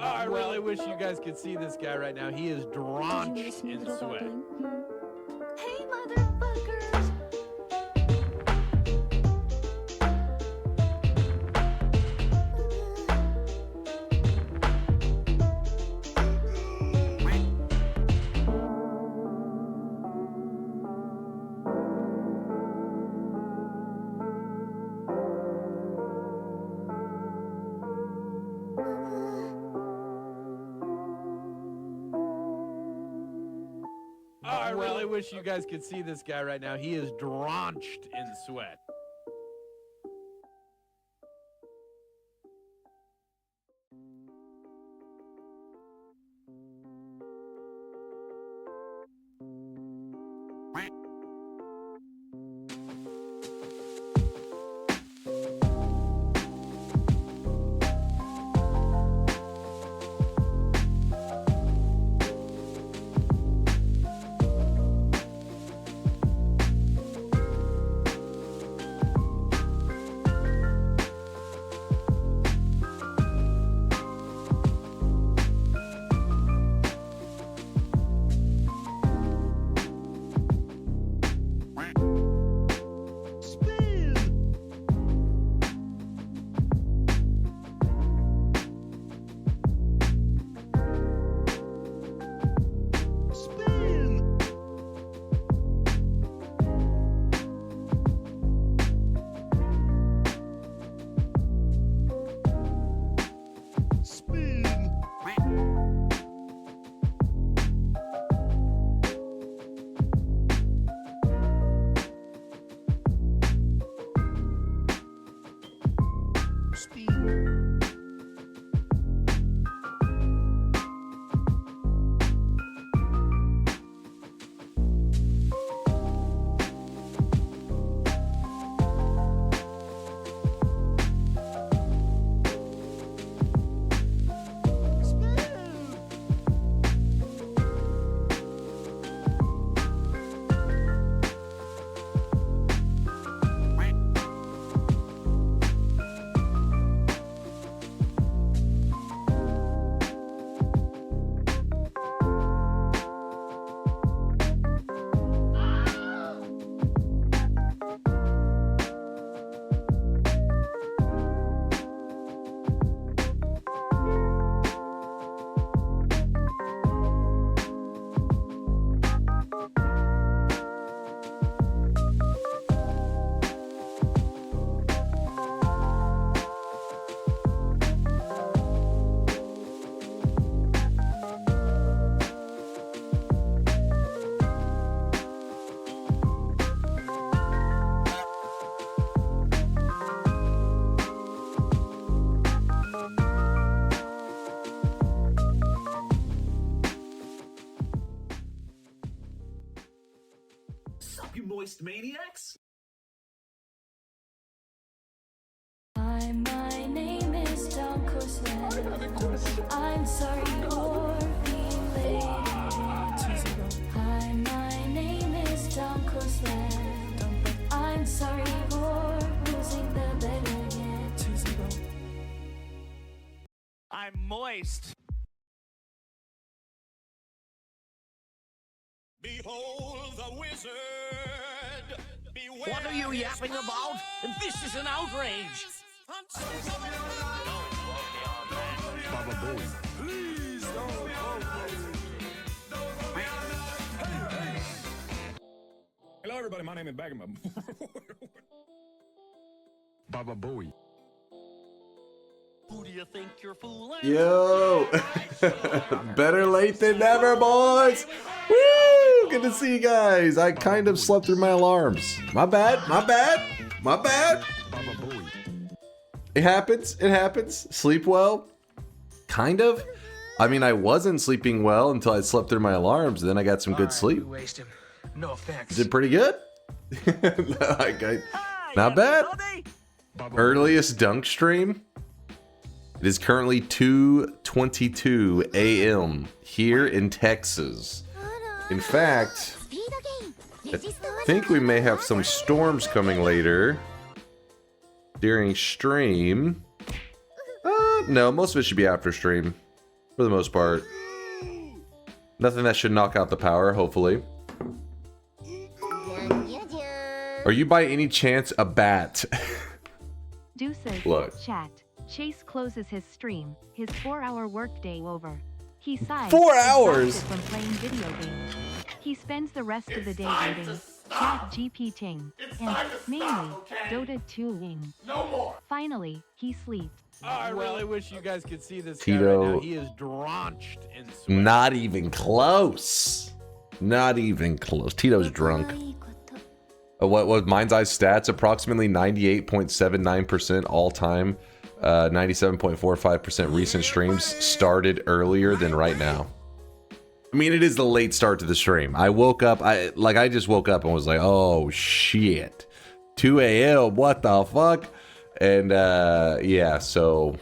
I really wish you guys could see this guy right now. He is drenched in sweat. Hey, motherfuckers! I really wish you guys could see this guy right now. He is drenched in sweat. Sup, you moist maniacs? Hi, my name is DunkOrSlam. I'm sorry for being late. Hi, my name is DunkOrSlam. I'm sorry for losing the bet again. I'm moist. Behold the wizard. Beware. What are you yapping about? This is an outrage. Baba Bowie. Please don't Hello, everybody. My name is Bagman. Baba Bowie. Who do you think you're fooling? Yo, better late than never, boys. Woo! Good to see you guys. I kind of slept through my alarms. My bad. Baba Bowie. It happens. Sleep well. Kind of. I mean, I wasn't sleeping well until I slept through my alarms. Then I got some good sleep. Waste him. No offense. Did pretty good. Not bad. Earliest dunk stream. It is currently 2:22 a.m. here in Texas. In fact, I think we may have some storms coming later during stream. No, most of it should be after stream. for the most part. Nothing that should knock out the power, hopefully. Are you by any chance a bat? Deuces. Look. Chat. Chase closes his stream. His 4-hour workday over. He sighs. 4 hours? From playing video games. He spends the rest of the day reading Chat GPT and mainly Dota 2ing. No more. Finally, he sleeps. I really wish you guys could see this guy Tito. right now. He is drenched in sweat. Not even close. Not even close. Tito's drunk. What was Mind's Eye stats? Approximately 98.79% all time. 97.45% recent streams started earlier than right now. I mean, it is the late start to the stream. I woke up, I just woke up and was like, oh shit. 2 a.m. What the fuck? And yeah, so.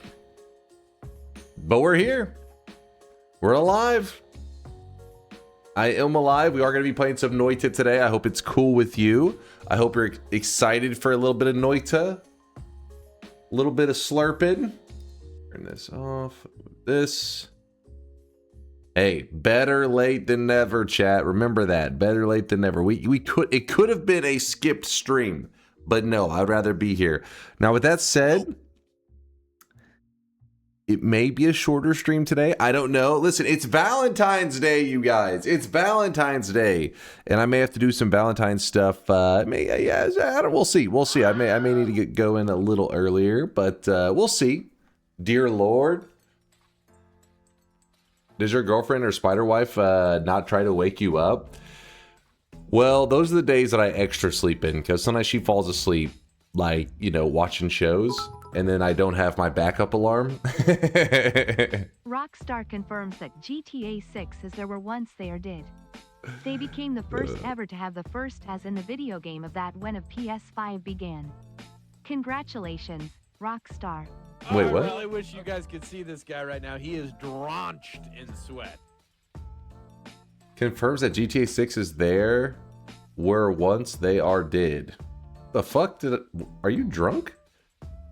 But we're here. We're alive. I am alive. We are going to be playing some Noita today. I hope it's cool with you. I hope you're excited for a little bit of Noita. A little bit of slurping. Turn this off. This. Hey, better late than never, chat. Remember that. Better late than never. It could have been a skipped stream, but no, I'd rather be here. Now, with that said, it may be a shorter stream today. I don't know. Listen, it's Valentine's Day, you guys. It's Valentine's Day, and I may have to do some Valentine's stuff. We'll see. We'll see. I may need to get going a little earlier, but we'll see. Dear Lord, does your girlfriend or spider wife not try to wake you up? Well, those are the days that I extra sleep in, because sometimes she falls asleep, like, you know, watching shows. And then I don't have my backup alarm. Rockstar confirms that GTA 6 as there were once they are did. They became the first ever to have the first as in the video game of that when a PS5 began. Congratulations, Rockstar. Wait, what? I really wish you guys could see this guy right now. He is drenched in sweat. Confirms that GTA 6 is there where once they are did. The fuck did it, are you drunk?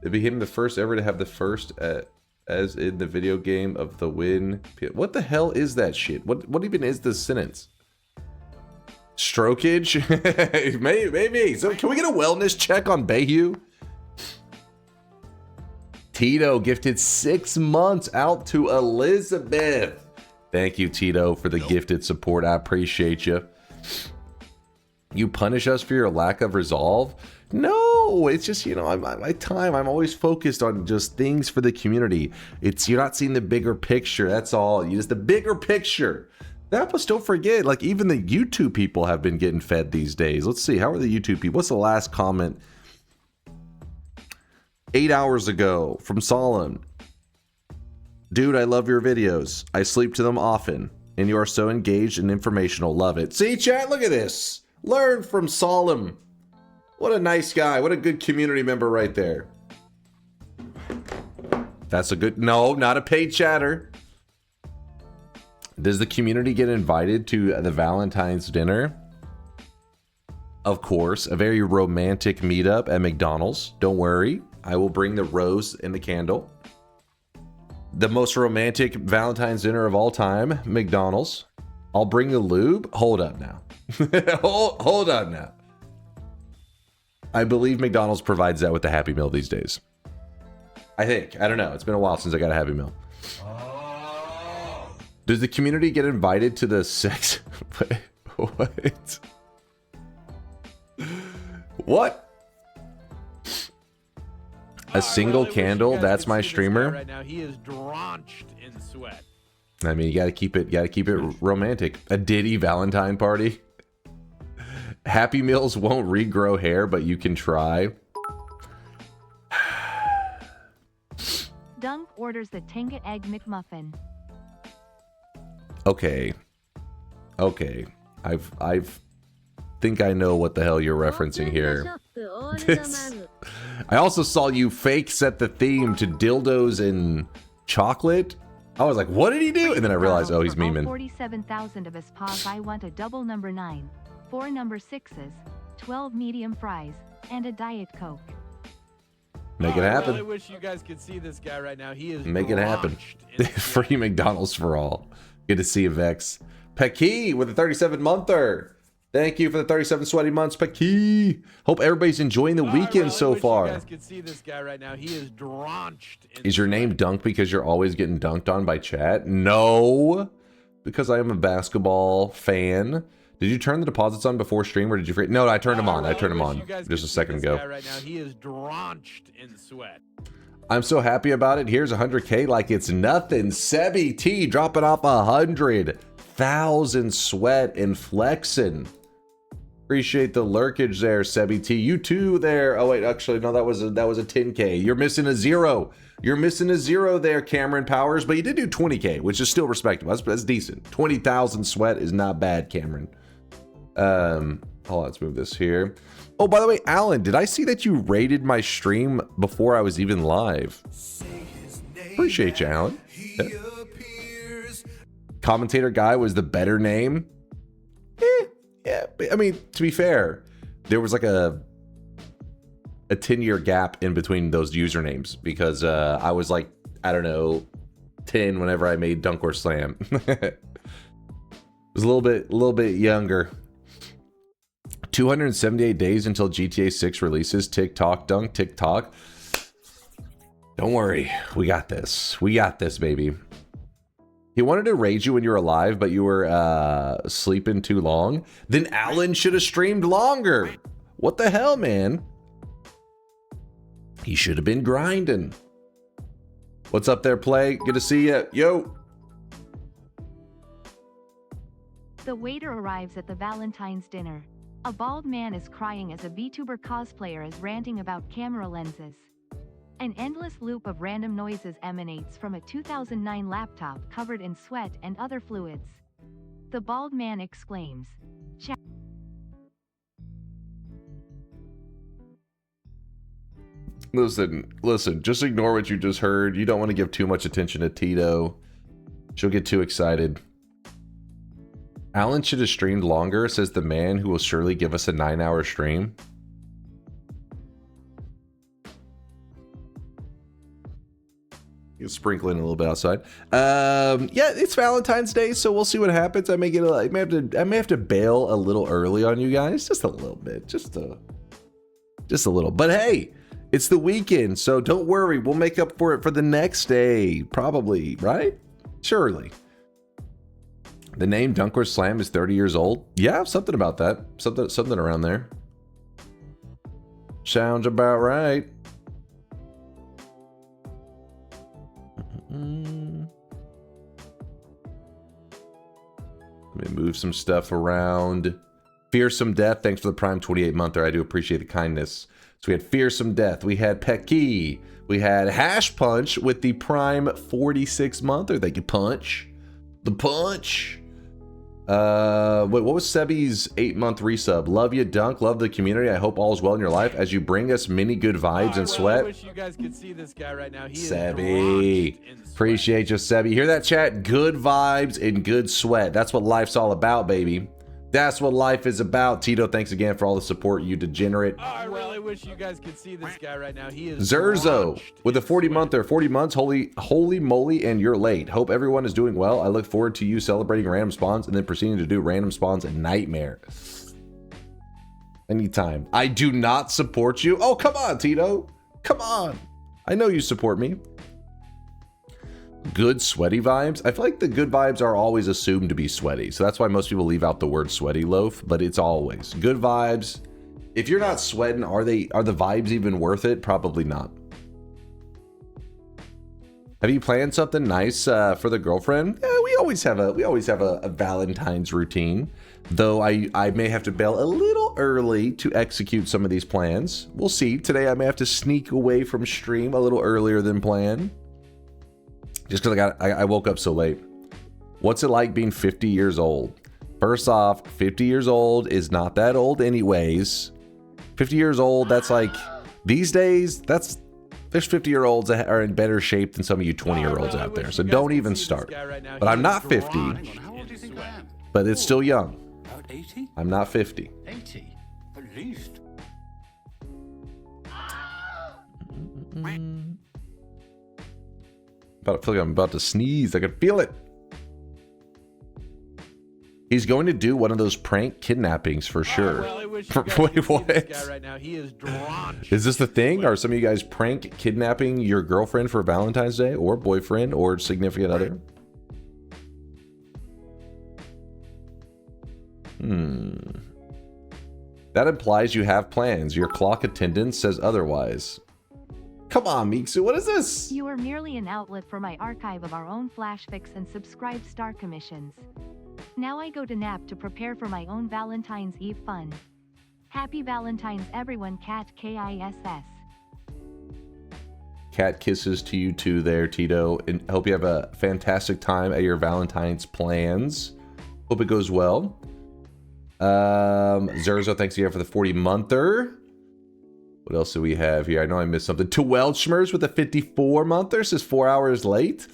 It became the first ever to have the first as in the video game of the win. What the hell is that shit? What even is this sentence? Strokage? Maybe. So can we get a wellness check on Bayou? Tito gifted 6 months out to Elizabeth. Thank you, Tito, for the gifted support. I appreciate you. You punish us for your lack of resolve? No, it's just, you know, I'm always focused on just things for the community. You're not seeing the bigger picture. That's all. Just the bigger picture. That plus, don't forget, like, even the YouTube people have been getting fed these days. Let's see. How are the YouTube people? What's the last comment? 8 hours ago from Solemn. Dude, I love your videos. I sleep to them often. And you are so engaged and informational. Love it. See, chat, look at this. Learn from Solemn. What a nice guy. What a good community member right there. That's a good... No, not a paid chatter. Does the community get invited to the Valentine's dinner? Of course. A very romantic meetup at McDonald's. Don't worry. I will bring the rose and the candle. The most romantic Valentine's dinner of all time. McDonald's. I'll bring the lube. Hold up now. Hold on now. I believe McDonald's provides that with the Happy Meal these days. I think. I don't know. It's been a while since I got a Happy Meal. Does the community get invited to the sex... What? What? A single candle? That's my streamer? Right now, he is drenched in sweat. I mean, you gotta keep it romantic. A Diddy Valentine party. Happy Meals won't regrow hair, but you can try. Dunk orders the Tenga Egg McMuffin. Okay. I've think I know what the hell you're referencing here. I also saw you fake set the theme to dildos and chocolate. I was like, what did he do? And then I realized, oh, he's memeing. 47,000 of his paws. I want a double number 9, 4 number 6s, 12 medium fries, and a Diet Coke. Make it I happen. really wish you guys could see this guy right now. He is Make it happen. drenched in sweat. Free McDonald's for all. Good to see you, Vex. Pecky with a 37-monther. Thank you for the 37 sweaty months, Pecky. Hope everybody's enjoying the weekend really so wish far. You guys could see this guy right now. He is drenched in Is your name Dunk because you're always getting dunked on by chat? No, because I am a basketball fan. Did you turn the deposits on before stream, or did you forget? No, I turned them on. I turned them on just a second ago. Right now, he is drenched in sweat. I'm so happy about it. Here's 100K like it's nothing. Sebi T dropping off 100,000 sweat and flexing. Appreciate the lurkage there, Sebi T. You too there. Oh wait, actually no, that was a 10K. You're missing a zero. You're missing a zero there, Cameron Powers, but you did do 20K, which is still respectable. That's decent. 20,000 sweat is not bad, Cameron. Hold on, let's move this here. Oh, by the way, Alan, did I see that you rated my stream before I was even live? Appreciate you, Alan. Yeah. Commentator guy was the better name. Yeah, I mean, to be fair, there was like a 10-year gap in between those usernames because I was like, I don't know, 10 whenever I made DunkOrSlam. It was a little bit younger. 278 days until GTA 6 releases. TikTok, Dunk, TikTok. Don't worry, we got this. We got this, baby. He wanted to raid you when you were alive, but you were sleeping too long. Then Alan should have streamed longer. What the hell, man? He should have been grinding. What's up there, Play? Good to see you. Yo. The waiter arrives at the Valentine's dinner. A bald man is crying as a VTuber cosplayer is ranting about camera lenses. An endless loop of random noises emanates from a 2009 laptop covered in sweat and other fluids. The bald man exclaims, "Chat." Listen, just ignore what you just heard. You don't want to give too much attention to Tito. She'll get too excited. Alan should have streamed longer, says the man who will surely give us a 9-hour stream. Sprinkling a little bit outside. Yeah, it's Valentine's Day, so we'll see what happens. I may have to bail a little early on you guys, just a little bit, just a little. But hey, it's the weekend, so don't worry. We'll make up for it for the next day, probably, right? Surely. The name DunkOrSlam is 30 years old. Yeah, something about that. Something around there. Sounds about right. Let me move some stuff around. Fearsome Death, thanks for the Prime 28-monther. I do appreciate the kindness. So we had Fearsome Death, we had Pecky, we had Hash Punch with the Prime 46-monther. Thank you, Punch. The Punch. Wait, what was Sebi's 8-month resub? Love you, Dunk. Love the community. I hope all is well in your life as you bring us many good vibes and sweat. I wish you guys could see this guy right now. He Sebi. Appreciate you, Sebi. Hear that, chat? Good vibes and good sweat. That's what life's all about, baby. That's what life is about. Tito, thanks again for all the support, you degenerate. I really wish you guys could see this guy right now. He is Zerzo with a 40-monther. 40 months. Holy moly, and you're late. Hope everyone is doing well. I look forward to you celebrating random spawns and then proceeding to do random spawns at Nightmare. Anytime. I do not support you. Oh, come on, Tito. Come on. I know you support me. Good sweaty vibes. I feel like the good vibes are always assumed to be sweaty. So that's why most people leave out the word sweaty loaf, but it's always good vibes. If you're not sweating, are the vibes even worth it? Probably not. Have you planned something nice for the girlfriend? Yeah, we always have a Valentine's routine, though I may have to bail a little early to execute some of these plans. We'll see. Today I may have to sneak away from stream a little earlier than planned. Just because I woke up so late. What's it like being 50 years old? First off, 50 years old is not that old anyways. 50 years old, that's like, these days, there's 50-year-olds that are in better shape than some of you 20-year-olds out there. So don't even start. But I'm not 50. How old do you think I am? But it's still young. About 80? I'm not 50. 80? At least. I feel like I'm about to sneeze. I can feel it. He's going to do one of those prank kidnappings for sure. Well, I wish you guys Wait, could see what? this guy right now. He is drenched. Is this the thing? Are some of you guys prank kidnapping your girlfriend for Valentine's Day, or boyfriend, or significant other? That implies you have plans. Your clock attendance says otherwise. Come on, Miksu, what is this? You are merely an outlet for my archive of our own flash fix and subscribed star commissions. Now I go to nap to prepare for my own Valentine's Eve fun. Happy Valentine's everyone, Cat KISS. Cat kisses to you too there, Tito. And hope you have a fantastic time at your Valentine's plans. Hope it goes well. Zerzo, thanks again for the 40-monther. What else do we have here? I know I missed something. To Welchmers with a 54-monther says 4 hours late.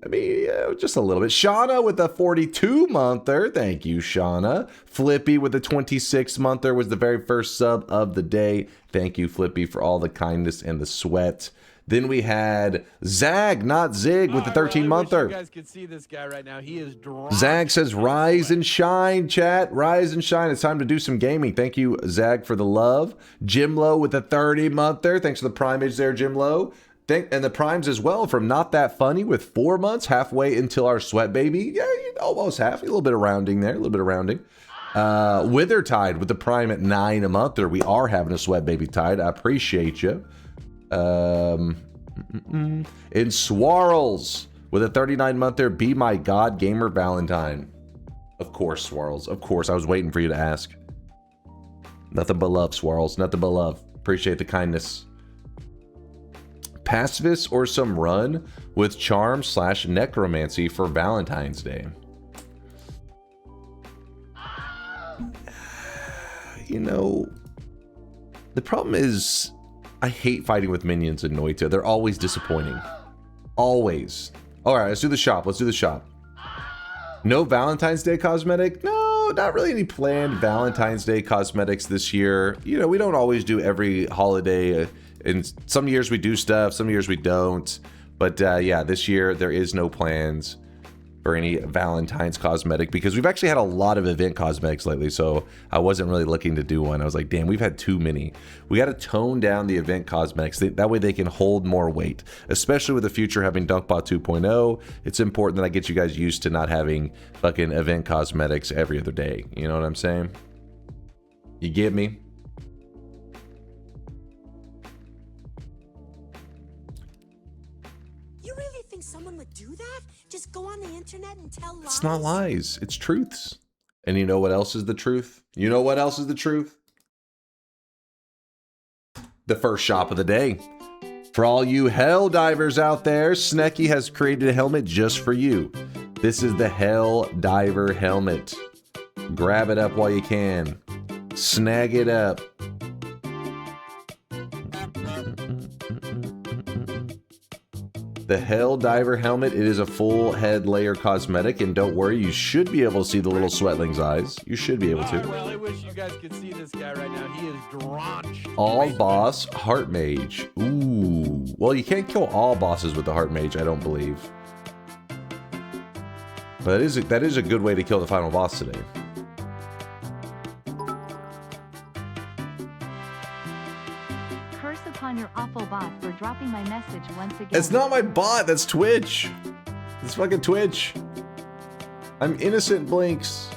I mean, yeah, just a little bit. Shauna with a 42-monther. Thank you, Shauna. Flippy with a 26-monther was the very first sub of the day. Thank you, Flippy, for all the kindness and the sweat. Then we had Zag, not Zig, with the 13-monther. You guys could see this guy right now. He is drenched. Zag says, rise and shine, chat. Rise and shine. It's time to do some gaming. Thank you, Zag, for the love. Jimlo with a 30-monther. Thanks for the primage there, Jimlo. And the primes as well from Not That Funny with 4 months, halfway until our sweat baby. Yeah, almost half. A little bit of rounding there. A little bit of rounding. Withertide with the prime at 9 a month. Or we are having a sweat baby tide. I appreciate you. And Swarls with a 39-monther. Be My God Gamer Valentine. Of course, Swarls. Of course. I was waiting for you to ask. Nothing but love, Swarls. Nothing but love. Appreciate the kindness. Pacifist or some run with charm / necromancy for Valentine's Day. You know, the problem is I hate fighting with minions in Noita. They're always disappointing. Always. All right, let's do the shop. Let's do the shop. No Valentine's Day cosmetic? No, not really any planned Valentine's Day cosmetics this year. You know, we don't always do every holiday. And some years we do stuff, some years we don't. But yeah, this year there is no plans for any Valentine's cosmetic because we've actually had a lot of event cosmetics lately. So I wasn't really looking to do one. I was like, damn, we've had too many. We got to tone down the event cosmetics. That way they can hold more weight, especially with the future having Dunkbot 2.0. It's important that I get you guys used to not having fucking event cosmetics every other day. You know what I'm saying? You get me? Someone would do that? Just go on the internet and tell lies? It's not lies. It's truths. And you know what else is the truth? You know what else is the truth? The first shop of the day. For all you hell divers out there, Snecky has created a helmet just for you. This is the Hell Diver helmet. Grab it up while you can. Snag it up. The Hell Diver helmet, it is a full head layer cosmetic, and don't worry, you should be able to see the little sweatling's eyes. You should be able to. Well, I wish you guys could see this guy right now. He is drenched. All boss Heart Mage. Ooh. Well, you can't kill all bosses with the Heart Mage, I don't believe. But that is a good way to kill the final boss today. Curse upon your awful bot for dropping my message once again. It's not my bot, that's Twitch. It's fucking Twitch. I'm innocent, Blinks.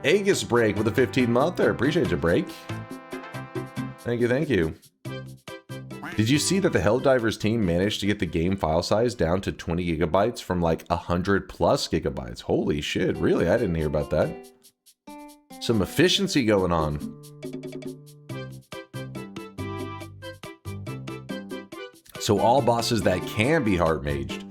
Aegis Break with a 15-month. I appreciate you, Break. Thank you, thank you. Did you see that the Helldivers team managed to get the game file size down to 20 gigabytes from like 100 plus gigabytes? Holy shit, really? I didn't hear about that. Some efficiency going on. So all bosses that can be heart maged.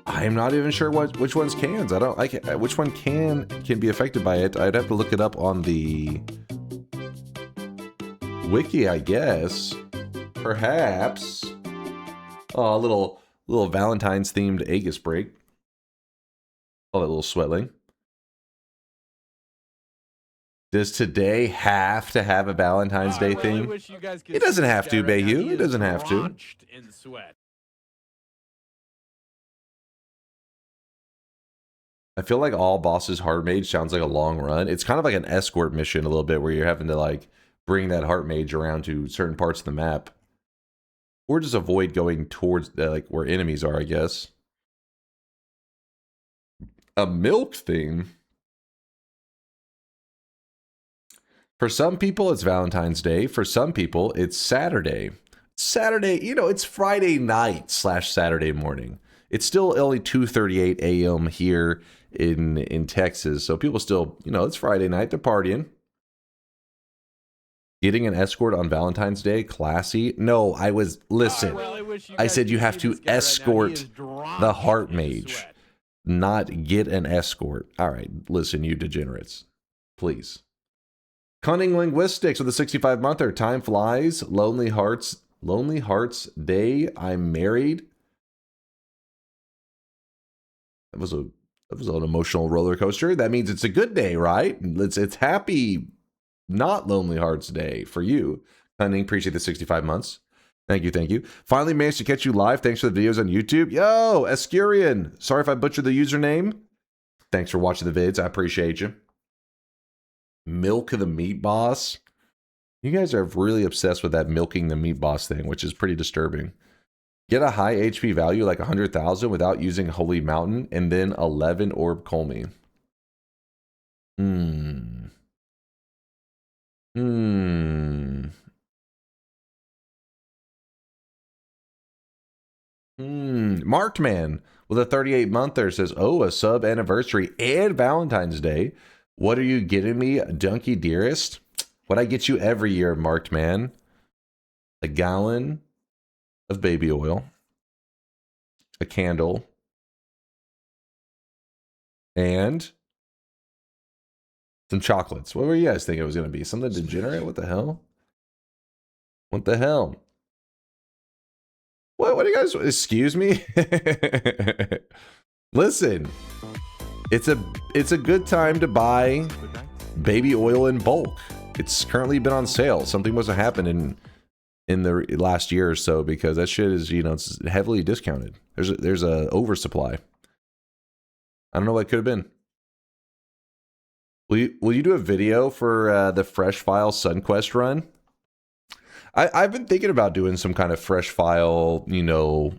I'm not even sure which ones cans. I don't like which one can be affected by it. I'd have to look it up on the wiki, I guess. Perhaps. Oh, a little Valentine's themed Aegis break. Oh, that little sweatling. Does today have to have a Valentine's Day theme? It doesn't have to, Bayou. It doesn't have to. In sweat. I feel like all bosses hard mage sounds like a long run. It's kind of like an escort mission a little bit where you're having to like bring that heart mage around to certain parts of the map. Or just avoid going towards like where enemies are, I guess. A milk theme. For some people, it's Valentine's Day. For some people, it's Saturday. Saturday, you know, it's Friday night / Saturday morning. It's still only 2:38 a.m. here in Texas. So people still, you know, it's Friday night. They're partying. Getting an escort on Valentine's Day, classy. No, listen. I said you have to escort the heart mage, not get an escort. All right, listen, you degenerates. Please. Cunning Linguistics with a 65-monther. Time flies. Lonely Hearts Day. I'm married. That was an emotional roller coaster. That means it's a good day, right? It's happy, not Lonely Hearts Day for you. Cunning, appreciate the 65 months. Thank you. Finally managed to catch you live. Thanks for the videos on YouTube. Yo, Escurian. Sorry if I butchered the username. Thanks for watching the vids. I appreciate you. Milk the meat boss. You guys are really obsessed with that milking the meat boss thing, which is pretty disturbing. Get a high HP value like 100,000 without using Holy Mountain, and then 11 Orb Colmy. Marked Man with a 38-monther says, oh, a sub anniversary and Valentine's Day. What are you getting me, Dunky Dearest? What I get you every year, Marked Man. A gallon of baby oil. A candle. And some chocolates. What were you guys thinking it was going to be? Something degenerate? What the hell? What the hell? What do you guys... Excuse me? Listen. It's a good time to buy baby oil in bulk. It's currently been on sale. Something must have happened in the last year or so, because that shit is, you know, it's heavily discounted. There's a oversupply. I don't know what it could have been. Will you do a video for the Fresh File Sunquest run? I've been thinking about doing some kind of Fresh File, you know.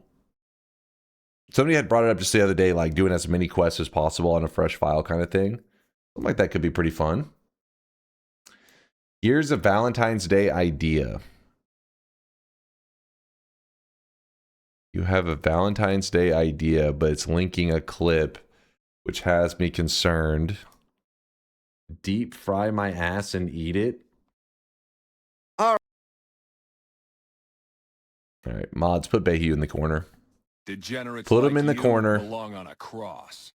Somebody had brought it up just the other day, like doing as many quests as possible on a Fresh File kind of thing. Something like that could be pretty fun. Here's a Valentine's Day idea. You have a Valentine's Day idea, but it's linking a clip, which has me concerned. Deep fry my ass and eat it. All right, mods, put Bayou in the corner. Degenerates put him like in the you corner. belong on a cross.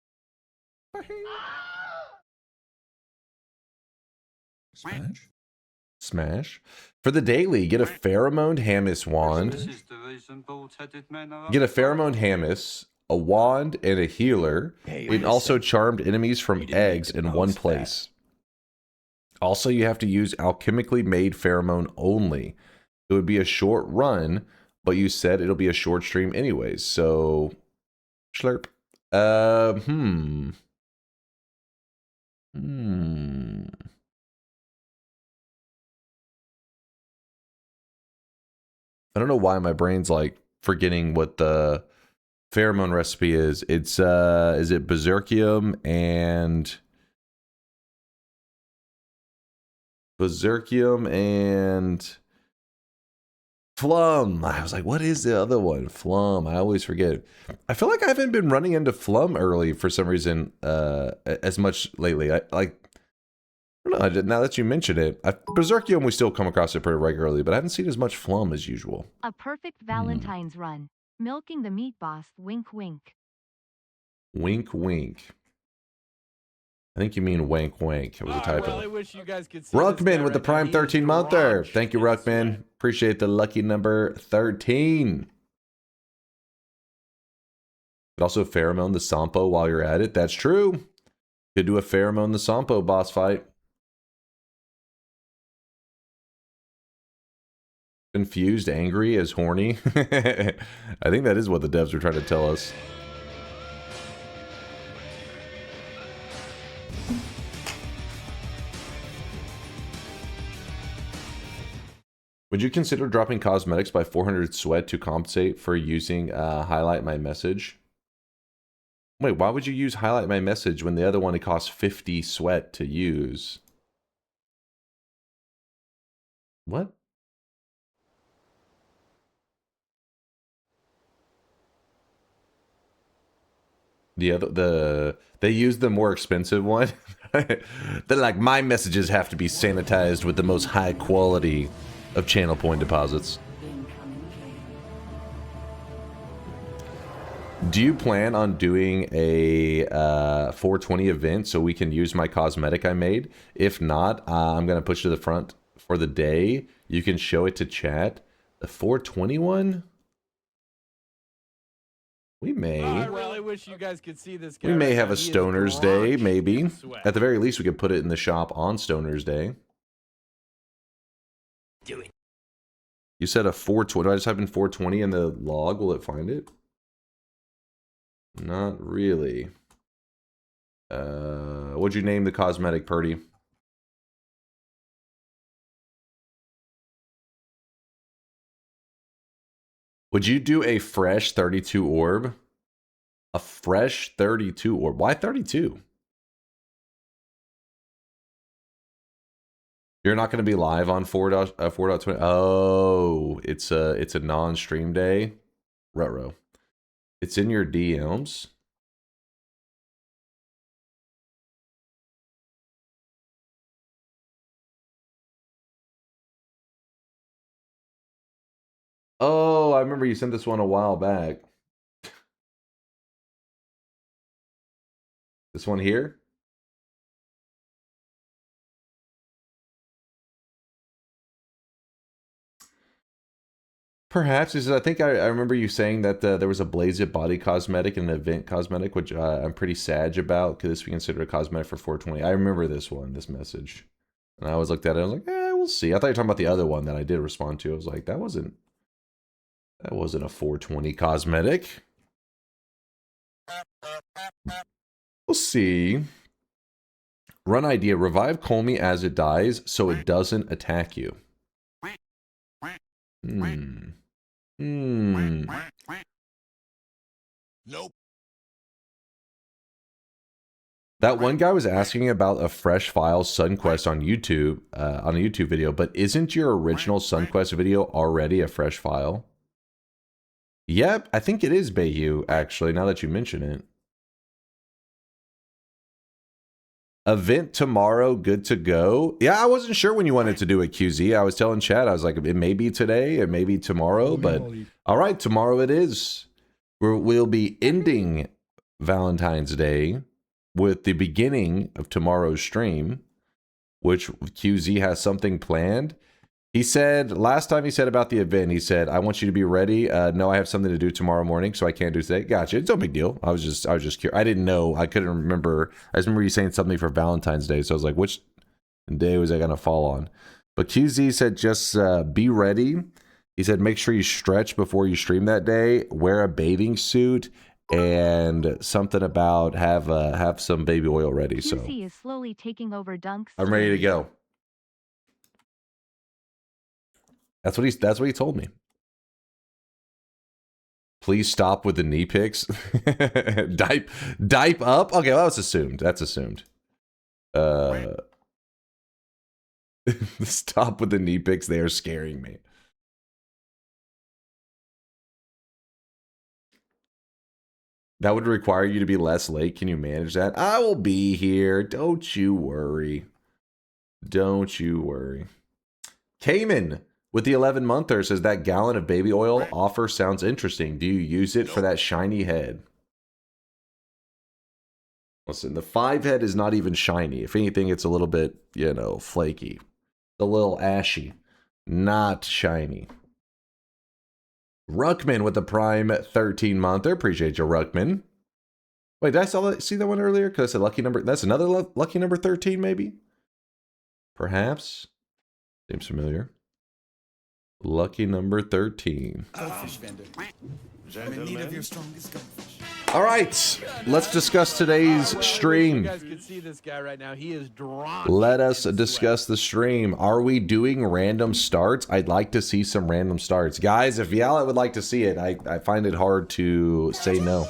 Smash. For the daily, get a pheromone Hamus wand. Get a pheromone Hamus, a wand, and a healer. And also charmed enemies from eggs in one place. Also, you have to use alchemically made pheromone only. It would be a short run, but you said it'll be a short stream anyways, so slurp. I don't know why my brain's like forgetting what the pheromone recipe is. It's is it Berserkium and Flum. I was like, what is the other one? Flum. I always forget. I feel like I haven't been running into Flum early for some reason as much lately. I don't know. Now that you mention it, Berserkium, we still come across it pretty regularly, but I haven't seen as much Flum as usual. A perfect Valentine's run. Milking the meat boss. Wink, wink. Wink, wink. I think you mean wank, wank. It was a typo. Well, I wish you guys could see Ruckman with the Prime 13-monther. Thank you, Ruckman. Appreciate the lucky number 13. But also pheromone the Sampo while you're at it. That's true. Could do a pheromone the Sampo boss fight. Confused, angry as horny. I think that is what the devs were trying to tell us. Would you consider dropping cosmetics by 400 sweat to compensate for using highlight my message? Wait, why would you use highlight my message when the other one it costs 50 sweat to use? What? They use the more expensive one. They're like, my messages have to be sanitized with the most high quality of channel point deposits. Do you plan on doing a 420 event so we can use my cosmetic I made? If not, I'm gonna push to the front for the day. You can show it to chat. The 421? We may. I really wish you guys could see this guy. We may right have now. a He is Stoner's Day, drenched maybe. in sweat. At the very least, we could put it in the shop on Stoner's Day. Do it. You said a 420. Do I just type in 420 in the log? Will it find it? Not really. What'd you name the cosmetic, Purdy? Would you do a fresh 32 orb? A fresh 32 orb? Why 32? You're not going to be live on 4.20. Oh, it's a non-stream day. Ruh-roh. It's in your DMs. Oh, I remember you sent this one a while back. This one here? Perhaps. I think I remember you saying that there was a Blaze It body cosmetic and an event cosmetic, which I'm pretty sad about. Could this be considered a cosmetic for 420? I remember this message. And I always looked at it, I was like, we'll see. I thought you were talking about the other one that I did respond to. I was like, that wasn't a 420 cosmetic. We'll see. Run idea. Revive Colmy as it dies so it doesn't attack you. Nope. That one guy was asking about a fresh file SunQuest on YouTube, on a YouTube video, but isn't your original SunQuest video already a fresh file? Yep, I think it is Bayou, actually, now that you mention it. Event tomorrow, good to go. Yeah, I wasn't sure when you wanted to do a QZ. I was telling Chad, I was like, it may be today, it may be tomorrow, but all right, tomorrow it is. We'll be ending Valentine's Day with the beginning of tomorrow's stream, which QZ has something planned. He said, last time he said about the event, he said, I want you to be ready. No, I have something to do tomorrow morning, so I can't do today. Gotcha. It's no big deal. I was just curious. I didn't know. I couldn't remember. I just remember you saying something for Valentine's Day, so I was like, which day was I going to fall on? But QZ said, just be ready. He said, make sure you stretch before you stream that day. Wear a bathing suit and something about have some baby oil ready. QC So is slowly taking over Dunks. I'm ready to go. That's what he told me. Please stop with the knee picks. Dipe up? Okay, well, that's assumed. That's assumed. Stop with the knee picks. They are scaring me. That would require you to be less late. Can you manage that? I will be here. Don't you worry. Don't you worry. Cayman with the 11-monther says that gallon of baby oil offer sounds interesting. Do you use it for that shiny head? Listen, the 5 head is not even shiny. If anything, it's a little bit, flaky. A little ashy. Not shiny. Ruckman with the prime 13-monther. Appreciate you, Ruckman. Wait, did I see that one earlier? Because I said lucky number. That's another lucky number 13, maybe? Perhaps. Seems familiar. Lucky number 13. Goldfish vendor. I'm in need of your strongest goldfish. All right, let's discuss today's stream. You guys can see this guy right now. He is drawn. Let us discuss the stream. Are we doing random starts? I'd like to see some random starts. Guys, if Viala would like to see it, I find it hard to say no.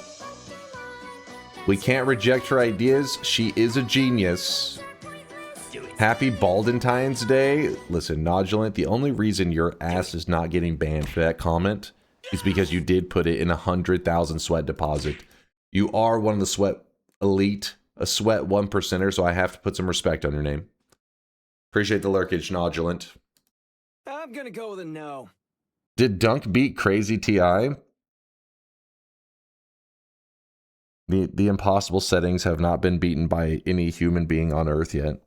We can't reject her ideas. She is a genius. Happy Baldentine's Day. Listen, Nodulant, the only reason your ass is not getting banned for that comment is because you did put it in 100,000 sweat deposit. You are one of the sweat elite, a sweat 1%er, so I have to put some respect on your name. Appreciate the lurkage, Nodulant. I'm gonna go with a no. Did Dunk beat Crazy TI? The impossible settings have not been beaten by any human being on Earth yet.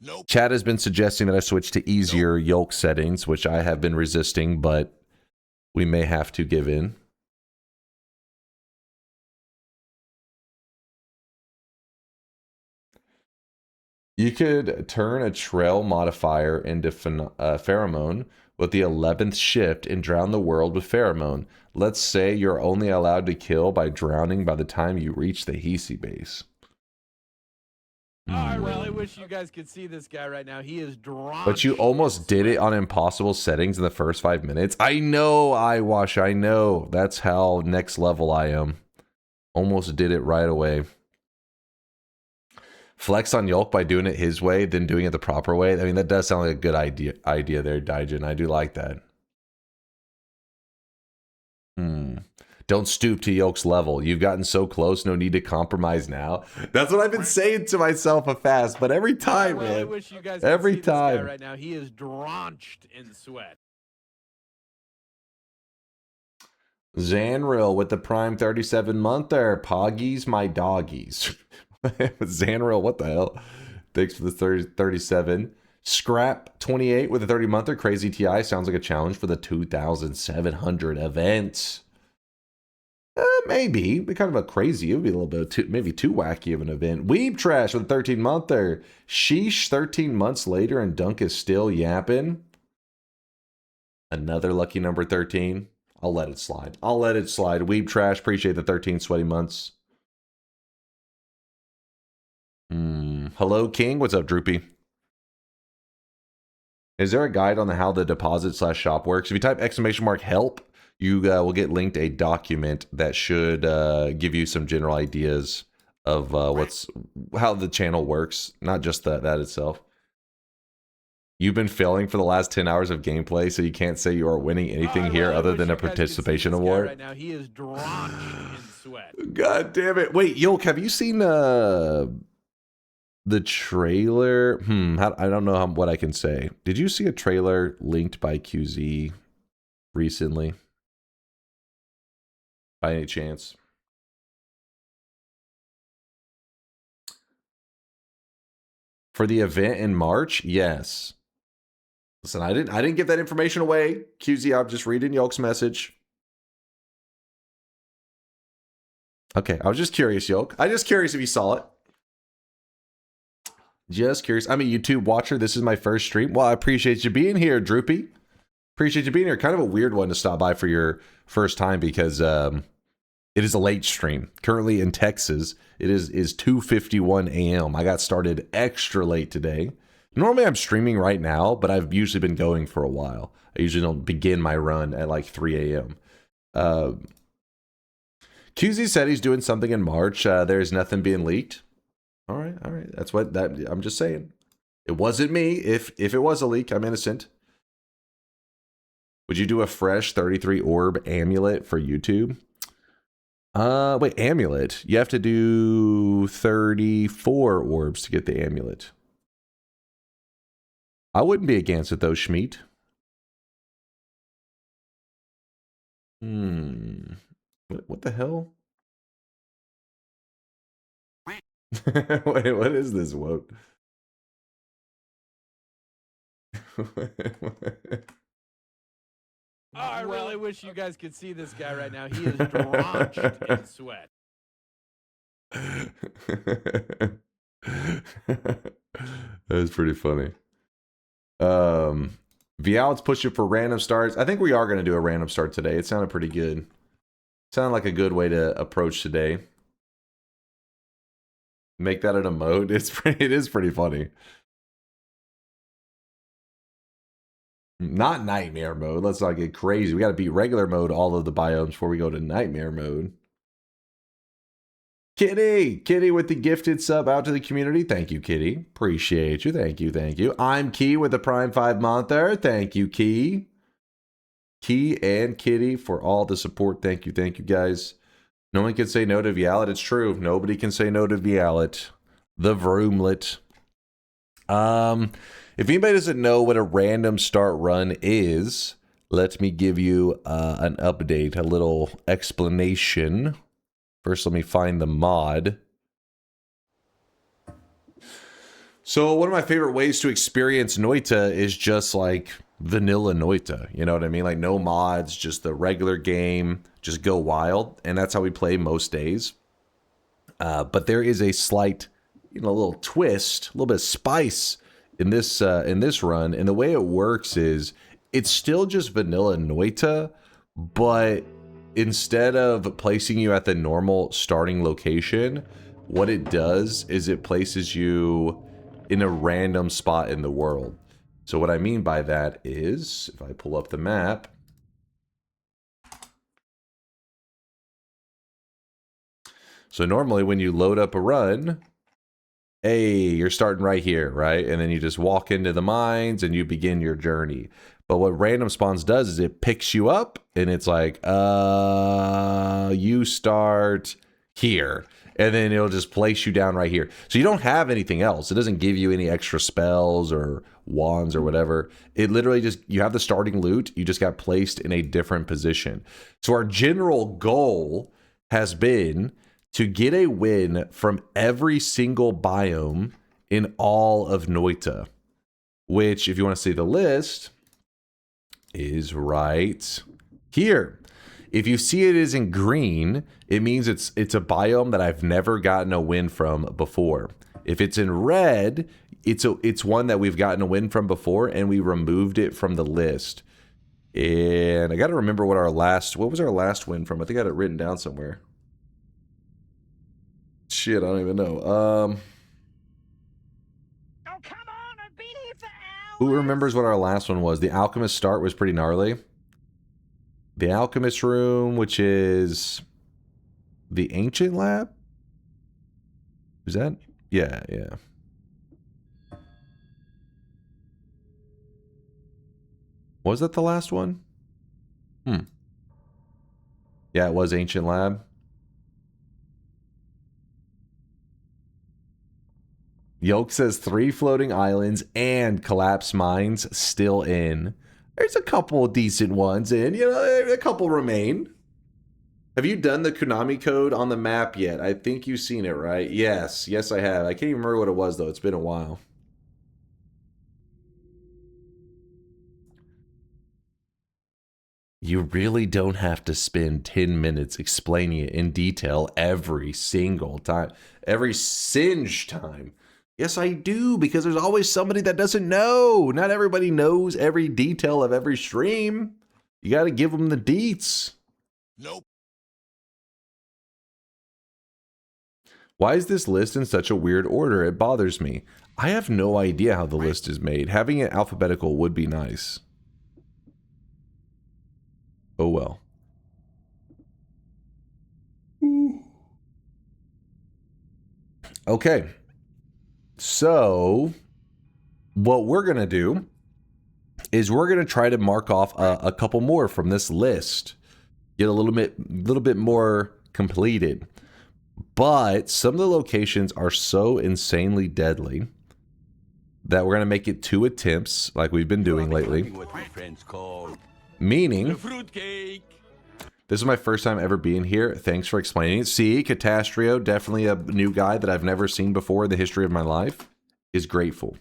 Nope. Chad has been suggesting that I switch to easier yoke settings, which I have been resisting, but we may have to give in. You could turn a trail modifier into pheromone with the 11th shift and drown the world with pheromone. Let's say you're only allowed to kill by drowning by the time you reach the Hisi base. I really wish you guys could see this guy right now. He is drawn. But you almost did it on impossible settings in the first 5 minutes. I know, Eyewash, I know. That's how next level I am. Almost did it right away. Flex on Yolk by doing it his way, then doing it the proper way. I mean, that does sound like a good idea there, Daijin. I do like that. Don't stoop to Yolk's level. You've gotten so close, no need to compromise now. That's what I've been saying to myself a fast, but every time, I really man. wish you guys Every could see this guy time. right now. He is drenched in sweat. Zanril with the prime 37-monther. Poggies, my doggies. Zanril, what the hell? Thanks for the 37. Scrap 28 with a 30-monther. Crazy TI sounds like a challenge for the 2,700 event. Maybe. Be kind of a crazy. It would be a little bit maybe too wacky of an event. Weeb Trash with a 13-monther. Sheesh, 13 months later and Dunk is still yapping. Another lucky number 13. I'll let it slide. I'll let it slide. Weeb Trash, appreciate the 13 sweaty months. Hello, King. What's up, Droopy? Is there a guide on how the deposit/shop works? If you type !help, you will get linked a document that should give you some general ideas of how the channel works, not just that itself. You've been failing for the last 10 hours of gameplay, so you can't say you are winning anything here other than a participation award. Right now, he is drenched in sweat. God damn it! Wait, Yolk, have you seen the trailer? I don't know what I can say. Did you see a trailer linked by QZ recently? By any chance? For the event in March? Yes. Listen, I didn't give that information away. QZ, I'm just reading Yolk's message. Okay, I was just curious, Yolk. I'm just curious if you saw it. Just curious. I'm a YouTube watcher. This is my first stream. Well, I appreciate you being here, Droopy. Appreciate you being here. Kind of a weird one to stop by for your first time because it is a late stream. Currently in Texas, it is 2:51 a.m. I got started extra late today. Normally I'm streaming right now, but I've usually been going for a while. I usually don't begin my run at like 3 a.m. QZ said he's doing something in March. There's nothing being leaked. All right. That's what I'm just saying. It wasn't me. If it was a leak, I'm innocent. Would you do a fresh 33 orb amulet for YouTube? Wait, amulet. You have to do 34 orbs to get the amulet. I wouldn't be against it though, Schmeat. What the hell? Wait, what is this? What? I really wish you guys could see this guy right now. He is drenched in sweat. That was pretty funny. Let's push it for random starts. I think we are going to do a random start today. It sounded pretty good. Sounded like a good way to approach today. Make that an emote. It is pretty funny. Not nightmare mode. Let's not get crazy. We got to beat regular mode all of the biomes before we go to nightmare mode. Kitty with the gifted sub out to the community. Thank you, Kitty. Appreciate you. Thank you, thank you. I'm Key with the Prime 5 monther. Thank you, Key. Key and Kitty for all the support. Thank you, guys. No one can say no to Vialet. It's true. Nobody can say no to Vialet. The Vroomlet. If anybody doesn't know what a random start run is, let me give you an update, a little explanation. First, let me find the mod. So one of my favorite ways to experience Noita is just like vanilla Noita. You know what I mean? Like no mods, just the regular game, just go wild. And that's how we play most days. But there is a slight, little twist, a little bit of spice in this run. And the way it works is it's still just vanilla Noita, but instead of placing you at the normal starting location, what it does is it places you in a random spot in the world. So what I mean by that is, if I pull up the map, so normally when you load up a run, hey, you're starting right here, right? And then you just walk into the mines and you begin your journey. But what random spawns does is it picks you up and it's like, you start here. And then it'll just place you down right here. So you don't have anything else. It doesn't give you any extra spells or wands or whatever. It literally just, you have the starting loot. You just got placed in a different position. So our general goal has been to get a win from every single biome in all of Noita. Which, if you want to see the list, is right here. If you see it is in green, it means it's a biome that I've never gotten a win from before. If it's in red, it's one that we've gotten a win from before and we removed it from the list. And I got to remember what was our last win from? I think I had it written down somewhere. Shit, I don't even know. Oh, come on, I've been here for hours. Who remembers what our last one was? The Alchemist start was pretty gnarly. The Alchemist room, which is the Ancient Lab? Is that? Yeah. Was that the last one? Yeah, it was Ancient Lab. Yoke says 3 floating islands and collapsed mines still in. There's a couple decent ones in, a couple remain. Have you done the Konami code on the map yet? I think you've seen it, right? Yes, I have. I can't even remember what it was, though. It's been a while. You really don't have to spend 10 minutes explaining it in detail every single time. Every singe time. Yes, I do, because there's always somebody that doesn't know. Not everybody knows every detail of every stream. You got to give them the deets. Nope. Why is this list in such a weird order? It bothers me. I have no idea how the list is made. Having it alphabetical would be nice. Oh well. Okay. So, what we're going to do is we're going to try to mark off a couple more from this list. Get a little bit more completed. But some of the locations are so insanely deadly that we're going to make it 2 attempts like we've been doing lately. Meaning, this is my first time ever being here. Thanks for explaining it. See, Catastrio, definitely a new guy that I've never seen before in the history of my life, is grateful.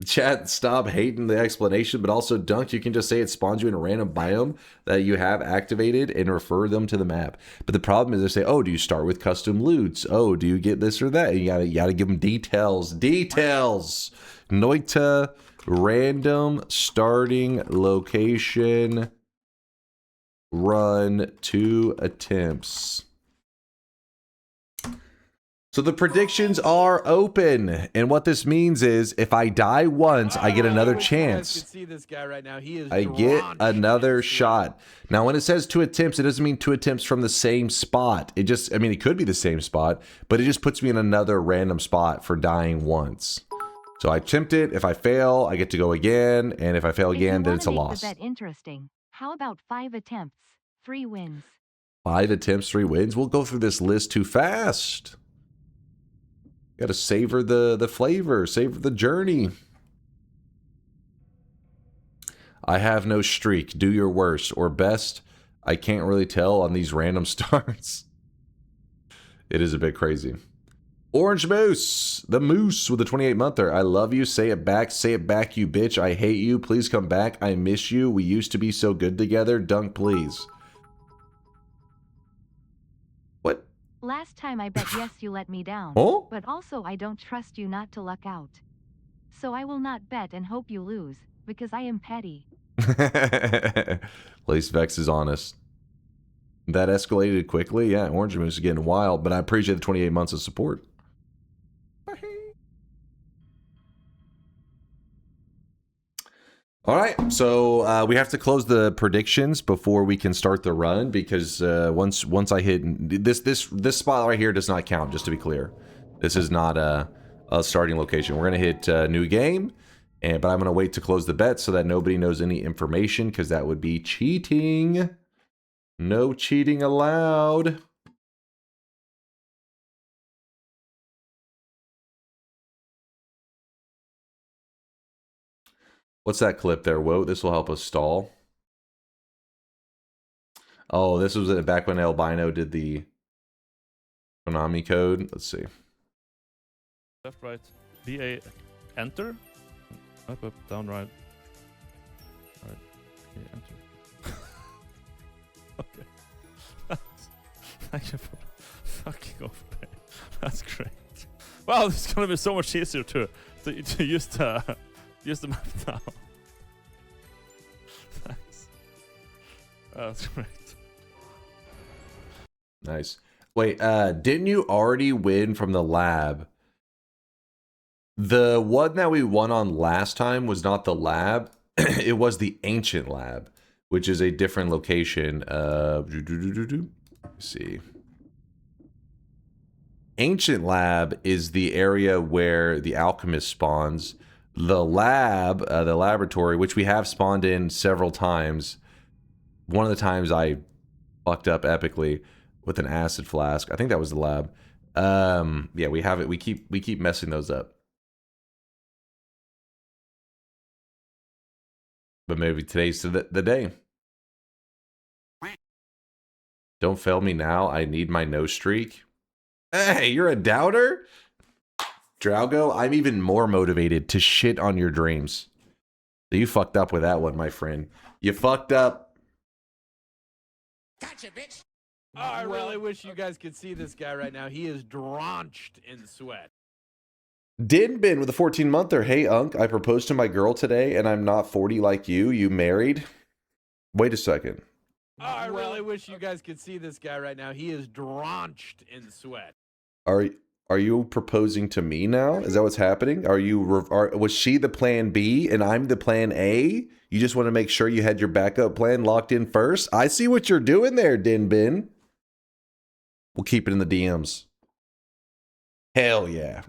Chat, stop hating the explanation, but also Dunk, you can just say it spawns you in a random biome that you have activated and refer them to the map. But the problem is they say, oh, do you start with custom loots? Oh, do you get this or that? You gotta give them details. Details! Noita, random starting location, run 2 attempts. So the predictions are open, and what this means is if I die once, I get another chance. You guys can see this guy right now. He is I get drenched another in shot. Now, when it says 2 attempts, it doesn't mean 2 attempts from the same spot. It just, I mean, it could be the same spot, but it just puts me in another random spot for dying once. So I attempt it. If I fail, I get to go again, and if I fail again, then it's a loss. If you want to make the bet interesting, how about 5 attempts, 3 wins? 5 attempts, 3 wins? We'll go through this list too fast. Got to savor the flavor, savor the journey. I have no streak. Do your worst or best. I can't really tell on these random starts. It is a bit crazy. Orange Moose, the Moose with the 28-monther. I love you. Say it back, you bitch. I hate you. Please come back. I miss you. We used to be so good together. Dunk, please. What? Last time I bet yes you let me down. Oh? But also I don't trust you not to luck out. So I will not bet and hope you lose, because I am petty. At least Vex is honest. That escalated quickly. Yeah, Orange Moose is getting wild, but I appreciate the 28 months of support. All right, so we have to close the predictions before we can start the run, because once I hit this spot right here does not count. Just to be clear, this is not a starting location. We're gonna hit new game, but I'm gonna wait to close the bet so that nobody knows any information, because that would be cheating. No cheating allowed. What's that clip there? Whoa, this will help us stall. Oh, this was back when Albino did the Konami code. Let's see. Left, right. BA, enter. Up, up, down, right. Right. BA, enter. Okay. Thank you for fucking over there. That's great. Wow, this is gonna be so much easier to use the map now. Thanks. That's great. Nice. Wait, didn't you already win from the lab? The one that we won on last time was not the lab. It was the ancient lab, which is a different location. Let's see. Ancient lab is the area where the alchemist spawns. The lab, the laboratory, which we have spawned in several times. One of the times I fucked up epically with an acid flask. I think that was the lab. Yeah, we have it. We keep messing those up. But maybe today's the day. Don't fail me now. I need my no streak. Hey, you're a doubter? Drago, I'm even more motivated to shit on your dreams. So you fucked up with that one, my friend. You fucked up. Gotcha, bitch. Oh, I really wish you guys could see this guy right now. He is drenched in sweat. Dinbin with a 14-monther. Hey, Unk, I proposed to my girl today, and I'm not 40 like you. You married? Wait a second. Oh, I really wish you guys could see this guy right now. He is drenched in sweat. Are you proposing to me now? Is that what's happening? Was she the plan B and I'm the plan A? You just want to make sure you had your backup plan locked in first? I see what you're doing there, Dinbin. We'll keep it in the DMs. Hell yeah.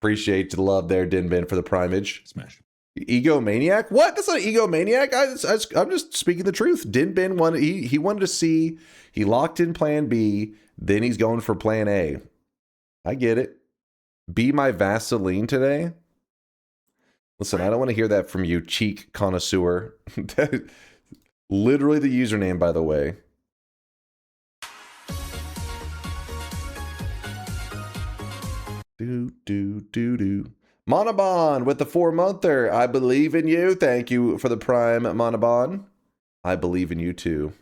Appreciate the love there, Dinbin, for the primage. Smash. Egomaniac? What? That's not an egomaniac. I'm just speaking the truth. Dinbin wanted, he wanted to see, he locked in plan B, then he's going for plan A. I get it. Be my Vaseline today? Listen, I don't want to hear that from you, cheek connoisseur. Literally the username, by the way. Do. Monobon with the 4-monther. I believe in you. Thank you for the prime, Monobon. I believe in you too.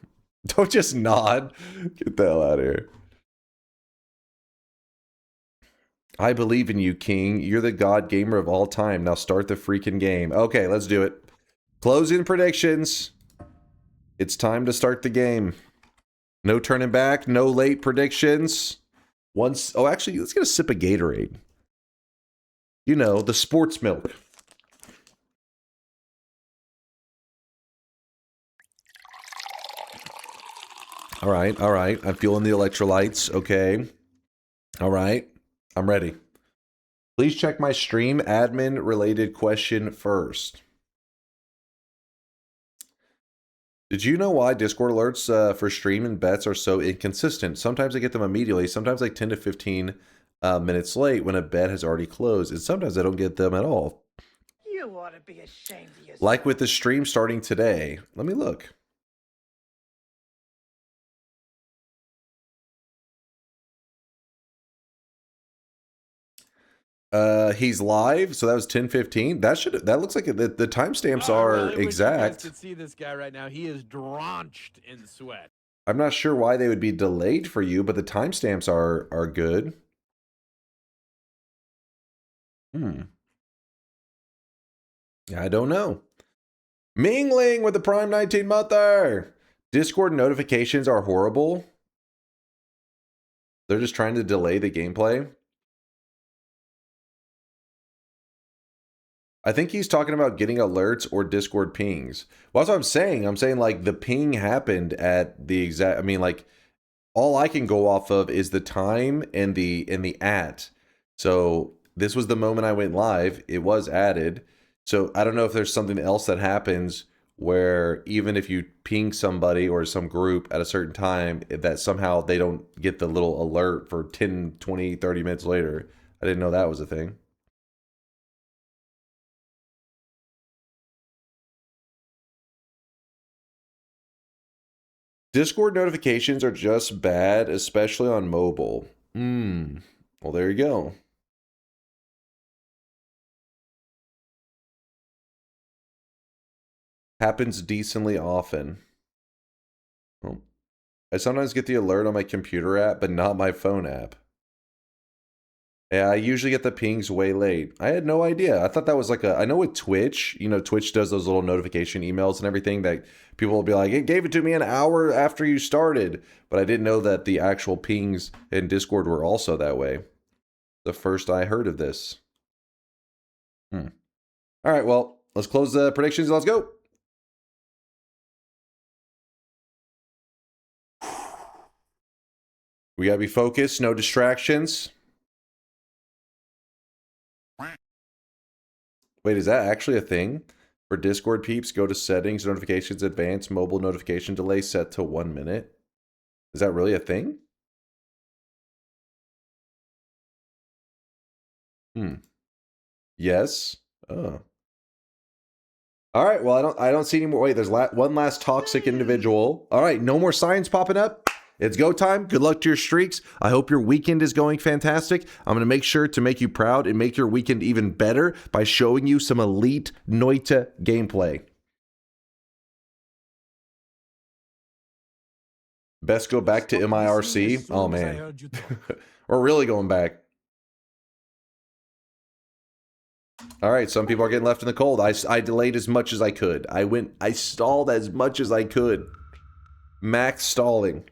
Don't just nod. Get the hell out of here. I believe in you, King. You're the god gamer of all time. Now start the freaking game. Okay, let's do it. Closing predictions. It's time to start the game. No turning back. No late predictions. Oh, actually, let's get a sip of Gatorade. You know, the sports milk. All right, all right. I'm feeling the electrolytes. Okay. All right. I'm ready. Please check my stream admin related question first. Did you know why Discord alerts for stream and bets are so inconsistent? Sometimes I get them immediately, sometimes like 10 to 15 minutes late when a bet has already closed, and sometimes I don't get them at all. You ought to be ashamed of yourself. Like with the stream starting today. Let me look. He's live, so that was 10:15. That looks like the timestamps are exact. You guys can see this guy right now. He is drenched in sweat. I'm not sure why they would be delayed for you, but the timestamps are good. I don't know. Mingling with the Prime 19 mother. Discord notifications are horrible. They're just trying to delay the gameplay. I think he's talking about getting alerts or Discord pings. Well, that's what I'm saying. I'm saying like the ping happened at the exact, I mean like all I can go off of is the time and the at. So this was the moment I went live. It was added. So I don't know if there's something else that happens where even if you ping somebody or some group at a certain time, that somehow they don't get the little alert for 10, 20, 30 minutes later. I didn't know that was a thing. Discord notifications are just bad, especially on mobile. Well, there you go. Happens decently often. Well, I sometimes get the alert on my computer app, but not my phone app. Yeah, I usually get the pings way late. I had no idea. I thought that was like I know with Twitch, you know, Twitch does those little notification emails and everything that people will be like, it gave it to me an hour after you started. But I didn't know that the actual pings in Discord were also that way. The first I heard of this. All right, well, let's close the predictions. Let's go. We gotta be focused, no distractions. Wait, is that actually a thing? For Discord peeps, go to settings, notifications, advanced mobile notification delay set to 1 minute. Is that really a thing? Yes. Oh. All right, well, I don't see any more. Wait, there's one last toxic individual. All right, no more signs popping up. It's go time. Good luck to your streaks. I hope your weekend is going fantastic. I'm going to make sure to make you proud and make your weekend even better by showing you some elite Noita gameplay. Best go back to MIRC. Oh, man. We're really going back. All right, some people are getting left in the cold. I delayed as much as I could. I stalled as much as I could. Max stalling.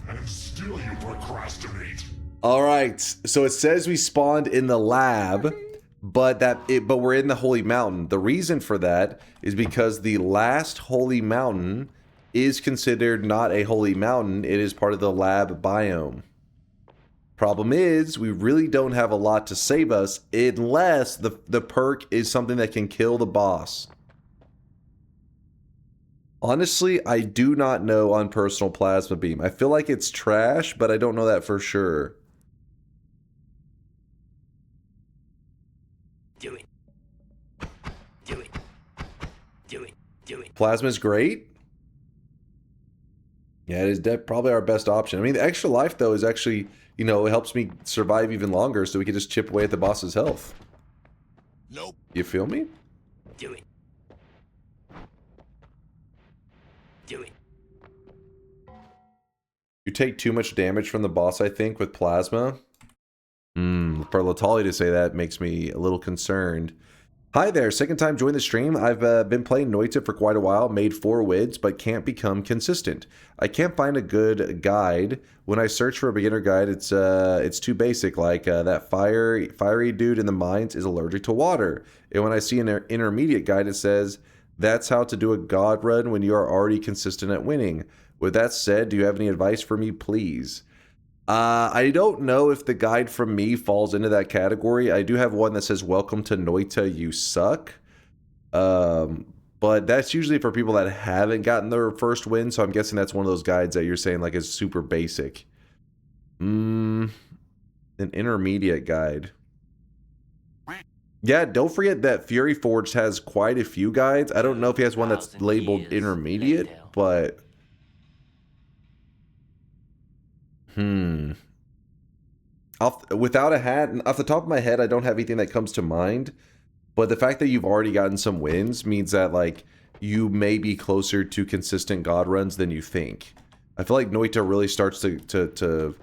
And still you procrastinate. All right, so it says we spawned in the lab, but we're in the Holy Mountain. The reason for that is because the last Holy Mountain is considered not a Holy Mountain. It is part of the lab biome. Problem is, we really don't have a lot to save us unless the perk is something that can kill the boss. Honestly, I do not know on personal plasma beam. I feel like it's trash, but I don't know that for sure. Do it. Do it. Do it. Do it. Plasma's great. Yeah, it is probably our best option. I mean, the extra life, though, is actually, you know, it helps me survive even longer so we can just chip away at the boss's health. Nope. You feel me? Do it. Do it. You take too much damage from the boss, I think, with plasma. For Latali to say that makes me a little concerned. Hi there, second time joining the stream. I've been playing Noita for quite a while, made 4 wins, but can't become consistent. I can't find a good guide. When I search for a beginner guide, it's too basic, like that fiery dude in the mines is allergic to water. And when I see an intermediate guide, it says, that's how to do a god run when you are already consistent at winning. With that said, do you have any advice for me, please? I don't know if the guide from me falls into that category. I do have one that says, welcome to Noita, you suck. But that's usually for people that haven't gotten their first win, so I'm guessing that's one of those guides that you're saying like is super basic. An intermediate guide. Yeah, don't forget that Fury Forged has quite a few guides. I don't know if he has one that's labeled intermediate, but... Without a hat, off the top of my head, I don't have anything that comes to mind. But the fact that you've already gotten some wins means that, like, you may be closer to consistent god runs than you think. I feel like Noita really starts to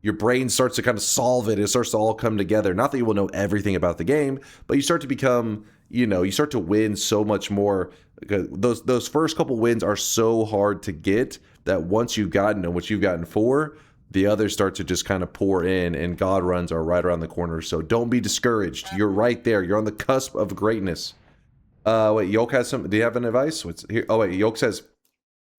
your brain starts to kind of solve it. It starts to all come together. Not that you will know everything about the game, but you start to become, you know, you start to win so much more. Those first couple wins are so hard to get that once you've gotten them, which you've gotten 4, the others start to just kind of pour in, and god runs are right around the corner. So don't be discouraged. You're right there. You're on the cusp of greatness. Wait, Yoke has some. Do you have an advice? What's here? Oh wait, Yoke says,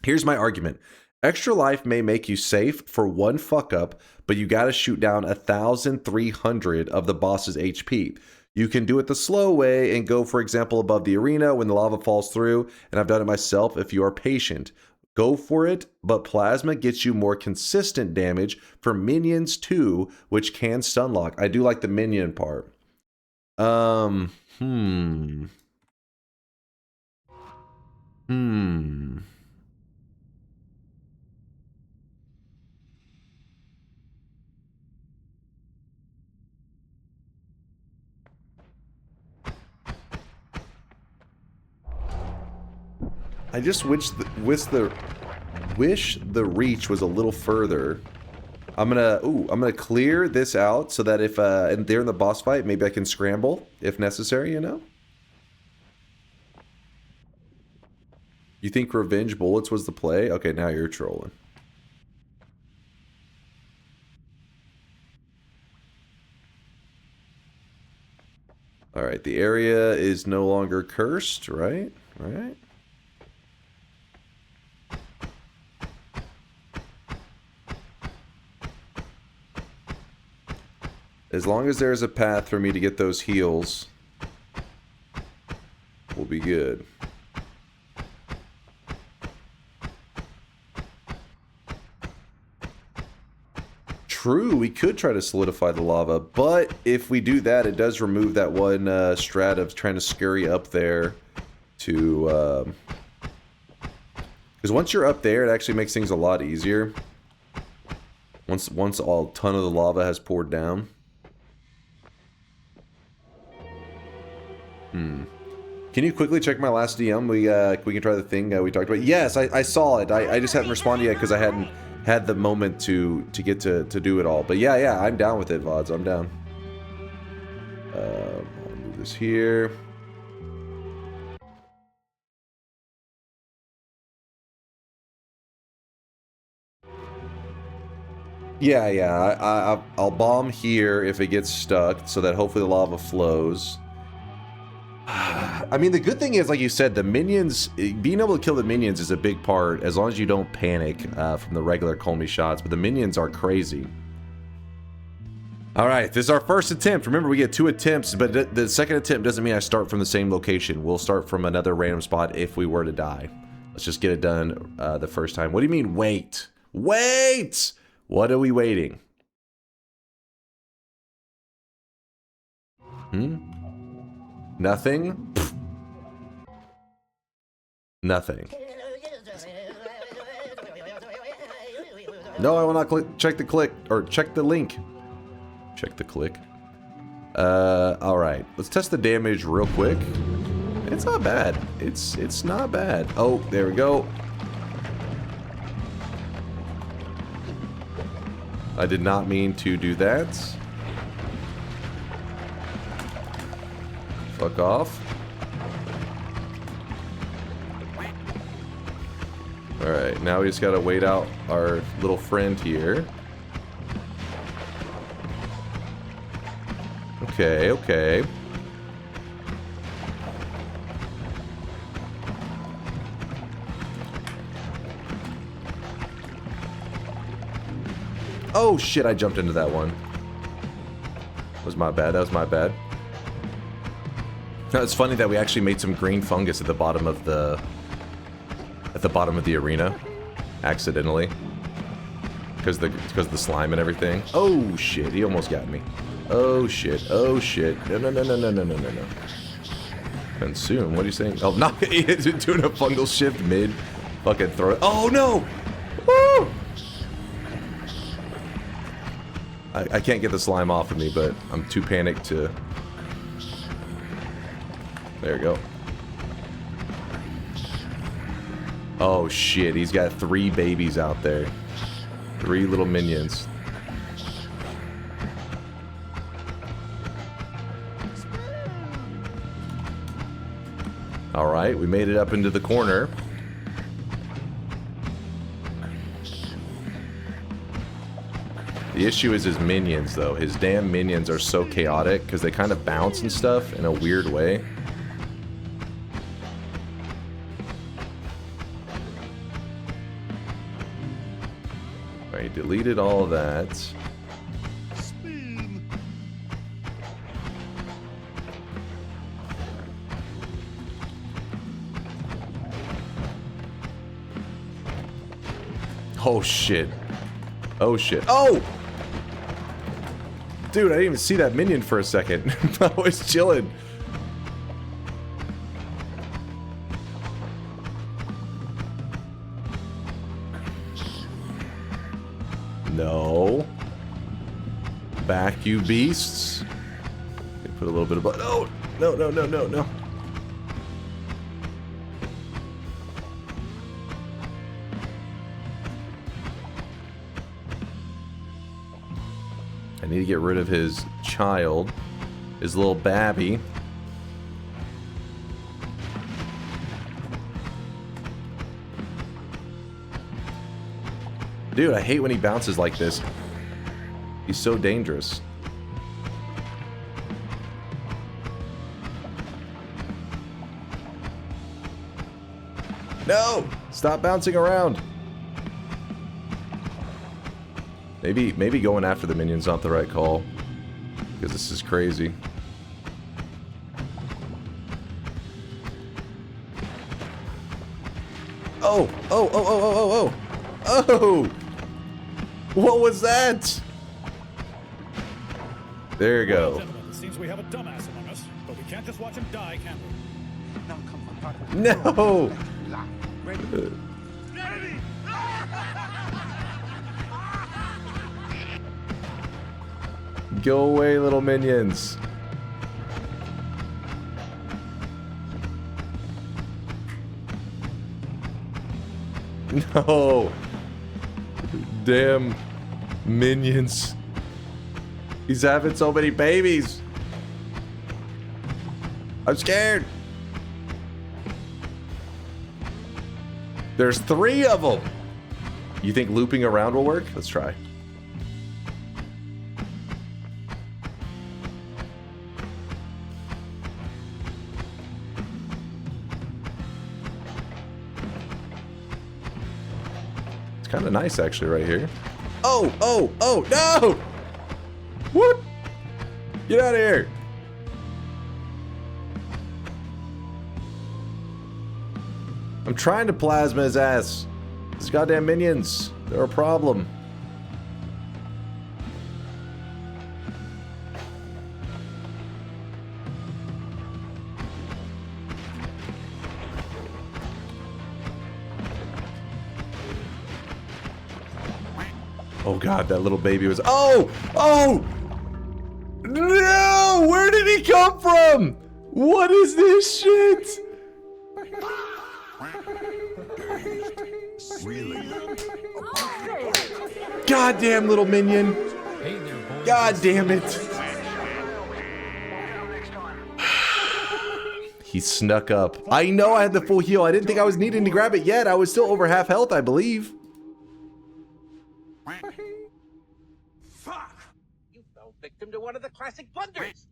here's my argument. Extra life may make you safe for one fuck up, but you gotta shoot down 1,300 of the boss's HP. You can do it the slow way and go, for example, above the arena when the lava falls through, and I've done it myself if you are patient. Go for it, but plasma gets you more consistent damage for minions too, which can stunlock. I do like the minion part. I just wish the reach was a little further. I'm gonna clear this out so that if and they're in the boss fight, maybe I can scramble if necessary, you know? You think revenge bullets was the play? Okay, now you're trolling. Alright, the area is no longer cursed, right? Right? As long as there's a path for me to get those heals, we'll be good. True, we could try to solidify the lava, but if we do that, it does remove that one strat of trying to scurry up there to... Because once you're up there, it actually makes things a lot easier. Once a ton of the lava has poured down. Can you quickly check my last DM? We can try the thing we talked about. Yes, I saw it. I just hadn't responded yet because I hadn't had the moment to get to do it all. But yeah, I'm down with it, VODs. I'm down. I'll move this here. Yeah. I'll bomb here if it gets stuck, so that hopefully the lava flows. I mean, the good thing is, like you said, the minions, being able to kill the minions is a big part, as long as you don't panic from the regular Colmy shots, but the minions are crazy. Alright, this is our first attempt. Remember, we get 2 attempts, but the second attempt doesn't mean I start from the same location. We'll start from another random spot if we were to die. Let's just get it done the first time. What do you mean, wait? Wait! What are we waiting? Nothing? Pfft. Nothing. No, I will not check the click, or check the link. Check the click. Alright. Let's test the damage real quick. It's not bad. It's not bad. Oh, there we go. I did not mean to do that. Fuck off. Alright, now we just gotta wait out our little friend here. Okay, okay. Oh shit, I jumped into that one. That was my bad, that was my bad. No, it's funny that we actually made some green fungus at the bottom of the arena, accidentally, because the slime and everything. Oh shit, he almost got me. Oh shit, oh shit. No. Consume, what are you saying? Oh, not doing a fungal shift mid fucking throw it. Oh no! Woo! I can't get the slime off of me, but I'm too panicked to... There we go. Oh shit, he's got 3 babies out there. 3 little minions. Alright, we made it up into the corner. The issue is his minions, though. His damn minions are so chaotic because they kind of bounce and stuff in a weird way. Alright, deleted all of that. Spin. Oh shit. Oh shit. Oh! Dude, I didn't even see that minion for a second. I was chilling. No. Back, you beasts. Put a little bit of blood. Oh! No. I need to get rid of his child. His little babby. Dude, I hate when he bounces like this. He's so dangerous. No! Stop bouncing around. Maybe going after the minion's not the right call. Because this is crazy. Oh! What was that? There you go. Well, gentlemen, it seems we have a dumbass among us, but we can't just watch him die, can we? Now come on, partner. No! Go away, little minions. No. Damn minions. He's having so many babies. I'm scared. There's 3 of them. You think looping around will work? Let's try. It's kind of nice actually right here. Oh, no! What? Get out of here. I'm trying to plasma his ass. These goddamn minions, they're a problem. Oh god, that little baby was... Oh! Oh! No! Where did he come from? What is this shit? Goddamn little minion. God damn it. He snuck up. I know I had the full heal. I didn't think I was needing to grab it yet. I was still over half health, I believe. Fuck! You fell victim to one of the classic blunders.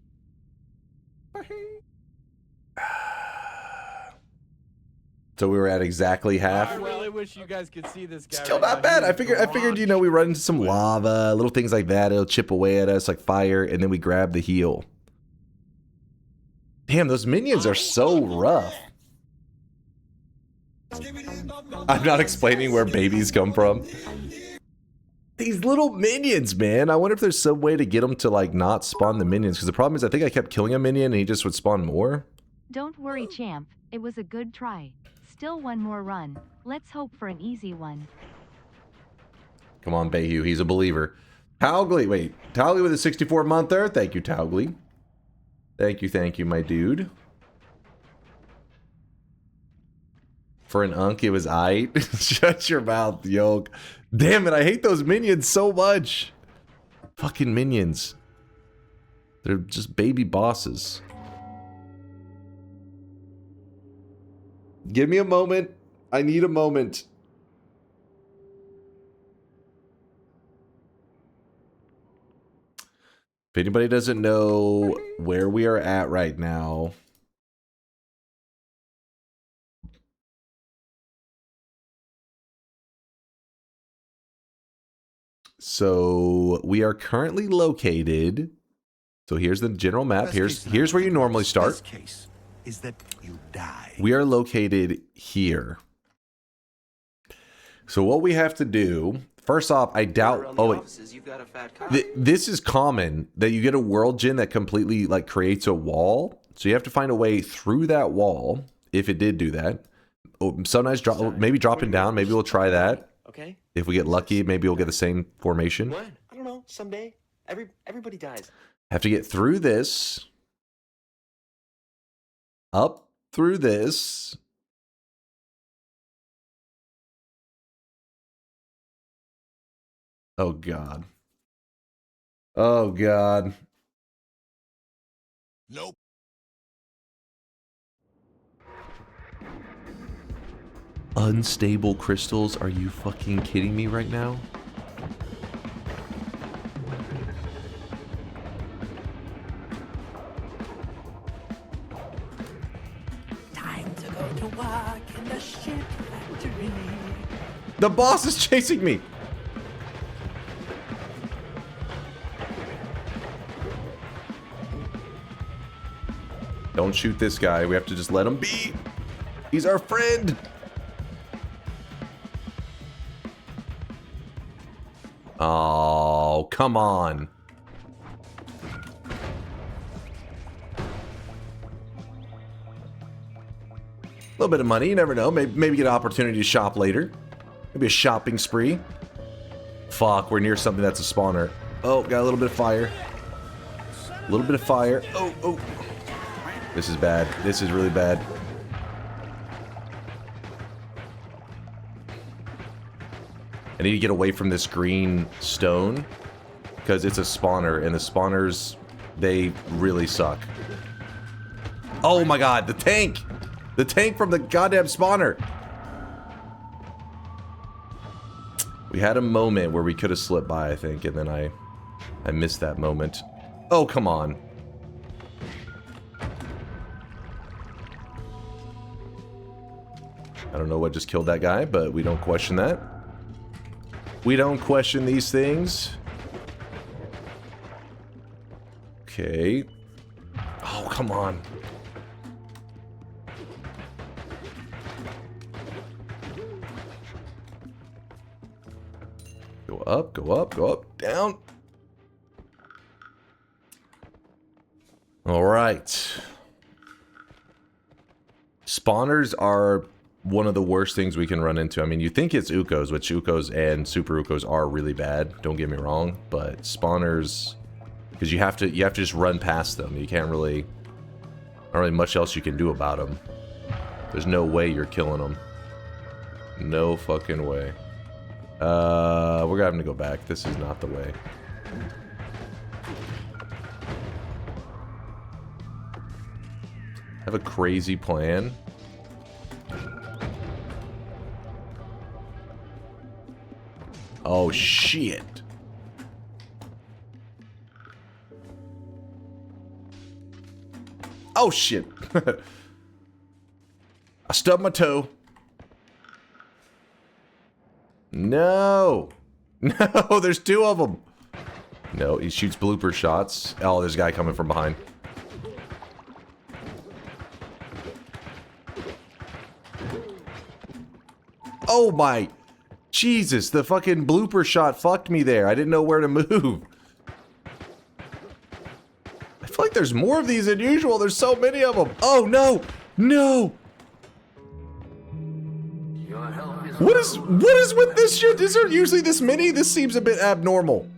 So we were at exactly half. I really wish you guys could see this guy. Still right not now. bad. He is I figured, you know, we run into some lava, little things like that. It'll chip away at us like fire, and then we grab the heal. Damn, those minions are so rough. I'm not explaining where babies come from. These little minions, man. I wonder if there's some way to get them to, like, not spawn the minions. Because the problem is I think I kept killing a minion and he just would spawn more. Don't worry, champ. It was a good try. Still one more run. Let's hope for an easy one. Come on, Bayhu. He's a believer. Towgly. Wait. Towgly with a 64-monther. Thank you, Towgly. Thank you, my dude. For an unk, it was aight. Shut your mouth, yoke. Damn it, I hate those minions so much. Fucking minions. They're just baby bosses. Give me a moment. I need a moment. If anybody doesn't know where we are at right now, so we are currently located. So here's the general map. Here's where you normally start. Best case is that you die. We are located here. So what we have to do, first off, I doubt. Oh wait, this is common that you get a world gen that completely like creates a wall. So you have to find a way through that wall. If it did do that, sometimes maybe dropping down. Maybe we'll try that. Okay. If we get lucky, maybe we'll get the same formation. What? I don't know. Someday, everybody dies. Have to get through this. Up through this. Oh god. Oh god. Nope. Unstable crystals? Are you fucking kidding me right now? Time to go to work in the shit factory. The boss is chasing me. Don't shoot this guy. We have to just let him be. He's our friend. Oh, come on. A little bit of money, you never know. Maybe get an opportunity to shop later. Maybe a shopping spree. Fuck, we're near something that's a spawner. Oh, got a little bit of fire. A little bit of fire. Oh, oh. This is bad. This is really bad. I need to get away from this green stone because it's a spawner and the spawners, they really suck. Oh my god, the tank! The tank from the goddamn spawner! We had a moment where we could have slipped by, I think, and then I missed that moment. Oh, come on. I don't know what just killed that guy, but we don't question that. We don't question these things. Okay. Oh, come on. Go up, go up, go up, down. All right. Spawners are one of the worst things we can run into. I mean, you think it's Ukos, which Ukos and Super Ukos are really bad. Don't get me wrong, but spawners, because you have to just run past them. You can't really, not really much else you can do about them. There's no way you're killing them. No fucking way. We're having to go back. This is not the way. Have a crazy plan. Oh shit. Oh shit. I stubbed my toe. No. No, there's two of them. No, he shoots blooper shots. Oh, there's a guy coming from behind. Oh my Jesus, the fucking blooper shot fucked me there. I didn't know where to move. I feel like there's more of these than usual. There's so many of them. Oh no. No. What is with this shit? Is there usually this many? This seems a bit abnormal.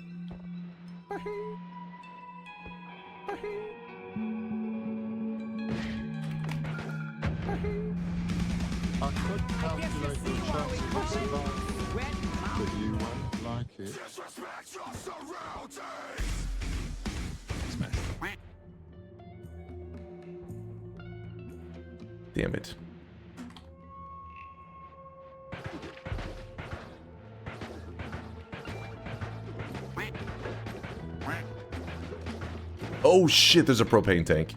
Damn it. Oh shit, there's a propane tank.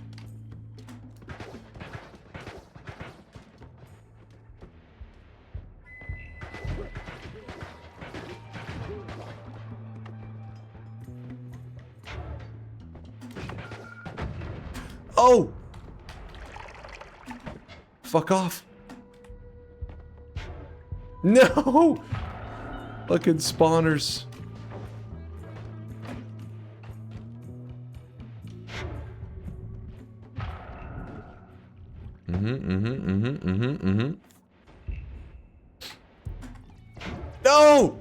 Oh! Fuck off. No! Fucking spawners. No!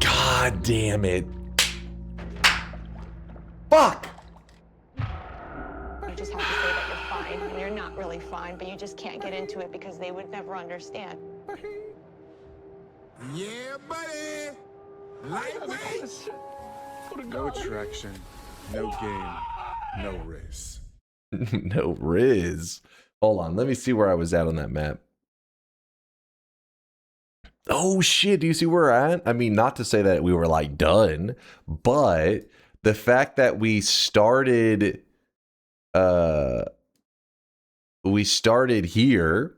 God damn it. Fuck! You just have to say that you're fine, and you're not really fine, but you just can't get into it because they would never understand. Yeah, buddy! Lightweight! No traction, no game, no race. No riz. Hold on, let me see where I was at on that map. Oh shit, do you see where we're at? I mean, not to say that we were like done, but the fact that we started here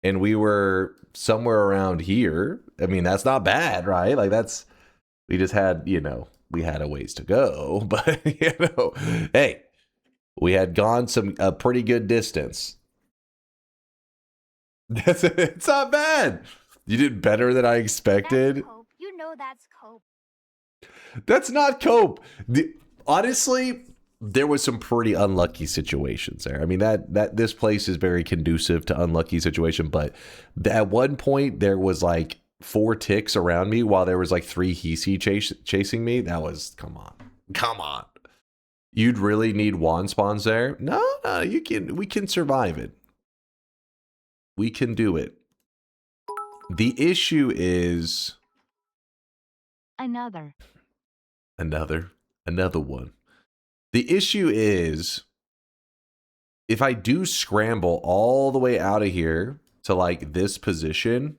and we were somewhere around here. I mean, that's not bad, right? Like we just had, you know, we had a ways to go, but you know, hey, we had gone a pretty good distance. It's not bad. You did better than I expected. You know that's cope. That's not cope. Honestly, there was some pretty unlucky situations there. I mean, that this place is very conducive to unlucky situation, but at one point there was like 4 ticks around me while there was like 3 Hisi chasing me. That was, come on. You'd really need wand spawns there? No, we can survive it. We can do it. The issue is another one. The issue is if I do scramble all the way out of here to like this position,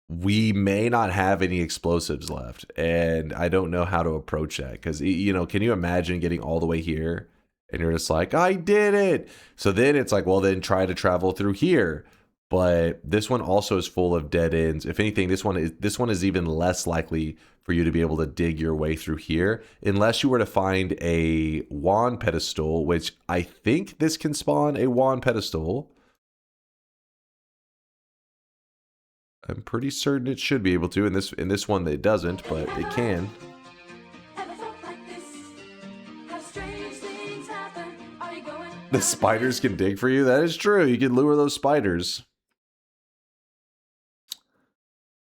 we may not have any explosives left, and I don't know how to approach that because, you know, can you imagine getting all the way here and you're just like, I did it. So then it's like, well, then try to travel through here. But this one also is full of dead ends. If anything, this one is even less likely for you to be able to dig your way through here, unless you were to find a wand pedestal, which I think this can spawn a wand pedestal. I'm pretty certain it should be able to. In this one, it doesn't, but it can. Ever felt like this? Have strange things happen? Are you going The spiders can dig for you. That is true. You can lure those spiders.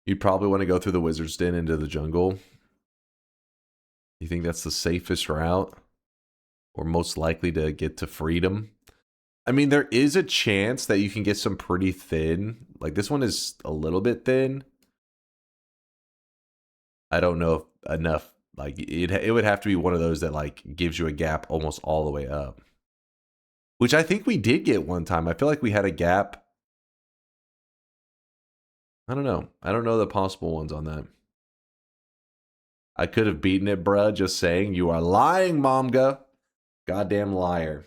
You'd probably want to go through the wizard's den into the jungle. You think that's the safest route? Or most likely to get to freedom? I mean, there is a chance that you can get some pretty thin. Like, this one is a little bit thin. I don't know if enough. Like, it would have to be one of those that, like, gives you a gap almost all the way up. Which I think we did get one time. I feel like we had a gap. I don't know. I don't know the possible ones on that. I could have beaten it, bruh. Just saying. You are lying, Momga. Goddamn liar.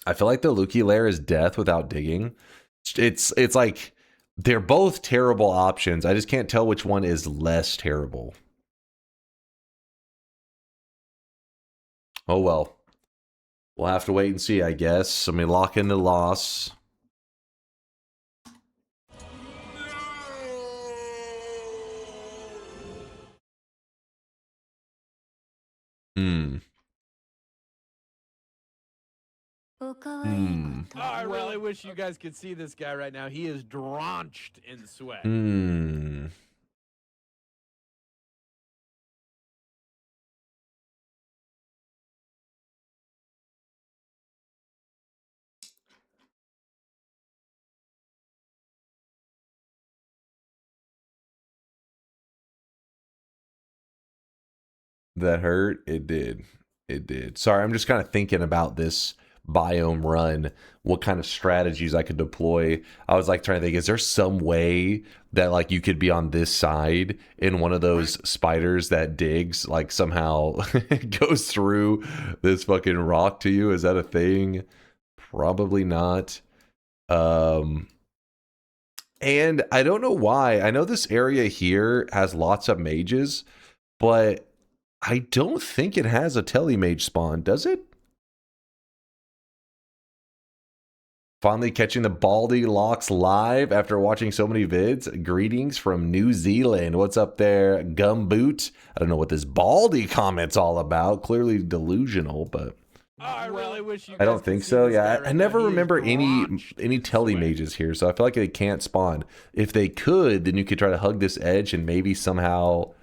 I feel like the Lukey lair is death without digging. It's like they're both terrible options. I just can't tell which one is less terrible. Oh well. We'll have to wait and see, I guess. Let me lock in the loss. I really wish you guys could see this guy right now. He is drenched in sweat. That hurt? It did. It did. Sorry, I'm just kind of thinking about this biome run, what kind of strategies I could deploy. I was like trying to think, is there some way that like you could be on this side in one of those spiders that digs, like somehow goes through this fucking rock to you? Is that a thing? Probably not. And I don't know why. I know this area here has lots of mages, but I don't think it has a telemage spawn, does it? Finally catching the Baldy Locks live after watching so many vids. Greetings from New Zealand. What's up there, Gumboot? I don't know what this Baldy comment's all about. Clearly delusional, but I really wish you. I don't think so. Yeah, I never remember any telemages here, so I feel like they can't spawn. If they could, then you could try to hug this edge and maybe somehow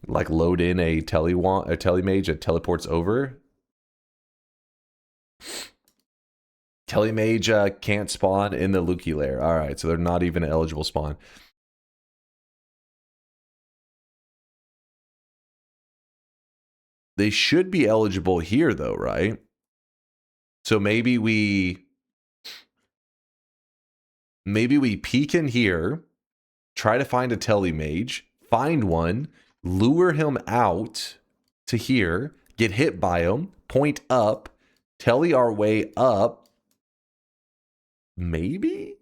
like load in a telemage that teleports over. Telemage can't spawn in the Lukey lair. All right, so they're not even an eligible spawn. They should be eligible here, though, right? So maybe we peek in here, try to find a telemage, find one, lure him out to here, get hit by him, point up, telly our way up. Maybe?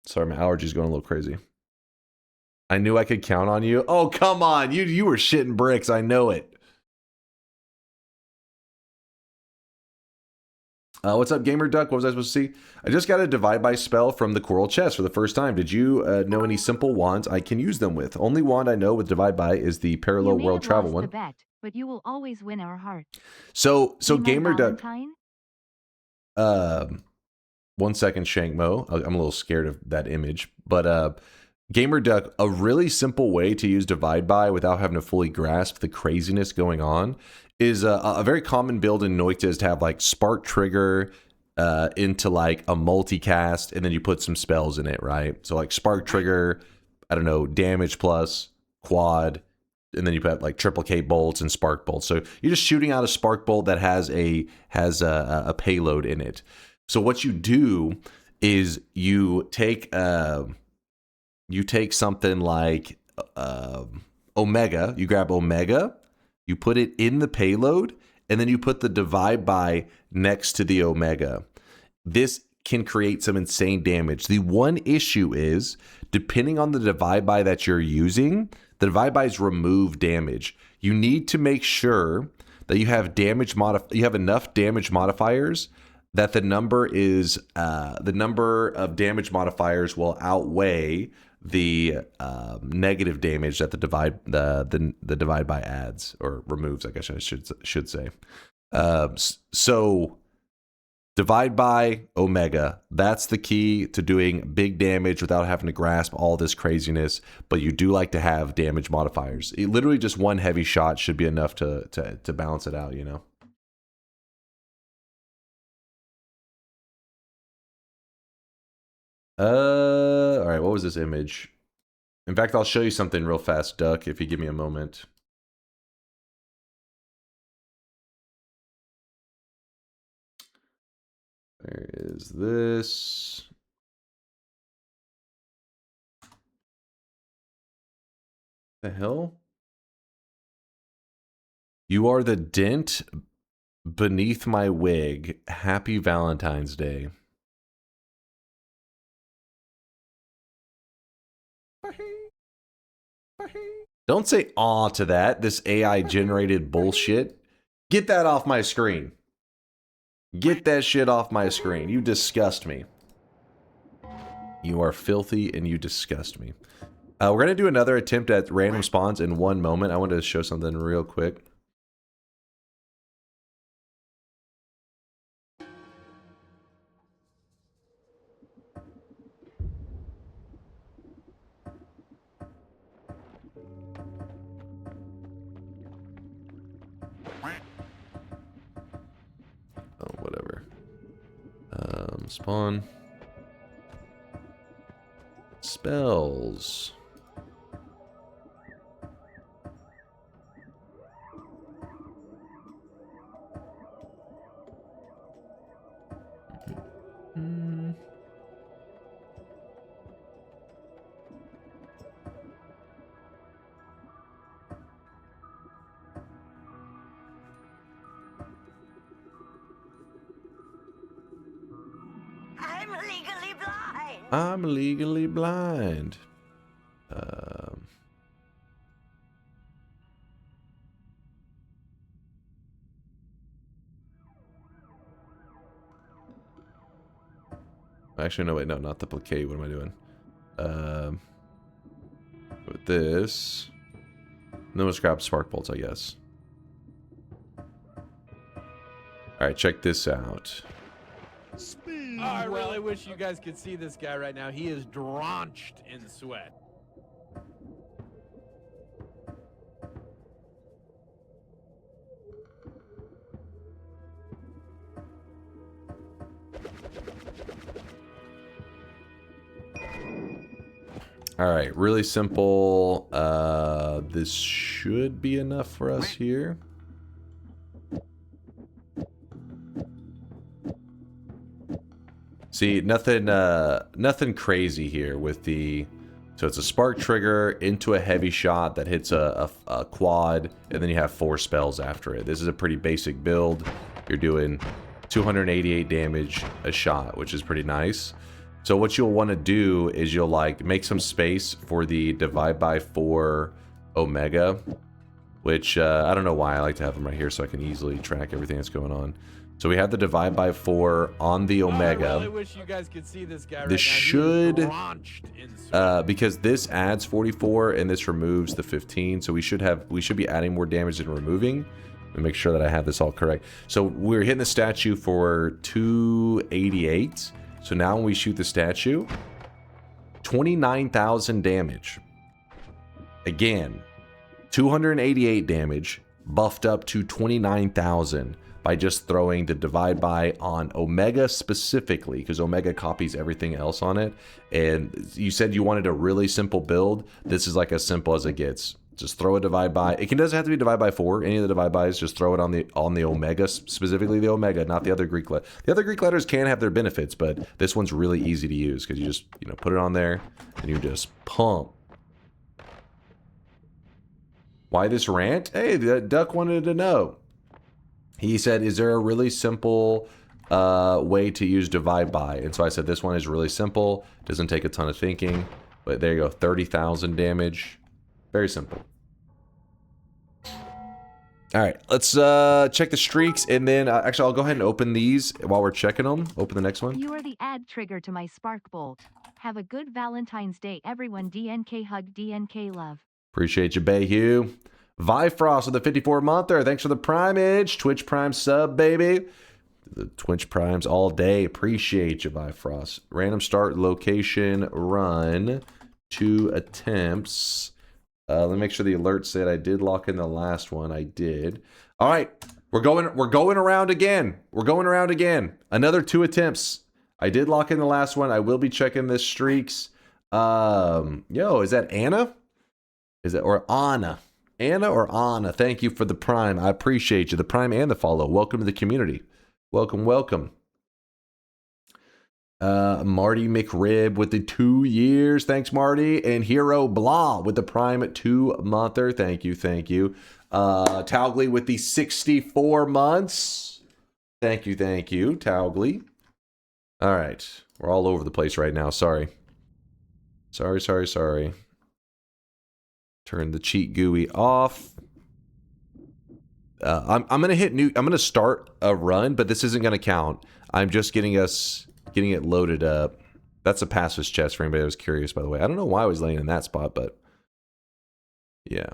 Sorry, my allergies going a little crazy. I knew I could count on you. Oh, come on. You were shitting bricks. I know it. What's up, Gamer Duck? What was I supposed to see? I just got a divide by spell from the Coral Chest for the first time. Did you know any simple wands I can use them with? Only wand I know with divide by is the Parallel World Travel one. Bet, but you will always win our heart. So Gamer Duck. 1 second, Shankmo. I'm a little scared of that image, but Gamer Duck, a really simple way to use divide by without having to fully grasp the craziness going on is a very common build in Noita is to have like Spark Trigger into like a multicast, and then you put some spells in it, right? So like Spark Trigger, I don't know, damage plus, quad, and then you put like triple K bolts and spark bolts. So you're just shooting out a spark bolt that has a payload in it. So what you do is you take something like Omega, you grab Omega, you put it in the payload, and then you put the divide by next to the Omega. This can create some insane damage. The one issue is, depending on the divide by that you're using, the divide bys remove damage. You need to make sure that you have enough damage modifiers that the number of damage modifiers will outweigh the negative damage that the divide by adds or removes, I guess I should say. So divide by Omega, that's the key to doing big damage without having to grasp all this craziness, but you do like to have damage modifiers. Literally just one heavy shot should be enough to balance it out, you know? All right, what was this image? In fact, I'll show you something real fast, Duck, if you give me a moment. Where is this? The hell? You are the dent beneath my wig. Happy Valentine's Day. Don't say aw to that, this AI generated bullshit. Get that off my screen. Get that shit off my screen. You disgust me. You are filthy and you disgust me. We're going to do another attempt at random spawns in one moment. I want to show something real quick. Oh, whatever. Spawn. Spells. I'm legally blind. I'm legally blind. Actually, no, wait, no, not the plaquet. What am I doing? With this. No, let's grab spark bolts, I guess. Alright, check this out. Oh, I really wish you guys could see this guy right now. He is drenched in sweat. All right, really simple. This should be enough for us here. See, nothing crazy here with the... So it's a spark trigger into a heavy shot that hits a quad, and then you have 4 spells after it. This is a pretty basic build. You're doing 288 damage a shot, which is pretty nice. So what you'll want to do is you'll like make some space for the divide by 4 Omega, which I don't know why I like to have them right here so I can easily track everything that's going on. So we have the divide by 4 on the Omega. I really wish you guys could see this guy right this now. should, in because this adds 44 and this removes the 15, so we should be adding more damage than removing. Let me make sure that I have this all correct. So we're hitting the statue for 288. So now when we shoot the statue, 29,000 damage. Again, 288 damage buffed up to 29,000 by just throwing the divide by on Omega specifically, because Omega copies everything else on it. And you said you wanted a really simple build. This is like as simple as it gets. Just throw a divide by. It doesn't have to be divide by 4. Any of the divide bys, just throw it on the Omega, specifically the Omega, not the other Greek letter. The other Greek letters can have their benefits, but this one's really easy to use because you just put it on there and you just pump. Why this rant? Hey, the Duck wanted to know. He said, "Is there a really simple way to use divide by?" And so I said, this one is really simple. Doesn't take a ton of thinking, but there you go, 30,000 damage. Very simple. All right, let's check the streaks, and then actually I'll go ahead and open these while we're checking them. Open the next one. You are the add trigger to my spark bolt. Have a good Valentine's Day, everyone. DNK hug, DNK love. Appreciate you, Bayhue. Vifrost with the 54-monther. Thanks for the primage. Twitch Prime sub, baby. The Twitch Primes all day. Appreciate you, Vifrost. Random start location run. 2 attempts. Let me make sure the alert said I did lock in the last one. I did. All right. We're going around again. We're going around again. Another 2 attempts. I did lock in the last one. I will be checking this streaks. Yo, is that Anna? Is it or Anna? Anna or Anna? Thank you for the prime. I appreciate you. The prime and the follow. Welcome to the community. Welcome, welcome. Marty McRib with the 2 years. Thanks, Marty. And Hero Blah with the prime 2-monther. Thank you, thank you. Towgley with the 64 months. Thank you, Towgley. All right. We're all over the place right now. Sorry. Sorry. Turn the cheat GUI off. I'm gonna hit new. I'm gonna start a run, but this isn't gonna count. I'm just getting it loaded up. That's a passive chest for anybody that was curious, by the way. I don't know why I was laying in that spot, but yeah.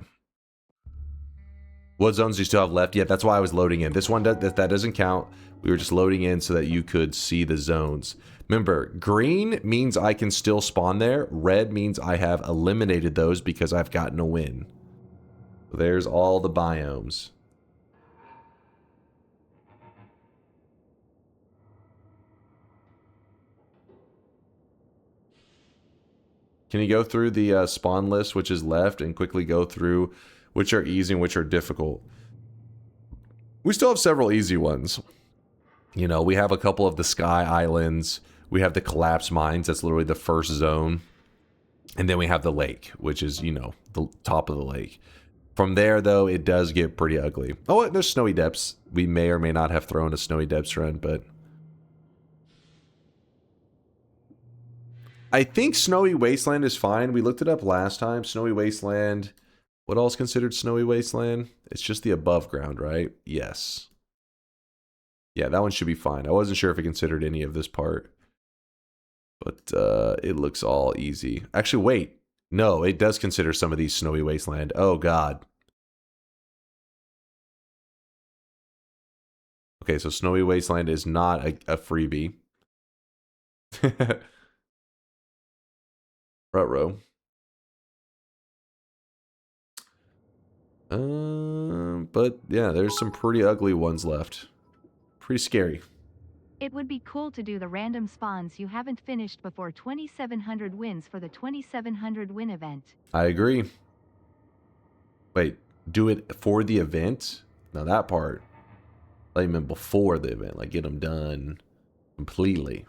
What zones do you still have left? Yeah, that's why I was loading in. This one that doesn't count. We were just loading in so that you could see the zones. Remember, green means I can still spawn there. Red means I have eliminated those because I've gotten a win. There's all the biomes. Can you go through the spawn list, which is left, and quickly go through which are easy and which are difficult? We still have several easy ones. You know, we have a couple of the sky islands. We have the collapse mines. That's literally the first zone. And then we have the lake, which is, you know, the top of the lake. From there, though, it does get pretty ugly. Oh, there's snowy depths. We may or may not have thrown a snowy depths run, but I think Snowy Wasteland is fine. We looked it up last time. Snowy Wasteland. What else considered Snowy Wasteland? It's just the above ground, right? Yes. Yeah, that one should be fine. I wasn't sure if it considered any of this part. But it looks all easy. Actually, wait. No, it does consider some of these Snowy Wasteland. Oh, God. Okay, so Snowy Wasteland is not a freebie. Ruh-roh. But yeah, there's some pretty ugly ones left. Pretty scary. It would be cool to do the random spawns you haven't finished before 2700 wins for the 2700 win event. I agree. Wait, do it for the event? Now that part, I meant before the event, like get them done completely.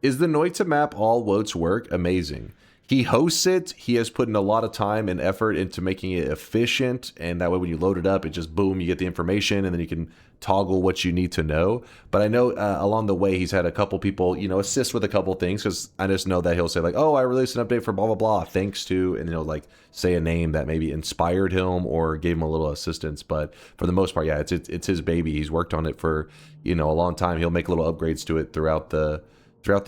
Is the Noita map all Wote's work? Amazing. He hosts it. He has put in a lot of time and effort into making it efficient, and that way when you load it up, it just boom, you get the information, and then you can toggle what you need to know. But I know along the way, he's had a couple people, you know, assist with a couple things, because I just know that he'll say like, oh, I released an update for blah, blah, blah, thanks to, and he'll like say a name that maybe inspired him or gave him a little assistance. But for the most part, yeah, it's his baby. He's worked on it for, you know, a long time. He'll make little upgrades to it throughout the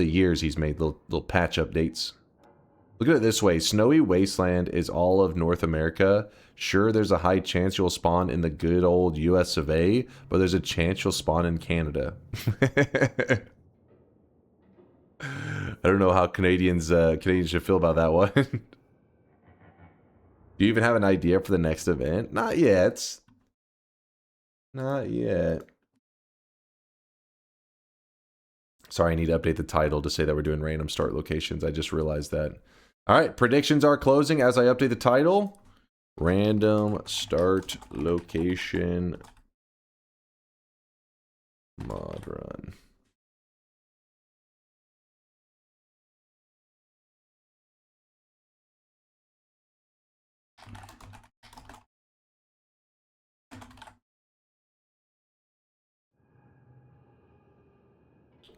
years. He's made little patch updates. Look at it this way. Snowy Wasteland is all of North America. Sure, there's a high chance you'll spawn in the good old US of A, but there's a chance you'll spawn in Canada. I don't know how Canadians should feel about that one. Do you even have an idea for the next event? Not yet. Not yet. Sorry, I need to update the title to say that we're doing random start locations. I just realized that. All right, predictions are closing as I update the title. Random start location mod run.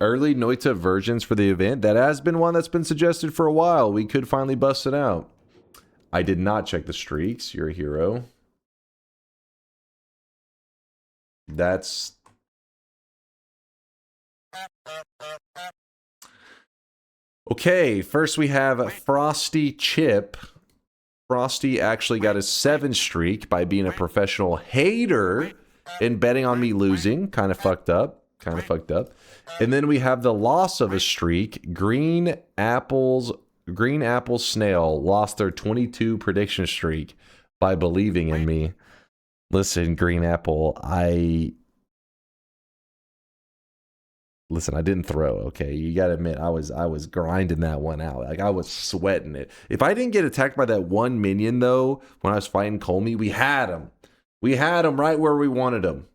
Early Noita versions for the event. That has been one that's been suggested for a while. We could finally bust it out. I did not check the streaks. You're a hero. That's... Okay, first we have Frosty Chip. Frosty actually got his 7 streak by being a professional hater and betting on me losing. Kind of fucked up. Kind of fucked up. And then we have the loss of a streak. Green Apple Snail lost their 22 prediction streak by believing in me. Listen, Green Apple, Listen, I didn't throw, okay? You gotta admit, I was grinding that one out. Like, I was sweating it. If I didn't get attacked by that one minion, though, when I was fighting Colmy, we had him. We had him right where we wanted him.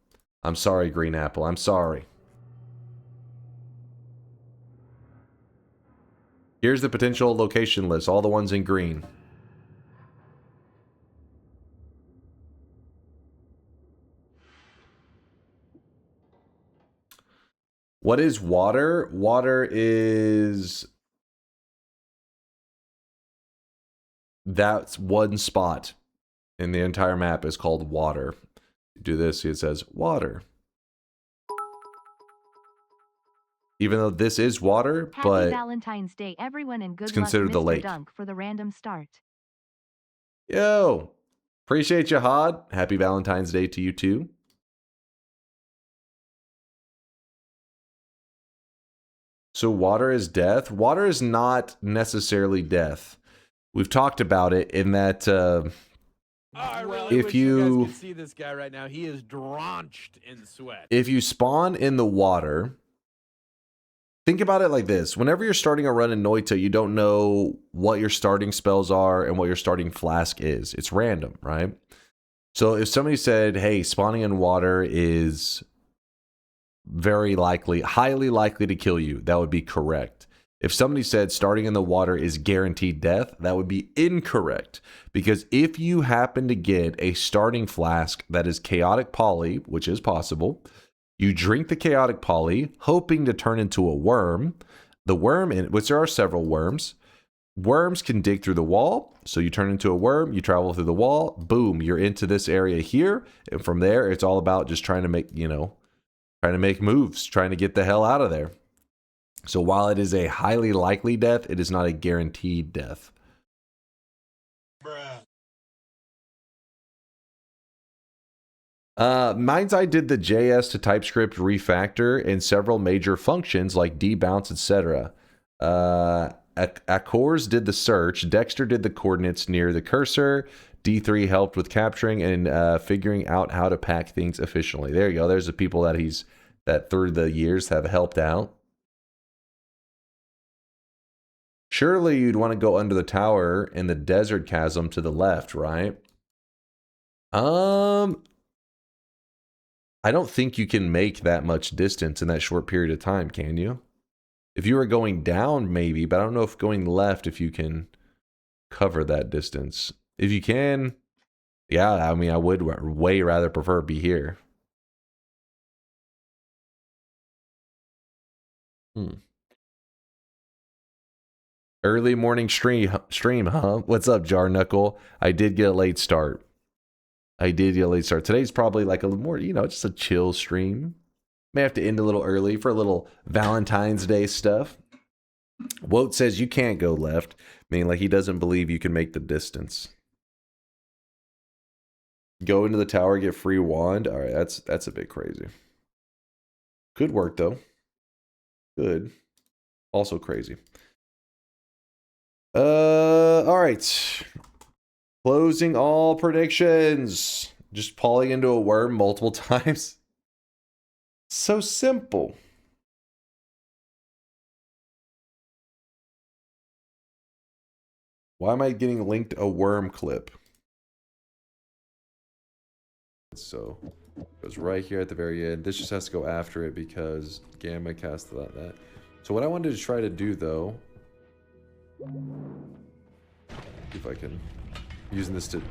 I'm sorry, Green Apple. I'm sorry. Here's the potential location list. All the ones in green. What is water? Water is... That's one spot in the entire map is called water. Do this, it says water. Even though this is water, Happy but Valentine's Day, everyone, and good it's luck, considered the Mr. lake. Dunk, for the random start. Yo, appreciate you, Hod. Happy Valentine's Day to you too. So water is death. Water is not necessarily death. We've talked about it in that I really wish you guys could see this guy right now. He is drenched in sweat. if you spawn in the water, think about it like this. Whenever you're starting a run in Noita, you don't know what your starting spells are and what your starting flask is. It's random, right? So if somebody said, hey, spawning in water is very likely, highly likely to kill you, that would be correct. If somebody said starting in the water is guaranteed death, that would be incorrect. Because if you happen to get a starting flask that is chaotic poly, which is possible, you drink the chaotic poly, hoping to turn into a worm. The worm, which there are several worms, worms can dig through the wall. So you turn into a worm, you travel through the wall, boom, you're into this area here. And from there, it's all about just trying to make, trying to make moves, trying to get the hell out of there. So while it is a highly likely death, it is not a guaranteed death. Mind's Eye did the JS to TypeScript refactor in several major functions like debounce, etc. Accors did the search. Dexter did the coordinates near the cursor. D3 helped with capturing and figuring out how to pack things efficiently. There you go. There's the people that through the years have helped out. Surely you'd want to go under the tower in the desert chasm to the left, right? I don't think you can make that much distance in that short period of time, can you? If you were going down, maybe, but I don't know if going left, if you can cover that distance. If you can, yeah, I mean, I would way rather prefer be here. Early morning stream, huh? What's up, Jar Knuckle? I did get a late start. Today's probably like a little more, just a chill stream. May have to end a little early for a little Valentine's Day stuff. Woat says you can't go left, meaning like he doesn't believe you can make the distance. Go into the tower, get free wand. All right, that's a bit crazy. Could work though. Good. Also crazy. All right. Closing all predictions. Just falling into a worm multiple times. So simple. Why am I getting linked a worm clip? So it goes right here at the very end. This just has to go after it because Gamma cast that. So what I wanted to try to do though, if I can, using this to...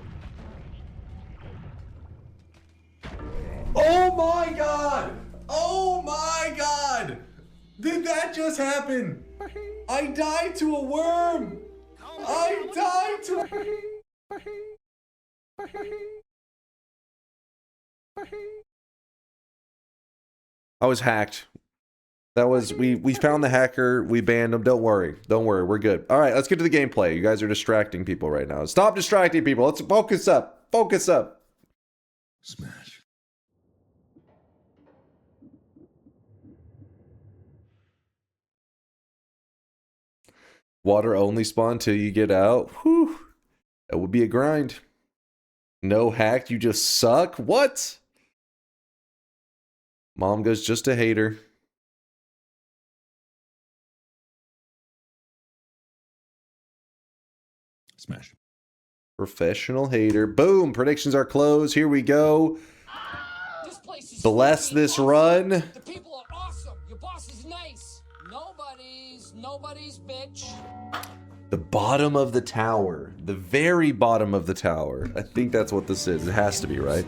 Oh my god! Oh my god! Did that just happen? I died to a worm! I died to a... I was hacked. That was we found the hacker. We banned him. Don't worry. Don't worry. We're good. All right, let's get to the gameplay. You guys are distracting people right now. Stop distracting people. Let's focus up. Focus up. Smash. Water only spawn till you get out. Whew. That would be a grind. No hack. You just suck. What? Mom goes just a hater. Smash. Professional hater. Boom. Predictions are closed. Here we go. Bless this run. The people are awesome. Your boss is nice. Nobody's bitch. The bottom of the tower. The very bottom of the tower. I think that's what this is. It has to be, right?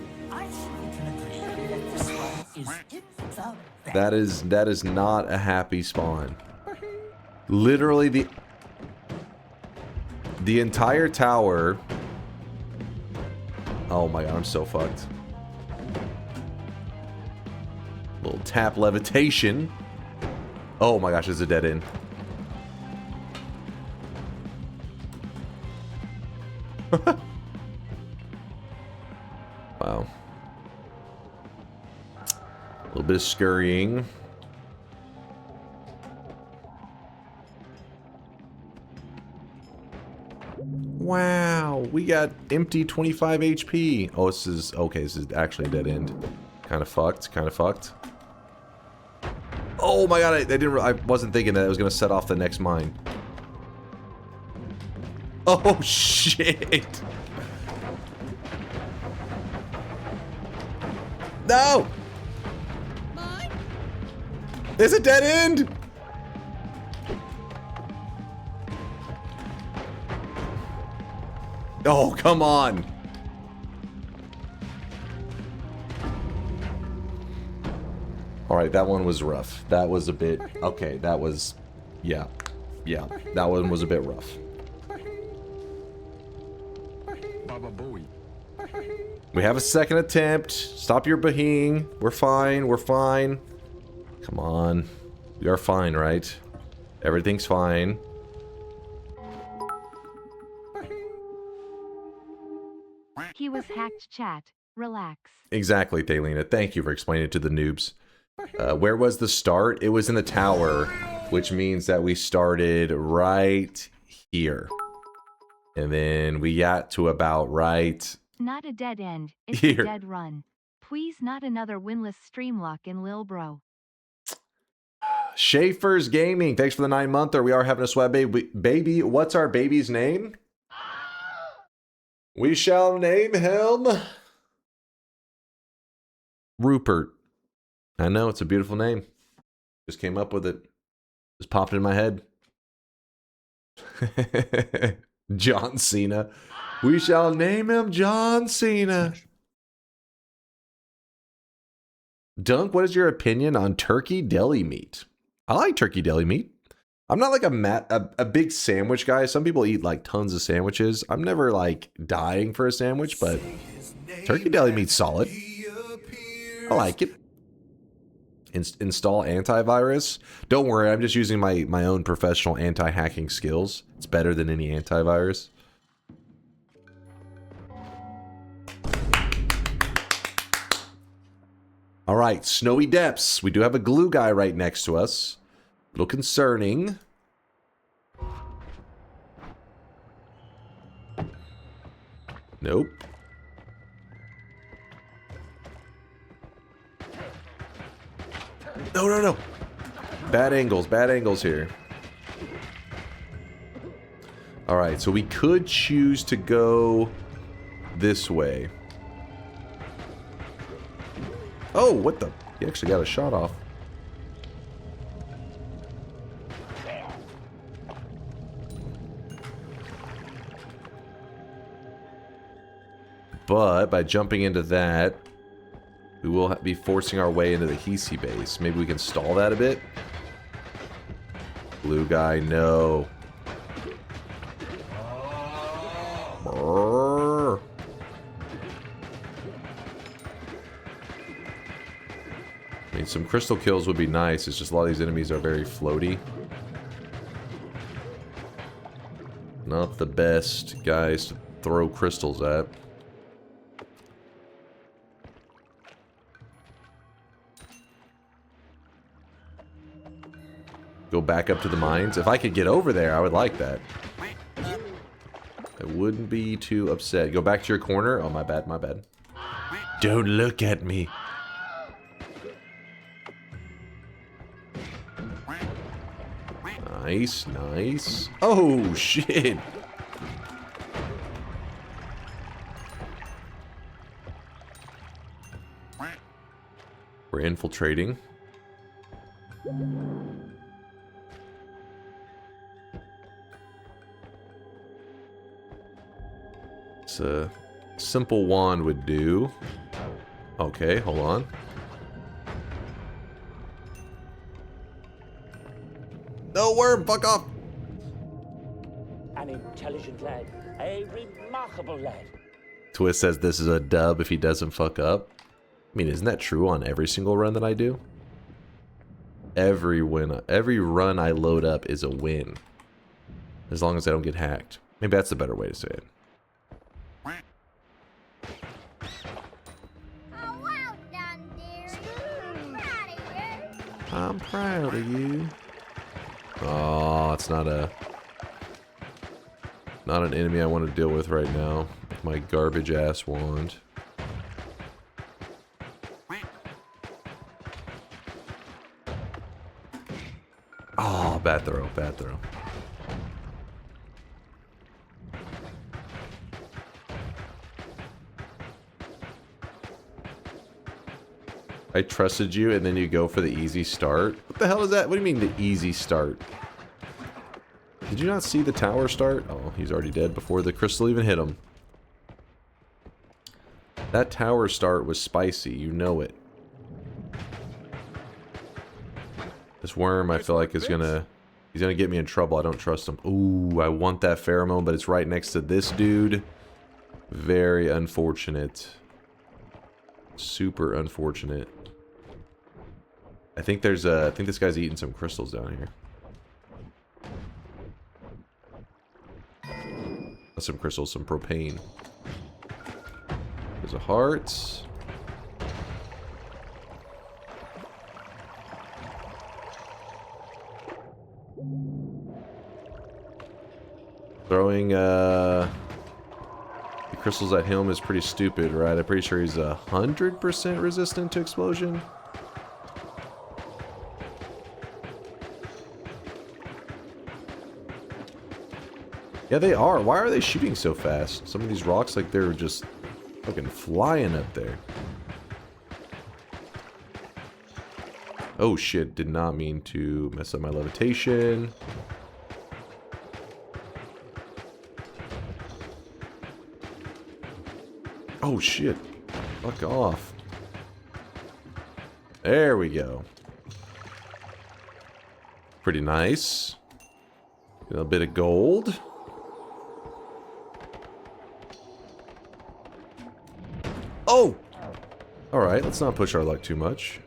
That is not a happy spawn. Literally the entire tower. Oh my god, I'm so fucked. Little tap levitation. Oh my gosh, it's a dead end. Wow. A little bit of scurrying. Wow, we got empty 25 HP. Oh, this is okay. This is actually a dead end. Kind of fucked. Kind of fucked. Oh my god! I wasn't thinking that it was gonna set off the next mine. Oh shit! No! It's a dead end! Oh, come on! Alright, that one was rough. That was a bit... Okay, that was... Yeah. Yeah, that one was a bit rough. We have a second attempt. Stop your bahing. We're fine. We're fine. Come on. We are fine, right? Everything's fine. He was hacked, chat. Relax. Exactly, Thalina. Thank you for explaining it to the noobs. Where was the start? It was in the tower, which means that we started right here. And then we got to about right... Not a dead end, it's here. A dead run. Please not another winless streamlock in Lil Bro. Schaefer's Gaming, thanks for the 9-monther. We are having a sweat baby. What's our baby's name? We shall name him... Rupert. I know, it's a beautiful name. Just came up with it. Just popped in my head. John Cena. We shall name him John Cena. Dunk, what is your opinion on turkey deli meat? I like turkey deli meat. I'm not like a big sandwich guy. Some people eat like tons of sandwiches. I'm never like dying for a sandwich, but turkey deli meat's solid. I like it. Install antivirus. Don't worry, I'm just using my own professional anti-hacking skills. It's better than any antivirus. All right, snowy depths. We do have a glue guy right next to us. A little concerning. Nope. No, no, no. Bad angles here. All right, so we could choose to go this way. Oh, what the? He actually got a shot off. But by jumping into that, we will be forcing our way into the Hisi base. Maybe we can stall that a bit. Blue guy, no. Brrr. I mean, some crystal kills would be nice. It's just a lot of these enemies are very floaty. Not the best guys to throw crystals at. Go back up to the mines. If I could get over there, I would like that. I wouldn't be too upset. Go back to your corner. Oh, my bad, my bad. Don't look at me. Nice, nice. Oh, shit. We're infiltrating. It's a simple wand would do. Okay, hold on. No worm, fuck off. An intelligent lad, a remarkable lad. Twist says this is a dub if he doesn't fuck up. I mean, isn't that true on every single run that I do? Every run I load up is a win. As long as I don't get hacked. Maybe that's the better way to say it. I'm proud of you. Oh, it's not an enemy I want to deal with right now. My garbage ass wand. Oh, bad throw, bad throw. I trusted you, and then you go for the easy start? What the hell is that? What do you mean, the easy start? Did you not see the tower start? Oh, he's already dead before the crystal even hit him. That tower start was spicy, you know it. This worm, I feel like, is gonna... He's gonna get me in trouble. I don't trust him. Ooh, I want that pheromone, but it's right next to this dude. Very unfortunate. Super unfortunate. I think there's a... I think this guy's eating some crystals down here. Not some crystals, some propane. There's a heart. Throwing the crystals at him is pretty stupid, right? I'm pretty sure he's 100% resistant to explosion. Yeah, they are. Why are they shooting so fast? Some of these rocks, like, they're just fucking flying up there. Oh shit, did not mean to mess up my levitation. Oh shit. Fuck off. There we go. Pretty nice. A little bit of gold. Oh! Alright, let's not push our luck too much.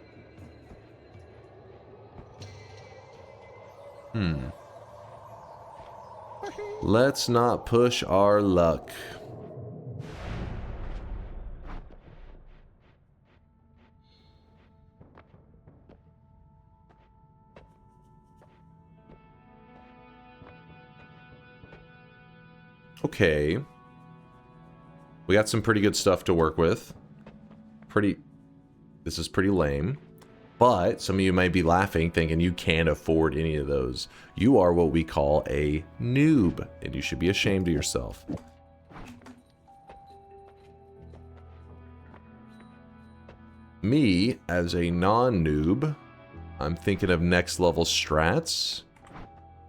Let's not push our luck. Okay. We got some pretty good stuff to work with. This is pretty lame. But some of you might be laughing, thinking you can't afford any of those. You are what we call a noob, and you should be ashamed of yourself. Me, as a non-noob, I'm thinking of next level strats.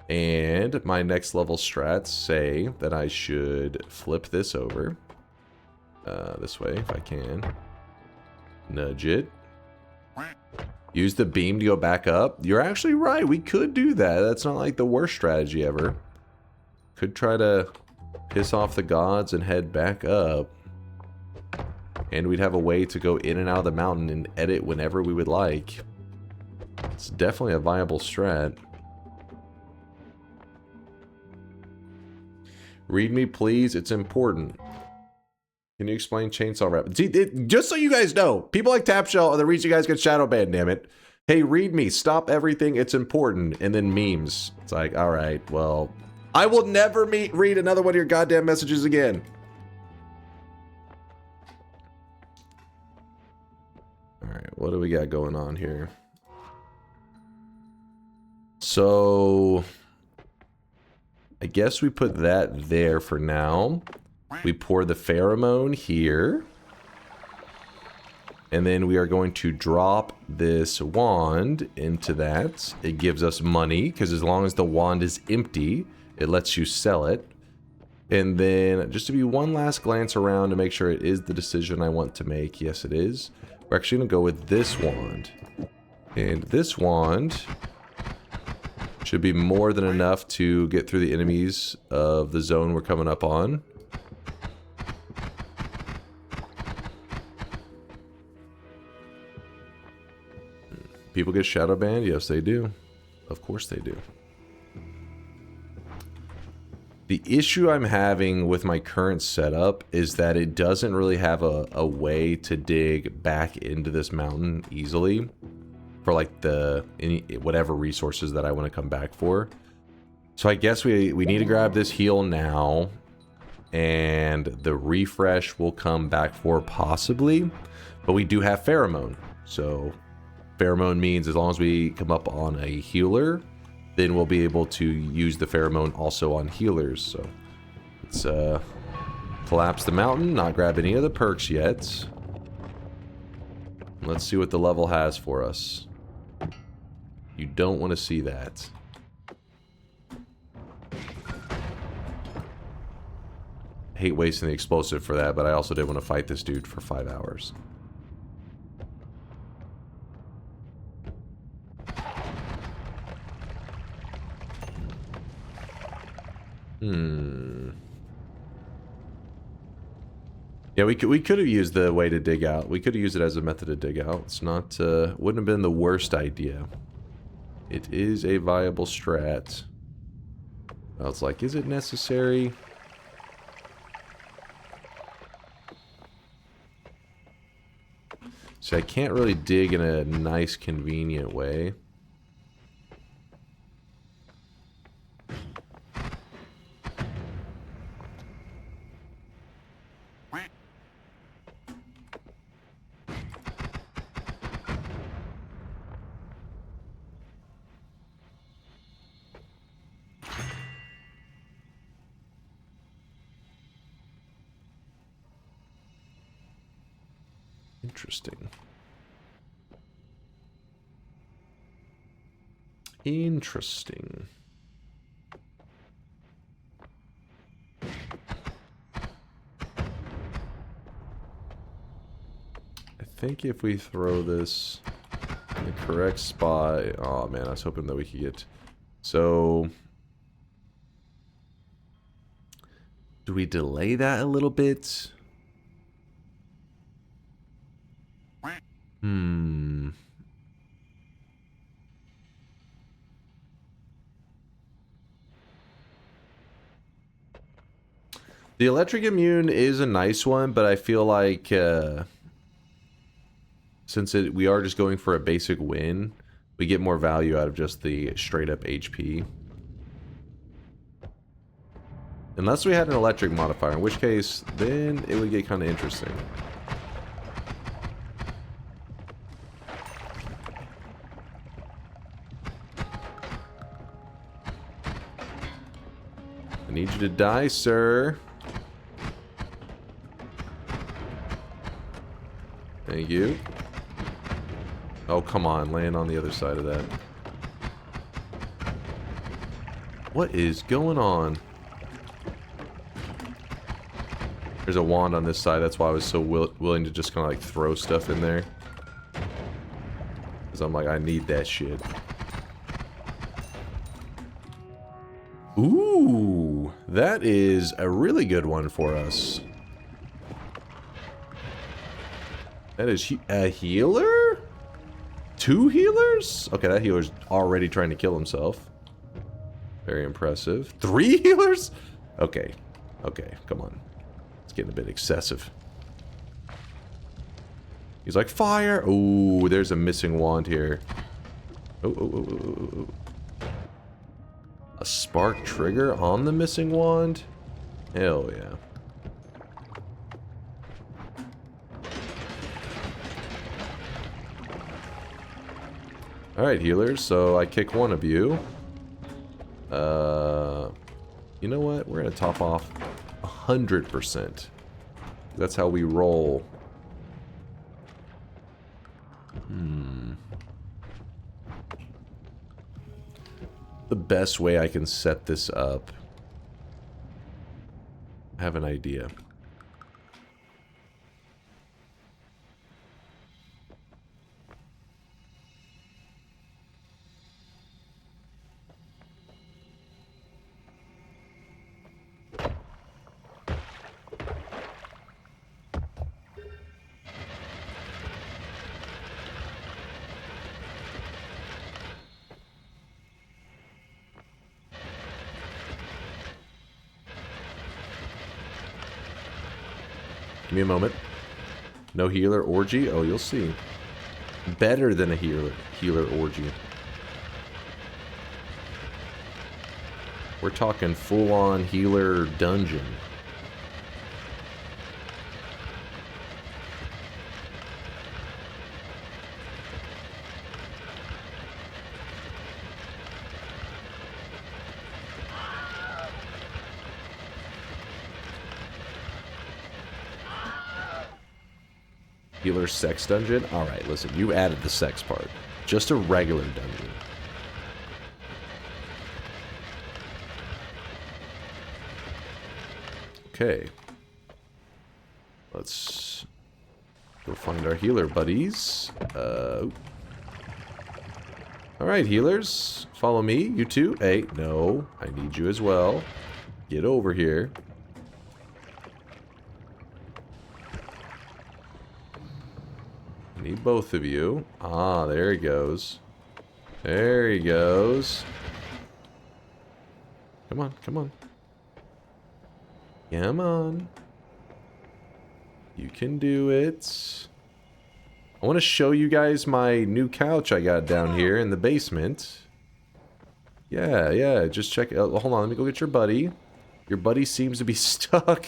And my next level strats say that I should flip this over. This way, if I can. Nudge it. Use the beam to go back up. You're actually right. We could do that. That's not like the worst strategy ever. Could try to piss off the gods and head back up. And we'd have a way to go in and out of the mountain and edit whenever we would like. It's definitely a viable strat. Read me, please. It's important. Can you explain chainsaw rap? See, just so you guys know, people like Tapshell are the reason you guys get shadow banned, damn it. Hey, read me. Stop everything. It's important. And then memes. It's like, all right, well, I will never read another one of your goddamn messages again. All right, what do we got going on here? So, I guess we put that there for now. We pour the pheromone here. And then we are going to drop this wand into that. It gives us money, because as long as the wand is empty, it lets you sell it. And then, just to be one last glance around to make sure it is the decision I want to make. Yes, it is. We're actually going to go with this wand. And this wand should be more than enough to get through the enemies of the zone we're coming up on. People get shadow banned? Yes, they do. Of course they do. The issue I'm having with my current setup is that it doesn't really have a way to dig back into this mountain easily for like whatever resources that I want to come back for. So I guess we need to grab this heal now, and the refresh will come back for possibly, but we do have pheromone. So pheromone means as long as we come up on a healer, then we'll be able to use the pheromone also on healers. So let's collapse the mountain, not grab any of the perks yet. Let's see what the level has for us. You don't want to see that. I hate wasting the explosive for that, but I also did want to fight this dude for 5 hours. Yeah, we could have used the way to dig out. We could have used it as a method to dig out. It's not, wouldn't have been the worst idea. It is a viable strat. I was like, is it necessary? So I can't really dig in a nice, convenient way. Interesting. Interesting. I think if we throw this in the correct spot... Oh man, I was hoping that we could get... So... do we delay that a little bit? The electric immune is a nice one, but I feel like since we are just going for a basic win, we get more value out of just the straight up HP. Unless we had an electric modifier, in which case then it would get kind of interesting. I need you to die, sir. Thank you. Oh, come on. Land on the other side of that. What is going on? There's a wand on this side. That's why I was so willing to just kind of like throw stuff in there. Because I'm like, I need that shit. Ooh, that is a really good one for us. That is a healer? 2 healers? Okay, that healer's already trying to kill himself. Very impressive. 3 healers? Okay. Okay, come on. It's getting a bit excessive. He's like, fire! Ooh, there's a missing wand here. Oh. A spark trigger on the missing wand? Hell yeah. Alright, healers, so I kick one of you. You know what? We're gonna top off 100%. That's how we roll. The best way I can set this up. I have an idea. Give me a moment. No healer orgy? Oh, you'll see. Better than a healer orgy. We're talking full-on healer dungeon. Healer sex dungeon? Alright, listen, you added the sex part. Just a regular dungeon. Okay. Let's go find our healer buddies. Alright, healers. Follow me. You too. Hey, no. I need you as well. Get over here. Need both of you. Ah, there he goes. There he goes. Come on, come on. Come on. You can do it. I want to show you guys my new couch I got down here in the basement. Yeah, just check it out. Hold on, let me go get your buddy. Your buddy seems to be stuck.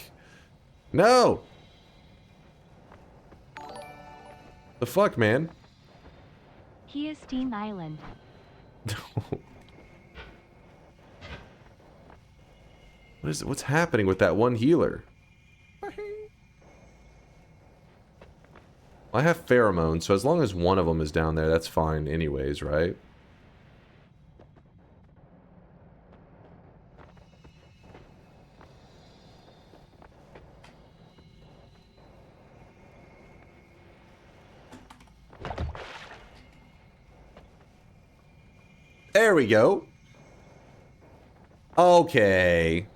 No! The fuck, man? He is Steam Island. What's happening with that one healer? I have pheromones, so as long as one of them is down there, that's fine anyways, right? There we go. Okay.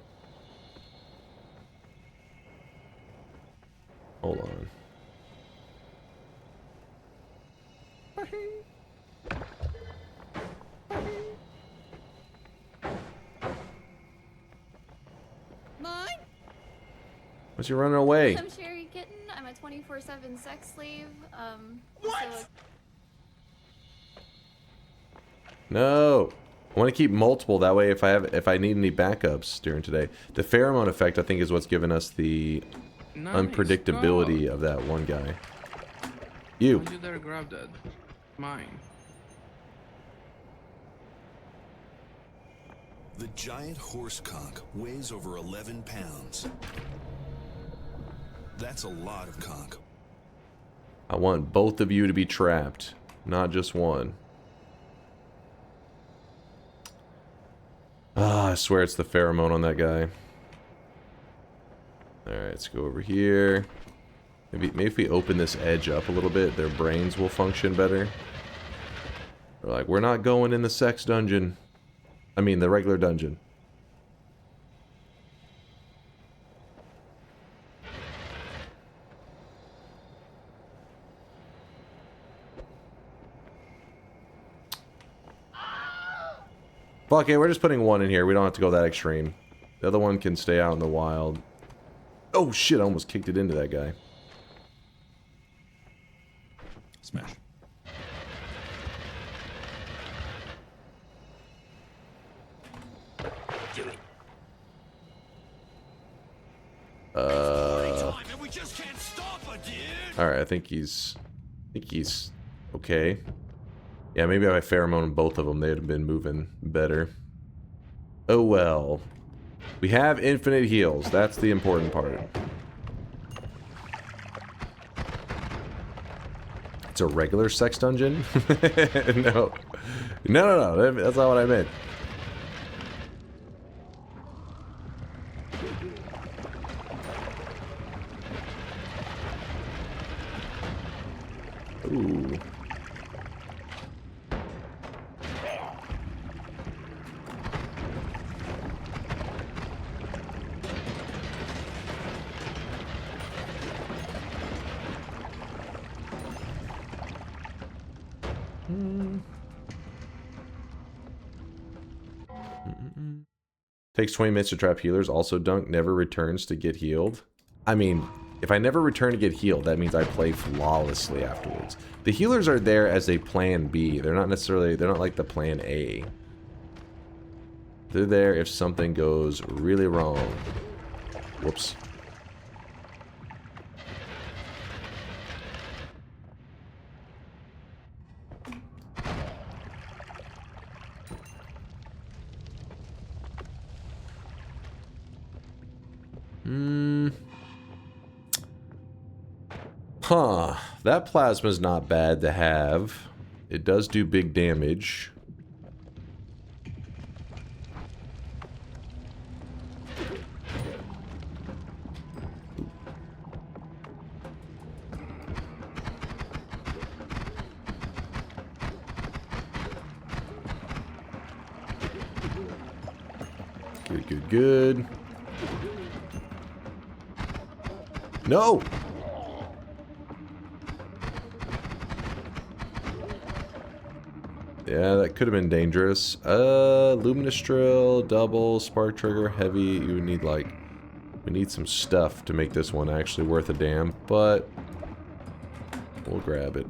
Hold on. Mine? What's you running away? I'm Sherry Kitten. I'm a 24/7 sex slave. What? No. I want to keep multiple, that way if I need any backups during today. The pheromone effect, I think, is what's given us the unpredictability of that one guy. You. Don't you dare grab that. Mine. The giant horse conch weighs over 11 pounds. That's a lot of conch. I want both of you to be trapped, not just one. Ah, I swear it's the pheromone on that guy. Alright, let's go over here. Maybe if we open this edge up a little bit, their brains will function better. They're like, we're not going in the sex dungeon. I mean, the regular dungeon. Fuck it, we're just putting one in here. We don't have to go that extreme. The other one can stay out in the wild. Oh shit, I almost kicked it into that guy. Smash. Alright, I think he's okay. Yeah, maybe if I pheromone both of them, they'd have been moving better. Oh well. We have infinite heals. That's the important part. It's a regular sex dungeon? No. No. That's not what I meant. Ooh. Takes 20 minutes to trap healers. Also, Dunk never returns to get healed. I mean, if I never return to get healed, that means I play flawlessly afterwards. The healers are there as a plan B. They're not like the plan A. They're there if something goes really wrong. Whoops. Huh. That plasma's not bad to have. It does do big damage. Good. No! Yeah, that could have been dangerous. Luminous drill, double, spark trigger, heavy. You need we need some stuff to make this one actually worth a damn, but we'll grab it.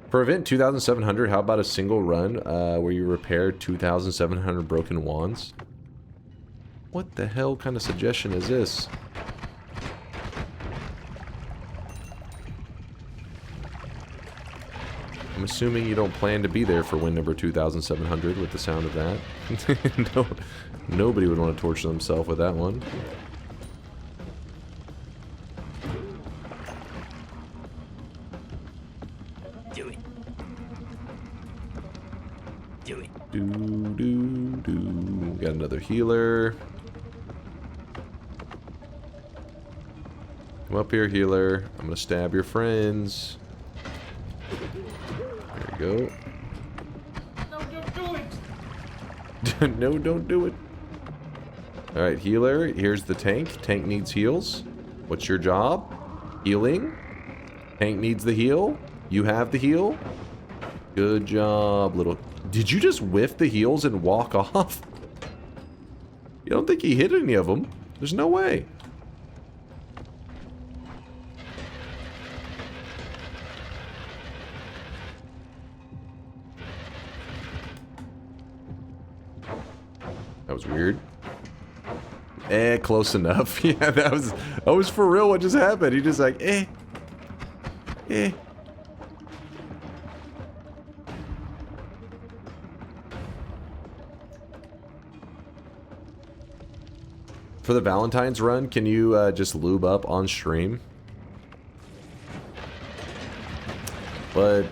For event 2,700, how about a single run where you repair 2,700 broken wands? What the hell kind of suggestion is this? I'm assuming you don't plan to be there for win number 2,700 with the sound of that. No, nobody would want to torture themselves with that one. Do it. Got another healer. Come up here, healer. I'm gonna stab your friends. There you go. No, don't do it. No, don't do it. Alright, healer. Here's the tank. Tank needs heals. What's your job? Healing. Tank needs the heal. You have the heal. Good job, little... Did you just whiff the heals and walk off? You don't think he hit any of them? There's no way. That was weird. Close enough. Yeah, that was for real what just happened. He just like, For the Valentine's run, can you just lube up on stream? But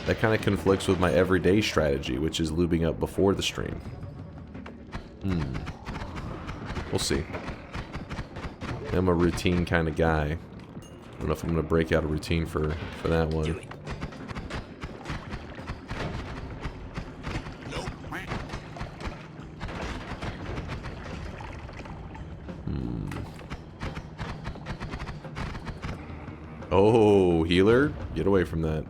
that kind of conflicts with my everyday strategy, which is lubing up before the stream. We'll see. I'm a routine kind of guy. I don't know if I'm going to break out a routine for that one. Oh, healer? Get away from that.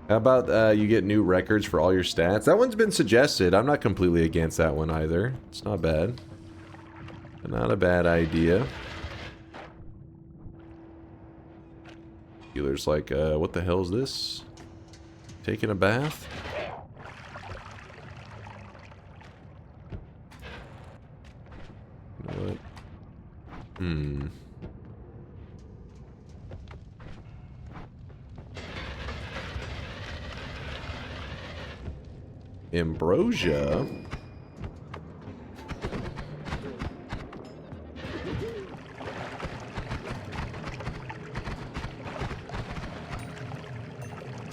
How about you get new records for all your stats? That one's been suggested. I'm not completely against that one either. It's not bad. Not a bad idea. Healer's like, what the hell is this? Taking a bath? You know what? Ambrosia?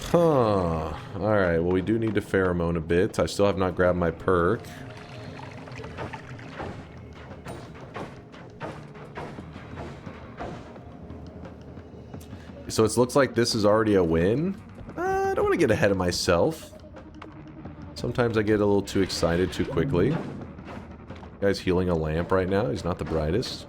Huh. Alright, well we do need to pheromone a bit. I still have not grabbed my perk. So it looks like this is already a win. I don't want to get ahead of myself. Sometimes I get a little too excited too quickly. Guy's healing a lamp right now. He's not the brightest.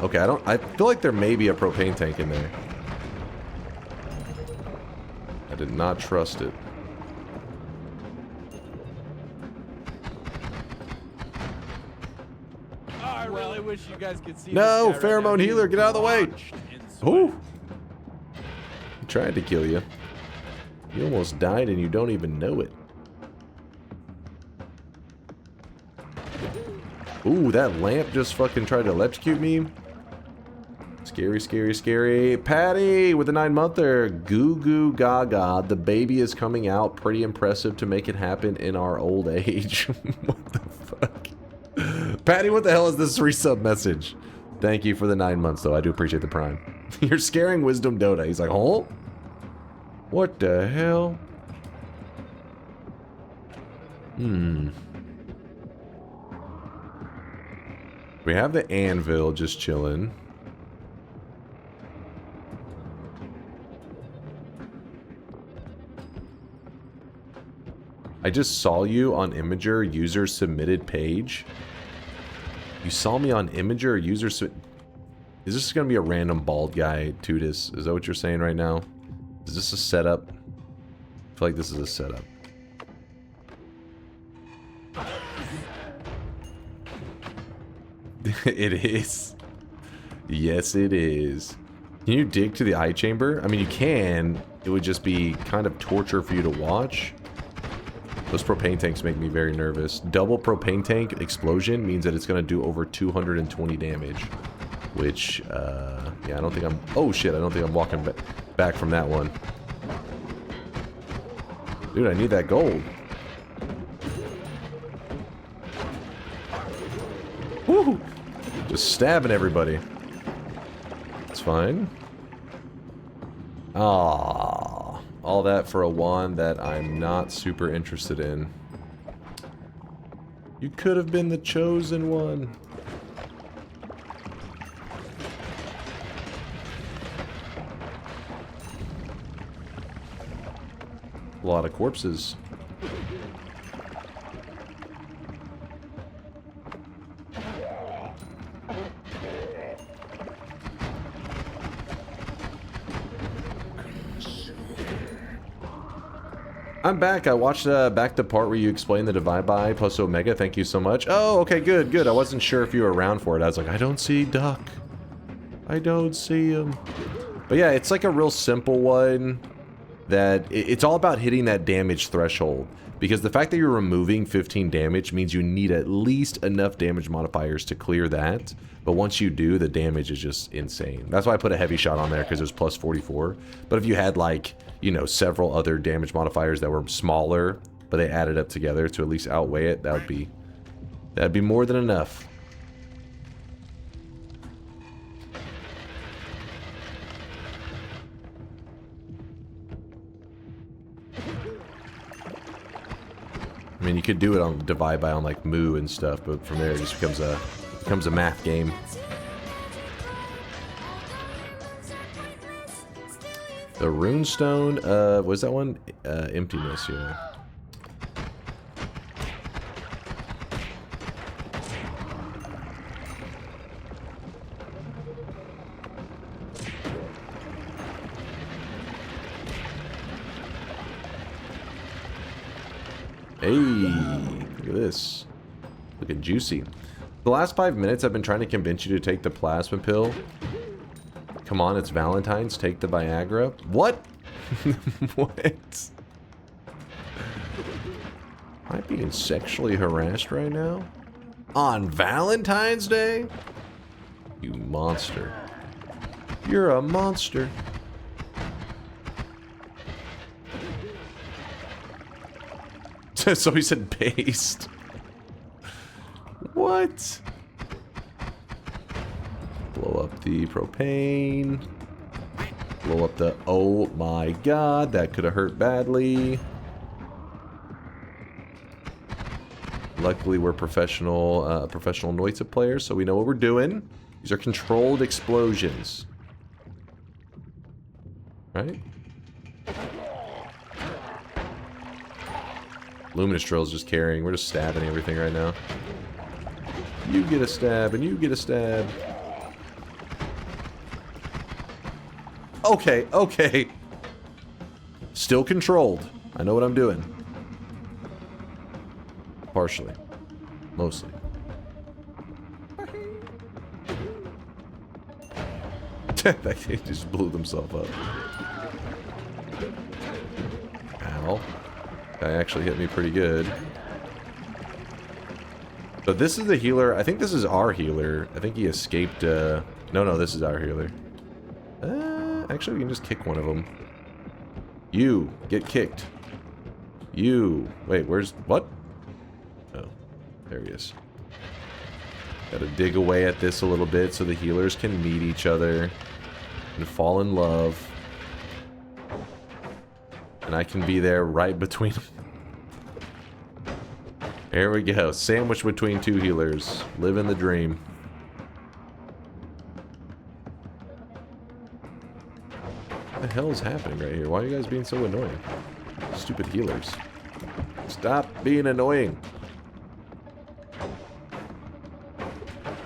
Okay, I feel like there may be a propane tank in there. I did not trust it. I really wish you guys could see No, this guy pheromone right now. healer, get out of the way. He Ooh. He tried to kill you. You almost died and you don't even know it. Ooh, that lamp just fucking tried to electrocute me. Scary, scary, scary. Patty with a 9-monther. Goo goo gaga. The baby is coming out. Pretty impressive to make it happen in our old age. What the fuck? Patty, what the hell is this resub message? Thank you for the 9 months, though. I do appreciate the prime. You're scaring Wisdom Dota. He's like, oh? What the hell? We have the anvil just chilling. I just saw you on Imager user submitted page. You saw me on Imager user Is this going to be a random bald guy, Tudis? Is that what you're saying right now? Is this a setup? I feel like this is a setup. It is. Yes, it is. Can you dig to the eye chamber? I mean, you can. It would just be kind of torture for you to watch. Those propane tanks make me very nervous. Double propane tank explosion means that it's going to do over 220 damage. Which, yeah, I don't think I'm... Oh, shit, I don't think I'm walking back from that one. Dude, I need that gold. Woo! Just stabbing everybody. It's fine. Ah, all that for a wand that I'm not super interested in. You could have been the chosen one. A lot of corpses. I'm back. I watched back the part where you explained the divide by plus Omega. Thank you so much. Oh, okay, good, good. I wasn't sure if you were around for it. I was like, I don't see Duck. I don't see him. But yeah, it's like a real simple one that it's all about hitting that damage threshold. Because the fact that you're removing 15 damage means you need at least enough damage modifiers to clear that. But once you do, the damage is just insane. That's why I put a heavy shot on there, because it was plus 44. But if you had, like, you know, several other damage modifiers that were smaller, but they added up together to at least outweigh it, that'd be more than enough. I mean, you could do it on divide by on like Moo and stuff, but from there it just becomes a math game. The runestone, was that one? Emptiness, yeah. Hey, look at this. Looking juicy. The last 5 minutes I've been trying to convince you to take the plasma pill. Come on, it's Valentine's. Take the Viagra. What? What? Am I being sexually harassed right now? On Valentine's Day? You monster. You're a monster. So he said based. What? Blow up the propane. Blow up the... Oh my god, that could have hurt badly. Luckily, we're professional Noita players, so we know what we're doing. These are controlled explosions. Right? Luminous Drill's just carrying. We're just stabbing everything right now. You get a stab, and you get a stab. Okay, okay. Still controlled. I know what I'm doing. Partially. Mostly. That kid just blew himself up. Ow. Guy actually hit me pretty good. So this is the healer. I think this is our healer. I think he escaped. No, this is our healer. Actually, we can just kick one of them. You get kicked. You. Wait, where's... What? Oh, there he is. Gotta dig away at this a little bit so the healers can meet each other and fall in love. And I can be there right between them. There we go. Sandwiched between two healers. Living the dream. What the hell is happening right here? Why are you guys being so annoying? Stupid healers. Stop being annoying.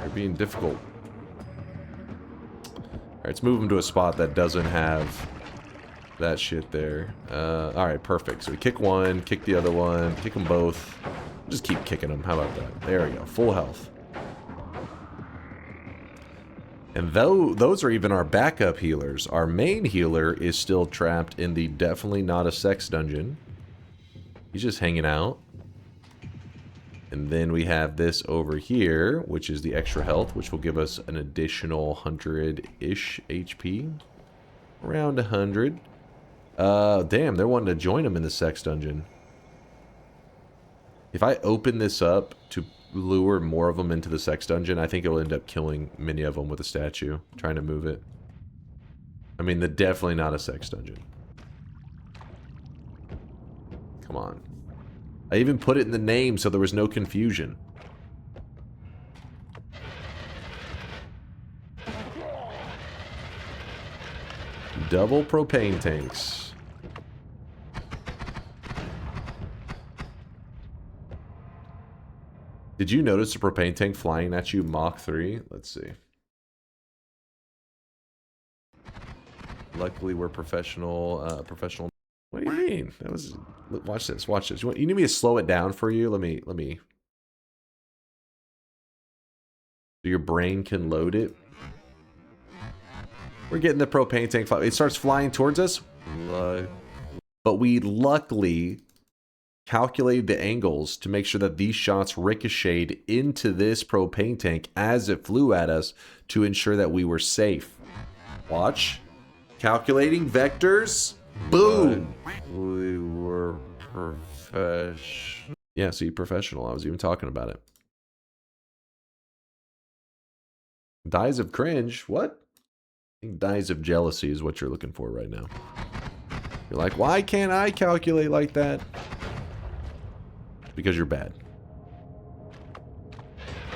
You're being difficult. Alright, let's move them to a spot that doesn't have that shit there. Alright, perfect. So we kick one, kick the other one, kick them both. Just keep kicking them. How about that? There we go. Full health. And those are even our backup healers. Our main healer is still trapped in the definitely not a sex dungeon. He's just hanging out. And then we have this over here, which is the extra health, which will give us an additional 100-ish HP. Around 100. Damn, they're wanting to join him in the sex dungeon. If I open this up to lure more of them into the sex dungeon, I think it'll end up killing many of them with a statue, trying to move it. I mean, they're definitely not a sex dungeon. Come on. I even put it in the name so there was no confusion. Double propane tanks. Did you notice a propane tank flying at you Mach 3? Let's see. Luckily, we're professional. Professional. What do you mean? That was. Watch this. Watch this. You need me to slow it down for you? Let me. So your brain can load it. We're getting the propane tank. It starts flying towards us. But we luckily calculated the angles to make sure that these shots ricocheted into this propane tank as it flew at us to ensure that we were safe. Watch. Calculating vectors. Boom. We were professional. Yeah, see, professional. I was even talking about it. Dies of cringe. What? I think dies of jealousy is what you're looking for right now. You're like, why can't I calculate like that? Because you're bad.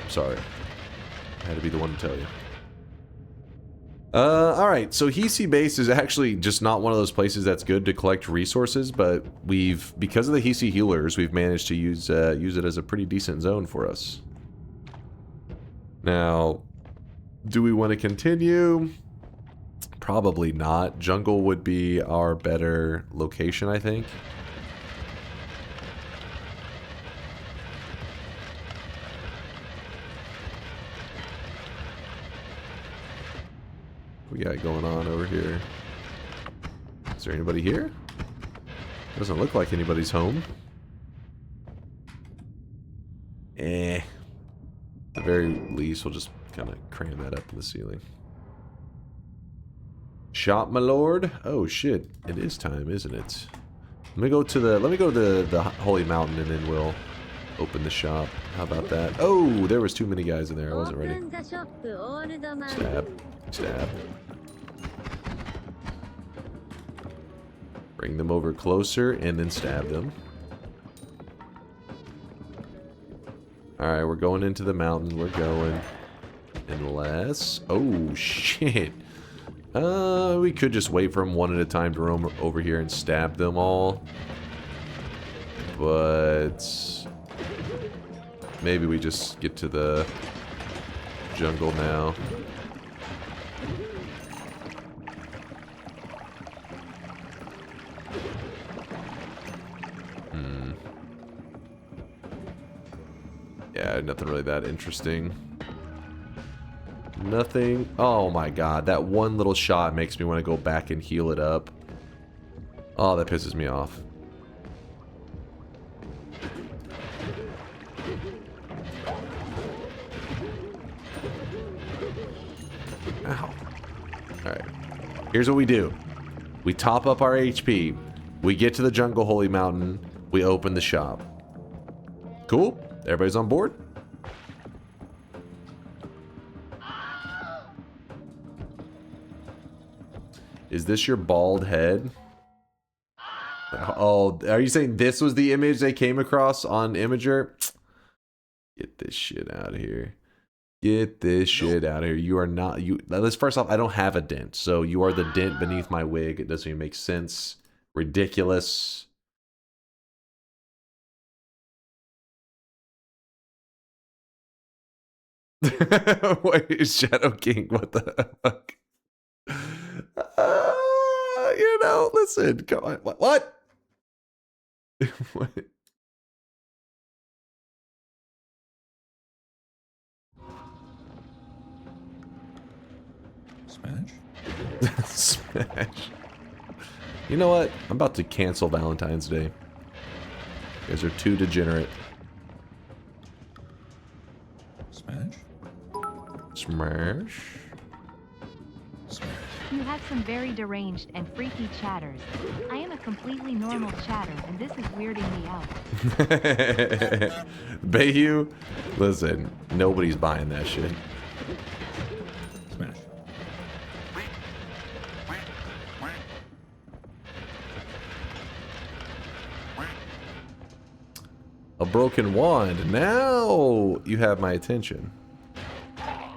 Sorry. I had to be the one to tell you. Alright, so Hisi Base is actually just not one of those places that's good to collect resources, but because of the Hisi healers, we've managed to use it as a pretty decent zone for us. Now, do we want to continue? Probably not. Jungle would be our better location, I think. What we got going on over here? Is there anybody here? Doesn't look like anybody's home. At the very least, we'll just kind of cram that up to the ceiling. Shop, my lord. Oh shit! It is time, isn't it? Let me go to the Holy Mountain, and then we'll open the shop. How about that? Oh, there was too many guys in there. I wasn't ready. Stab. Stab. Bring them over closer and then stab them. Alright, we're going into the mountain. We're going. Unless... Oh, shit. We could just wait for them one at a time to roam over here and stab them all. But... maybe we just get to the jungle now. Yeah, nothing really that interesting. Nothing. Oh my god, that one little shot makes me want to go back and heal it up. Oh, that pisses me off. Ow. Alright. Here's what we do. We top up our HP. We get to the jungle holy mountain. We open the shop. Cool? Everybody's on board? Is this your bald head? Oh, are you saying this was the image they came across on Imager? Get this shit out of here. Get this shit out of here. You are not... Let's first off, I don't have a dent. So you are the dent beneath my wig. It doesn't even make sense. Ridiculous. Wait, Shadow King, what the fuck? You know, listen, come on. What? What? Smash? Smash. You know what? I'm about to cancel Valentine's Day. You guys are too degenerate. Smash? Smash. You have some very deranged and freaky chatters. I am a completely normal chatter, and this is weirding me out. Bayou, listen, nobody's buying that shit. Smash. A broken wand. Now you have my attention.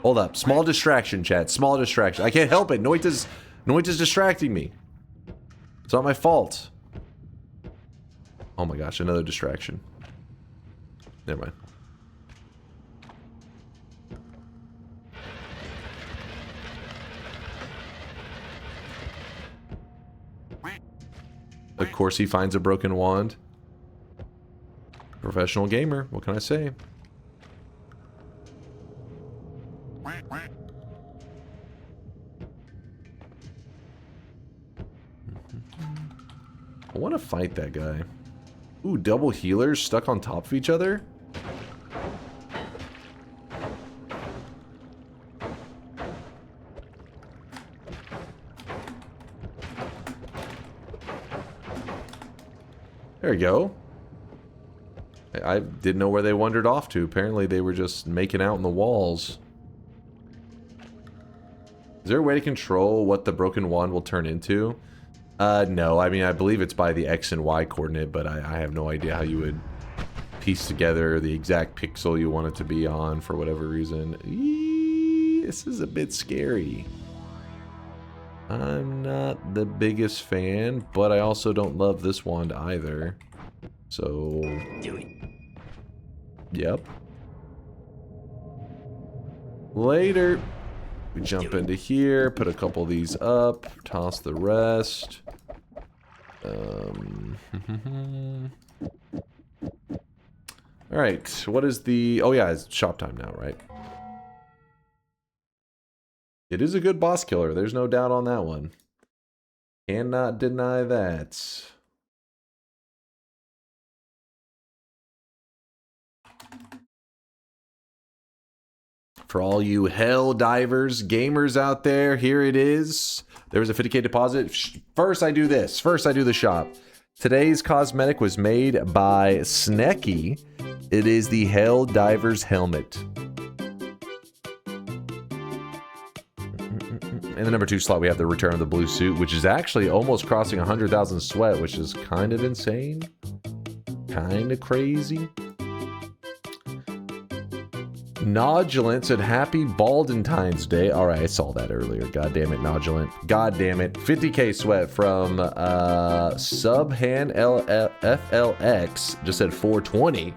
Hold up. Small distraction, chat. Small distraction. I can't help it. Noita's distracting me. It's not my fault. Oh my gosh, another distraction. Never mind. Of course he finds a broken wand. Professional gamer. What can I say? I want to fight that guy. Ooh, double healers stuck on top of each other? There you go. I didn't know where they wandered off to. Apparently they were just making out in the walls. Is there a way to control what the broken wand will turn into? No. I mean, I believe it's by the X and Y coordinate, but I have no idea how you would piece together the exact pixel you want it to be on for whatever reason. This is a bit scary. I'm not the biggest fan, but I also don't love this wand either. So... do it. Yep. Later. We jump into here, put a couple of these up, toss the rest. Alright, what is the... oh yeah, it's shop time now, right? It is a good boss killer. There's no doubt on that one. Cannot deny that. For all you hell divers, gamers out there, here it is. There was a 50K deposit. First, I do this. First, I do the shop. Today's cosmetic was made by Snecky. It is the Hell Diver's helmet. In the number 2 slot, we have the return of the blue suit, which is actually almost crossing 100,000 sweat, which is kind of insane. Kind of crazy. Nodulant said, Happy Baldentine's Day. All right, I saw that earlier. God damn it, Nodulant. God damn it. 50K sweat from Subhan FLX. Just said 420.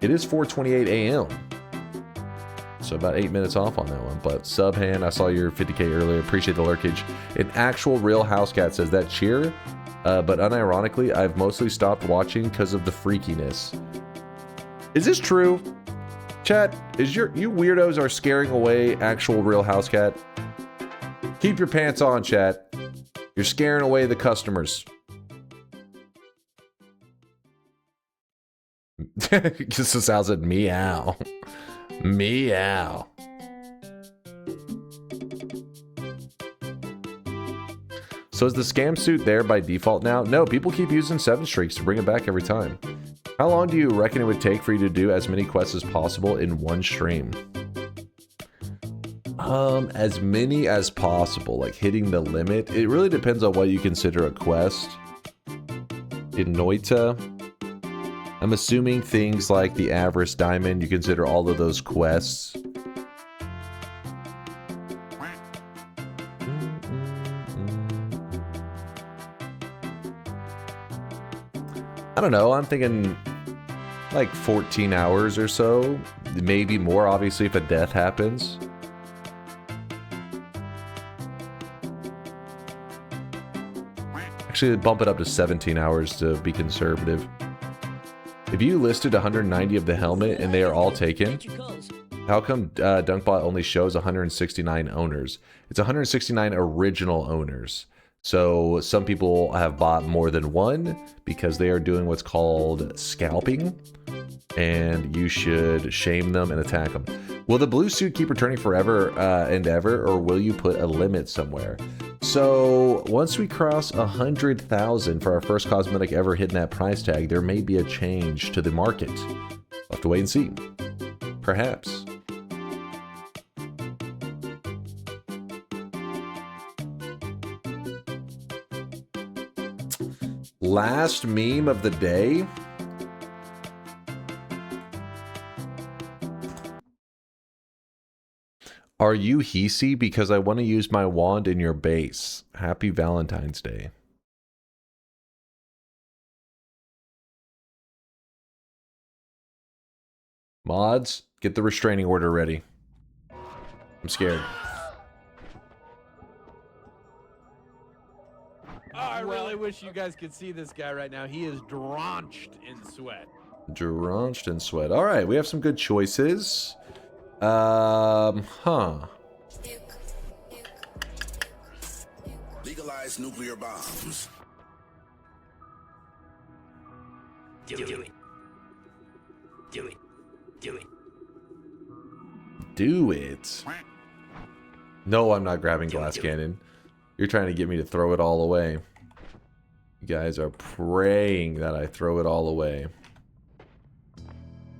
It is 4:28 a.m. So about 8 minutes off on that one. But Subhan, I saw your 50K earlier. Appreciate the lurkage. An actual real house cat says that cheer. But unironically, I've mostly stopped watching because of the freakiness. Is this true? Chat, you weirdos are scaring away actual real house cat? Keep your pants on, chat. You're scaring away the customers. This sounds like meow. Meow. So is the scam suit there by default now? No, people keep using 7 streaks to bring it back every time. How long do you reckon it would take for you to do as many quests as possible in one stream? As many as possible, like hitting the limit. It really depends on what you consider a quest. In Noita, I'm assuming things like the Avarice Diamond, you consider all of those quests. I don't know, I'm thinking like 14 hours or so. Maybe more, obviously, if a death happens. Actually, bump it up to 17 hours to be conservative. If you listed 190 of the helmet and they are all taken, how come Dunkbot only shows 169 owners? It's 169 original owners. So some people have bought more than one because they are doing what's called scalping, and you should shame them and attack them. Will the blue suit keep returning forever and ever, or will you put a limit somewhere? So once we cross 100,000 for our first cosmetic ever hitting that price tag, there may be a change to the market. We'll have to wait and see. Perhaps. Last meme of the day. Are you Hisi? Because I want to use my wand in your base. Happy Valentine's Day. Mods, get the restraining order ready. I'm scared. Oh, I really wish you guys could see this guy right now. He is drenched in sweat. Drenched in sweat. All right, we have some good choices. Legalize nuclear bombs. Do it. Do it. Do it. Do it. No, I'm not grabbing glass cannon. You're trying to get me to throw it all away. You guys are praying that I throw it all away.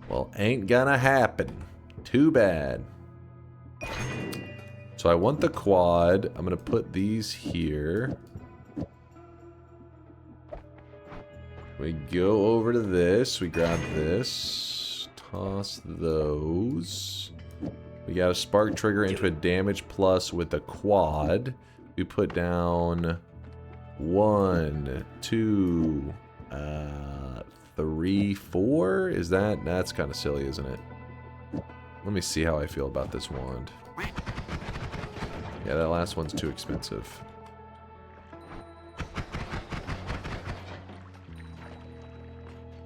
Well, ain't gonna happen. Too bad. So I want the quad. I'm gonna put these here. We go over to this. We grab this. Toss those. We got a spark trigger into a damage plus with the quad. We put down 1, 2, 3, 4. Is that's kind of silly, isn't it? Let me see how I feel about this wand. Yeah, that last one's too expensive.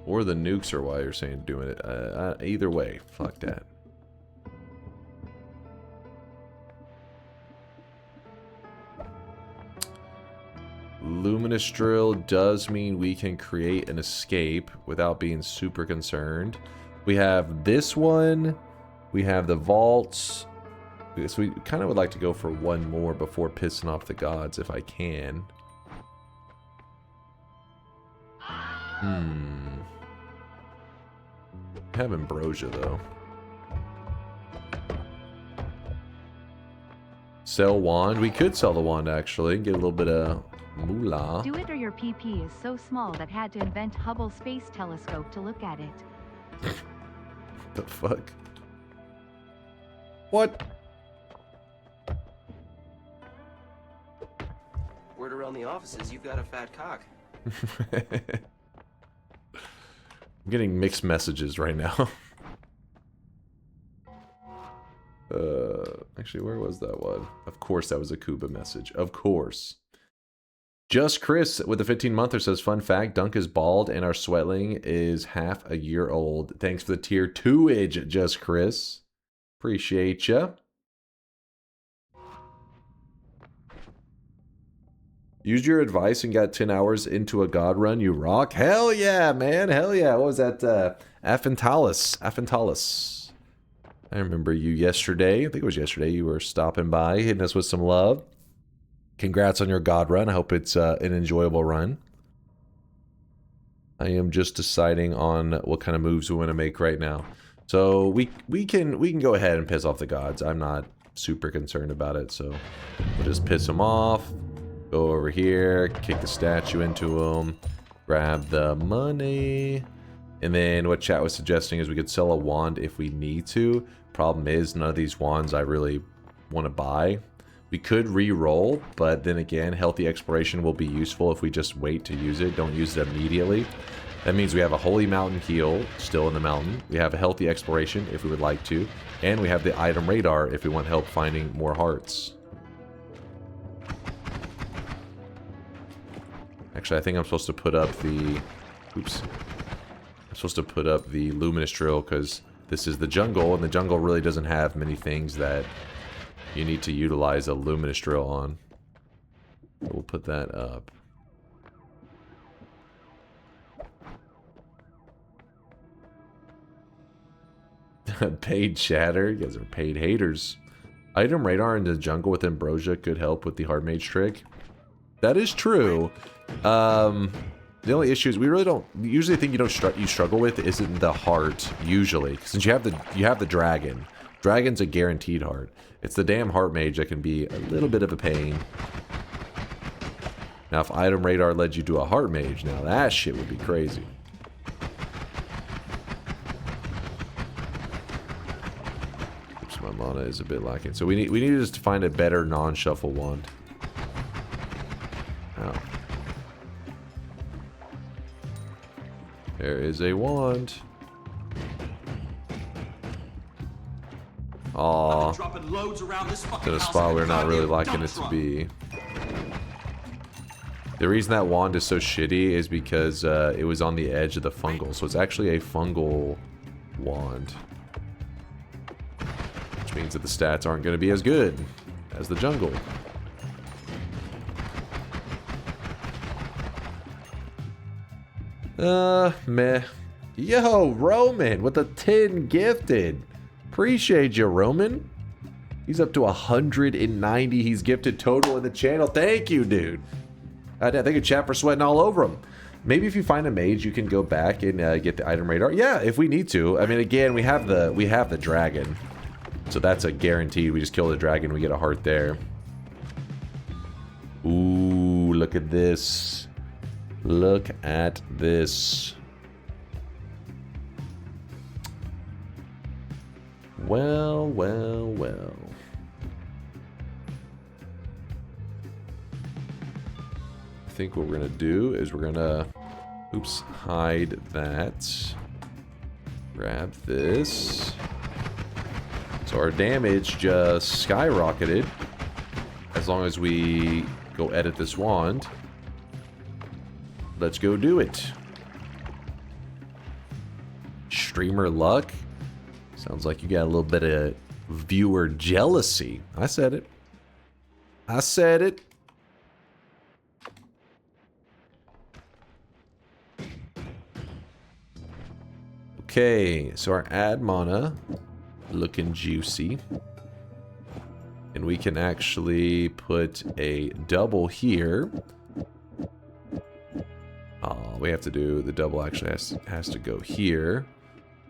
Or the nukes are why you're saying doing it. Either way, fuck that. Luminous Drill does mean we can create an escape without being super concerned. We have this one. We have the vaults. So we kind of would like to go for one more before pissing off the gods if I can. I have Ambrosia though. Sell wand. We could sell the wand actually. Get a little bit of moolah. Do it or your PP is so small that had to invent Hubble Space Telescope to look at it. The fuck? What? Word around the offices, you've got a fat cock. I'm getting mixed messages right now. Actually, where was that one? Of course, that was a Kuba message. Of course. Just Chris with the 15-monther says, fun fact, Dunk is bald and our sweatling is half a year old. Thanks for the tier 2-age, Just Chris. Appreciate ya. Used your advice and got 10 hours into a god run. You rock. Hell yeah, man. Hell yeah. What was that? Aphantalis. I remember you yesterday. I think it was yesterday. You were stopping by, hitting us with some love. Congrats on your god run. I hope it's an enjoyable run. I am just deciding on what kind of moves we want to make right now. So we can go ahead and piss off the gods. I'm not super concerned about it. So we'll just piss them off. Go over here, kick the statue into them, grab the money, and then what chat was suggesting is we could sell a wand if we need to. Problem is, none of these wands I really want to buy. We could re-roll, but then again, healthy exploration will be useful if we just wait to use it. Don't use it immediately. That means we have a Holy Mountain heal still in the mountain. We have a healthy exploration if we would like to, and we have the item radar if we want help finding more hearts. Actually, I think I'm supposed to put up the... Oops. I'm supposed to put up the Luminous Drill because this is the jungle, and the jungle really doesn't have many things that you need to utilize a Luminous Drill on. We'll put that up. Paid chatter. You guys are paid haters. Item radar in the jungle with Ambrosia could help with the hard mage trick. That is true. The only issue is we really don't usually think you struggle with isn't the heart usually, since you have the dragon. Dragon's a guaranteed heart. It's the damn heart mage that can be a little bit of a pain. Now if item radar led you to a heart mage, now that shit would be crazy. Oops, my mana is a bit lacking. So we need just to find a better non-shuffle wand. Oh. There is a wand. Aww. To the spot we're not really liking it to be. The reason that wand is so shitty is because it was on the edge of the fungal. So it's actually a fungal wand. Which means that the stats aren't going to be as good as the jungle. Meh. Yo, Roman with a 10 gifted. Appreciate you, Roman. He's up to 190. He's gifted total in the channel. Thank you, dude. I think a chat for sweating all over him. Maybe if you find a mage, you can go back and get the item radar. Yeah, if we need to. I mean, again, we have the dragon, so that's a guarantee. We just kill the dragon, we get a heart there. Ooh, look at this. Look at this. Well, well, well. I think what we're gonna do is we're gonna, oops, hide that. Grab this. So our damage just skyrocketed as long as we go edit this wand. Let's go do it. Streamer luck. Sounds like you got a little bit of viewer jealousy. I said it. I said it. Okay, so our ad mana looking juicy. And we can actually put a double here. We have to do the double actually has to go here.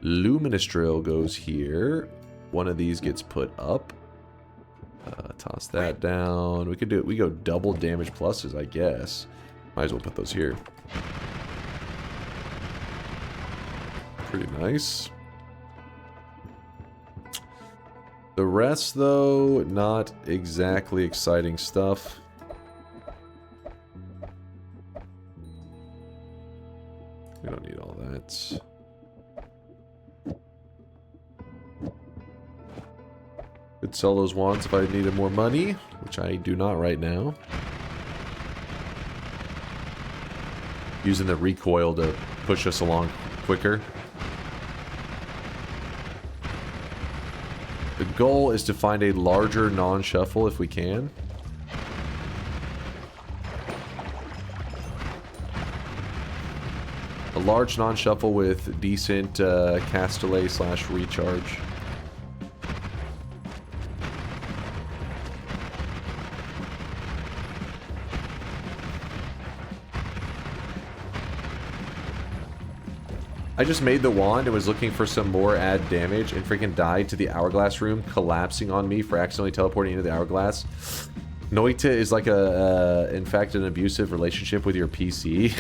Luminous Drill goes here. One of these gets put up. Toss that down. We could do it. We go double damage pluses, I guess. Might as well put those here. Pretty nice. The rest, though, not exactly exciting stuff. We don't need all that. Could sell those wands if I needed more money, which I do not right now. Using the recoil to push us along quicker. The goal is to find a larger non-shuffle if we can. A large non-shuffle with decent cast delay / recharge. I just made the wand and was looking for some more add damage and freaking died to the hourglass room, collapsing on me for accidentally teleporting into the hourglass. Noita is like in fact, an abusive relationship with your PC.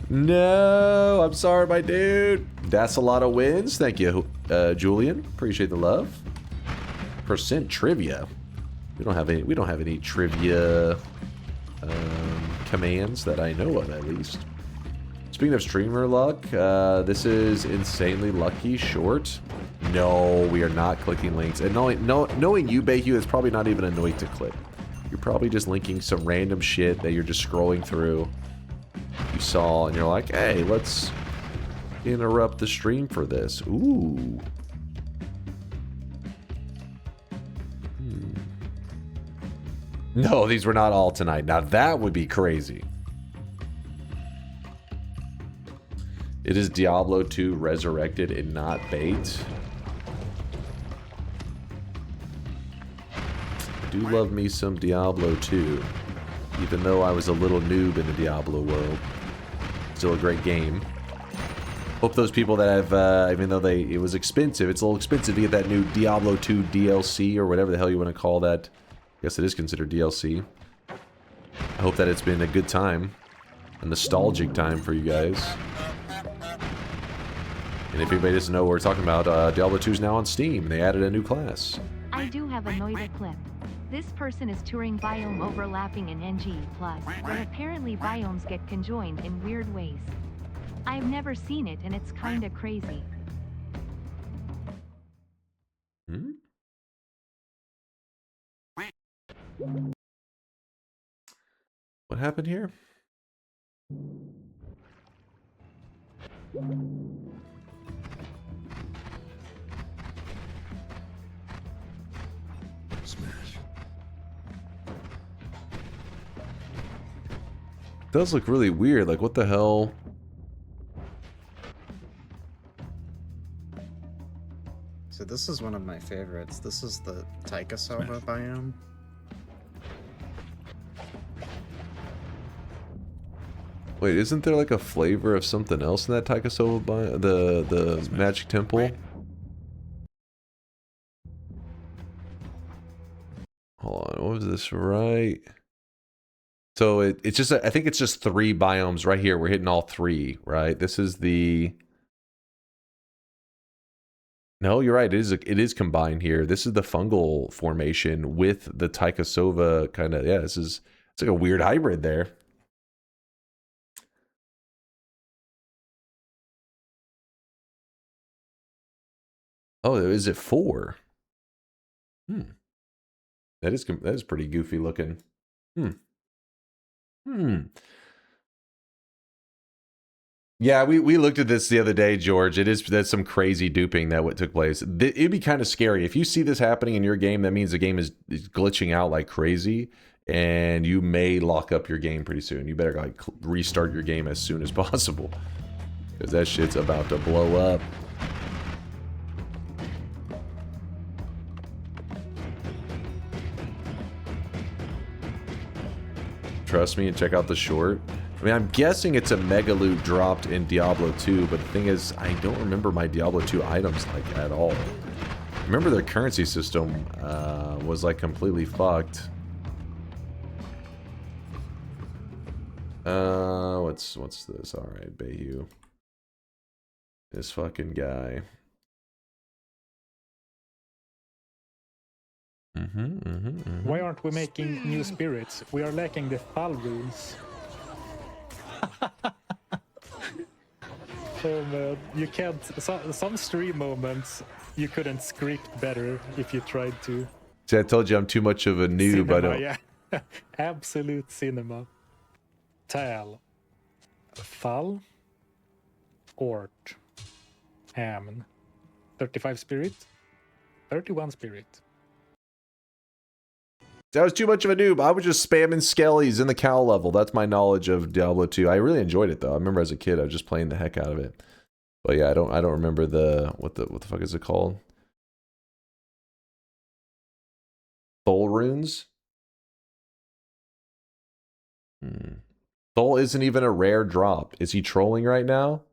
No, I'm sorry, my dude. That's a lot of wins. Thank you, Julian. Appreciate the love. Percent trivia. We don't have any trivia commands that I know of, at least. Speaking of streamer luck, this is insanely lucky short. No, we are not clicking links. And knowing you, Bayhue, it's probably not even a Noita clip. You're probably just linking some random shit that you're just scrolling through. You saw, and you're like, hey, let's interrupt the stream for this. Ooh. No, these were not all tonight. Now that would be crazy. It is Diablo 2 resurrected and not bait. I do love me some Diablo 2. Even though I was a little noob in the Diablo world. Still a great game. Hope those people that have, even though it was expensive, it's a little expensive to get that new Diablo 2 DLC or whatever the hell you want to call that. I guess it is considered DLC. I hope that it's been a good time. A nostalgic time for you guys. And if anybody doesn't know what we're talking about, Diablo 2 is now on Steam. They added a new class. I do have a Noita clip. This person is touring biome overlapping in NG+, where apparently biomes get conjoined in weird ways. I've never seen it and it's kinda crazy. Hmm? What happened here? Smash. It does look really weird. Like, what the hell? So this is one of my favorites. This is the Taikasova biome. Wait, isn't there like a flavor of something else in that Taikasova biome? The Magic Temple? Hold on, what was this, right? So it's just, I think it's just 3 biomes right here. We're hitting all 3, right? This is the... No, you're right. It is combined here. This is the fungal formation with the Taikasova kind of, yeah, it's like a weird hybrid there. Oh, is it 4? That is pretty goofy looking. Yeah, we looked at this the other day, George. That's some crazy duping that what took place. It'd be kind of scary if you see this happening in your game. That means the game is glitching out like crazy, and you may lock up your game pretty soon. You better like restart your game as soon as possible. Because that shit's about to blow up. Trust me and check out the short. I mean, I'm guessing it's a mega loot dropped in Diablo 2, but the thing is, I don't remember my Diablo 2 items like at all. I remember their currency system was like completely fucked. What's this? All right, Bayou. This fucking guy. Why aren't we making new spirits? We are lacking the Fall rules. So man, you can't. Some stream moments you couldn't script better if you tried to. See, I told you I'm too much of a noob. Cinema, I don't. Yeah, absolute cinema. Tal, Fall, Ort, Amn, 35 spirit, 31 spirit. That was too much of a noob. I was just spamming skellies in the cow level. That's my knowledge of Diablo 2. I really enjoyed it though. I remember as a kid I was just playing the heck out of it. But yeah, I don't remember what the fuck is it called? Thol runes? Thol isn't even a rare drop. Is he trolling right now?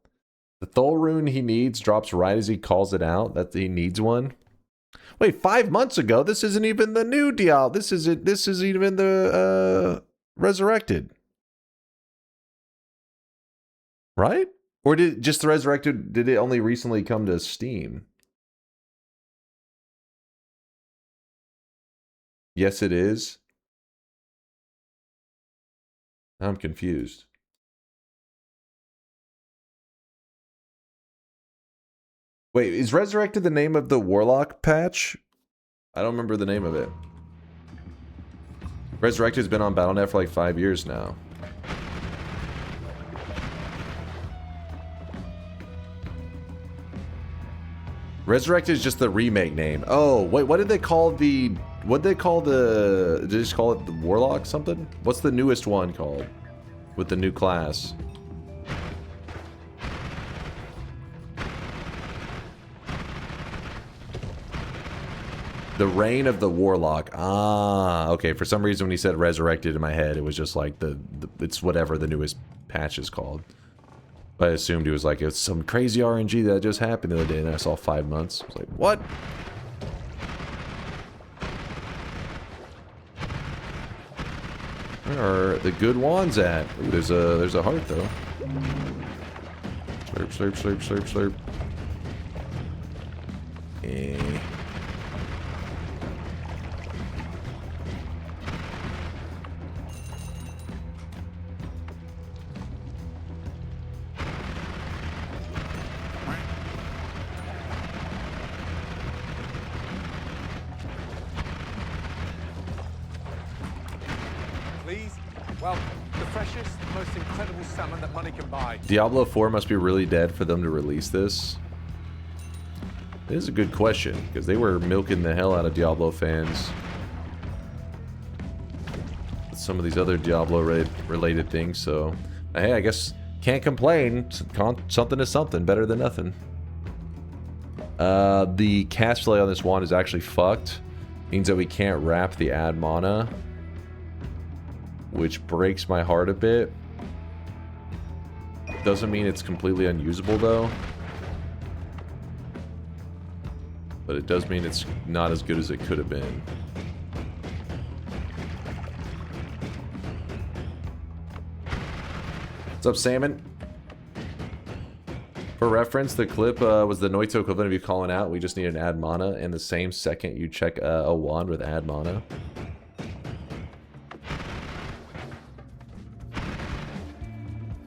The Thol rune he needs drops right as he calls it out. That he needs one. Wait, 5 months ago, this isn't even the new Diablo. This isn't even the Resurrected. Right? Or did just the Resurrected, did it only recently come to Steam? Yes, it is. I'm confused. Wait, is Resurrected the name of the Warlock patch? I don't remember the name of it. Resurrected's been on Battle.net for like 5 years now. Resurrected is just the remake name. Oh, wait, what did they call the... What did they call the... Did they just call it the Warlock something? What's the newest one called? With the new class? The Reign of the Warlock. Ah, okay. For some reason when he said Resurrected in my head, it was just like it's whatever the newest patch is called. I assumed he was like, it's some crazy RNG that just happened the other day, and I saw 5 months. I was like, what? Where are the good wands at? Ooh, there's a heart though. Slurp, slurp, slurp, slurp, slurp. Eh. Diablo 4 must be really dead for them to release this. It is a good question, because they were milking the hell out of Diablo fans. With some of these other Diablo-related things, so... Hey, I guess can't complain. Something is something, better than nothing. The cast delay on this wand is actually fucked. Means that we can't wrap the add mana. Which breaks my heart a bit. Doesn't mean it's completely unusable though. But it does mean it's not as good as it could have been. What's up, Salmon? For reference, the clip was the Noita equivalent of you calling out. We just need an add mana, and the same second you check a wand with add mana.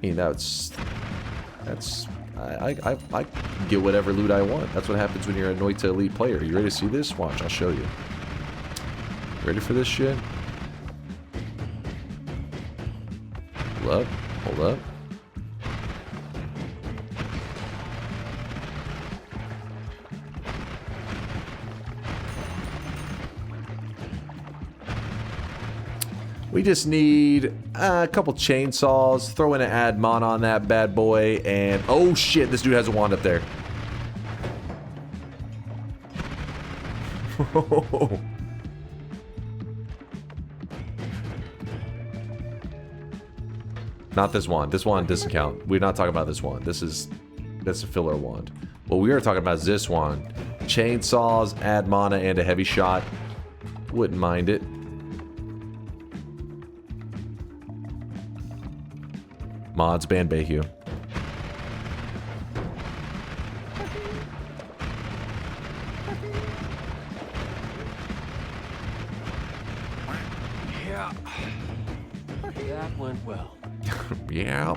I mean, I get whatever loot I want. That's what happens when you're a Noita elite player. You ready to see this? Watch, I'll show you. Ready for this shit? Hold up, hold up. We just need a couple chainsaws, throw in an ad mana on that bad boy, and oh shit, this dude has a wand up there. Not this wand. This wand doesn't count. We're not talking about this wand. That's a filler wand. What we are talking about is this wand. Chainsaws, add mana, and a heavy shot. Wouldn't mind it. Mods ban Bayhue. Yeah. That went well. Yeah.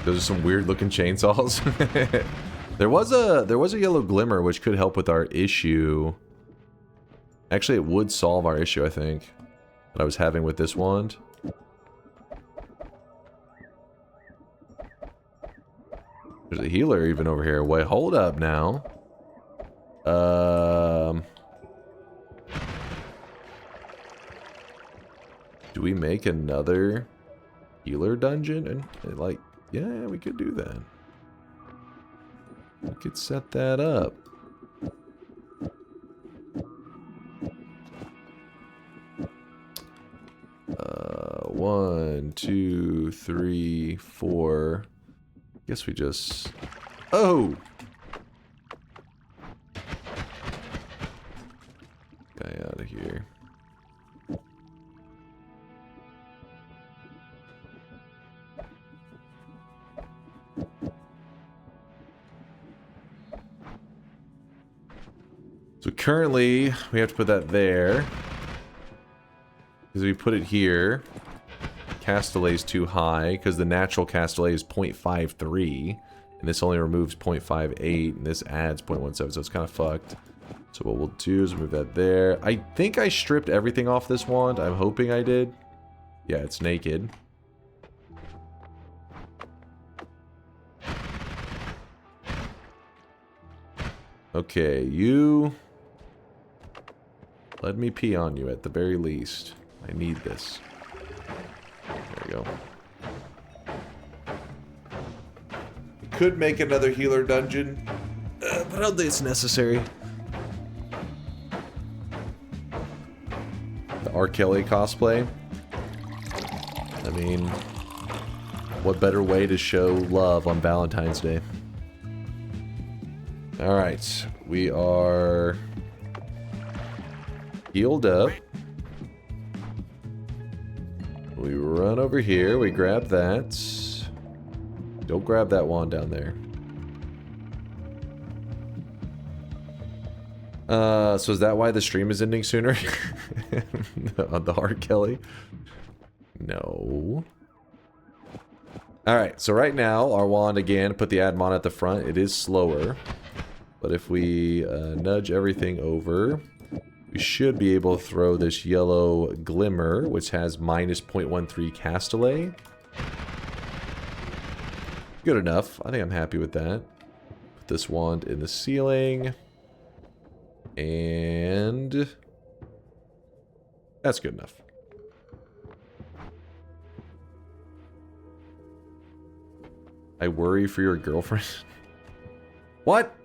Those are some weird looking chainsaws. There was a yellow glimmer which could help with our issue. Actually, it would solve our issue, I think, that I was having with this wand. There's a healer even over here. Wait, hold up now. Do we make another healer dungeon? And like, yeah, we could do that. We could set that up. One, two, three, four. Guess we just... Oh! Guy out of here. So currently, we have to put that there. Because we put it here, Castellet is too high, because the natural Castellet is 0.53, and this only removes 0.58, and this adds 0.17, so it's kind of fucked. So what we'll do is move that there. I think I stripped everything off this wand. I'm hoping I did. Yeah, it's naked. Okay, you... Let me pee on you at the very least. I need this. There we go. Could make another healer dungeon, but I don't think it's necessary. The R. Kelly cosplay. I mean, what better way to show love on Valentine's Day? Alright, we are healed up. We run over here, we grab that. Don't grab that wand down there. So is that why the stream is ending sooner? On the R. Kelly? No. Alright, so right now, our wand again, put the add mana at the front. It is slower. But if we nudge everything over, we should be able to throw this yellow glimmer, which has minus 0.13 Castellet. Good enough. I think I'm happy with that. Put this wand in the ceiling. And that's good enough. I worry for your girlfriend. What?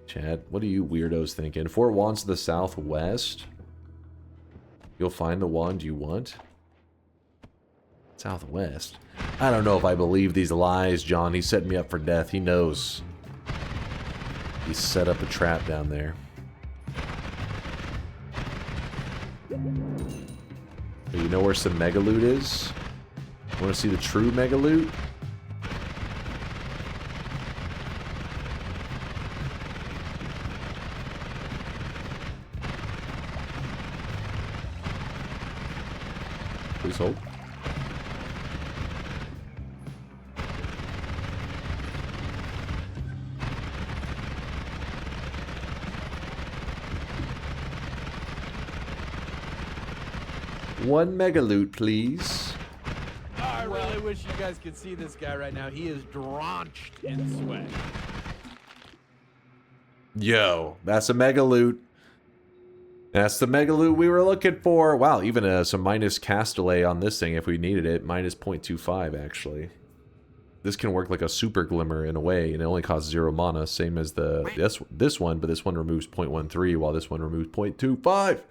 Chad, what are you weirdos thinking? 4 wands to the southwest. You'll find the wand you want. Southwest. I don't know if I believe these lies, John. He's setting me up for death. He knows. He set up a trap down there. You know where some mega loot is? Want to see the true mega loot? Please hold. One mega loot, please. Oh, I really wish you guys could see this guy right now. He is drenched in sweat. Yo, that's a mega loot. That's the mega loot we were looking for. Wow, even some minus cast delay on this thing if we needed it. Minus 0.25, actually. This can work like a super glimmer in a way, and it only costs 0 mana, same as this one, but this one removes 0.13, while this one removes 0.25.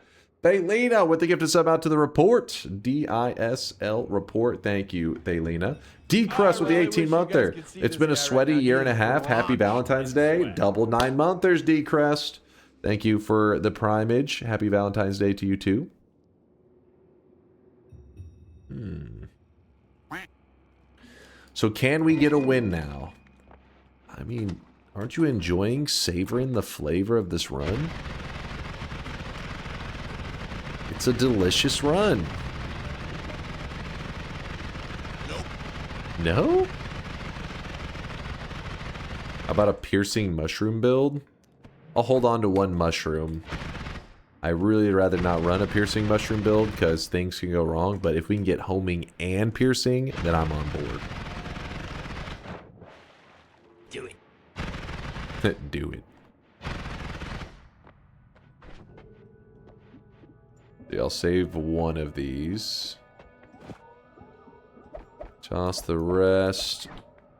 Thaylena with the gift of sub out to the report. DISL report. Thank you, Thaylena. D-Crust with the 18-monther. It's been a sweaty year and a half. Happy Valentine's Day. Double 9-monthers, D-Crust. Thank you for the primage. Happy Valentine's Day to you too. So can we get a win now? I mean, aren't you enjoying savoring the flavor of this run? It's a delicious run. No? How about a piercing mushroom build? I'll hold on to 1 mushroom. I really rather not run a piercing mushroom build because things can go wrong, but if we can get homing and piercing, then I'm on board. Do it. Do it. Yeah, I'll save 1 of these. Toss the rest.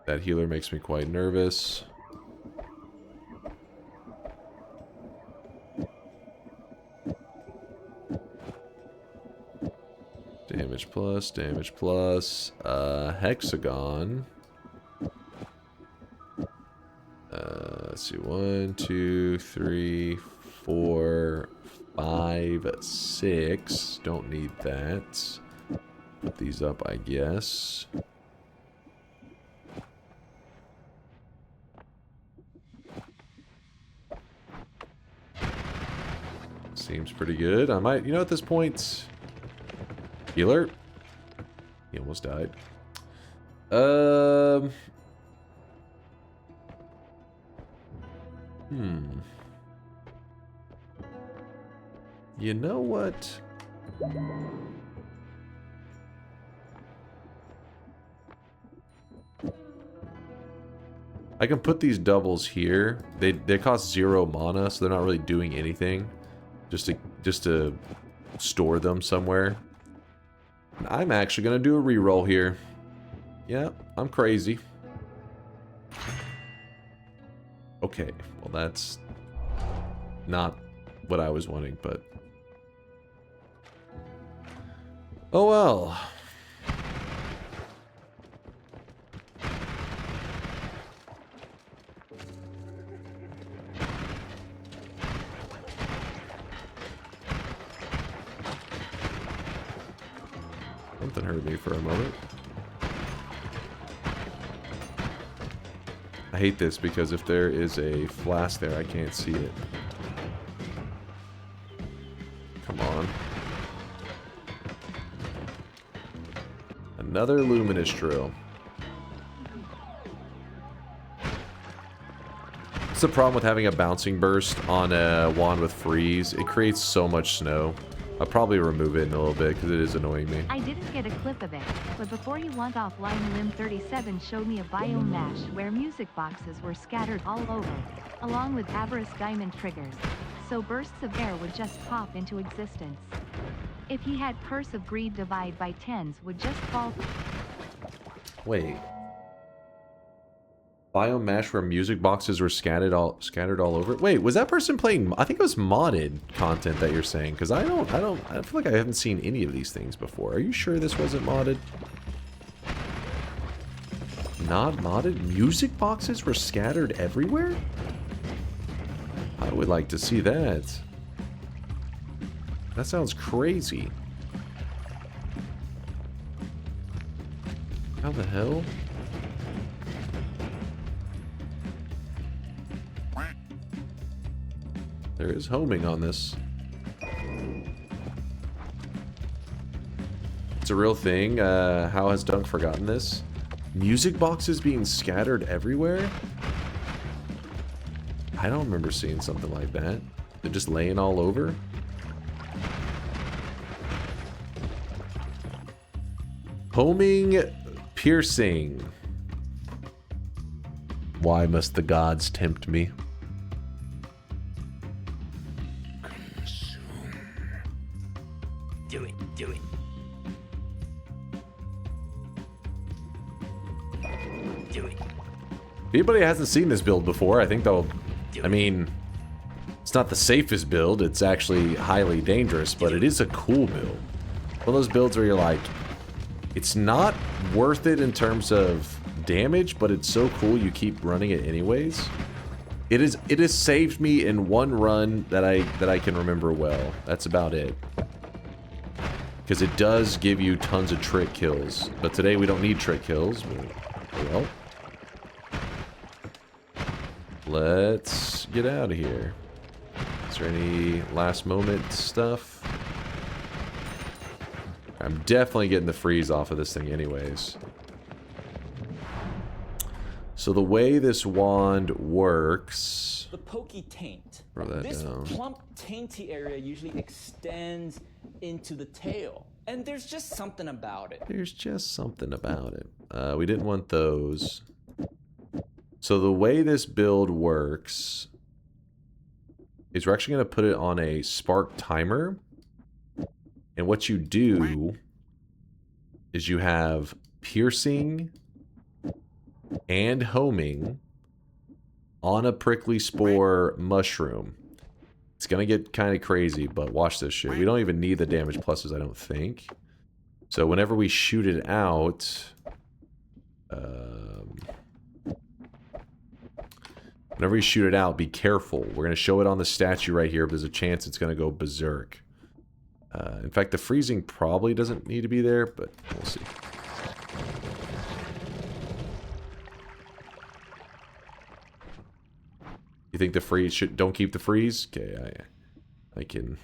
That healer makes me quite nervous. Damage plus, damage plus. Hexagon. Let's see. 1, 2, 3, 4, 5, 6. Don't need that. Put these up, I guess. Seems pretty good. I might, you know, at this point... Healer? He almost died. You know what? I can put these doubles here. They cost 0 mana, so they're not really doing anything. Just to store them somewhere. I'm actually gonna do a reroll here. Yeah, I'm crazy. Okay, well that's not what I was wanting, but oh well. Something hurt me for a moment. I hate this because if there is a flask there, I can't see it. Come on. Another luminous drill. It's the problem with having a bouncing burst on a wand with freeze. It creates so much snow. I'll probably remove it in a little bit because it is annoying me. I didn't get a clip of it, but before he went offline, Lim 37 showed me a biome mash where music boxes were scattered all over, along with Avarice diamond triggers, so bursts of air would just pop into existence. If he had Curse of Greed divide by 10s would just fall. Wait. Biome mash where music boxes were scattered all over. Wait, was that person playing? I think it was modded content that you're saying, because I feel like I haven't seen any of these things before. Are you sure this wasn't modded? Not modded? Music boxes were scattered everywhere? I would like to see that. That sounds crazy. How the hell? There is homing on this. It's a real thing. How has Dunk forgotten this? Music boxes being scattered everywhere? I don't remember seeing something like that. They're just laying all over? Homing, piercing. Why must the gods tempt me? anybody hasn't seen this build before, I think they'll... I mean, it's not the safest build. It's actually highly dangerous, but it is a cool build. One of those builds where you're like, it's not worth it in terms of damage, but it's so cool you keep running it anyways. It has saved me in one run that I can remember well. That's about it. Because it does give you tons of trick kills. But today we don't need trick kills. Well, let's get out of here. Is there any last moment stuff? I'm definitely getting the freeze off of this thing anyways. So the way this wand works... The pokey taint. This plump, tainty area usually extends into the tail. And there's just something about it. There's just something about it. We didn't want those. So the way this build works is we're actually going to put it on a spark timer. And what you do is you have piercing and homing on a prickly spore mushroom. It's going to get kind of crazy, but watch this shit. We don't even need the damage pluses, I don't think. So whenever we shoot it out... whenever we shoot it out, be careful. We're going to show it on the statue right here, but there's a chance it's going to go berserk. In fact, the freezing probably doesn't need to be there, but we'll see. You think the freeze should... Don't keep the freeze? Okay, I can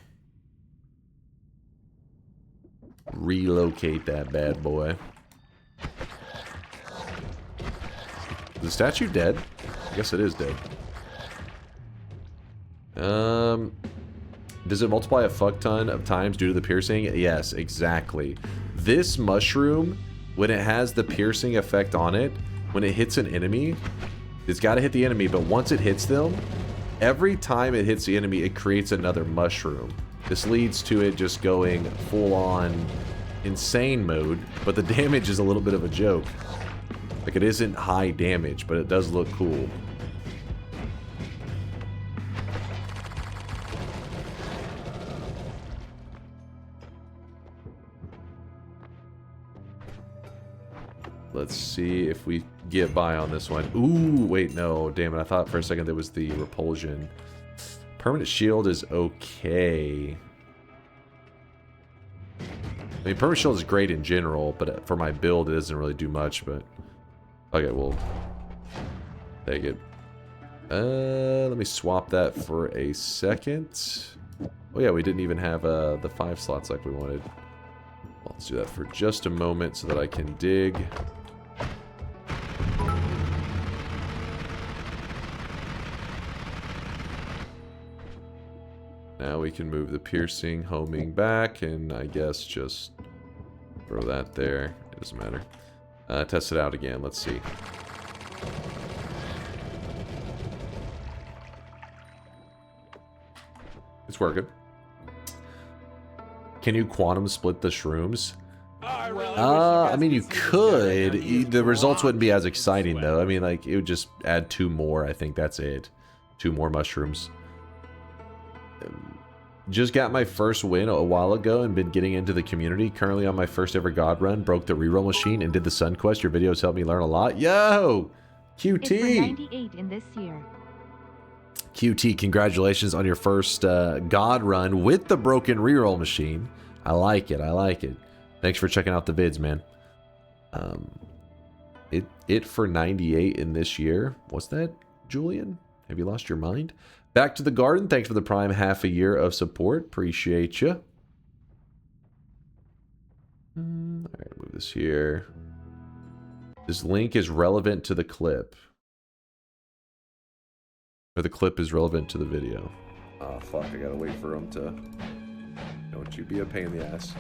relocate that bad boy. Is the statue dead? I guess it is dead. Does it multiply a fuck ton of times due to the piercing? Yes, exactly. This mushroom, when it has the piercing effect on it, when it hits an enemy, it's got to hit the enemy, but once it hits them, every time it hits the enemy, it creates another mushroom. This leads to it just going full-on insane mode, but the damage is a little bit of a joke. Like, it isn't high damage, but it does look cool. Let's see if we get by on this one. Ooh, wait, no. Damn it. I thought for a second there was the repulsion. Permanent shield is okay. I mean, permanent shield is great in general, but for my build, it doesn't really do much, but... Okay, we'll take it. Let me swap that for a second. Oh yeah, we didn't even have the 5 slots like we wanted. Well, let's do that for just a moment so that I can dig. Now we can move the piercing, homing back, and I guess just throw that there. It doesn't matter. Test it out again. Let's see. It's working. Can you quantum split the shrooms? I mean, you could. The results wouldn't be as exciting, though. I mean, like, it would just add 2 more. I think that's it. 2 more mushrooms. Just got my first win a while ago and been getting into the community. Currently on my first ever God run. Broke the reroll machine and did the Sun Quest. Your videos helped me learn a lot. Yo! QT! It's for 98 in this year. QT, congratulations on your first God run with the broken reroll machine. I like it. I like it. Thanks for checking out the vids, man. It for 98 in this year. What's that, Julian? Have you lost your mind? Back to the garden. Thanks for the prime half a year of support. Appreciate you. All right, move this here. This link is relevant to the clip. Or the clip is relevant to the video. Oh, fuck. I gotta wait for him to... Don't you be a pain in the ass.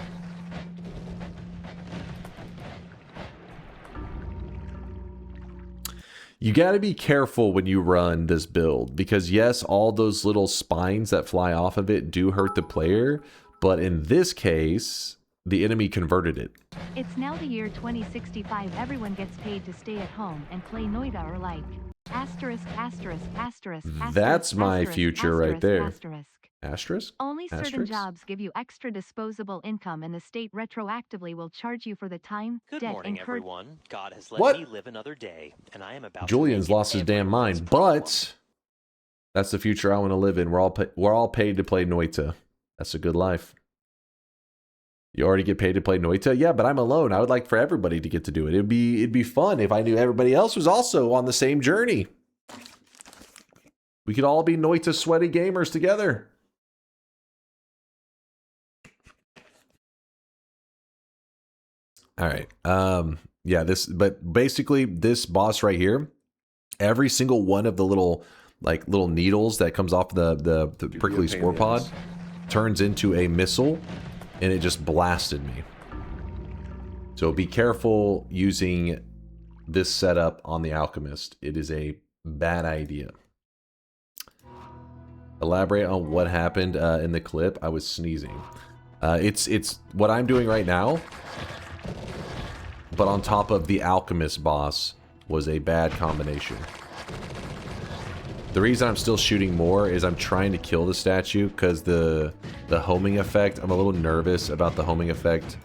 You got to be careful when you run this build, because yes, all those little spines that fly off of it do hurt the player, but in this case, the enemy converted it. It's now the year 2065. Everyone gets paid to stay at home and play Noita or like. Asterisk, asterisk, asterisk, That's asterisk, my asterisk, future right asterisk, there. asterisk. Asterisk? Only certain Asterisk? jobs give you extra disposable income, and the state retroactively will charge you for the time, Good debt morning, incurred. everyone. God has let What? me live another day, and I am about Julian's to make lost his damn mind, but that's the future I want to live in. We're all paid to play Noita. That's a good life. You already get paid to play Noita? Yeah, but I'm alone. I would like for everybody to get to do it. It'd be fun if I knew everybody else was also on the same journey. We could all be Noita sweaty gamers together. All right. Yeah, but basically this boss right here, every single one of the little needles that comes off the prickly spore pod turns into a missile, and it just blasted me. So be careful using this setup on the alchemist. It is a bad idea. Elaborate on what happened in the clip. I was sneezing. It's what I'm doing right now, but on top of the alchemist boss was a bad combination. The reason I'm still shooting more is I'm trying to kill the statue because the homing effect, I'm a little nervous about the homing effect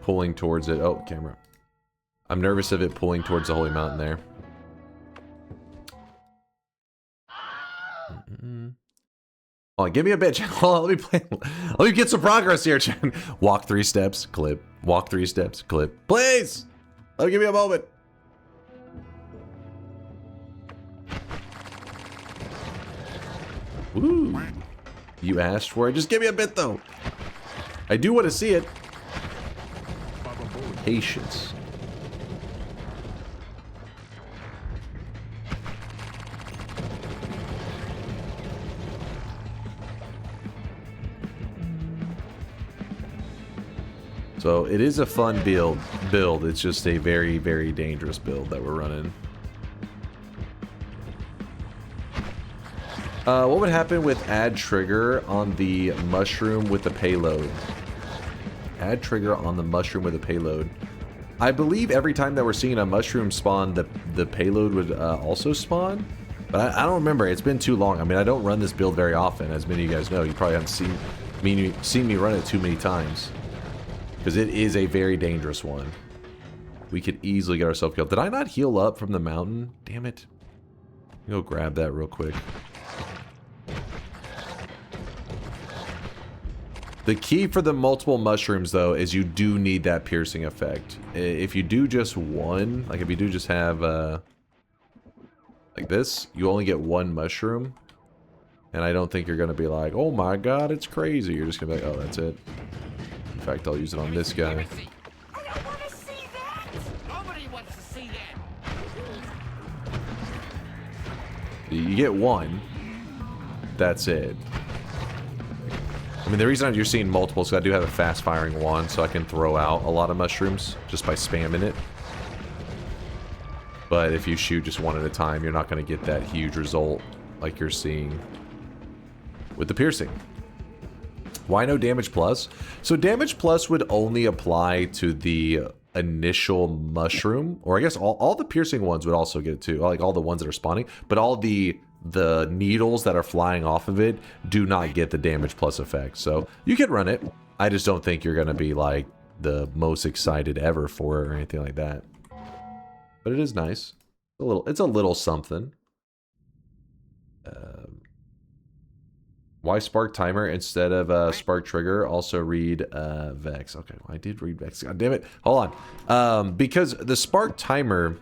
pulling towards it. Oh, camera. I'm nervous of it pulling towards the holy mountain there. Hold on, give me a bit, Chen. Hold on, let me play. Let me get some progress here, Chen. Walk 3 steps, clip. Walk 3 steps, clip. Please! Give me a moment. Ooh. You asked for it. Just give me a bit, though. I do want to see it. Patience. So it is a fun build. It's just a very, very dangerous build that we're running. What would happen with add trigger on the mushroom with the payload? Add trigger on the mushroom with a payload. I believe every time that we're seeing a mushroom spawn, the payload would also spawn. But I don't remember. It's been too long. I mean, I don't run this build very often, as many of you guys know. You probably haven't seen me run it too many times. Because it is a very dangerous one. We could easily get ourselves killed. Did I not heal up from the mountain? Damn it. Go grab that real quick. The key for the multiple mushrooms, though, is you do need that piercing effect. If you do just one, like if you do just have, like this, you only get one mushroom. And I don't think you're going to be like, oh my god, it's crazy. You're just going to be like, oh, that's it. In fact, I'll use it on this guy. You get one. That's it. I mean, the reason you're seeing multiple is I do have a fast-firing wand, so I can throw out a lot of mushrooms just by spamming it. But if you shoot just one at a time, you're not going to get that huge result like you're seeing with the piercing. Why no damage plus? So damage plus would only apply to the initial mushroom, or I guess all the piercing ones would also get it too, like all the ones that are spawning, but all the needles that are flying off of it do not get the damage plus effect. So you can run it. I just don't think you're going to be like the most excited ever for it or anything like that. But it is nice. It's a little something. Why Spark Timer instead of Spark Trigger? Also read Vex. Okay, well, I did read Vex. God damn it. Hold on. Because the Spark Timer,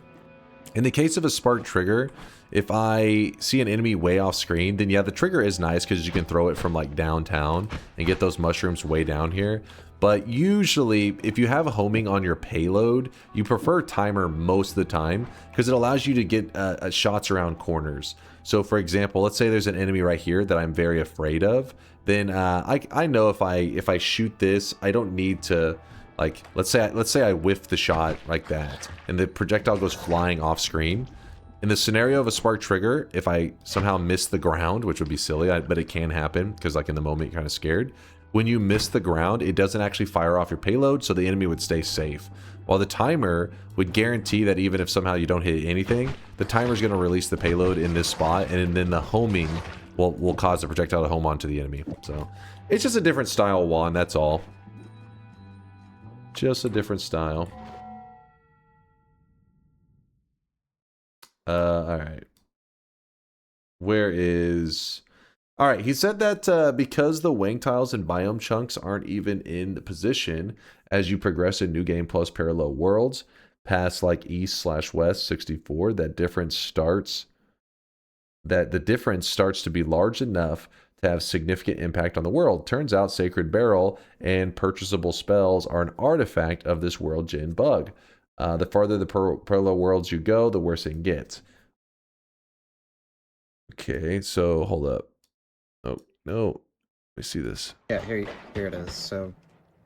in the case of a Spark Trigger, if I see an enemy way off screen, then yeah, the trigger is nice because you can throw it from like downtown and get those mushrooms way down here. But usually, if you have homing on your payload, you prefer timer most of the time because it allows you to get shots around corners. So for example, let's say there's an enemy right here that I'm very afraid of. Then I know if I shoot this, I don't need to, like, let's say I whiff the shot like that, and the projectile goes flying off screen. In the scenario of a spark trigger, if I somehow miss the ground, which would be silly, but it can happen because like in the moment you're kind of scared. when you miss the ground, it doesn't actually fire off your payload, so the enemy would stay safe. While the timer would guarantee that even if somehow you don't hit anything, the timer is going to release the payload in this spot, and then the homing will cause the projectile to home onto the enemy. So it's just a different style wand, that's all. Just a different style. Alright. Where is... Alright, he said that because the wing tiles and biome chunks aren't even in the position as you progress in New Game Plus Parallel Worlds, past like East/West 64, the difference starts to be large enough to have significant impact on the world. Turns out Sacred Barrel and purchasable spells are an artifact of this world gen bug. The farther the parallel worlds you go, the worse it gets. Okay, so hold up. Oh, no. Let me see this. Yeah, here it is. So,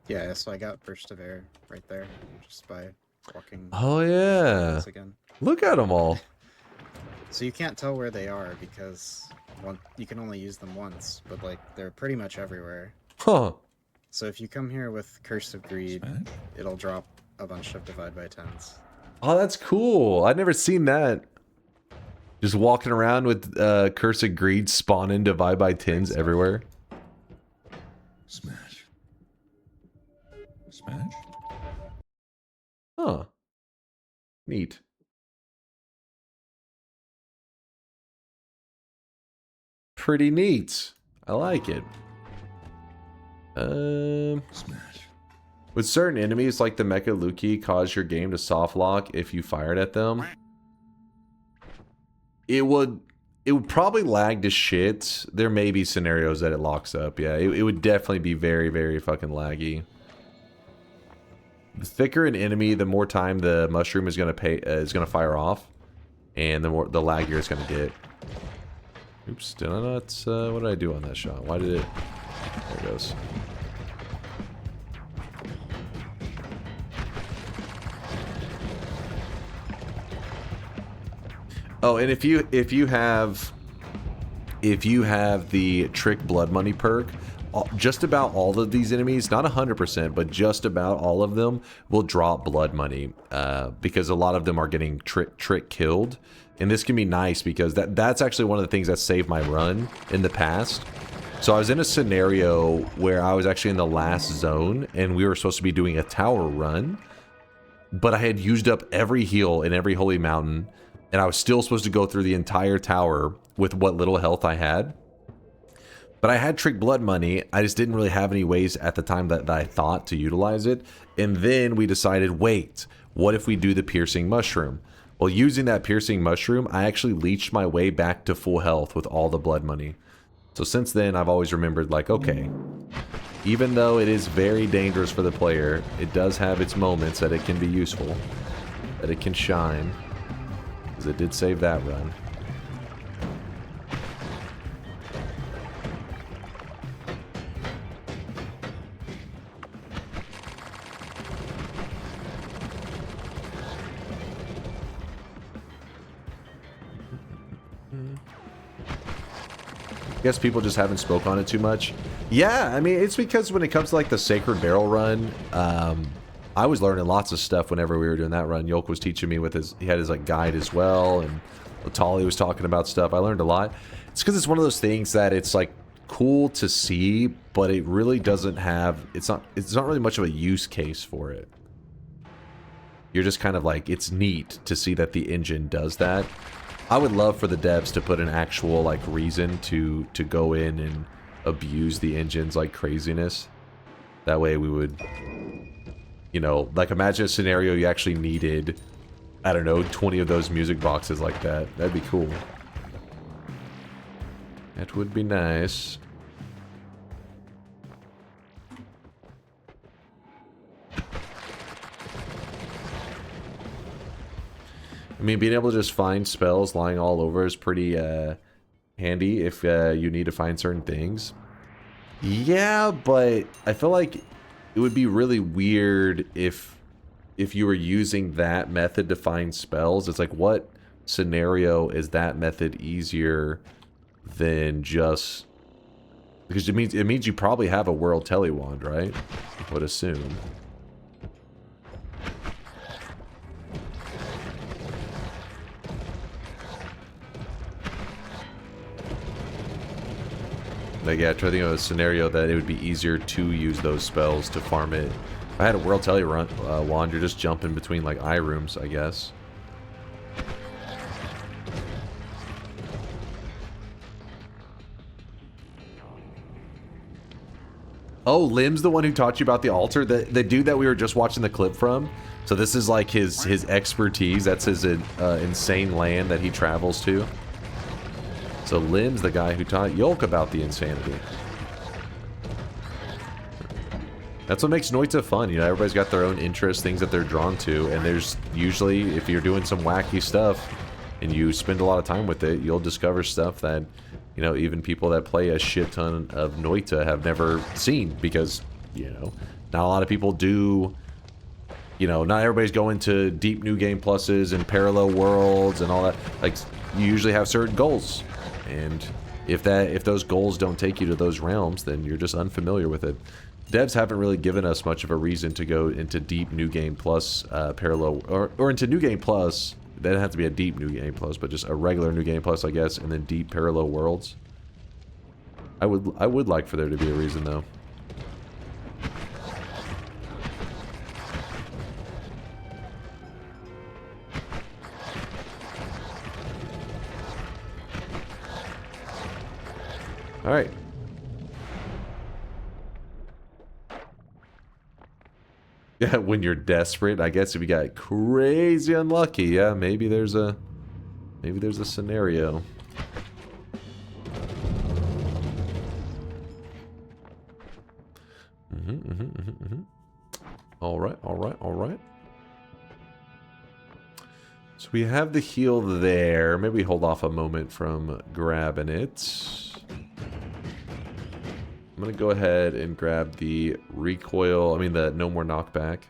yeah, so I got Burst of Air right there just by walking. Oh, yeah. Again. Look at them all. So you can't tell where they are because you can only use them once, but like they're pretty much everywhere. Huh. So if you come here with Curse of Greed, it'll drop a bunch of Divide by 10s. Oh, that's cool. I've never seen that. Just walking around with Curse of Greed spawning Divide by 10s everywhere. Smash. Smash. Huh. Neat. Pretty neat. I like it. Smash. Would certain enemies like the Mecha Luki cause your game to soft lock if you fired at them? It would probably lag to shit. There may be scenarios that it locks up. Yeah, it would definitely be very, very fucking laggy. The thicker an enemy, the more time the mushroom is gonna fire off, and the laggier it's gonna get. Oops, did I not? What did I do on that shot? Why did it? There it goes. Oh, and if you have the Trick Blood Money perk, just about all of these enemies, not 100%, but just about all of them will drop blood money because a lot of them are getting trick killed. And this can be nice because that's actually one of the things that saved my run in the past. So I was in a scenario where I was actually in the last zone and we were supposed to be doing a tower run, but I had used up every heal in every holy mountain and I was still supposed to go through the entire tower with what little health I had. But I had Trick Blood Money, I just didn't really have any ways at the time that I thought to utilize it. And then we decided, wait, what if we do the Piercing Mushroom? Well, using that Piercing Mushroom, I actually leached my way back to full health with all the blood money. So since then, I've always remembered, like, okay, even though it is very dangerous for the player, it does have its moments that it can be useful, that it can shine, because it did save that run. I guess people just haven't spoke on it too much. Yeah, I mean, it's because when it comes to like the Sacred Barrel run, I was learning lots of stuff whenever we were doing that run. Yolk was teaching me with he had his like guide as well, and Latali was talking about stuff. I learned a lot. It's because it's one of those things that it's like cool to see, but it really doesn't have, it's not really much of a use case for it. You're just kind of like, it's neat to see that the engine does that. I would love for the devs to put an actual like reason to go in and abuse the engine's like craziness. That way we would, you know, like imagine a scenario you actually needed, I don't know, 20 of those music boxes like that. That'd be cool. That would be nice. I mean, being able to just find spells lying all over is pretty handy if you need to find certain things. Yeah, but I feel like it would be really weird if you were using that method to find spells. It's like, what scenario is that method easier than just Because it means you probably have a World Tele Wand, right? I would assume. Like, yeah, try to think of a scenario that it would be easier to use those spells to farm it. If I had a World Tele Wand, you're just jumping between, like, eye rooms, I guess. Oh, Lim's the one who taught you about the altar? The dude that we were just watching the clip from? So this is like his expertise. That's his insane land that he travels to. So Lim's the guy who taught Yolk about the insanity. That's what makes Noita fun. You know, everybody's got their own interests, things that they're drawn to. And there's usually, if you're doing some wacky stuff and you spend a lot of time with it, you'll discover stuff that, you know, even people that play a shit ton of Noita have never seen, because, you know, not a lot of people do, you know, not everybody's going to deep new game pluses and parallel worlds and all that. Like, you usually have certain goals, and if those goals don't take you to those realms, then you're just unfamiliar with it. Devs haven't really given us much of a reason to go into deep new game plus parallel, or into new game plus. They don't have to be a deep new game plus, but just a regular new game plus, I guess, and then deep parallel worlds. I would like for there to be a reason, though. All right. Yeah, when you're desperate, I guess if you got crazy unlucky, yeah, maybe there's a scenario. All right. So we have the heal there. Maybe hold off a moment from grabbing it. I'm going to go ahead and grab the recoil, the no more knockback.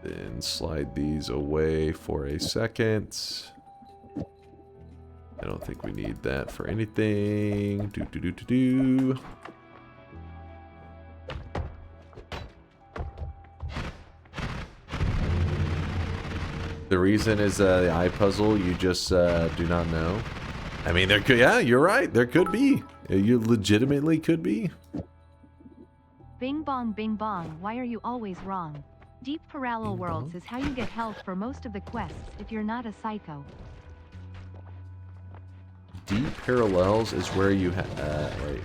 Then slide these away for a second. I don't think we need that for anything. The reason is the eye puzzle, you just do not know. I mean, there could, yeah, you're right. There could be. You legitimately could be. Bing bong, why are you always wrong? Deep parallel worlds is how you get health for most of the quests if you're not a psycho. Deep parallels is where you wait.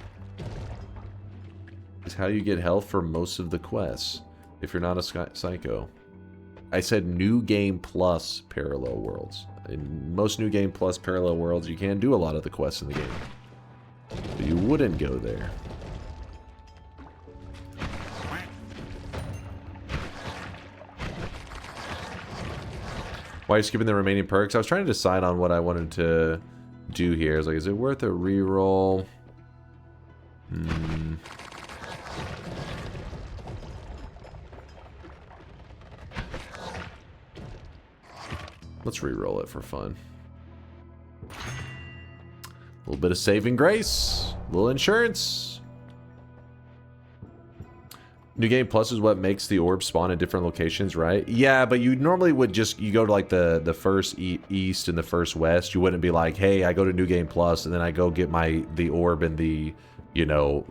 Is how you get health for most of the quests if you're not a psycho. I said new game plus parallel worlds. In most new game plus parallel worlds, you can do a lot of the quests in the game. So you wouldn't go there. Why are you skipping the remaining perks? I was trying to decide on what I wanted to do here. I was like, is it worth a reroll? Let's reroll it for fun. A little bit of saving grace. A little insurance. New Game Plus is what makes the orb spawn in different locations, right? Yeah, but you normally would just, you go to like the first east and the first west. You wouldn't be like, hey, I go to New Game Plus and then I go get the orb in the, you know,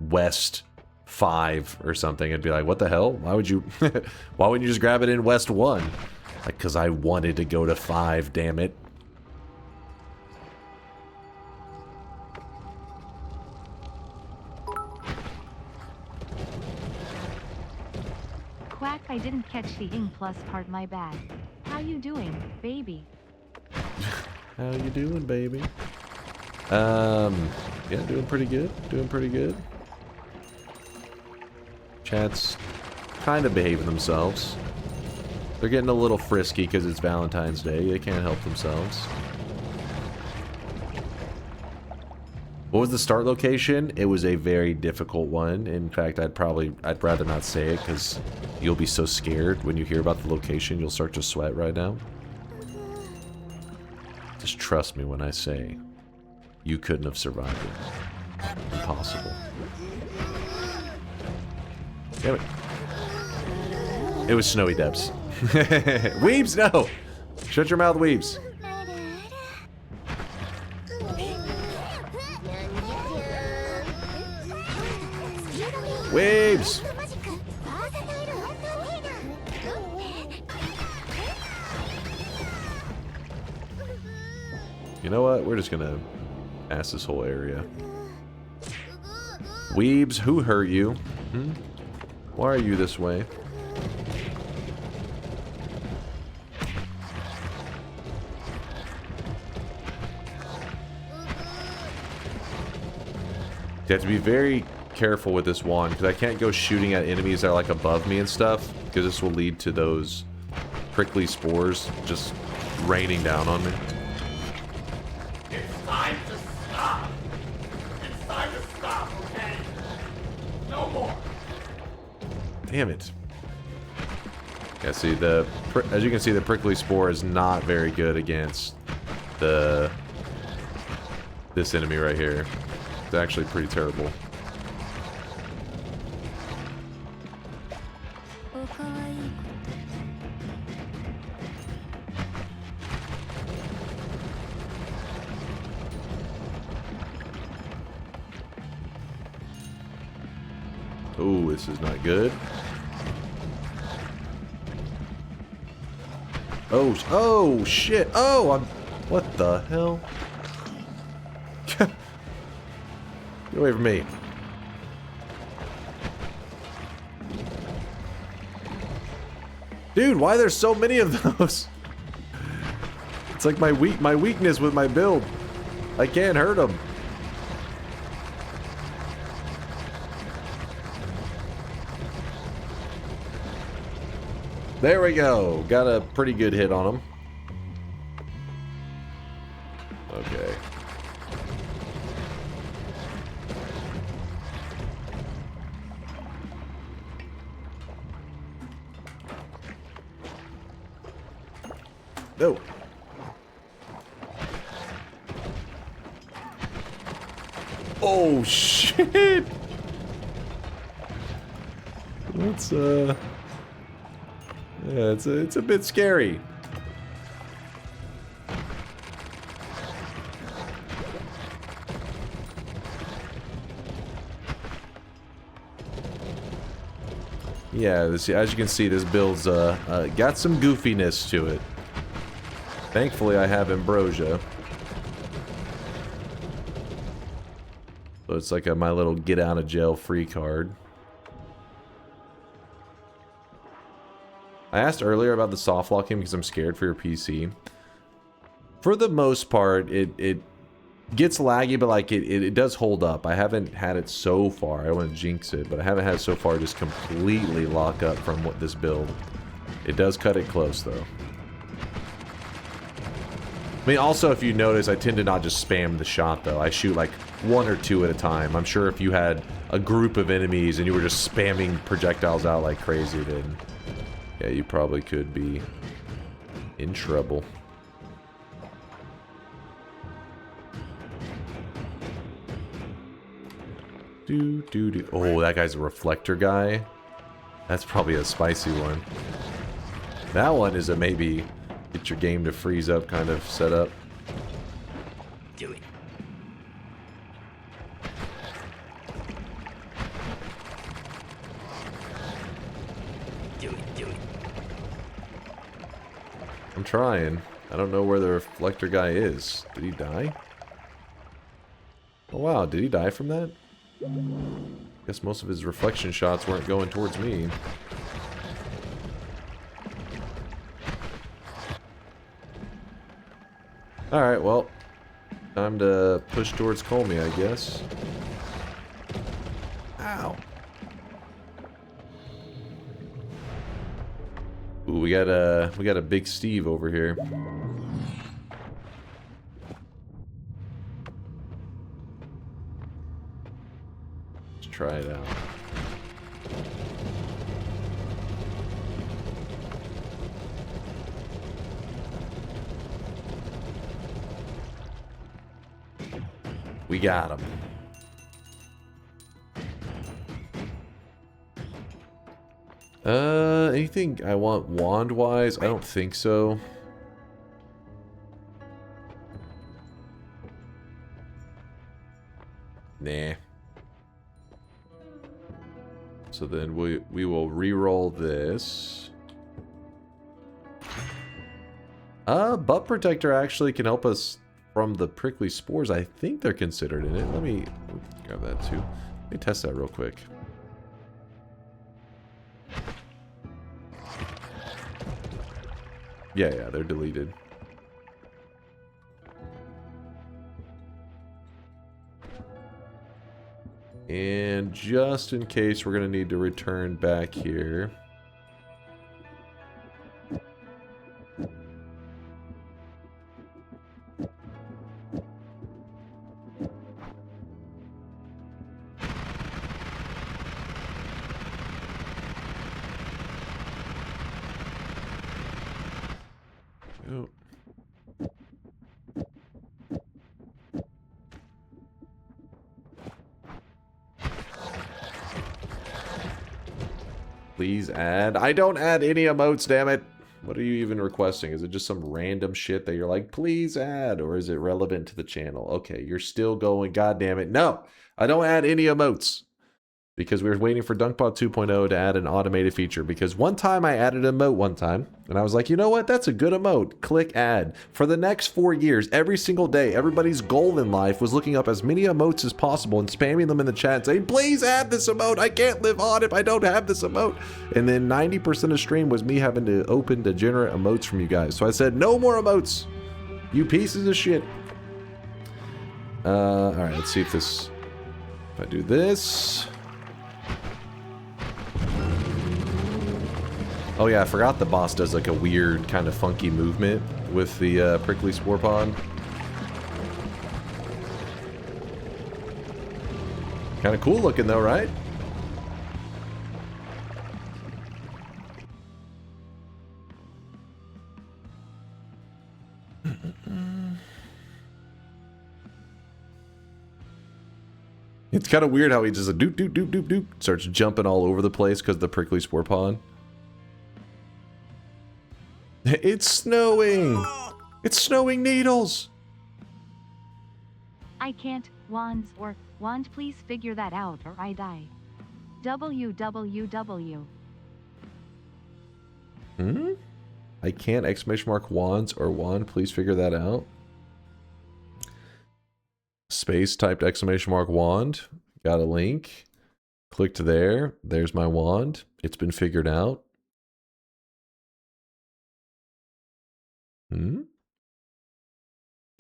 west 5 or something and be like, what the hell? Why would you, why wouldn't you just grab it in west 1? Like, because I wanted to go to 5, damn it. Quack, I didn't catch the ing plus part, my bad. How you doing, baby? How you doing, baby? Yeah, doing pretty good. Doing pretty good. Chat's kind of behaving themselves. They're getting a little frisky because it's Valentine's Day. They can't help themselves. What was the start location? It was a very difficult one. In fact, I'd rather not say it because you'll be so scared when you hear about the location. You'll start to sweat right now. Just trust me when I say you couldn't have survived it. Impossible. Damn it. It was snowy depths. Weebs, no! Shut your mouth, Weebs. Weebs! You know what? We're just gonna ask this whole area. Weebs, who hurt you? Hmm? Why are you this way? You have to be very careful with this wand, because I can't go shooting at enemies that are like above me and stuff, because this will lead to those prickly spores just raining down on me. It's time to stop. It's time to stop, okay? No more. Damn it. Yeah, see, as you can see, the prickly spore is not very good against this enemy right here. It's actually pretty terrible. Oh, this is not good. Oh shit. Oh, what the hell? Get away from me. Dude, why are there so many of those? It's like my weakness with my build. I can't hurt them. There we go. Got a pretty good hit on him. Okay. No. Oh shit. That's yeah, it's a bit scary. Yeah, as you can see, this build's got some goofiness to it. Thankfully, I have Ambrosia. So it's like my little get out of jail free card. I asked earlier about the soft locking because I'm scared for your PC. For the most part, it gets laggy, but like it does hold up. I haven't had it so far. I don't want to jinx it, but I haven't had it so far just completely lock up from this build. It does cut it close though. I mean, also if you notice, I tend to not just spam the shot though. I shoot like 1 or 2 at a time. I'm sure if you had a group of enemies and you were just spamming projectiles out like crazy, then yeah, you probably could be in trouble. Oh, that guy's a reflector guy. That's probably a spicy one. That one is a maybe get your game to freeze up kind of setup. Do it. I'm trying. I don't know where the reflector guy is. Did he die? Oh wow, did he die from that? Guess most of his reflection shots weren't going towards me. Alright, well, time to push towards Colmy, I guess. Ow. Ooh, we got a big Steve over here. Let's try it out. We got him. Anything I want wand-wise? I don't think so. Nah. So then we will re-roll this. Butt protector actually can help us from the prickly spores. I think they're considered in it. Let me grab that too. Let me test that real quick. Yeah, they're deleted. And just in case, we're going to need to return back here. Oh. Please add. I don't add any emotes, damn it. What are you even requesting? Is it just some random shit that you're like, please add? Or is it relevant to the channel? Okay, you're still going, god damn it. No, I don't add any emotes. Because we were waiting for DunkPod 2.0 to add an automated feature. Because one time I added an emote one time. And I was like, you know what? That's a good emote. Click add. For the next 4 years, every single day, everybody's goal in life was looking up as many emotes as possible and spamming them in the chat saying, please add this emote. I can't live on if I don't have this emote. And then 90% of stream was me having to open to generate emotes from you guys. So I said, no more emotes. You pieces of shit. Alright, let's see if this... If I do this... Oh yeah, I forgot the boss does like a weird kind of funky movement with the prickly spore pod. Kind of cool looking though, right? It's kind of weird how he just a doop doop doop doop doop starts jumping all over the place because of the prickly spore pod. It's snowing! It's snowing needles! I can't, wands, or wand, please figure that out or I die. WWW. I can't, exclamation mark, wands or wand, please figure that out. Space typed exclamation mark wand. Got a link. Clicked there. There's my wand. It's been figured out.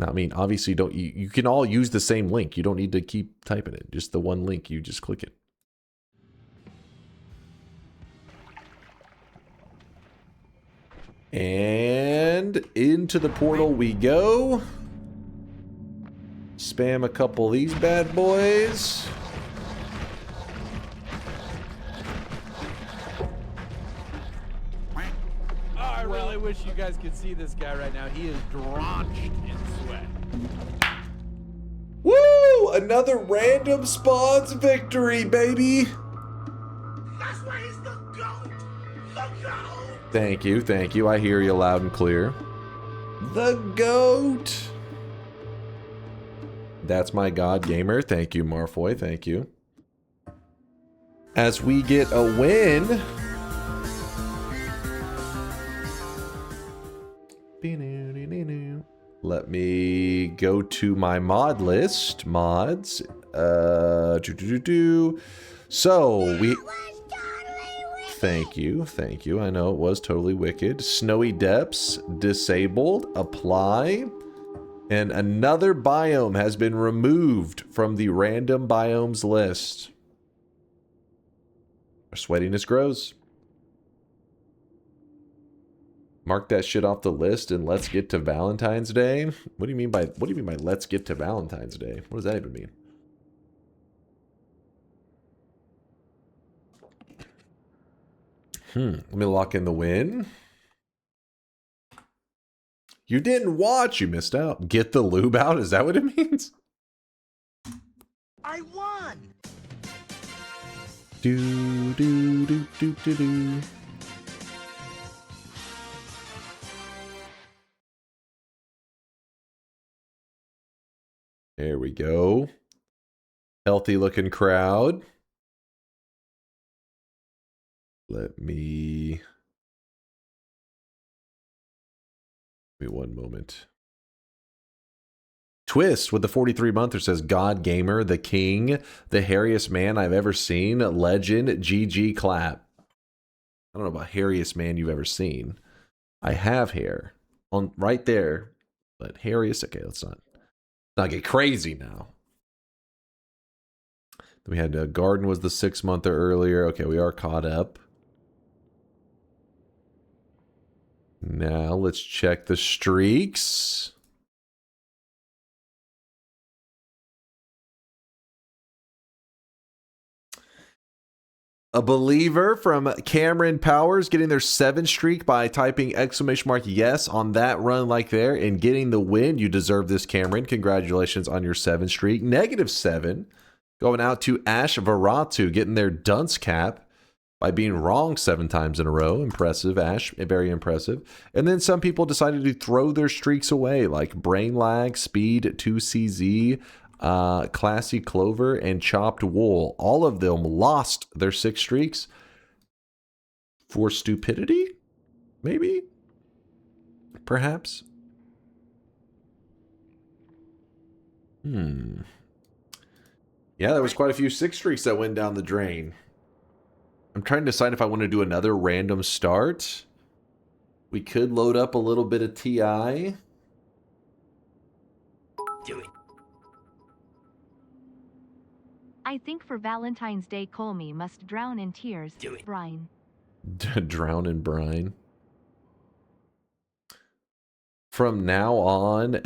I mean, obviously, you can all use the same link. You don't need to keep typing it. Just the one link, you just click it. And into the portal we go. Spam a couple of these bad boys. I really wish you guys could see this guy right now. He is drenched in sweat. Woo! Another random spawns victory, baby! That's why he's the GOAT! The GOAT! Thank you, thank you. I hear you loud and clear. The GOAT! That's my god gamer. Thank you, Marfoy. Thank you. As we get a win... Let me go to my mod list. Mods. So, we... Thank you, thank you. I know it was totally wicked. Snowy Depths, disabled. Apply. And another biome has been removed from the random biomes list. Our sweatiness grows. Mark that shit off the list and let's get to Valentine's Day. What do you mean by let's get to Valentine's Day? What does that even mean? Let me lock in the win. You didn't watch, you missed out. Get the lube out, is that what it means? I won! Do do do do do do. There we go. Healthy looking crowd. Let me... Give me one moment. Twist with the 43-monther says, God Gamer, the king, the hairiest man I've ever seen, legend, GG clap. I don't know about hairiest man you've ever seen. I have hair on right there, but hairiest, okay, let's not get crazy now. We had Garden was the 6-monther earlier. Okay, we are caught up. Now let's check the streaks. A believer from Cameron Powers getting their 7 streak by typing !yes on that run like there and getting the win. You deserve this, Cameron. Congratulations on your 7 streak. -7 going out to Ash Varatu getting their dunce cap by being wrong 7 times in a row. Impressive, Ash. Very impressive. And then some people decided to throw their streaks away, like Brain Lag, Speed, 2CZ, Classy Clover, and Chopped Wool. All of them lost their 6 streaks for stupidity? Maybe? Perhaps? Yeah, there was quite a few 6 streaks that went down the drain. I'm trying to decide if I want to do another random start. We could load up a little bit of TI. Do it. I think for Valentine's Day Colmy must drown in tears. Do it. Brine. Drown in brine. From now on,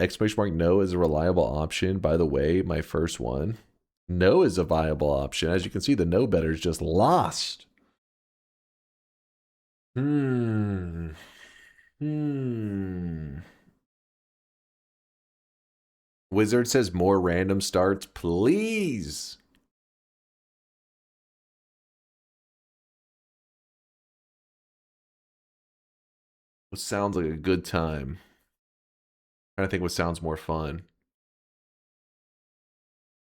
!no is a reliable option. By the way, my first one. No is a viable option. As you can see, the no betters just lost. Wizard says more random starts, please. What sounds like a good time? Trying to think what sounds more fun.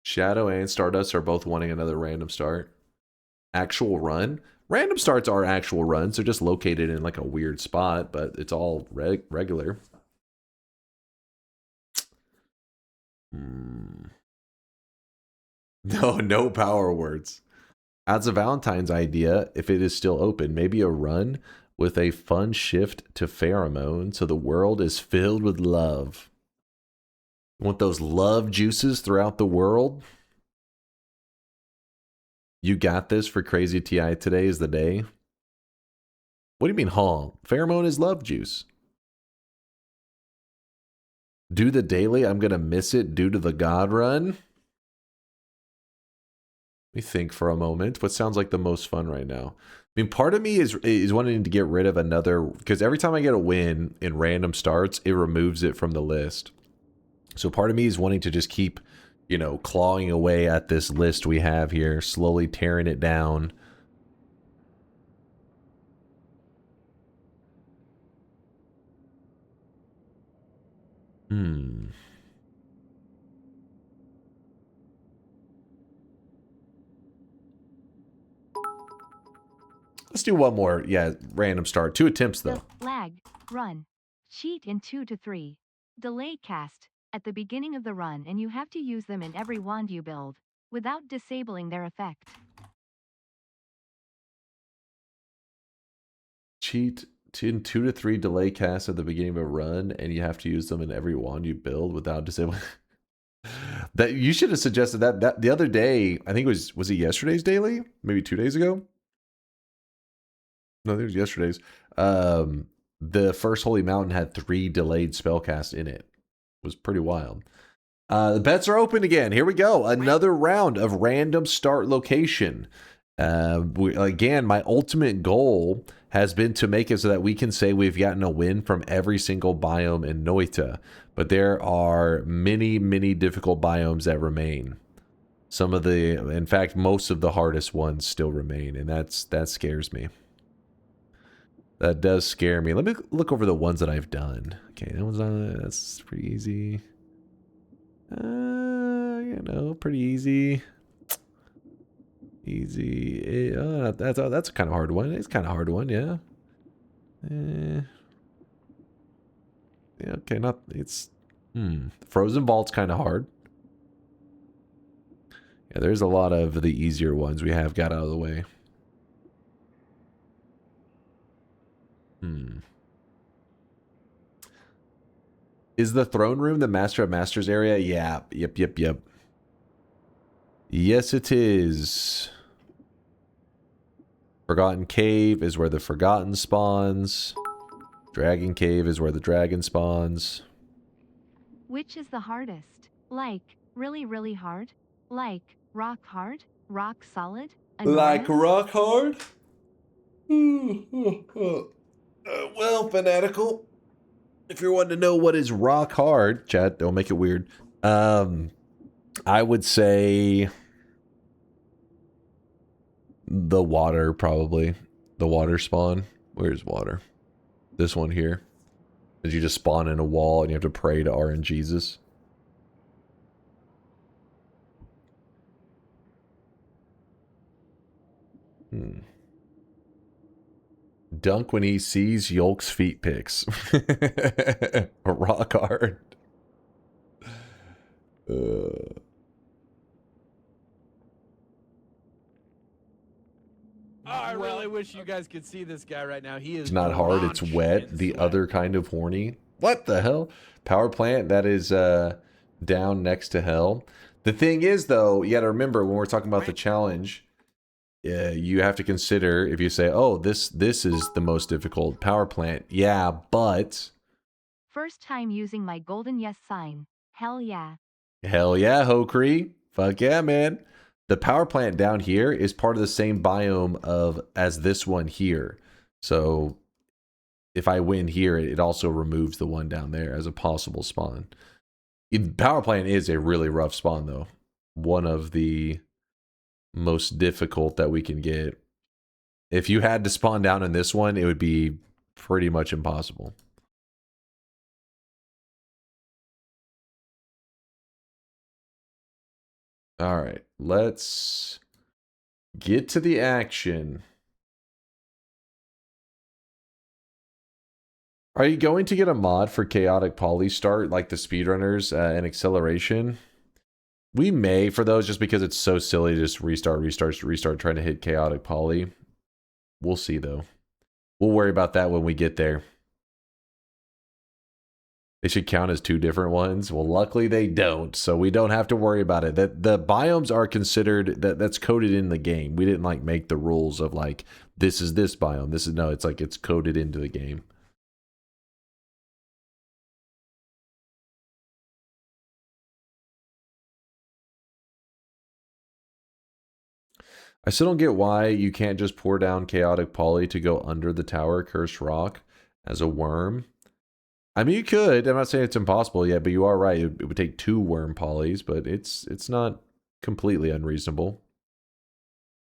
Shadow and Stardust are both wanting another random start. Actual run? Random starts are actual runs. They're just located in like a weird spot, but it's all regular. No power words. As a Valentine's idea, if it is still open, maybe a run with a fun shift to pheromone so the world is filled with love. Want those love juices throughout the world? You got this for Crazy TI. Today is the day. What do you mean, huh? Pheromone is love juice. Do the daily. I'm going to miss it due to the God run. Let me think for a moment. What sounds like the most fun right now? I mean, part of me is wanting to get rid of another, because every time I get a win in random starts, it removes it from the list. So part of me is wanting to just keep, you know, clawing away at this list we have here, slowly tearing it down. Let's do one more. Yeah, random start. 2 attempts, though. Lag. Run. Cheat in 2 to 3. Delay cast at the beginning of the run, and you have to use them in every wand you build, without disabling their effect. Cheat in 2 to 3 delay casts at the beginning of a run, and you have to use them in every wand you build without disabling. That you should have suggested that the other day. I think it was it yesterday's daily? Maybe 2 days ago? No, it was yesterday's. The first Holy Mountain had 3 delayed spellcasts in it. It was pretty wild. The bets are open again. Here we go. Another round of random start location. Again, my ultimate goal has been to make it so that we can say we've gotten a win from every single biome in Noita. But there are many, many difficult biomes that remain. Some of the, in fact, most of the hardest ones still remain, and that scares me. That does scare me. Let me look over the ones that I've done. Okay, that one's that's pretty easy. You know, pretty easy. Easy. That's a kind of hard one. It's kind of hard one, yeah. Yeah, okay, not it's Frozen Vault's kind of hard. Yeah, there's a lot of the easier ones we have got out of the way. Is the throne room the Master of Masters area? Yeah. Yep. Yes, it is. Forgotten Cave is where the Forgotten spawns. Dragon Cave is where the Dragon spawns. Which is the hardest? Like, really, really hard? Like, rock hard? Rock solid? Like rock hard? Well, Fanatical, if you're wanting to know what is rock hard, chat, don't make it weird. I would say the water, probably. The water spawn. Where's water? This one here. Is you just spawn in a wall and you have to pray to RNGesus. Dunk when he sees Yolk's feet pics. Rock hard. I really wish you guys could see this guy right now. He is It's not hard, it's wet. The other kind of horny. What the hell? Power plant that is down next to hell. The thing is, though, you got to remember when we're talking about the challenge, you have to consider if you say, oh, this is the most difficult power plant. Yeah, but... First time using my golden yes sign. Hell yeah. Hell yeah, Hokri. Fuck yeah, man. The power plant down here is part of the same biome as this one here. So if I win here, it also removes the one down there as a possible spawn. Power plant is a really rough spawn, though. One of the most difficult that we can get. If you had to spawn down in this one, it would be pretty much impossible. All right, let's get to the action. Are you going to get a mod for chaotic poly start like the speedrunners and acceleration? We may for those just because it's so silly to just restart trying to hit chaotic poly. We'll see though. We'll worry about that when we get there. They should count as two different ones. Well, luckily they don't, so we don't have to worry about it. That the biomes are considered that's coded in the game. We didn't like make the rules of like this is this biome. This is no, it's like it's coded into the game. I still don't get why you can't just pour down chaotic poly to go under the tower cursed rock as a worm. I mean, you could. I'm not saying it's impossible yet, but you are right. It would take 2 worm polys, but it's not completely unreasonable.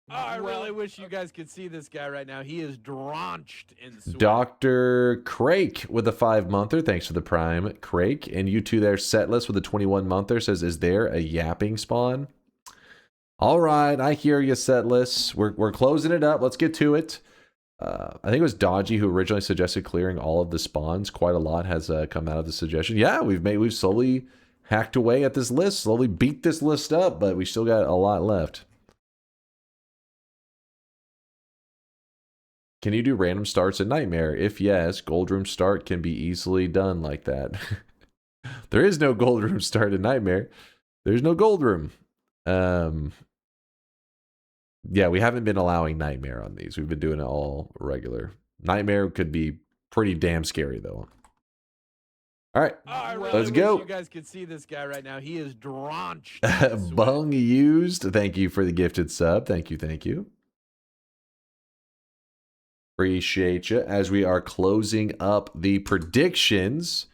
I really wish you guys could see this guy right now. He is drenched in sweat. Dr. Crake with a 5-monther. Thanks for the prime, Crake. And you two there, Setless with a 21-monther says, is there a yapping spawn? All right, I hear you, Setless. We're closing it up. Let's get to it. I think it was Dodgy who originally suggested clearing all of the spawns. Quite a lot has come out of the suggestion. Yeah, we've slowly hacked away at this list, slowly beat this list up, but we still got a lot left. Can you do random starts in Nightmare? If yes, Gold Room start can be easily done like that. There is no Gold Room start in Nightmare. There's no Gold Room. Yeah, we haven't been allowing Nightmare on these. We've been doing it all regular. Nightmare could be pretty damn scary, though. All right, let's go. You guys could see this guy right now. He is drenched. Bung used. Thank you for the gifted sub. Thank you. Appreciate you. As we are closing up the predictions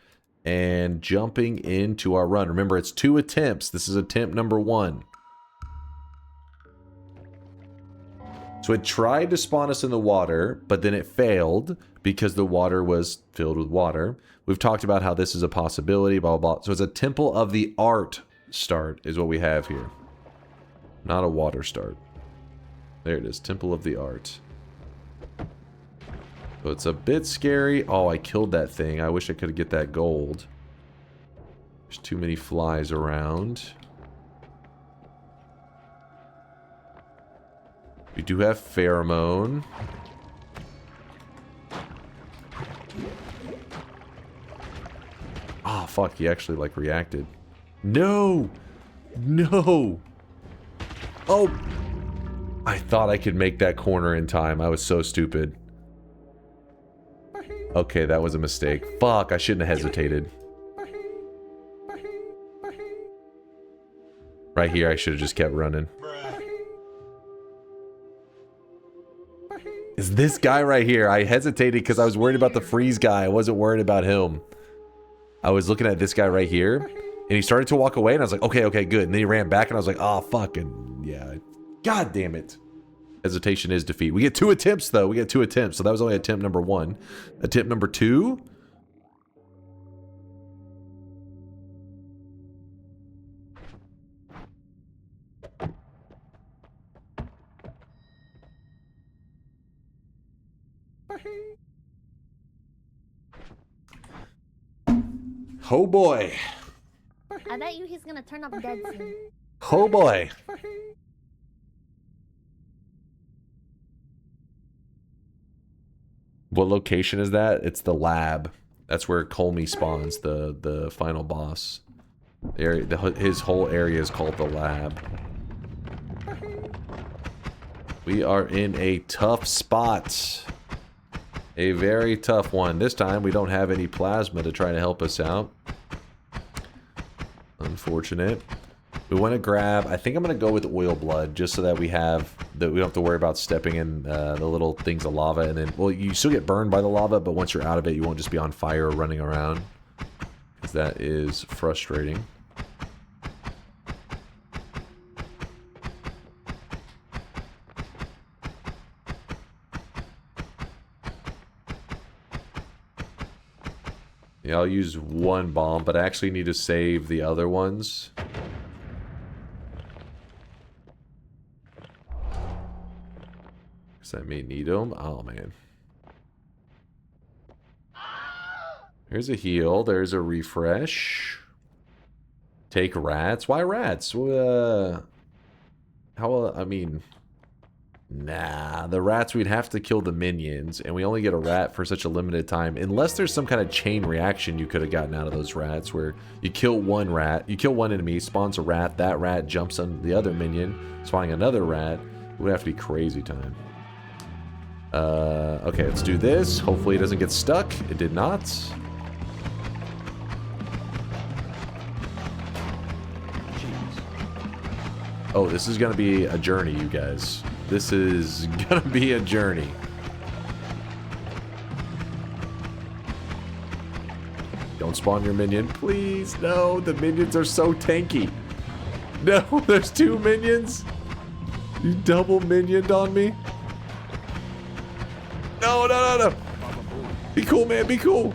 and jumping into our run. Remember, it's 2 attempts. This is attempt number 1. So it tried to spawn us in the water, but then it failed because the water was filled with water. We've talked about how this is a possibility, blah, blah, blah. So it's a Temple of the Art start is what we have here. Not a water start. There it is, Temple of the Art. So it's a bit scary. Oh, I killed that thing. I wish I could get that gold. There's too many flies around. We do have pheromone. Oh, fuck. He actually, like, reacted. No! No! Oh! I thought I could make that corner in time. I was so stupid. Okay, that was a mistake. Fuck, I shouldn't have hesitated. Right here, I should have just kept running. Is this guy right here? I hesitated because I was worried about the freeze guy. I wasn't worried about him. I was looking at this guy right here, and he started to walk away, and I was like, okay, okay, good. And then he ran back, and I was like, oh, fucking, yeah. God damn it. Hesitation is defeat. We get 2 attempts, though. We get 2 attempts, so that was only attempt number 1. Attempt number 2. Oh boy. I bet you he's gonna turn up dead soon. Oh boy. What location is that? It's the lab. That's where Colmy spawns, the final boss. The area, his whole area is called the lab. We are in a tough spot. A very tough one. This time we don't have any plasma to try to help us out. Unfortunate. We want to grab, I think I'm going to go with oil blood just so that we have, that we don't have to worry about stepping in the little things of lava. And then, well, you still get burned by the lava, but once you're out of it, you won't just be on fire or running around. Because that is frustrating. Yeah, I'll use 1 bomb, but I actually need to save the other ones. Because I may need them. Oh, man. Here's a heal. There's a refresh. Take rats. Why rats? How, I mean... Nah, the rats, we'd have to kill the minions, and we only get a rat for such a limited time, unless there's some kind of chain reaction you could have gotten out of those rats, where you kill one rat, you kill one enemy, spawns a rat, that rat jumps on the other minion, spawning another rat. It would have to be crazy time. Okay, let's do this. Hopefully it doesn't get stuck. It did not. Oh, this is gonna be a journey, you guys. This is gonna be a journey. Don't spawn your minion, please. No, the minions are so tanky. No, there's 2 minions. You double minioned on me. No, no, no, no. Be cool, man. Be cool.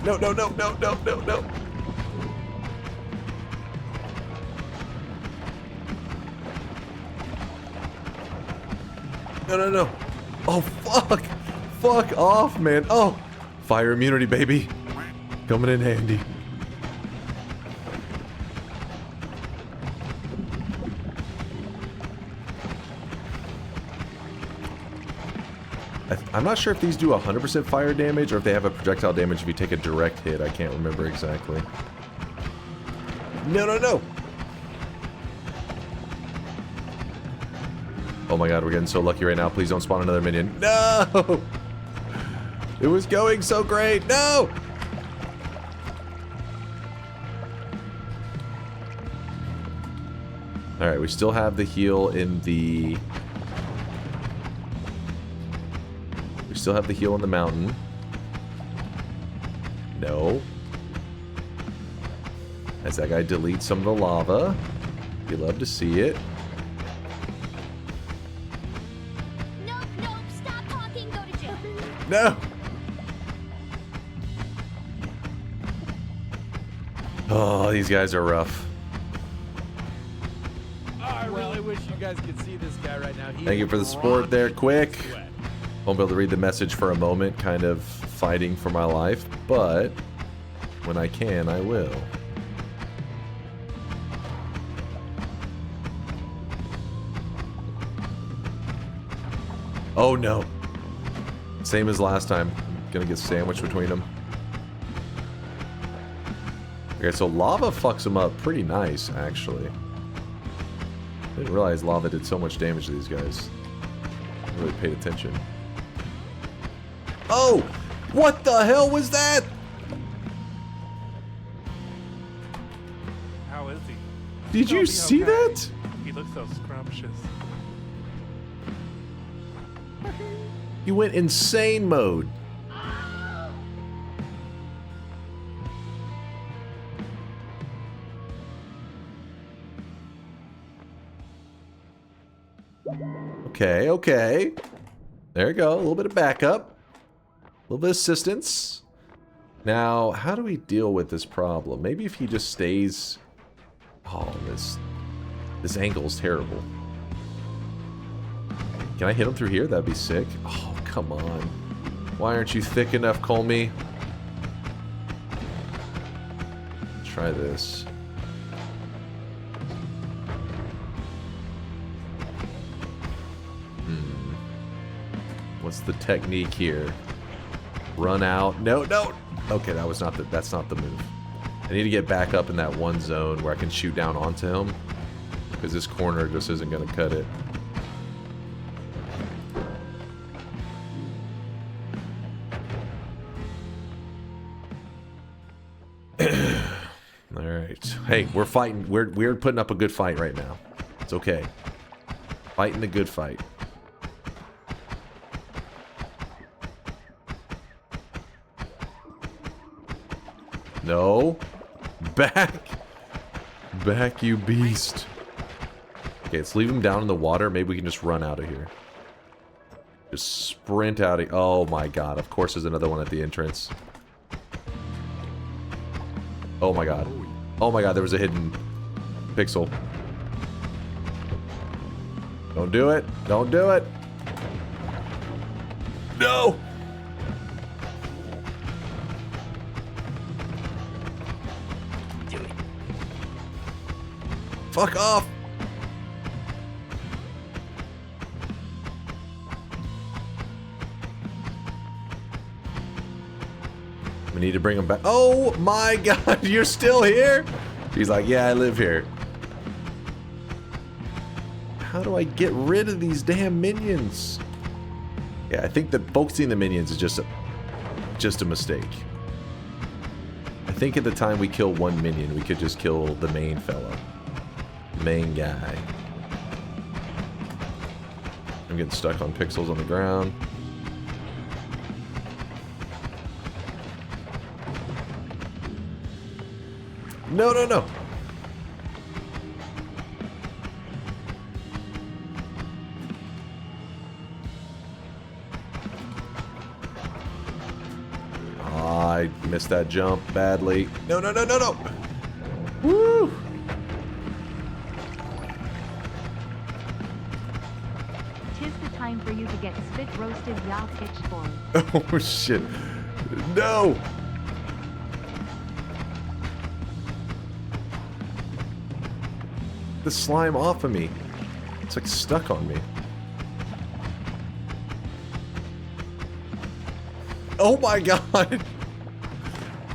No, no, no, no, no, no, no. No, no, no. Oh, fuck. Fuck off, man. Oh, fire immunity, baby. Coming in handy. I'm not sure if these do 100% fire damage or if they have a projectile damage if you take a direct hit. I can't remember exactly. No, no, no! Oh my god, we're getting so lucky right now. Please don't spawn another minion. No! It was going so great. No! Alright, we still have the heal in the... We still have the heal in the mountain. No. As that guy deletes some of the lava. You love to see it. Nope, nope, stop talking, go to jail. No! Oh, these guys are rough. I really wish you guys could see this guy right now. Thank you for the support there, Quick. Won't be able to read the message for a moment, kind of fighting for my life, but when I can, I will. Oh no. Same as last time. Gonna get sandwiched between them. Okay, so lava fucks them up pretty nice, actually. Didn't realize lava did so much damage to these guys. I really paid attention. Oh! What the hell was that? How is he? Did you see that? He looks so scrumptious. He went insane mode. Okay, okay. There you go. A little bit of backup. A little bit of assistance. Now, how do we deal with this problem? Maybe if he just stays... Oh, this angle is terrible. Can I hit him through here? That'd be sick. Oh, come on. Why aren't you thick enough, Colmy? Try this. What's the technique here? Run out. No, no. Okay, that was not the, that's not the move. I need to get back up in that one zone where I can shoot down onto him, because this corner just isn't going to cut it. All right. Hey, we're fighting. We're putting up a good fight right now. It's okay. Fighting the good fight. No. Back. Back, you beast. Okay, let's leave him down in the water. Maybe we can just run out of here. Just sprint out of... Oh my god. Of course there's another one at the entrance. Oh my god. Oh my god, there was a hidden pixel. Don't do it. Don't do it. No! Fuck off! We need to bring him back. Oh my god, you're still here? He's like, yeah, I live here. How do I get rid of these damn minions? Yeah, I think that focusing the minions is just a mistake. I think at the time we kill one minion, we could just kill the main fella. Main guy. I'm getting stuck on pixels on the ground. No, no, no. Oh, I missed that jump badly. No, no, no, no, no. Woo! Tis the time for you to get spit roasted, y'all pitched for. Oh shit. No! The slime off of me. It's like stuck on me. Oh my god!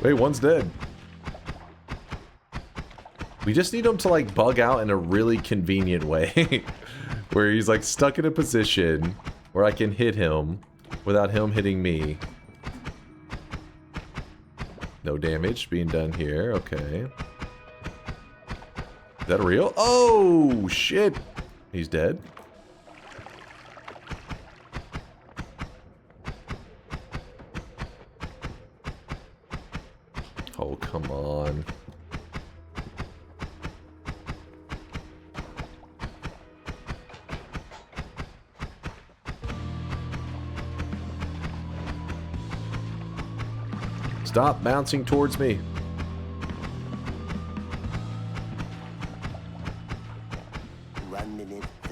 Wait, one's dead. We just need him to like bug out in a really convenient way. Where he's like stuck in a position where I can hit him without him hitting me. No damage being done here, okay. Is that real? Oh, shit. He's dead. Oh, come on. Stop bouncing towards me.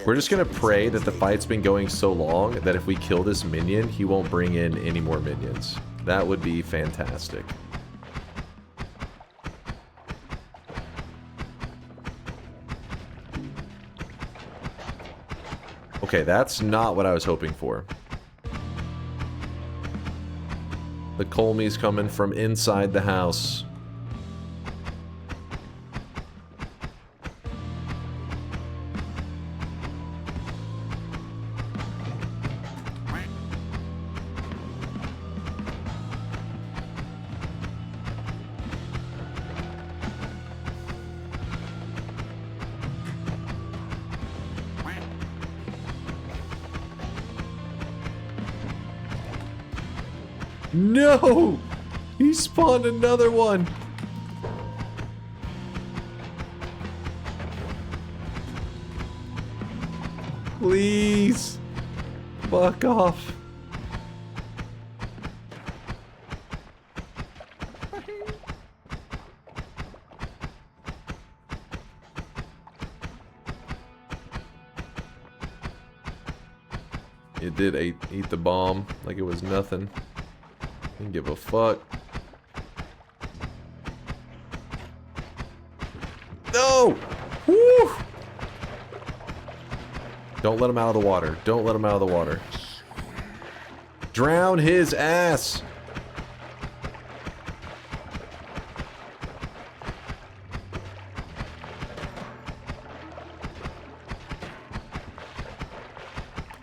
We're just gonna pray that the fight's been going so long that if we kill this minion, he won't bring in any more minions. That would be fantastic. Okay, that's not what I was hoping for. The Colmie's coming from inside the house. No! He spawned another one! Please! Fuck off. It did eat the bomb like it was nothing. Didn't give a fuck. No! Woo! Don't let him out of the water. Don't let him out of the water. Drown his ass!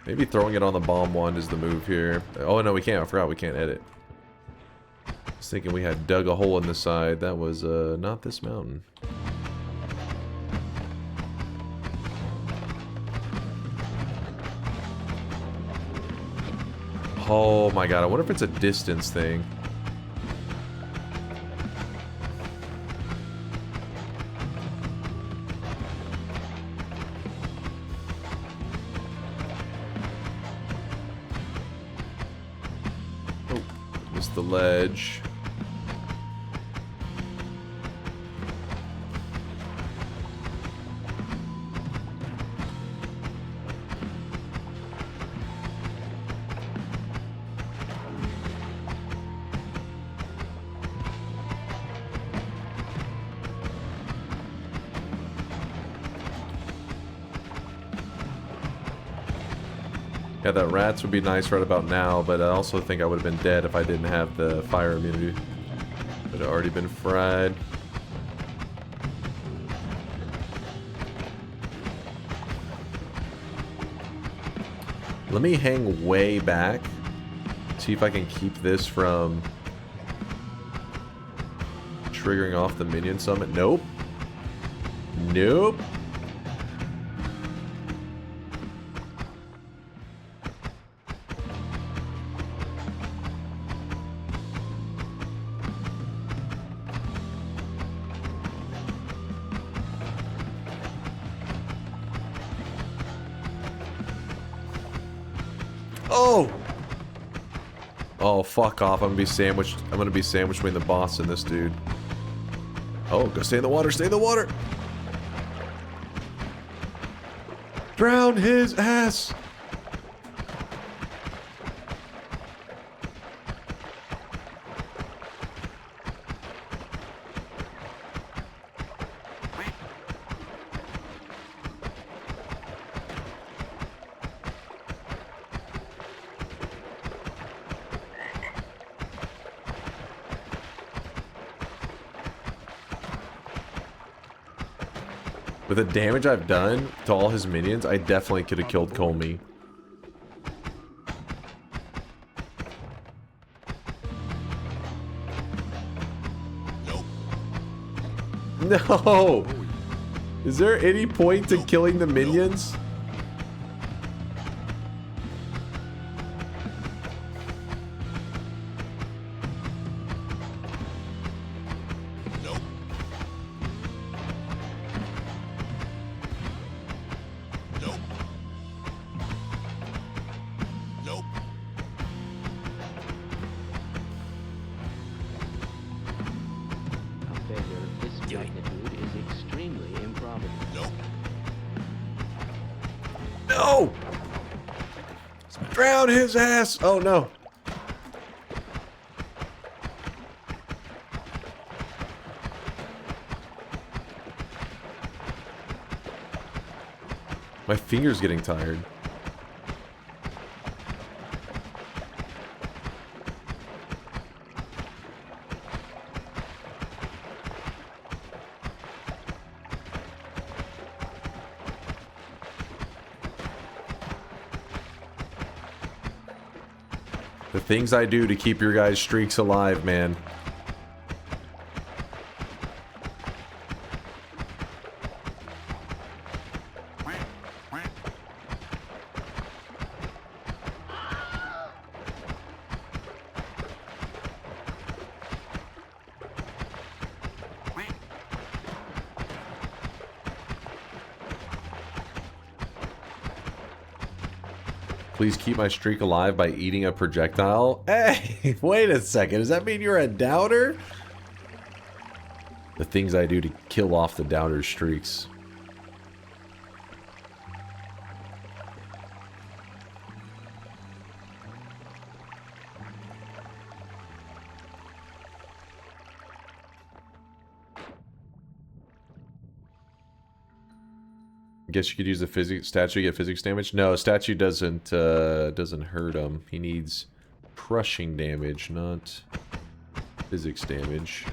Maybe throwing it on the bomb wand is the move here. Oh no, we can't. I forgot we can't edit. I was thinking we had dug a hole in the side. That was not this mountain. Oh my god, I wonder if it's a distance thing. Oh, missed the ledge. Yeah, that rats would be nice right about now, but I also think I would have been dead if I didn't have the fire immunity. Would have already been fried. Let me hang way back. See if I can keep this from triggering off the minion summit. Nope. Nope. Oh! Oh, fuck off. I'm gonna be sandwiched. I'm gonna be sandwiched between the boss and this dude. Oh, go stay in the water. Stay in the water! Drown his ass! With the damage I've done to all his minions, I definitely could have killed Colmie. No! Is there any point to killing the minions? No! Drown his ass! Oh no. My finger's getting tired. The things I do to keep your guys' streaks alive, man. Please keep my streak alive by eating a projectile. Hey, wait a second. Does that mean you're a doubter? The things I do to kill off the doubter streaks. Guess you could use the physics statue to get physics damage. No, statue doesn't hurt him. He needs crushing damage, not physics damage.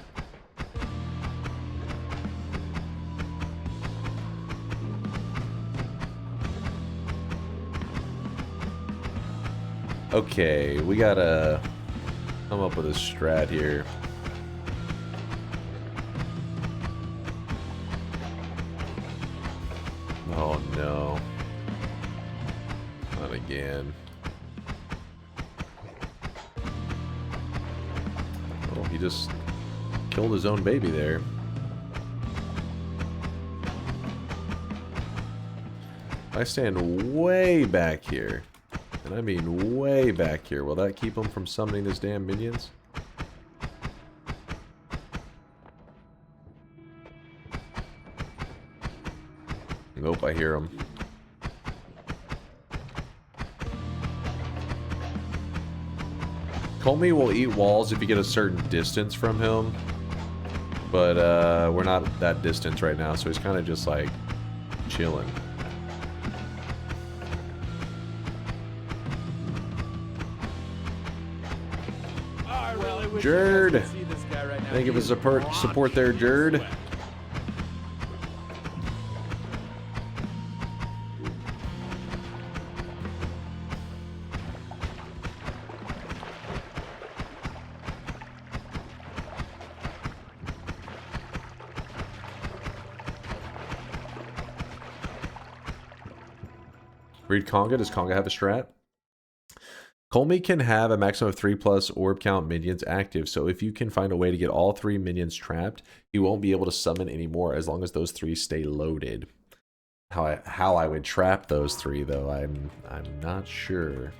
Okay, we gotta come up with a strat here. Oh no. Not again. Oh, he just killed his own baby there. I stand way back here, and I mean way back here, will that keep him from summoning his damn minions? Nope, I hear him. Comey will eat walls if you get a certain distance from him. But we're not at that distance right now, so he's kind of just like chilling. Jerd! Thank you for the support there, Jerd. Read Conga. Does Conga have a strat? Colmy can have a maximum of 3+ orb count minions active, so if you can find a way to get all 3 minions trapped, you won't be able to summon anymore as long as those 3 stay loaded. How I would trap those 3 though, I'm not sure.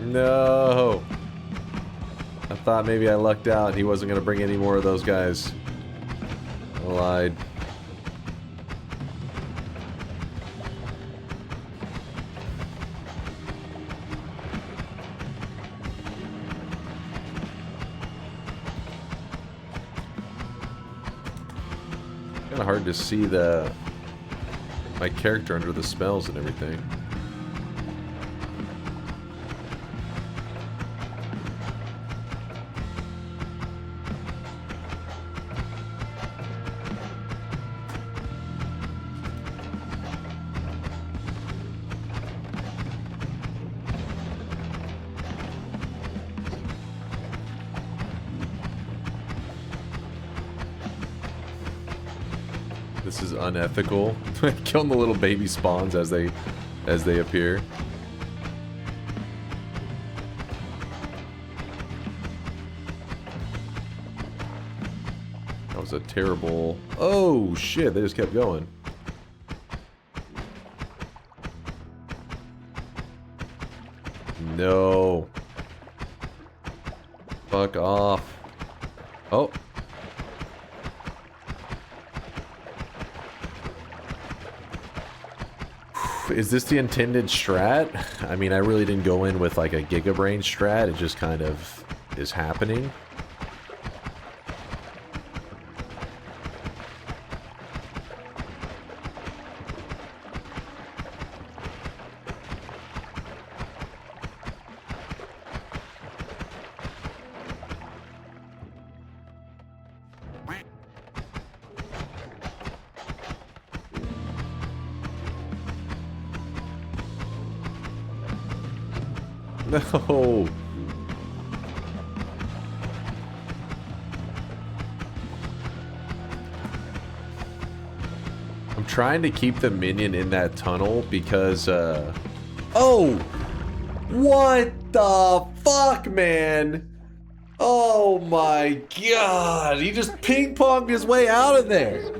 No. I thought maybe I lucked out. He wasn't going to bring any more of those guys. I lied. Kind of hard to see my character under the spells and everything. This is unethical. Killing the little baby spawns as they appear. That was a terrible... Oh, shit. They just kept going. No. Fuck off. Oh. Is this the intended strat? I mean, I really didn't go in with like a Gigabrain strat. It just kind of is happening. No. I'm trying to keep the minion in that tunnel because, oh! What the fuck, man? Oh my god! He just ping-ponged his way out of there!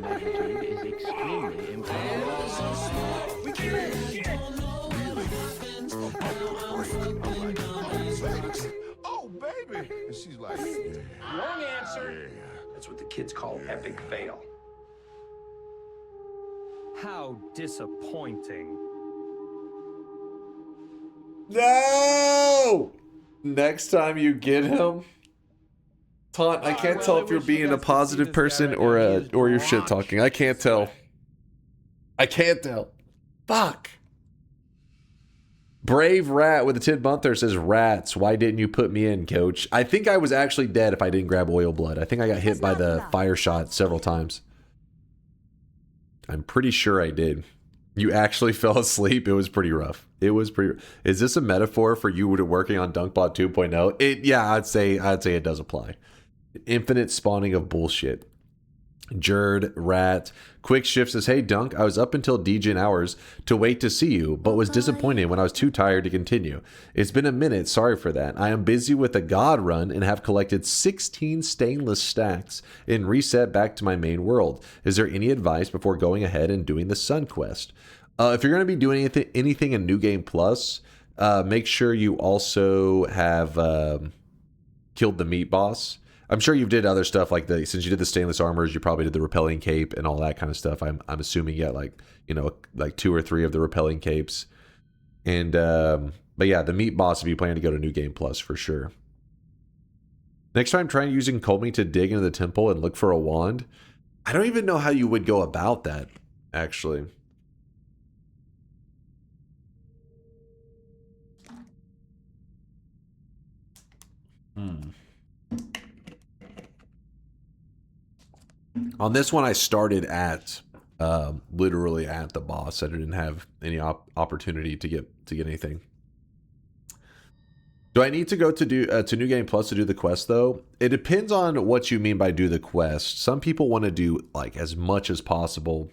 And she's like, wrong answer. That's what the kids call epic fail. How disappointing. No! Next time you get him, Taunt, I can't tell if you're being a positive person or you're shit talking. I can't tell. I can't tell. Fuck. Brave Rat with a 10-monther says, rats, why didn't you put me in, coach? I think I was actually dead if I didn't grab oil blood. I think I got hit by the fire shot several times. I'm pretty sure I did. You actually fell asleep. It was pretty rough. It was pretty. Is this a metaphor for you working on Dunkbot 2.0? Yeah, I'd say it does apply. Infinite spawning of bullshit. Jerd, Rat, Quick Shift says, hey Dunk, I was up until DGen hours to wait to see you, but was disappointed when I was too tired to continue. It's been a minute, sorry for that. I am busy with a god run and have collected 16 stainless stacks and reset back to my main world. Is there any advice before going ahead and doing the Sun Quest? If you're going to be doing anything in New Game Plus, make sure you also have killed the meat boss. I'm sure you did other stuff like since you did the stainless armors, you probably did the repelling cape and all that kind of stuff. I'm assuming you got like 2 or 3 of the repelling capes. And but yeah, the meat boss if you plan to go to New Game Plus for sure. Next time, try using combing to dig into the temple and look for a wand. I don't even know how you would go about that, actually. On this one, I started at literally at the boss. I didn't have any opportunity to get anything. Do I need to go to New Game Plus to do the quest though? It depends on what you mean by do the quest. Some people want to do like as much as possible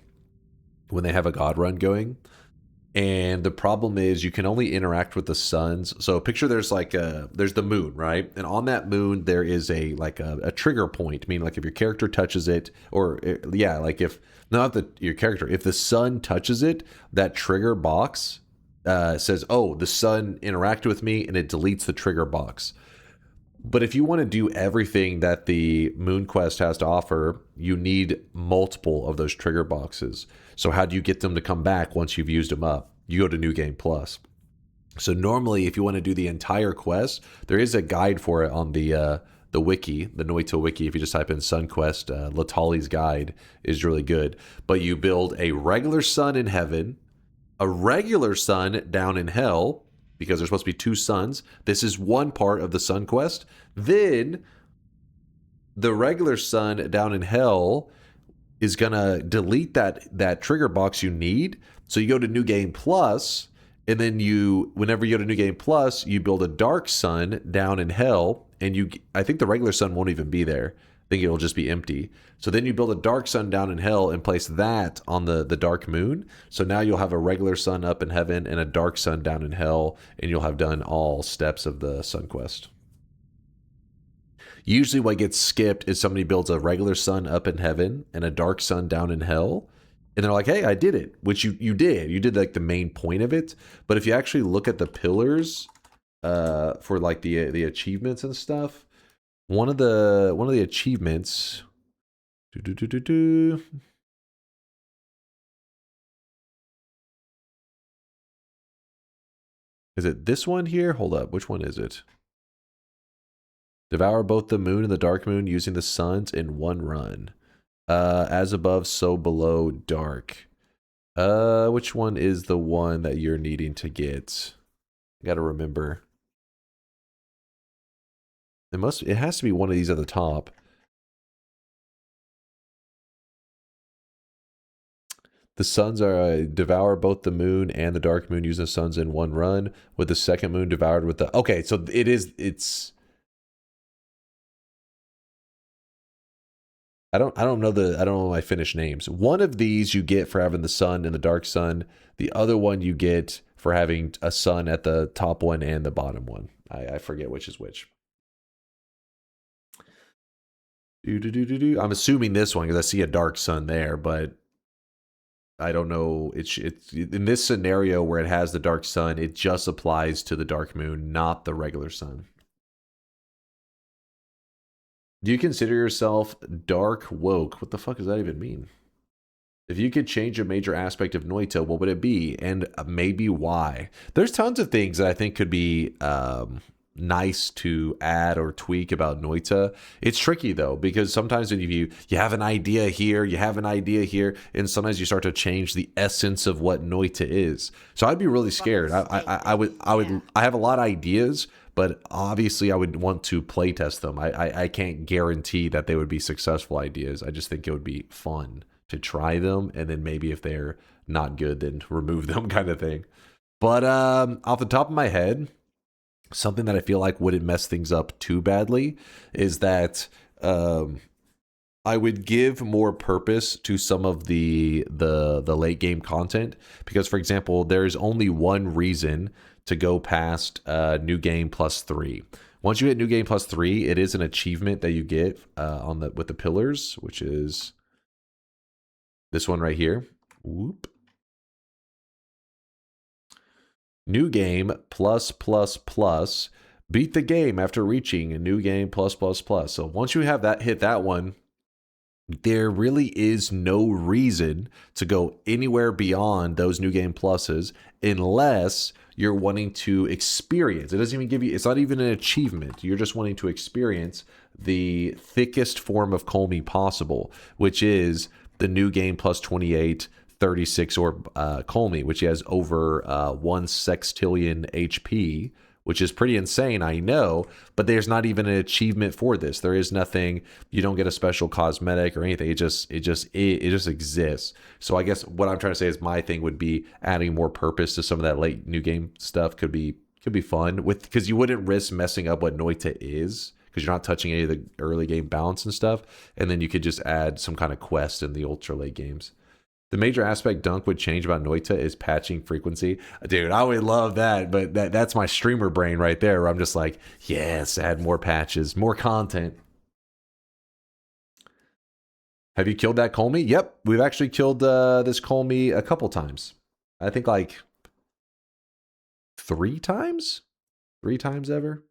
when they have a god run going. And the problem is you can only interact with the suns. So picture there's there's the moon, right? And on that moon there is a trigger point, meaning like if your character touches it, or like if your character, if the sun touches it, that trigger box says, oh, the sun interacted with me, and it deletes the trigger box. But if you want to do everything that the Moon Quest has to offer, you need multiple of those trigger boxes. So how do you get them to come back once you've used them up? You go to New Game Plus. So normally, if you want to do the entire quest, there is a guide for it on the wiki, the Noita wiki. If you just type in Sun Quest, Latali's guide is really good. But you build a regular sun in heaven, a regular sun down in hell, because there's supposed to be 2 suns. This is one part of the Sun Quest. Then the regular sun down in hell is gonna delete that trigger box you need. So you go to New Game Plus, and then whenever you go to New Game Plus, you build a dark sun down in hell, and I think the regular sun won't even be there. think it'll just be empty. So then you build a dark sun down in hell and place that on the dark moon. So now you'll have a regular sun up in heaven and a dark sun down in hell, and you'll have done all steps of the sun quest. Usually what gets skipped is somebody builds a regular sun up in heaven and a dark sun down in hell. And they're like, hey, I did it, which you did. You did like the main point of it. But if you actually look at the pillars for like the achievements and stuff, one of the achievements is it this one here? Hold up, which one is it? Devour both the moon and the dark moon using the suns in one run. As above, so below, dark. Which one is the one that you're needing to get? I gotta remember. It has to be one of these at the top. The suns are devour both the moon and the dark moon using the suns in one run, with the second moon devoured with the... Okay, so it's... I don't know my finished names. One of these you get for having the sun and the dark sun. The other one you get for having a sun at the top one and the bottom one. I forget which is which. I'm assuming this one because I see a dark sun there, but I don't know. It's in this scenario where it has the dark sun, it just applies to the dark moon, not the regular sun. Do you consider yourself dark woke? What the fuck does that even mean? If you could change a major aspect of Noita, what would it be? And maybe why? There's tons of things that I think could be nice to add or tweak about Noita. It's tricky though, because sometimes when you have an idea here, you have an idea here, and sometimes you start to change the essence of what Noita is. So I'd be really scared. I have a lot of ideas, but obviously I would want to play test them. I can't guarantee that they would be successful ideas. I just think it would be fun to try them, and then maybe if they're not good, then remove them kind of thing. But off the top of my head, something that I feel like wouldn't mess things up too badly is that I would give more purpose to some of the late game content, because for example, there's only one reason to go past New Game +3. Once you hit New Game +3, it is an achievement that you get with the pillars, which is this one right here. Whoop. New Game +++. Beat the game after reaching a New Game +++. So once you have hit that one, there really is no reason to go anywhere beyond those New Game pluses unless you're wanting to experience. It doesn't even give you, it's not even an achievement. You're just wanting to experience the thickest form of Colmy possible, which is the New Game +28 36 orb Colmy, which has over 1 sextillion HP, which is pretty insane, I know, but there's not even an achievement for this. There is nothing, you don't get a special cosmetic or anything. It just exists. So I guess what I'm trying to say is my thing would be adding more purpose to some of that late New Game stuff could be fun, because you wouldn't risk messing up what Noita is, because you're not touching any of the early game balance and stuff, and then you could just add some kind of quest in the ultra late games. The major aspect Dunk would change about Noita is patching frequency. Dude, I would love that, but that's my streamer brain right there, where I'm just like, yes, add more patches, more content. Have you killed that Colmy? Yep, we've actually killed this Colmy a couple times. I think like 3 times? 3 times ever?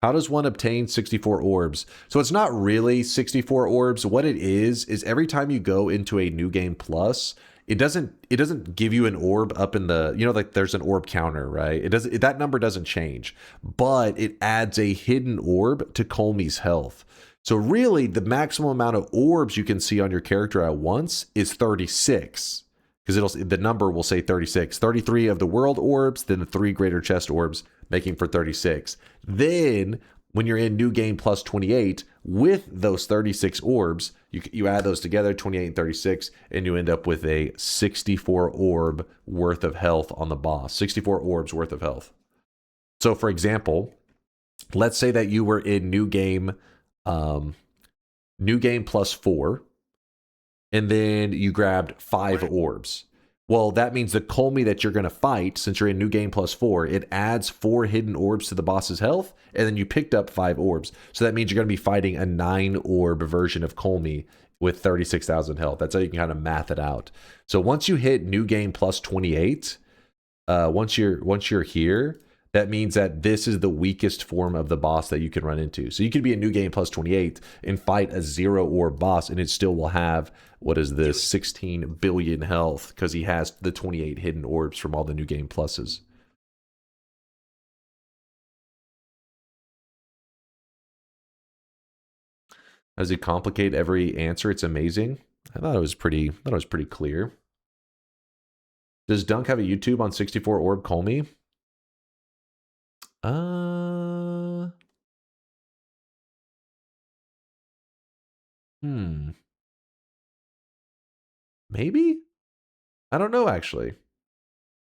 How does one obtain 64 orbs? So it's not really 64 orbs. What it is every time you go into a New Game Plus, it doesn't give you an orb up in the, like there's an orb counter, right? That number doesn't change, but it adds a hidden orb to Colmy's health. So really the maximum amount of orbs you can see on your character at once is 36. Because the number will say 36. 33 of the world orbs, then the 3 greater chest orbs, making for 36. Then, when you're in New Game +28, with those 36 orbs, you add those together, 28 and 36, and you end up with a 64 orb worth of health on the boss. 64 orbs worth of health. So, for example, let's say that you were in new game +4, and then you grabbed 5 orbs. Well, that means the Colmy that you're going to fight, since you're in new game +4, it adds 4 hidden orbs to the boss's health, and then you picked up 5 orbs. So that means you're going to be fighting a 9 orb version of Colmy with 36,000 health. That's how you can kind of math it out. So once you hit new game +28, once you're here, that means that this is the weakest form of the boss that you can run into. So you could be in new game +28 and fight a 0 orb boss, and it still will have, what is this, 16 billion health, because he has the 28 hidden orbs from all the new game pluses. Does it complicate every answer? It's amazing. I thought it was pretty clear. Does Dunk have a YouTube on 64 orb Colmy? Maybe? I don't know, actually.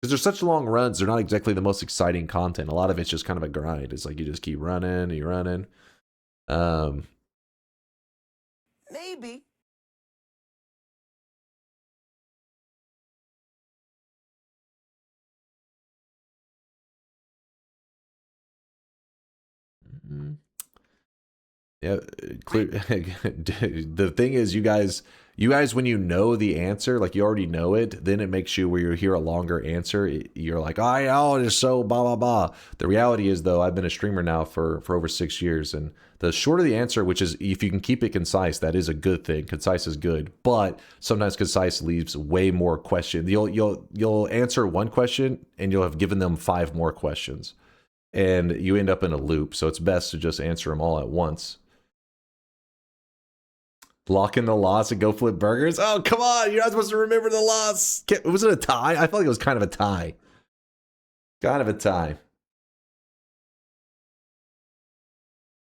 Because they're such long runs, they're not exactly the most exciting content. A lot of it's just kind of a grind. It's like you just keep running, you're running. Maybe. Yeah, clear. The thing is, you guys, when you know the answer, like you already know it, then it makes you, where you hear a longer answer, you're like, I know it is so blah blah blah. The reality is, though, I've been a streamer now for over 6 years, and the shorter the answer, which is, if you can keep it concise, that is a good thing. Concise is good, but sometimes concise leaves way more questions. You'll answer one question, and you'll have given them 5 more questions, and you end up in a loop. So it's best to just answer them all at once. Lock in the loss and go flip burgers? Oh, come on. You're not supposed to remember the loss. Was it a tie? I felt like it was kind of a tie. Kind of a tie.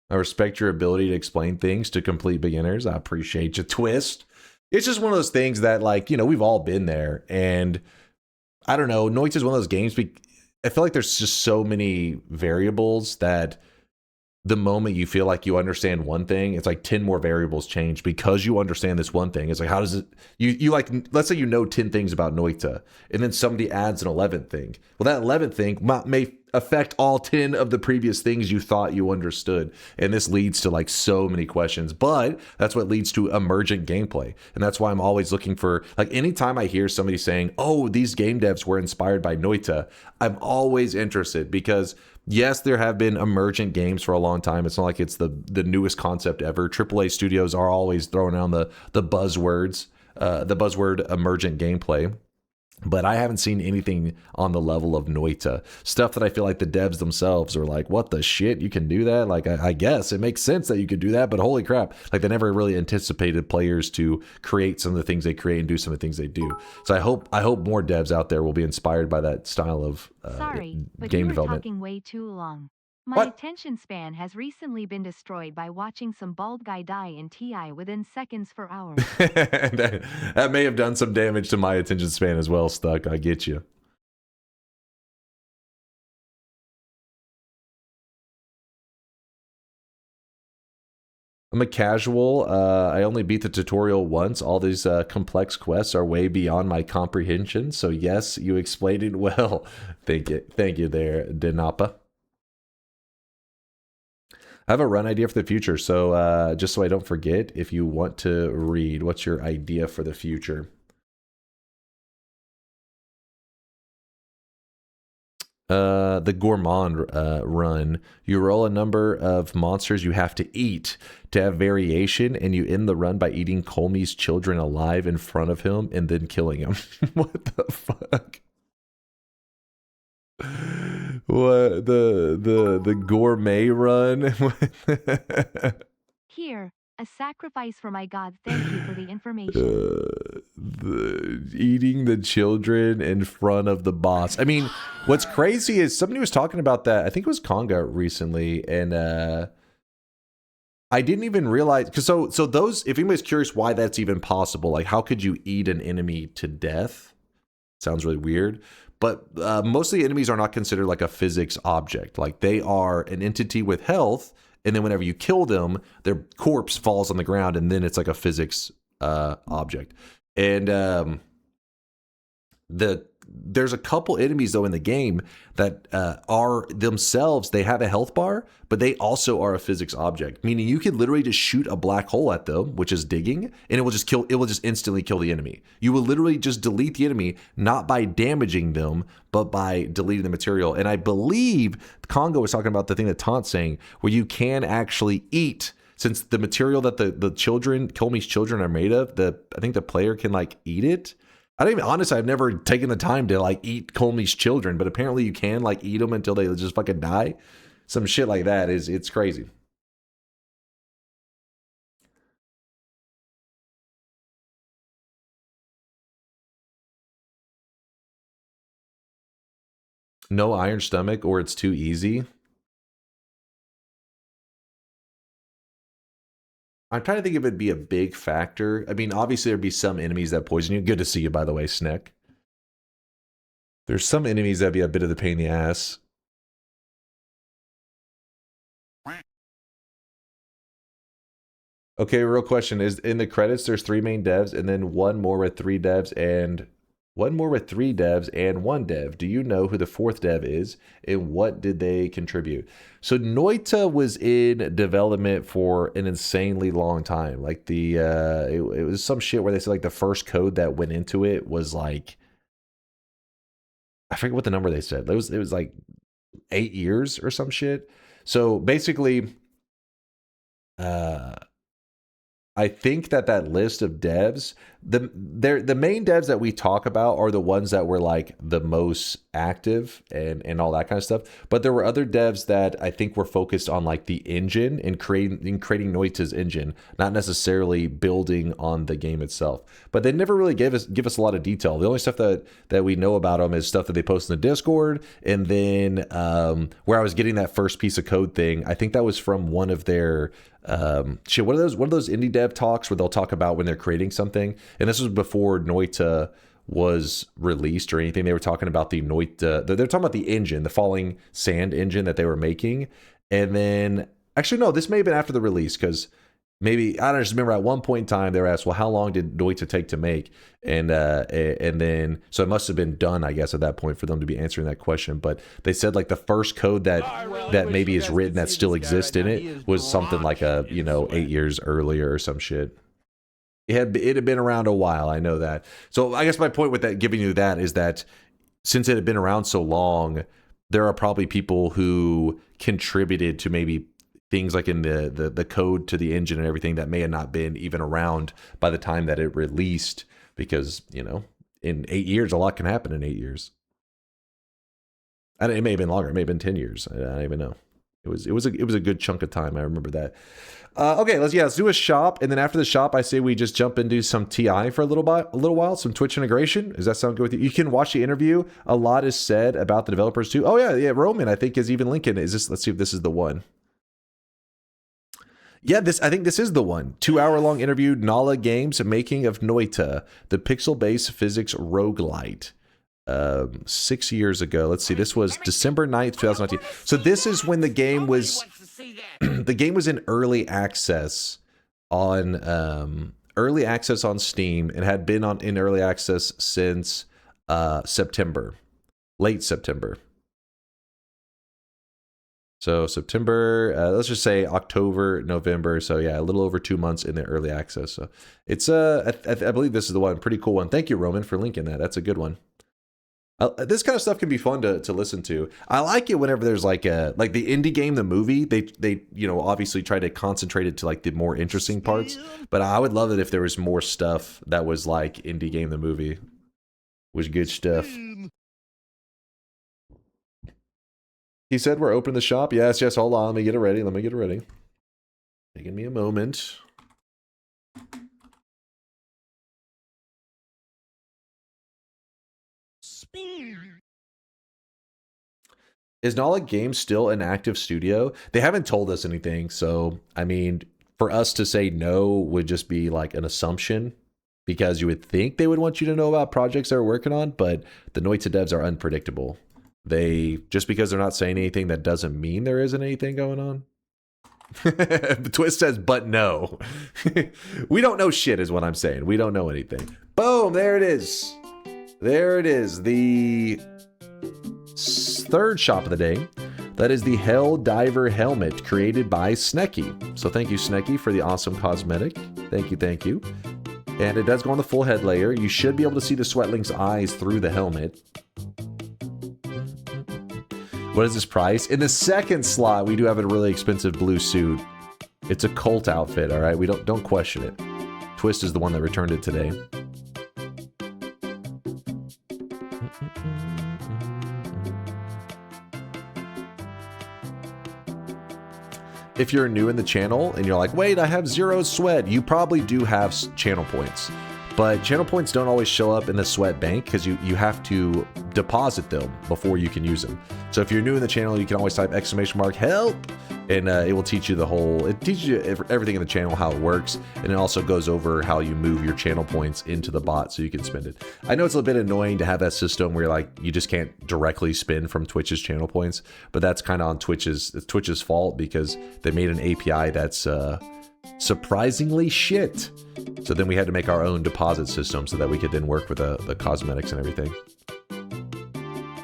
I respect your ability to explain things to complete beginners. I appreciate your twist. It's just one of those things that, like, you know, we've all been there. And I don't know. Noita is one of those games. I feel like there's just so many variables that the moment you feel like you understand one thing, it's like 10 more variables change because you understand this one thing. It's like, how does it, you like, let's say you know 10 things about Noita, and then somebody adds an 11th thing. Well, that 11th thing may affect all 10 of the previous things you thought you understood. And this leads to like so many questions, but that's what leads to emergent gameplay. And that's why I'm always looking for, like, anytime I hear somebody saying, oh, these game devs were inspired by Noita, I'm always interested, because yes, there have been emergent games for a long time. It's not like it's the newest concept ever. AAA studios are always throwing around the buzzwords, the buzzword emergent gameplay. But I haven't seen anything on the level of Noita. Stuff that I feel like the devs themselves are like, what the shit? You can do that? Like, I guess it makes sense that you could do that, but holy crap. Like, they never really anticipated players to create some of the things they create and do some of the things they do. So I hope more devs out there will be inspired by that style of Sorry, but game you were development. talking way too long. My What? attention span has recently been destroyed by watching some bald guy die in TI within seconds for hours. That may have done some damage to my attention span as well, Stuck. I get you. I'm a casual. I only beat the tutorial once. All these complex quests are way beyond my comprehension. So yes, you explained it well. Thank you there, Denapa. I have a run idea for the future, so just so I don't forget, if you want to read, what's your idea for the future? The gourmand run. You roll a number of monsters you have to eat to have variation, and you end the run by eating Colmy's children alive in front of him and then killing him. What the fuck? What the gourmet run? Here, a sacrifice for my god. Thank you for the information. Eating the children in front of the boss. I mean, what's crazy is somebody was talking about that. I think it was Conga recently, and I didn't even realize, because so those, if anybody's curious why that's even possible, like how could you eat an enemy to death? Sounds really weird. but most of the enemies are not considered like a physics object. Like they are an entity with health, and then whenever you kill them, their corpse falls on the ground, and then it's like a physics object. And there's a couple enemies though in the game that are themselves, they have a health bar, but they also are a physics object, meaning you can literally just shoot a black hole at them, which is digging, and it will just instantly kill the enemy. You will literally just delete the enemy, not by damaging them, but by deleting the material. And I believe Congo was talking about the thing that Taunt's saying, where you can actually eat, since the material that the children, Comey's children are made of, I think the player can like eat it. I don't even, honestly, I've never taken the time to like eat Comey's children, but apparently you can like eat them until they just fucking die. Some shit like that it's crazy. No iron stomach, or it's too easy. I'm trying to think if it'd be a big factor. I mean, obviously there'd be some enemies that poison you. Good to see you, by the way, Snick. There's some enemies that'd be a bit of the pain in the ass. Okay, real question is, in the credits there's 3 main devs and then one more with 3 devs and one more with 3 devs and 1 dev. Do you know who the 4th dev is and what did they contribute? So Noita was in development for an insanely long time. Like it was some shit where they said like the first code that went into it was like, I forget what the number they said. It was like 8 years or some shit. So basically, I think that list of devs, the main devs that we talk about are the ones that were like the most active and all that kind of stuff. But there were other devs that I think were focused on like the engine and creating Noita's engine, not necessarily building on the game itself. But they never really give us a lot of detail. The only stuff that we know about them is stuff that they post in the Discord, and then where I was getting that first piece of code thing, I think that was from one of their what are those indie dev talks where they'll talk about when they're creating something. And this was before Noita was released or anything. They were talking about the Noita, they're talking about the engine, the falling sand engine that they were making. And then actually no, this may have been after the release, because maybe, I don't just remember at one point in time they were asked, well, how long did Noita take to make? And then, so it must have been done, I guess, at that point for them to be answering that question. But they said like the first code that maybe is written that still exists in it was something like 8 years earlier or some shit. It had been around a while, I know that. So I guess my point with that, giving you that, is that since it had been around so long, there are probably people who contributed to maybe things like in the code to the engine and everything that may have not been even around by the time that it released, because in 8 years a lot can happen in 8 years. And it may have been longer, it may have been 10 years. I don't even know. It was a good chunk of time. I remember that. Okay, let's do a shop, and then after the shop, I say we just jump into some TI for a little while, some Twitch integration. Does that sound good with you? You can watch the interview. A lot is said about the developers too. Oh yeah, Roman I think is even linking. Is this? Let's see if this is the one. Yeah, I think this is the one. 2-hour-long interview, Nala Games, making of Noita, the pixel-based physics roguelite. 6 years ago. Let's see. This was December 9th, 2019. So this is when the game was the game was in early access on Steam, and had been in early access since September. Late September. So September, let's just say October, November. So yeah, a little over 2 months in the early access. So it's I believe this is the one. Pretty cool one. Thank you, Roman, for linking that. That's a good one. This kind of stuff can be fun to listen to. I like it whenever there's like the indie game, the movie. They obviously try to concentrate it to like the more interesting parts. But I would love it if there was more stuff that was like indie game, the movie. Was good stuff. He said we're opening the shop. Yes. Hold on. Let me get it ready. Taking me a moment. Is Nala Games still an active studio? They haven't told us anything, so I mean, for us to say no would just be like an assumption. because you would think they would want you to know about projects they're working on, but the Noita devs are unpredictable. They, just because they're not saying anything, that doesn't mean there isn't anything going on. Twist says, but no. We don't know shit is what I'm saying. We don't know anything. Boom, there it is. There it is. The third shop of the day. That is the Hell Diver helmet created by Snecky. So thank you, Snecky, for the awesome cosmetic. Thank you, thank you. And it does go on the full head layer. You should be able to see the Sweatling's eyes through the helmet. What is this price? In the second slot, we do have a really expensive blue suit. It's a cult outfit, all right? We don't question it. Twist is the one that returned it today. If you're new in the channel and you're like, wait, I have 0 sweat, you probably do have channel points. But channel points don't always show up in the sweat bank because you have to deposit them before you can use them. So if you're new in the channel, you can always type !help, and it will teach you it teaches you everything in the channel, how it works, and it also goes over how you move your channel points into the bot so you can spend it. I know it's a little bit annoying to have that system where you just can't directly spend from Twitch's channel points, but that's kind of on Twitch's fault because they made an API that's surprisingly shit. So then we had to make our own deposit system so that we could then work with the cosmetics and everything.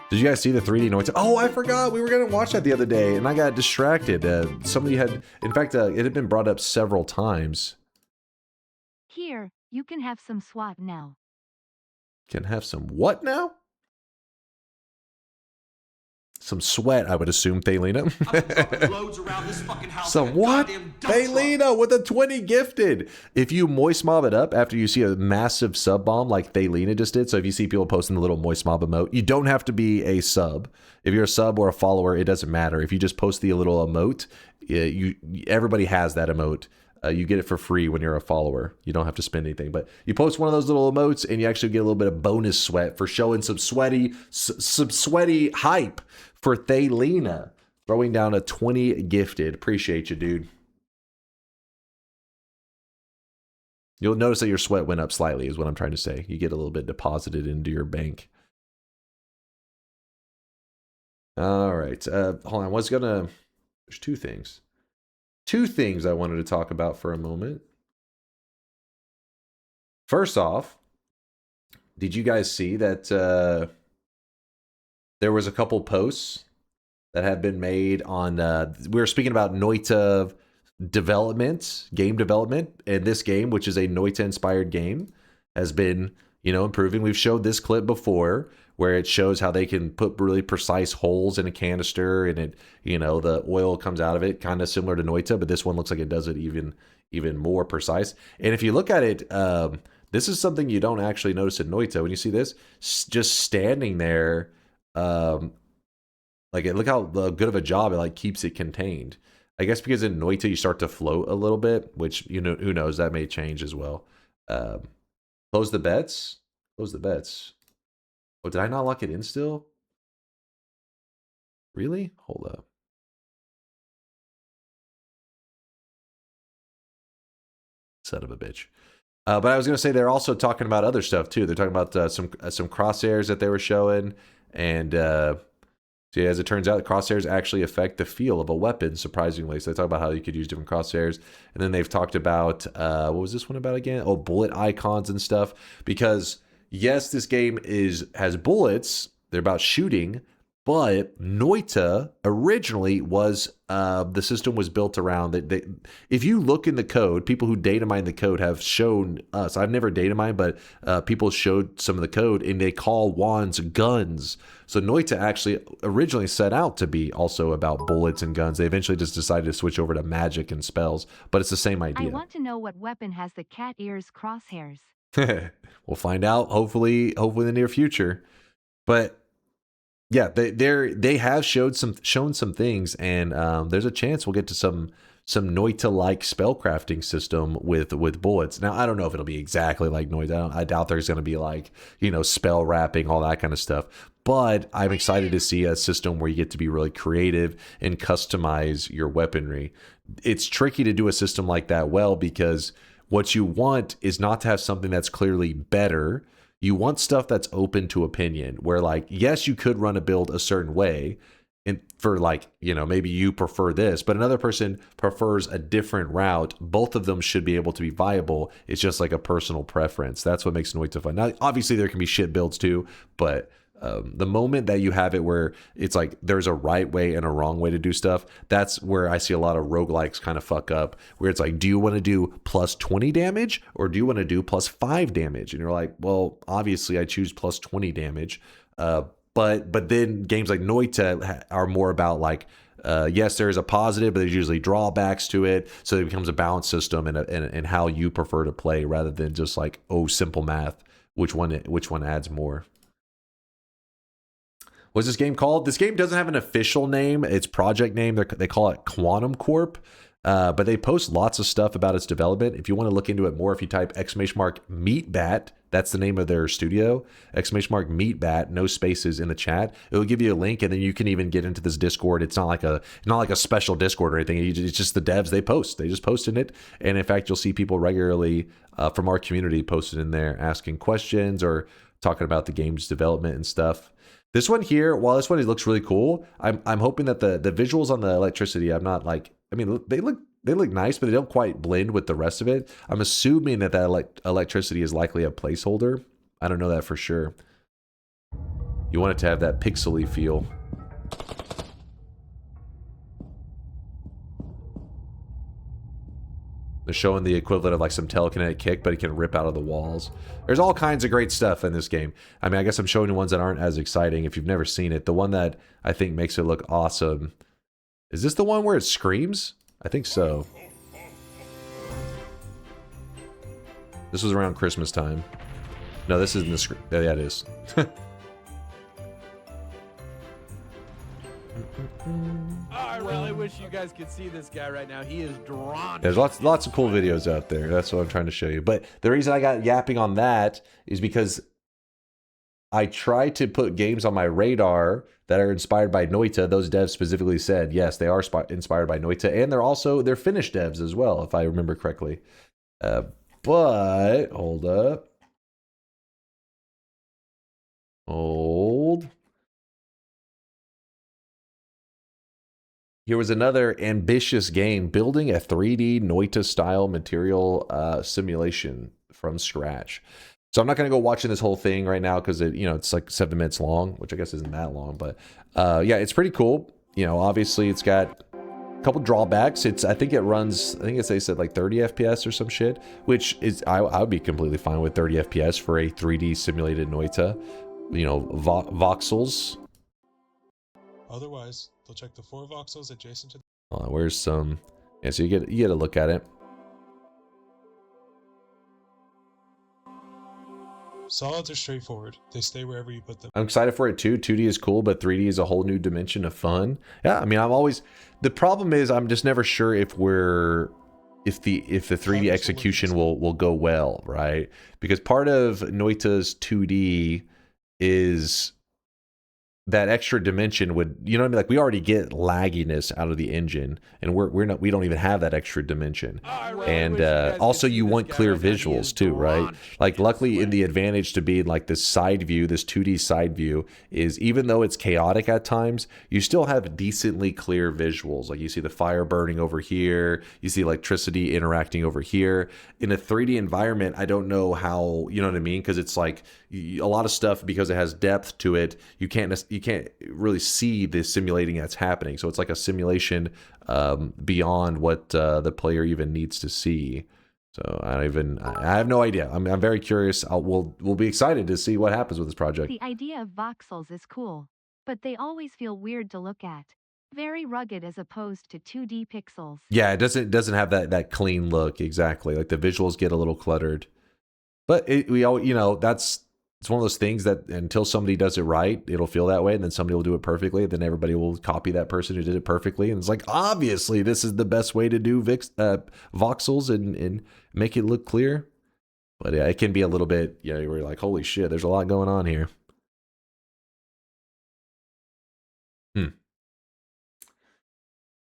Did you guys see the 3D Noita? Oh, I forgot. We were going to watch that the other day, and I got distracted. Somebody had... In fact, it had been brought up several times. Here, you can have some SWAT now. Can have some what now? Some sweat, I would assume, Thaylena. Some what? Thaylena with a 20 gifted. If you moist mob it up after you see a massive sub bomb like Thaylena just did, so if you see people posting the little moist mob emote, you don't have to be a sub. If you're a sub or a follower, it doesn't matter. If you just post the little emote, everybody has that emote. You get it for free when you're a follower. You don't have to spend anything. But you post one of those little emotes and you actually get a little bit of bonus sweat for showing some sweaty hype for Thaylena. Throwing down a 20 gifted. Appreciate you, dude. You'll notice that your sweat went up slightly is what I'm trying to say. You get a little bit deposited into your bank. All right. Hold on. There's two things. Two things I wanted to talk about for a moment. First off, did you guys see that there was a couple posts that have been made on... we were speaking about Noita development, game development, and this game, which is a Noita-inspired game, has been, improving. We've showed this clip before, where it shows how they can put really precise holes in a canister and it, the oil comes out of it, kind of similar to Noita, but this one looks like it does it even more precise. And if you look at it, this is something you don't actually notice in Noita. When you see this, just standing there, look how good of a job it keeps it contained. I guess because in Noita you start to float a little bit, which, who knows, that may change as well. Close the bets. Close the bets. Oh, did I not lock it in still? Really? Hold up. Son of a bitch. But I was going to say they're also talking about other stuff too. They're talking about some crosshairs that they were showing. And so yeah, as it turns out, the crosshairs actually affect the feel of a weapon, surprisingly. So they talk about how you could use different crosshairs. And then they've talked about, what was this one about again? Oh, bullet icons and stuff. Because... yes, this game has bullets. They're about shooting, but Noita originally was the system was built around that. If you look in the code, people who data mine the code have shown us. I've never data mined, but people showed some of the code, and they call wands guns. So Noita actually originally set out to be also about bullets and guns. They eventually just decided to switch over to magic and spells, but it's the same idea. I want to know what weapon has the cat ears crosshairs. We'll find out hopefully in the near future. But yeah, they have shown some things, and there's a chance we'll get to some Noita-like spellcrafting system with bullets. Now I don't know if it'll be exactly like Noita. I doubt there's going to be spell wrapping, all that kind of stuff. But I'm excited to see a system where you get to be really creative and customize your weaponry. It's tricky to do a system like that well because What you want is not to have something that's clearly better. You want stuff that's open to opinion, where like, yes, you could run a build a certain way, and for like, you know, maybe you prefer this, but another person prefers a different route. Both of them should be able to be viable. It's just like a personal preference. That's what makes Noita fun. Now, obviously, there can be shit builds too, but the moment that you have it where it's like there's a right way and a wrong way to do stuff, that's where I see a lot of roguelikes kind of fuck up, where it's like, do you want to do plus 20 damage or do you want to do plus 5 damage? And you're like, well, obviously I choose plus 20 damage. But then games like Noita are more about like, yes, there is a positive, but there's usually drawbacks to it. So it becomes a balance system and how you prefer to play rather than just like, oh, simple math, which one adds more. What's this game called? This game doesn't have an official name. Its project name, they call it Quantum Corp. But they post lots of stuff about its development. If you want to look into it more, if you type !Meatbat, that's the name of their studio, !Meatbat, no spaces in the chat, it will give you a link, and then you can even get into this Discord. It's not like a special Discord or anything. It's just the devs, they just post in it. And in fact, you'll see people regularly from our community posted in there asking questions or talking about the game's development and stuff. This one here, while this one looks really cool, I'm hoping that the visuals on the electricity, I'm not like, I mean, they look nice, but they don't quite blend with the rest of it. I'm assuming that electricity is likely a placeholder. I don't know that for sure. You want it to have that pixely feel. They're showing the equivalent of like some telekinetic kick, but it can rip out of the walls. There's all kinds of great stuff in this game. I mean, I guess I'm showing you ones that aren't as exciting if you've never seen it. The one that I think makes it look awesome. Is this the one where it screams? I think so. This was around Christmas time. No, this isn't the scream. Yeah, it is. I really wish you guys could see this guy right now. He is drawn. There's lots of cool videos out there. That's what I'm trying to show you. But the reason I got yapping on that is because I try to put games on my radar that are inspired by Noita. Those devs specifically said, yes, they are inspired by Noita. And they're Finnish devs as well, if I remember correctly. But, hold up. Here was another ambitious game, building a 3D Noita-style material simulation from scratch. So I'm not going to go watching this whole thing right now because it's like 7 minutes long, which I guess isn't that long. But yeah, it's pretty cool. You know, obviously it's got a couple drawbacks. I think they said like 30 FPS or some shit, which is I would be completely fine with 30 FPS for a 3D simulated Noita. You know, voxels. Otherwise, they'll check the 4 voxels adjacent to. Where's some? Yeah, so you get a look at it. Solids are straightforward. They stay wherever you put them. I'm excited for it too. 2D is cool, but 3D is a whole new dimension of fun. Yeah, I mean, the problem is I'm just never sure if the 3D execution will go well, right? Because part of Noita's 2D is that extra dimension would, you know what I mean? Like we already get lagginess out of the engine, and we don't even have that extra dimension. And also you want clear visuals too, right? Like luckily in the advantage to be like this side view, this 2D side view is, even though it's chaotic at times, you still have decently clear visuals. Like you see the fire burning over here, you see electricity interacting over here. In a 3D environment, I don't know how, you know what I mean? Because it's like a lot of stuff, because it has depth to it, you can't really see the simulating that's happening. So it's like a simulation beyond what the player even needs to see. So I have no idea. I'm very curious. We'll be excited to see what happens with this project. The idea of voxels is cool, but they always feel weird to look at. Very rugged as opposed to 2D pixels. Yeah, it doesn't have that clean look. Exactly. Like the visuals get a little cluttered. But it's one of those things that until somebody does it right, it'll feel that way, and then somebody will do it perfectly, and then everybody will copy that person who did it perfectly, and it's like, obviously this is the best way to do voxels and make it look clear. But yeah, it can be a little bit, where you're like, holy shit, there's a lot going on here.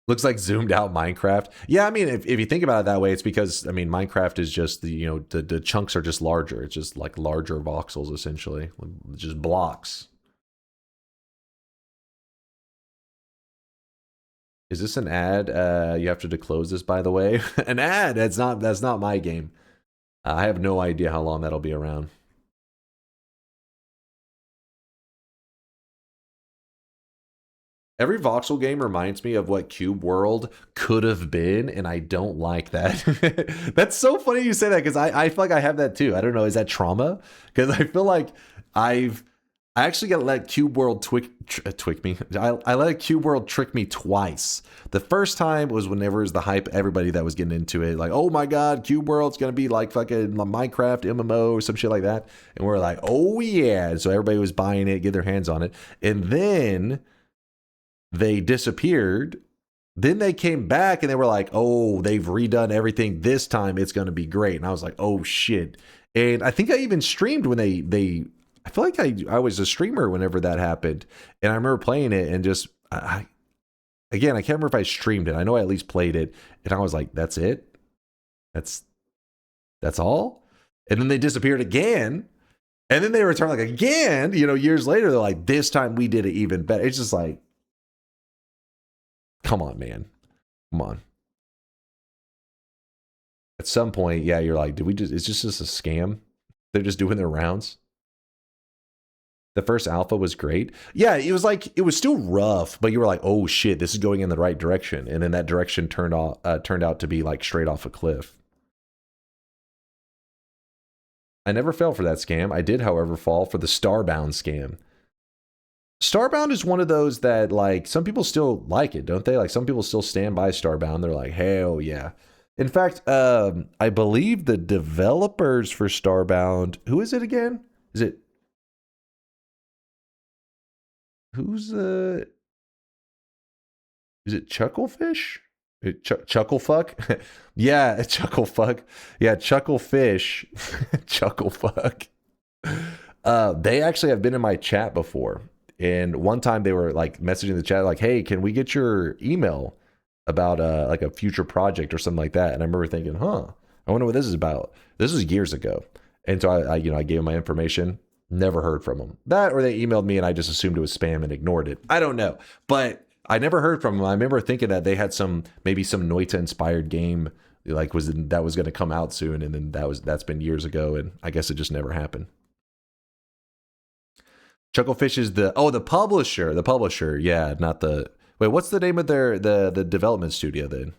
Looks like zoomed out Minecraft. Yeah, I mean, if you think about it that way, it's because, I mean, Minecraft is just the, you know, the chunks are just larger. It's just like larger voxels, essentially. Just blocks. Is this an ad? You have to close this, by the way. An ad? That's not my game. I have no idea how long that'll be around. Every voxel game reminds me of what Cube World could have been, and I don't like that. That's so funny you say that, because I feel like I have that too. I don't know, is that trauma? Because I feel like I actually got to let Cube World trick me. I let Cube World trick me twice. The first time was whenever it was the hype, everybody that was getting into it, like, oh my god, Cube World's gonna be like fucking Minecraft MMO or some shit like that. And we're like, oh yeah. And so everybody was buying it, get their hands on it. And then they disappeared. Then they came back and they were like, oh, they've redone everything. This time it's going to be great. And I was like, oh shit. And I think I even streamed when I feel like I was a streamer whenever that happened. And I remember playing it and just, again, I can't remember if I streamed it. I know I at least played it. And I was like, that's it? That's all? And then they disappeared again. And then they returned like again, you know, years later. They're like, this time we did it even better. It's just like, come on, man. Come on. At some point, yeah, you're like, is this just a scam? They're just doing their rounds. The first alpha was great. Yeah, it was like, it was still rough, but you were like, oh shit, this is going in the right direction. And then that direction turned out to be like straight off a cliff. I never fell for that scam. I did, however, fall for the Starbound scam. Starbound is one of those that, like, some people still like it, don't they? Like, some people still stand by Starbound. They're like, hell yeah. In fact, I believe the developers for Starbound, who is it again? Is it... Who's is it Chucklefish? Chucklefuck? Yeah, Chucklefuck. Yeah, Chucklefish. Chucklefuck. They actually have been in my chat before. And one time they were like messaging the chat like, hey, can we get your email about like a future project or something like that? And I remember thinking, I wonder what this is about. This was years ago. And so I gave them my information. Never heard from them. That, or they emailed me and I just assumed it was spam and ignored it. I don't know. But I never heard from them. I remember thinking that they had maybe some Noita inspired game like that was going to come out soon. And then that's been years ago. And I guess it just never happened. Chucklefish is the publisher. The publisher, yeah, not the... Wait, what's the name of the development studio then?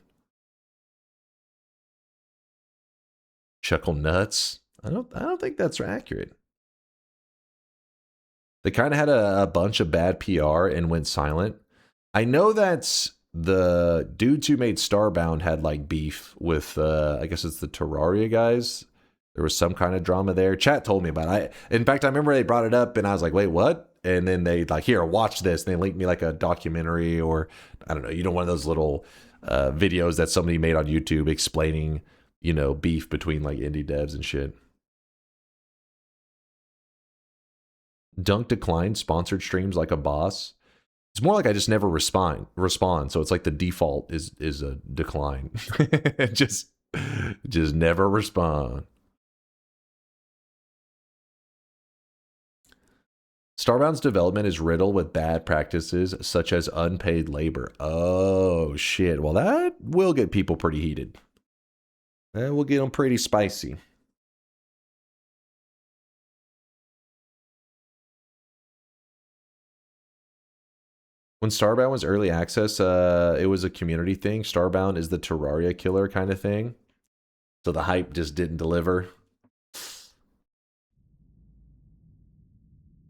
Chuckle Nuts? I don't think that's accurate. They kind of had a bunch of bad PR and went silent. I know that the dudes who made Starbound had like beef with I guess it's the Terraria guys. There was some kind of drama there. Chat told me about it. In fact, I remember they brought it up and I was like, wait, what? And then they like, here, watch this. And they linked me like a documentary or, I don't know, one of those little videos that somebody made on YouTube explaining, beef between like indie devs and shit. Dunk declined sponsored streams like a boss. It's more like I just never respond. So it's like the default is a decline. just never respond. Starbound's development is riddled with bad practices such as unpaid labor. Oh, shit. Well, that will get people pretty heated. That will get them pretty spicy. When Starbound was early access, it was a community thing. Starbound is the Terraria killer kind of thing. So the hype just didn't deliver.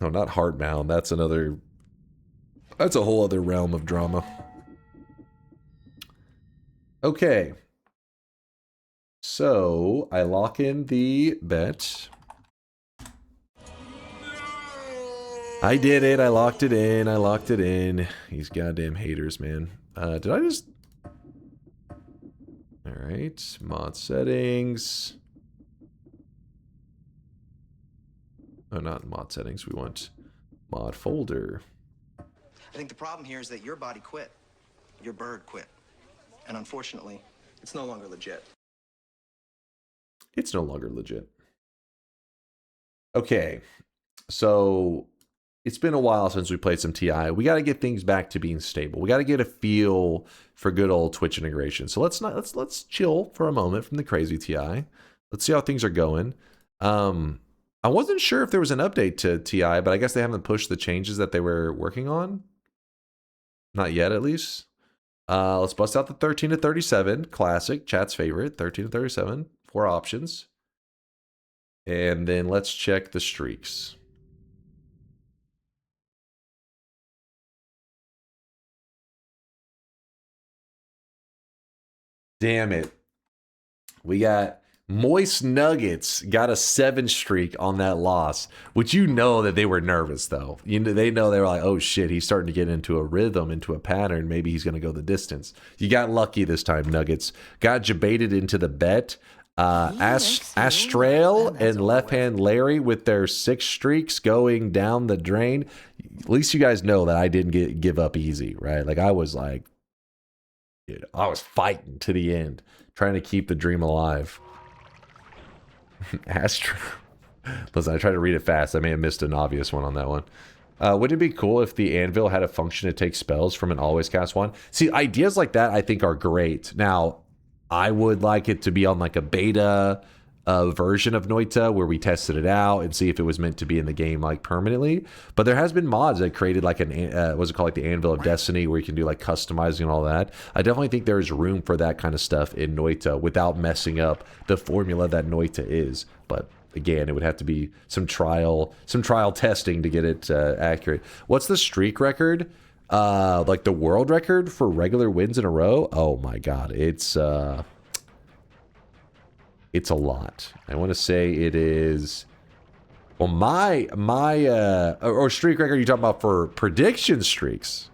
No, not Heartbound. That's a whole other realm of drama. Okay. So I lock in the bet. I did it. I locked it in. These goddamn haters, man. Did I just... All right. Mod settings. Oh, not mod settings. We want mod folder. I think the problem here is that your body quit. Your bird quit. And unfortunately, it's no longer legit. It's no longer legit. Okay, so it's been a while since we played some TI. We got to get things back to being stable. We got to get a feel for good old Twitch integration. So let's chill for a moment from the crazy TI. Let's see how things are going. I wasn't sure if there was an update to TI, but I guess they haven't pushed the changes that they were working on. Not yet, at least. Let's bust out the 13 to 37 classic, chat's favorite. 13 to 37, 4 options. And then let's check the streaks. Damn it. We got Moist Nuggets got a 7 streak on that loss, which you know that they were nervous though. You know, they know they were like, oh shit, he's starting to get into a rhythm, into a pattern. Maybe he's going to go the distance. You got lucky this time, Nuggets. Got debated into the bet. Astral and Left Hand Larry with their 6 streaks going down the drain. At least you guys know that I didn't give up easy, right? Like I was like, dude, I was fighting to the end, trying to keep the dream alive. Astral. Listen, I tried to read it fast. I may have missed an obvious one on that one. Wouldn't it be cool if the anvil had a function to take spells from an always cast one? See, ideas like that I think are great. Now, I would like it to be on like a beta version of Noita where we tested it out and see if it was meant to be in the game like permanently. But there has been mods that created like an what's it called, like the Anvil of Destiny, where you can do like customizing and all that. I definitely think there's room for that kind of stuff in Noita without messing up the formula that Noita is. But again, it would have to be some trial testing to get it accurate. What's the streak record? Like the world record for regular wins in a row? Oh my god, it's a lot. I want to say it is. Well, my streak record. You talking about for prediction streaks?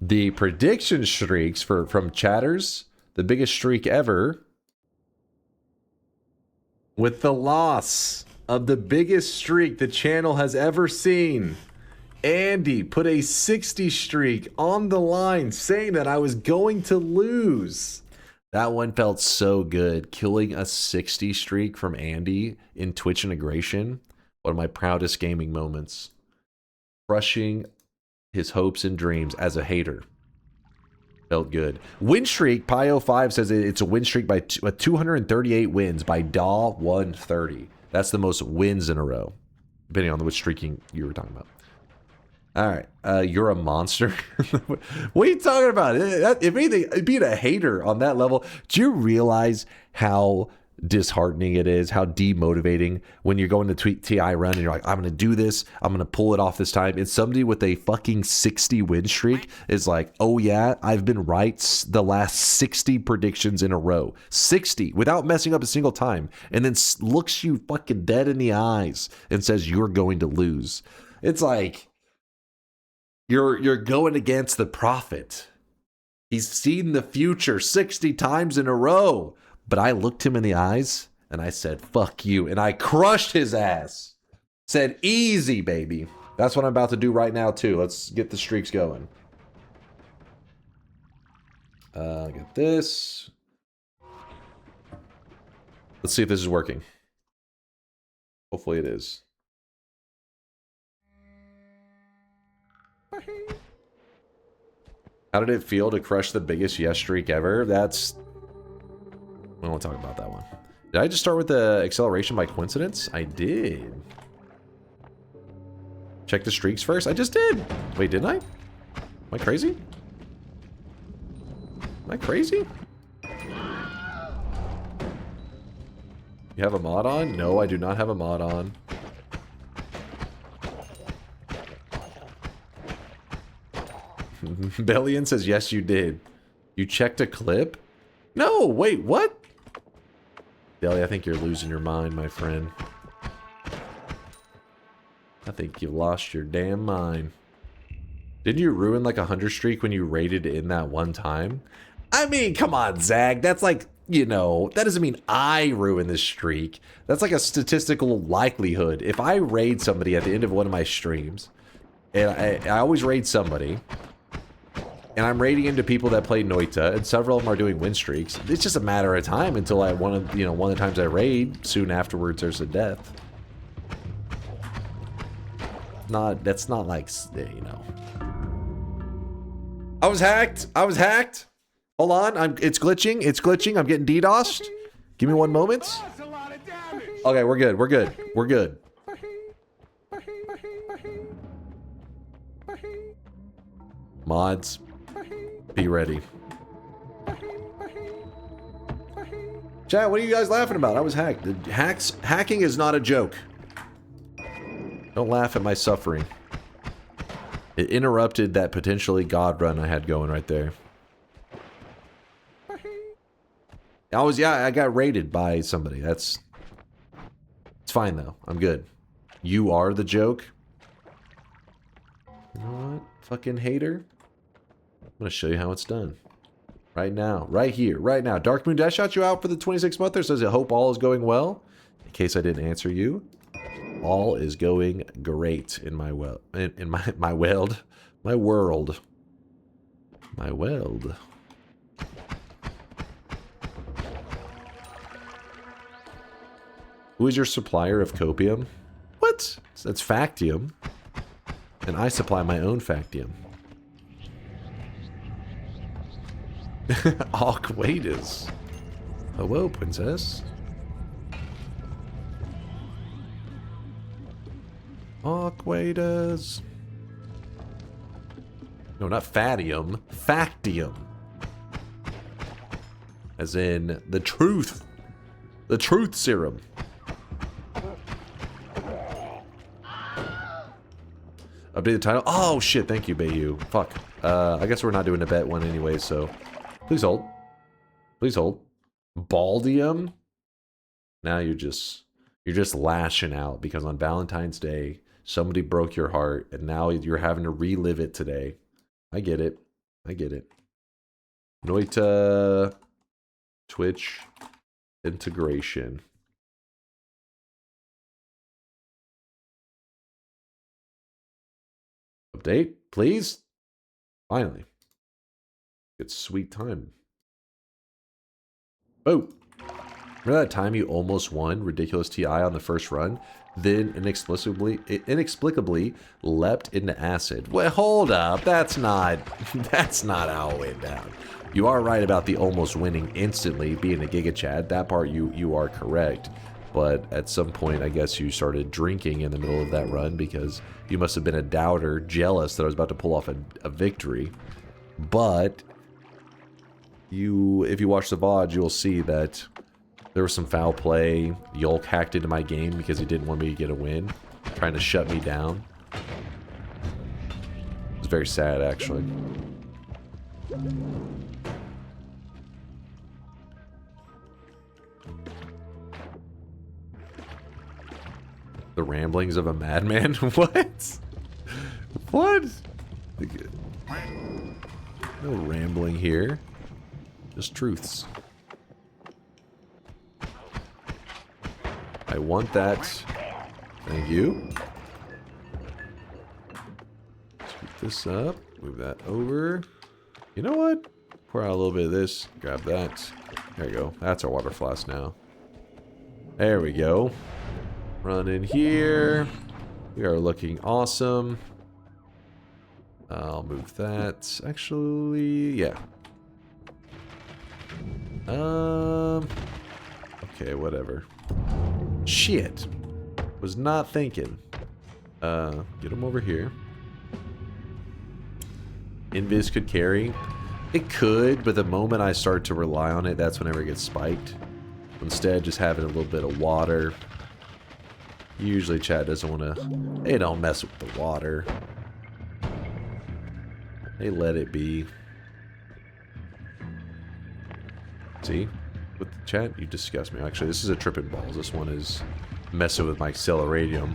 The prediction streaks from chatters, the biggest streak ever, with the loss of the biggest streak the channel has ever seen. Andy put a 60 streak on the line, saying that I was going to lose. That one felt so good. Killing a 60 streak from Andy in Twitch integration. One of my proudest gaming moments. Crushing his hopes and dreams as a hater. Felt good. Win streak, Pio5 says it's a win streak by 238 wins by Daw130. That's the most wins in a row. Depending on which streaking you were talking about. All right, you're a monster. What are you talking about? If anything, being a hater on that level, do you realize how disheartening it is, how demotivating when you're going to TI run and you're like, I'm going to do this, I'm going to pull it off this time, and somebody with a fucking 60 win streak is like, oh yeah, I've been right the last 60 predictions in a row. 60, without messing up a single time, and then looks you fucking dead in the eyes and says you're going to lose. It's like... You're going against the prophet. He's seen the future 60 times in a row. But I looked him in the eyes and I said, fuck you. And I crushed his ass. Said, easy, baby. That's what I'm about to do right now, too. Let's get the streaks going. Get this. Let's see if this is working. Hopefully it is. How did it feel to crush the biggest yes streak ever? That's... We won't talk about that one. Did I just start with the acceleration by coincidence? I did. Check the streaks first? I just did. Wait, didn't I? Am I crazy? Am I crazy? You have a mod on? No, I do not have a mod on. Bellion says, yes, you did. You checked a clip? No, wait, what? Deli, I think you're losing your mind, my friend. I think you lost your damn mind. Didn't you ruin like a 100 streak when you raided in that one time? I mean, come on, Zag. That's like, you know, that doesn't mean I ruin this streak. That's like a statistical likelihood. If I raid somebody at the end of one of my streams, and I always raid somebody... and I'm raiding into people that play Noita, and several of them are doing win one it's just a matter of time until one of the times I raid, soon afterwards there's a death. That's not like, I was hacked. Hold on, it's glitching. I'm getting DDoSed. Give me 1 moment. Okay, we're good. Mods, be ready. Chat, what are you guys laughing about? I was hacked. Hacking is not a joke. Don't laugh at my suffering. It interrupted that potentially God run I had going right there. I got raided by somebody. It's fine though. I'm good. You are the joke. You know what? Fucking hater. I'm gonna show you how it's done. Right now. Right here. Right now. Dark Moon, did I shout you out for the 26th month or says I hope all is going well? In case I didn't answer you. All is going great in my world. My world. Who is your supplier of copium? What? That's Factium. And I supply my own Factium. Awkwaitas. Hello, princess. Awkwaitas. No, not Fatium. Factium. As in the truth. The truth serum. Update the title. Oh shit, thank you, Bayou. Fuck. I guess we're not doing a bet one anyway, so please hold. Please hold. Baldium? Now you're just lashing out because on Valentine's Day somebody broke your heart and now you're having to relive it today. I get it. Noita Twitch integration. Update, please. Finally. It's sweet time. Oh. Remember that time you almost won Ridiculous TI on the first run? Then inexplicably leapt into acid. Well, hold up. That's not how it went down. You are right about the almost winning instantly being a Giga Chad. That part you are correct. But at some point, I guess you started drinking in the middle of that run because you must have been a doubter, jealous that I was about to pull off a victory. But if you watch the VOD, you'll see that there was some foul play. Yolk hacked into my game because he didn't want me to get a win, trying to shut me down. It's very sad, actually. The ramblings of a madman? What? What? No rambling here. Just truths. I want that. Thank you. Scoop this up. Move that over. You know what? Pour out a little bit of this. Grab that. There you go. That's our water flask now. There we go. Run in here. We are looking awesome. I'll move that. Actually, yeah. Okay, whatever. Shit. Was not thinking. Get them over here. Invis could carry. It could, but the moment I start to rely on it, that's whenever it gets spiked. Instead, just having a little bit of water. Usually chat doesn't want to... They don't mess with the water. They let it be. See? With the chat, you disgust me. Actually, this is a tripping balls. This one is messing with my acceleradium.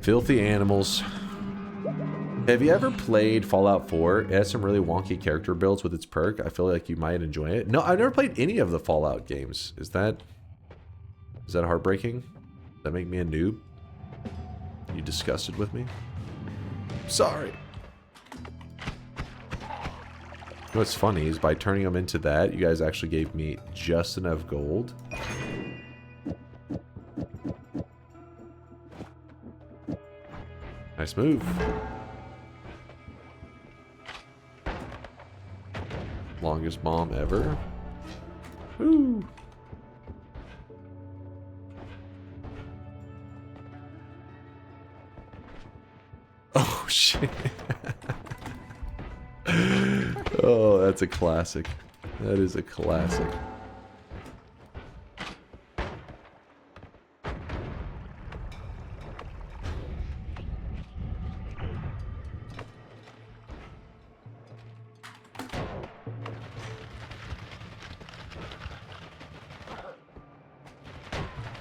Filthy animals. Have you ever played Fallout 4? It has some really wonky character builds with its perk. I feel like you might enjoy it. No, I've never played any of the Fallout games. Is that heartbreaking? Does that make me a noob? You disgusted with me? Sorry. What's funny is by turning them into that, you guys actually gave me just enough gold. Nice move. Longest bomb ever. Woo! Oh shit. Oh, that's a classic. That is a classic.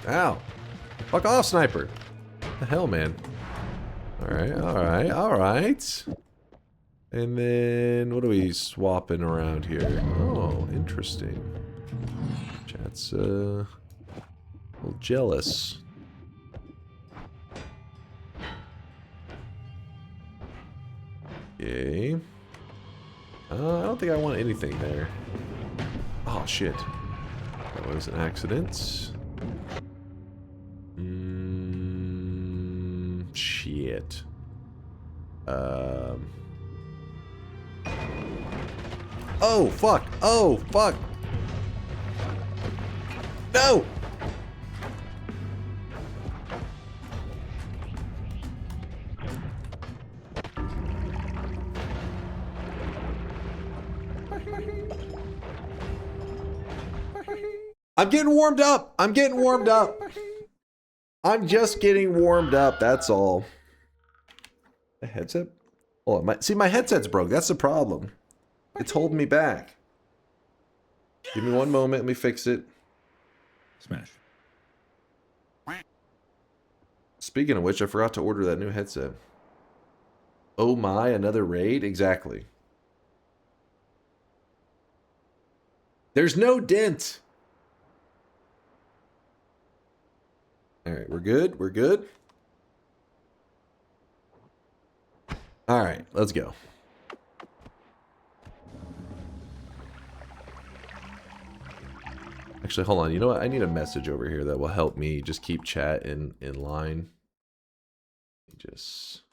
Ow. Fuck off, sniper. What the hell, man? Alright, alright, alright. And then, what are we swapping around here? Oh, interesting. Chat's, a little jealous. Okay. I don't think I want anything there. Oh, shit. That was an accident. Shit. Oh, fuck. Oh, fuck. No! I'm getting warmed up. I'm getting warmed up. I'm just getting warmed up. That's all. The headset? Oh, see, my headset's broke. That's the problem. It's holding me back. Give me one moment. Let me fix it. Smash. Speaking of which, I forgot to order that new headset. Oh my, another raid? Exactly. There's no dent. Alright, we're good. We're good. Alright, let's go. Actually, hold on. You know what? I need a message over here that will help me just keep chat in line. Just...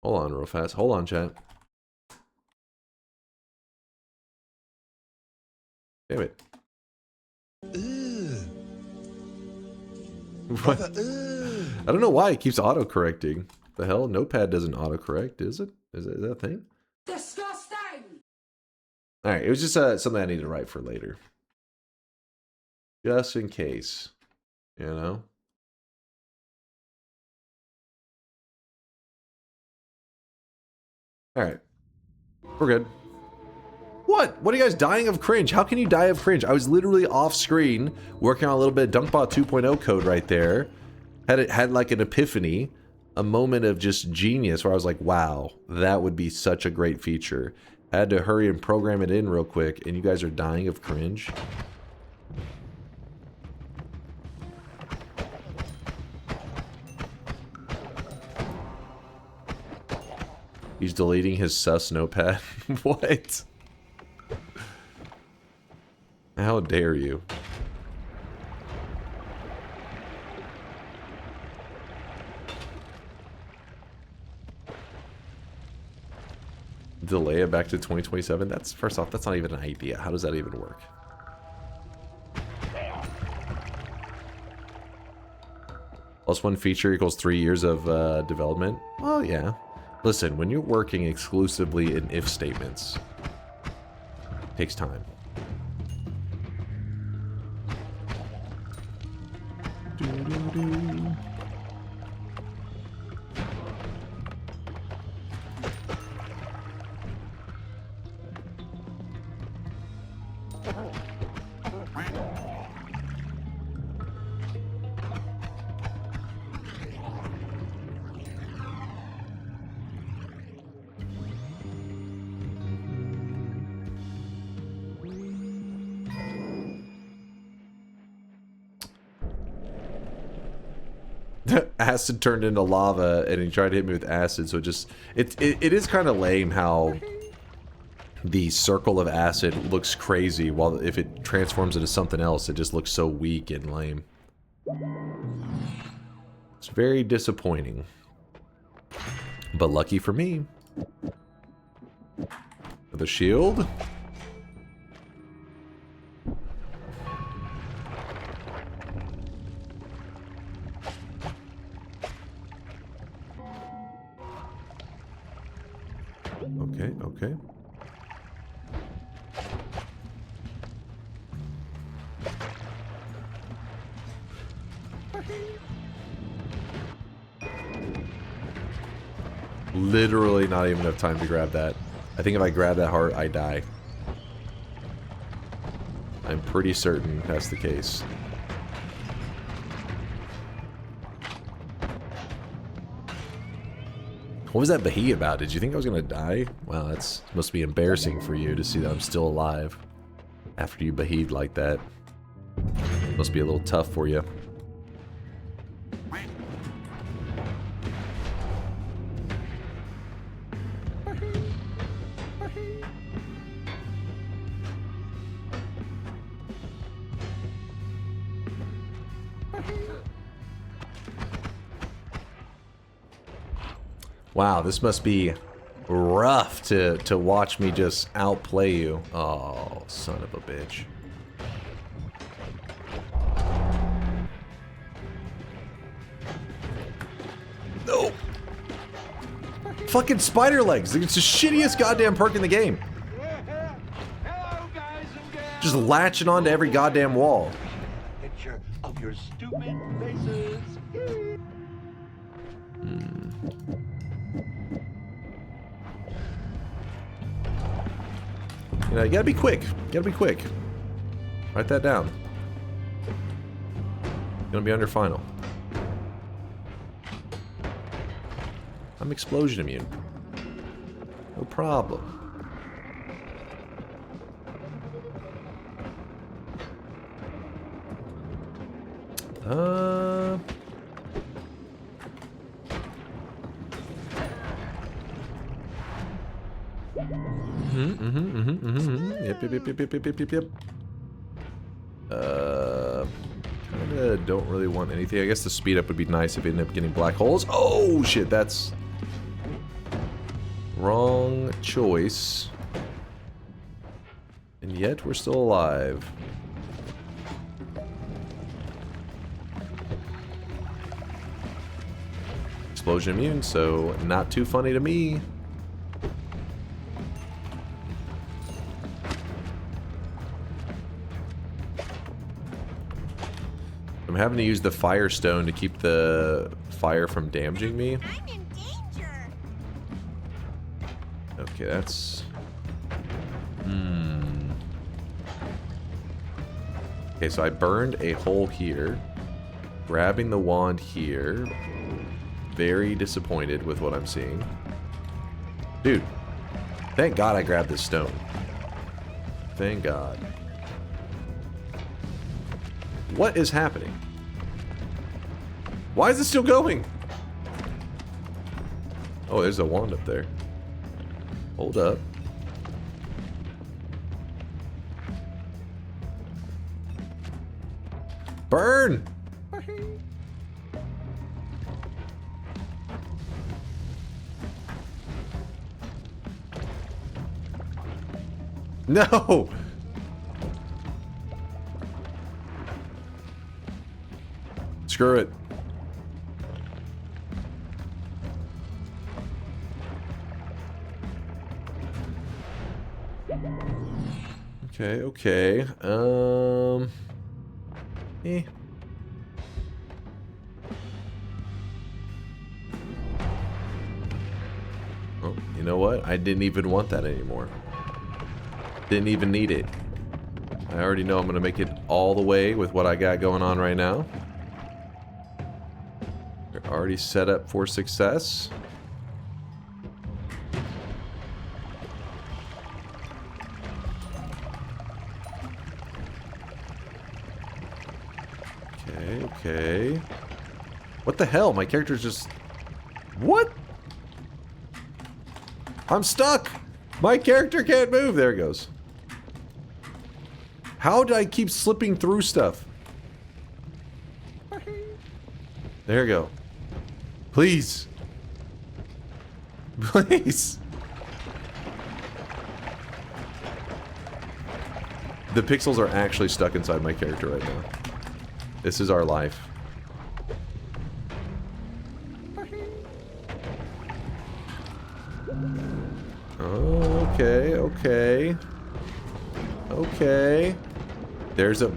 Hold on real fast. Hold on, chat. Damn it. What? I don't know why it keeps auto-correcting. The hell? Notepad doesn't auto-correct, is it? Is that a thing? Disgusting! Alright, it was just something I need to write for later. Just in case. You know? Alright. We're good. What? What are you guys dying of cringe? How can you die of cringe? I was literally off screen working on a little bit of DunkBot 2.0 code right there. Had like an epiphany, a moment of just genius where I was like, wow, that would be such a great feature. I had to hurry and program it in real quick, and you guys are dying of cringe. He's deleting his sus notepad. What? How dare you? Delay it back to 2027? That's, first off, that's not even an idea. How does that even work? +1 feature equals 3 years of development? Well, yeah. Listen, when you're working exclusively in if statements, it takes time. acid turned into lava, and he tried to hit me with acid, so it is kind of lame how the circle of acid looks crazy, while if it transforms into something else, it just looks so weak and lame. It's very disappointing. But lucky for me. The shield. Okay, okay. Literally not even enough time to grab that. I think if I grab that heart, I die. I'm pretty certain that's the case. What was that Bahee about? Did you think I was gonna die? Wow, that's must be embarrassing for you to see that I'm still alive after you Baheed like that. Must be a little tough for you. Wow, this must be rough to watch me just outplay you. Oh, son of a bitch. No! Fucking spider legs! It's the shittiest goddamn perk in the game. Just latching onto every goddamn wall. Picture of your stupid faces. You know, you gotta be quick. You gotta be quick. Write that down. Gonna be under final. I'm explosion immune. No problem. Yep. Kinda don't really want anything. I guess the speed up would be nice if we ended up getting black holes. Oh shit, that's wrong choice. And yet we're still alive. Explosion immune, so not too funny to me. I'm having to use the fire stone to keep the fire from damaging me. I'm in danger. Okay, that's... Okay, so I burned a hole here. Grabbing the wand here. Very disappointed with what I'm seeing. Dude, thank God I grabbed this stone. Thank God. What is happening? Why is it still going? Oh, there's a wand up there. Hold up. Burn! No! Screw it. Okay, okay. Oh, you know what? I didn't even want that anymore. Didn't even need it. I already know I'm gonna make it all the way with what I got going on right now. We're already set up for success. Okay, okay. What the hell? My character's just... What? I'm stuck! My character can't move! There it goes. How did I keep slipping through stuff? There we go. Please. Please. The pixels are actually stuck inside my character right now. This is our life. Okay, okay. Okay. There's a...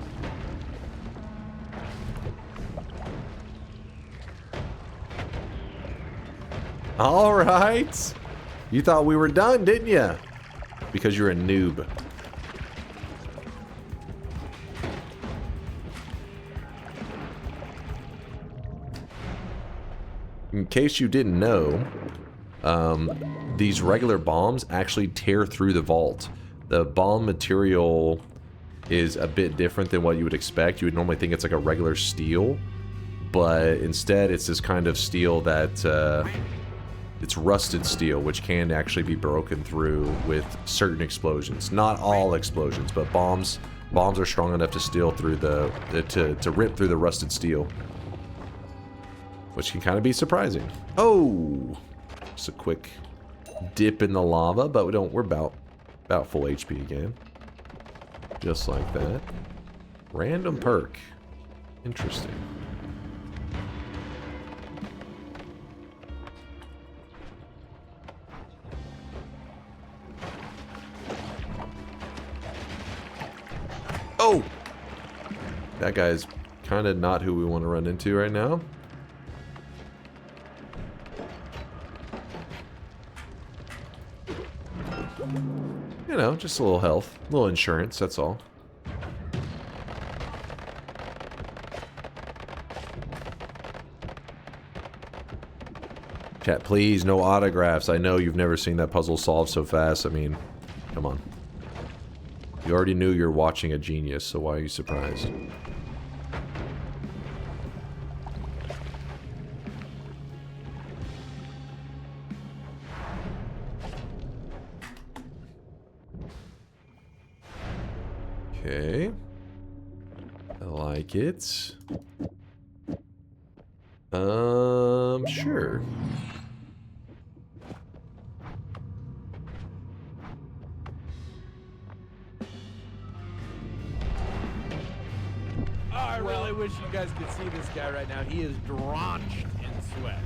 Alright. You thought we were done, didn't you? Because you're a noob. In case you didn't know, these regular bombs actually tear through the vault. The bomb material is a bit different than what you would expect. You would normally think it's like a regular steel, but instead it's this kind of steel that it's rusted steel, which can actually be broken through with certain explosions. Not all explosions, but bombs are strong enough to steal through to rip through the rusted steel, which can kind of be surprising. Oh, just a quick dip in the lava, but we're about full HP again. Just like that. Random perk. Interesting. Oh! That guy's kind of not who we want to run into right now. You know, just a little health, a little insurance, that's all. Chat, please, no autographs. I know you've never seen that puzzle solved so fast. I mean, come on. You already knew you're watching a genius, so why are you surprised? Okay. I like it. Sure. I really wish you guys could see this guy right now. He is drenched in sweat.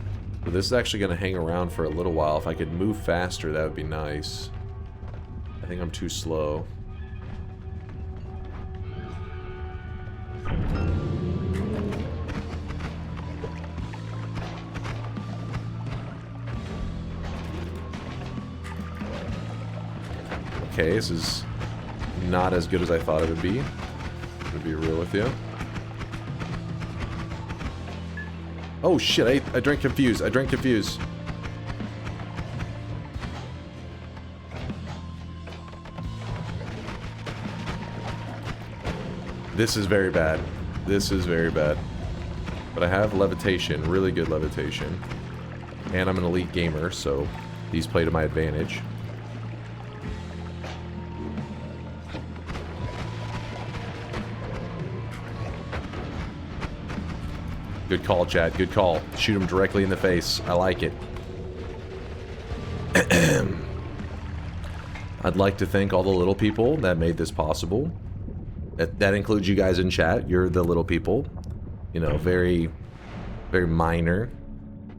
But this is actually going to hang around for a little while. If I could move faster, that would be nice. I think I'm too slow. Okay, this is not as good as I thought it would be. To be real with you. Oh shit, I drank confused. I drank confused. This is very bad. This is very bad. But I have levitation, really good levitation. And I'm an elite gamer, so these play to my advantage. Good call, chat. Good call. Shoot him directly in the face. I like it. I'd like to thank all the little people that made this possible. That includes you guys in chat. You're the little people. You know, very, very minor.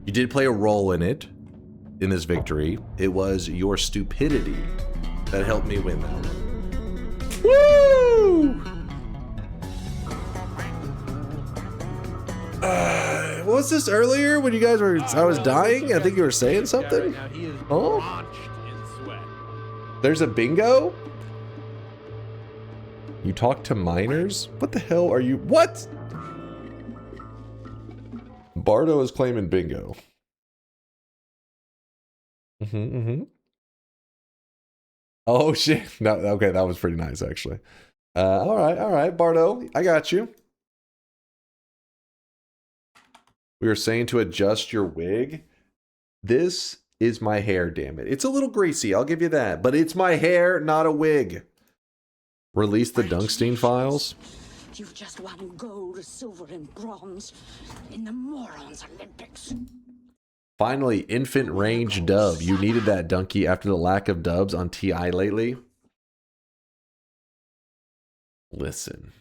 You did play a role in it, in this victory. It was your stupidity that helped me win that one. Woo! What was this earlier when you guys were... I was dying? I think you were saying something? Oh? There's a bingo? You talk to minors? What the hell are you... What? Bardo is claiming bingo. Oh, shit. No, okay, that was pretty nice, actually. All right, Bardo. I got you. We were saying to adjust your wig. This is my hair, damn it. It's a little greasy, I'll give you that. But it's my hair, not a wig. Release the Dunkstein files. You've just won gold, silver, and bronze in the Morons Olympics. Finally, infant range dub. You needed that, Dunky, after the lack of dubs on TI lately. Listen.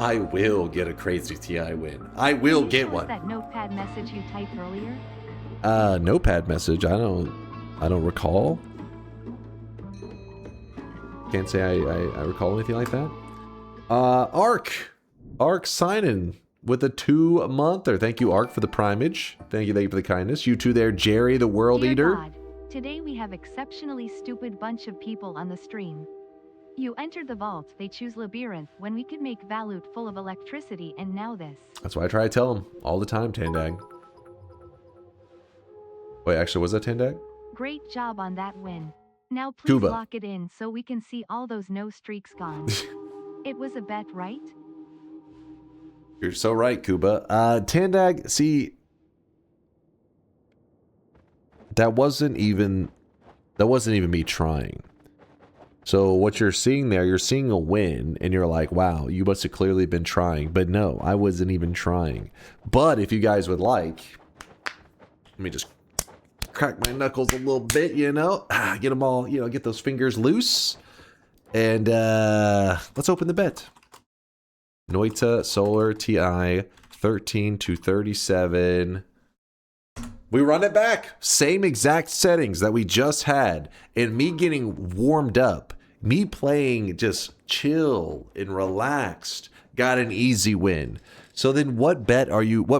I will get a crazy TI win. I will get one. That notepad message you typed earlier? Notepad message. I don't recall. Can't say I recall anything like that. Ark signing with a 2-monther. Thank you, Ark, for the primage. Thank you for the kindness. You two there, Jerry, the world Dear eater. God, today we have exceptionally stupid bunch of people on the stream. You entered the vault, they choose labyrinth when we could make Valut full of electricity, and now this. That's why I try to tell them all the time, Tandag. Wait, actually, was that Tandag? Great job on that win. Now please Cuba. lock it in so we can see all those no streaks gone. It was a bet, right? You're so right, Cuba. Tandag, see, that wasn't even me trying. So what you're seeing there, you're seeing a win, and you're like, wow, you must have clearly been trying. But no, I wasn't even trying. But if you guys would like, let me just crack my knuckles a little bit, you know, get them all, you know, get those fingers loose, and let's open the bet. Noita Solar TI 13 to 37. We run it back. Same exact settings that we just had, and me getting warmed up, me playing just chill and relaxed, got an easy win. So then what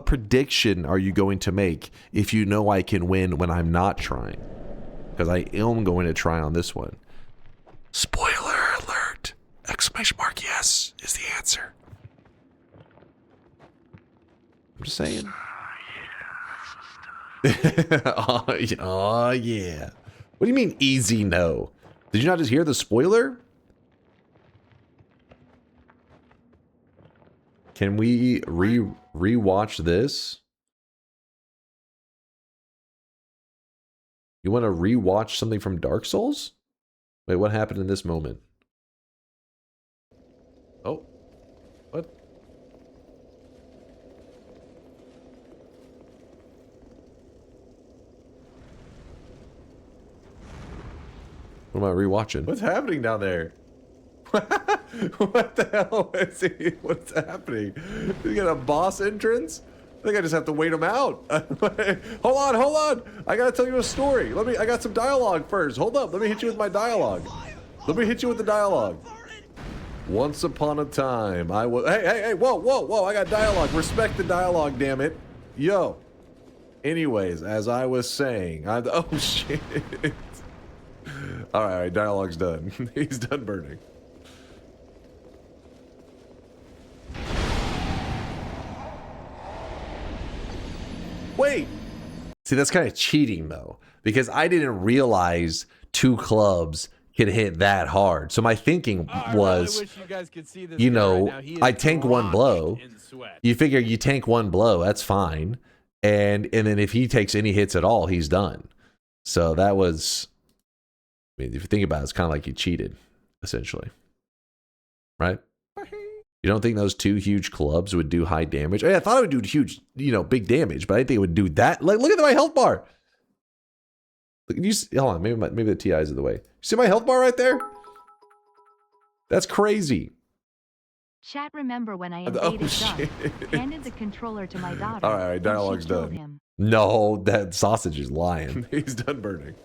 prediction are you going to make if you know I can win when I'm not trying? Because I am going to try on this one. Spoiler alert! Exclamation mark yes is the answer. I'm just saying. Oh yeah. What do you mean easy no? Did you not just hear the spoiler? Can we rewatch this? You want to rewatch something from Dark Souls? Wait, what happened in this moment? Oh. What? What am I rewatching? What's happening down there? What the hell is he? What's happening? You got a boss entrance? I think I just have to wait him out. Hold on. I gotta tell you a story. I got some dialogue first. Hold up. Let me hit you with my dialogue. Let me hit you with the dialogue. Once upon a time, I was. Hey, whoa. I got dialogue. Respect the dialogue, damn it. Yo. Anyways, as I was saying, oh shit. All right, dialogue's done. He's done burning. Wait. See, that's kind of cheating though, because I didn't realize 2 clubs could hit that hard. So my thinking was, really wish you guys could see this you guy know, right now. He is I tank one blow. in sweat. You figure you tank one blow, that's fine. And then if he takes any hits at all, he's done. So that was, I mean, if you think about it, it's kind of like you cheated, essentially. Right? You don't think those 2 huge clubs would do high damage? I thought it would do huge, you know, big damage, but I didn't think it would do that. Like, look at my health bar. Look, hold on, maybe the TI's in the way. You see my health bar right there? That's crazy. Chat, remember when I invaded Dunk, handed the controller to my daughter. All right, dialogue's and she killed done. him. No, that sausage is lying. He's done burning.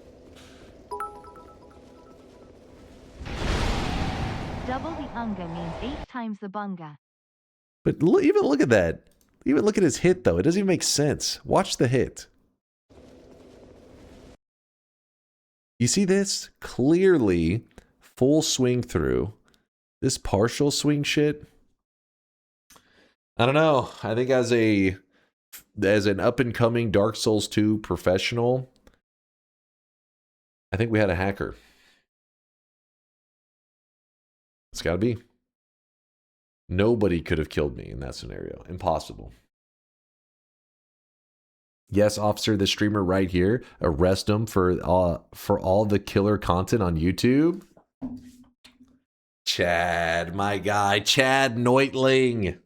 Double the unga means 8 times the bunga. But even look at that. Even look at his hit, though. It doesn't even make sense. Watch the hit. You see this? Clearly, full swing through. This partial swing shit. I don't know. I think as an up-and-coming Dark Souls 2 professional, I think we had a hacker. It's gotta be. Nobody could have killed me in that scenario. Impossible. Yes, officer, the streamer right here. Arrest him for all the killer content on YouTube. Chad, my guy, Chad Noitling.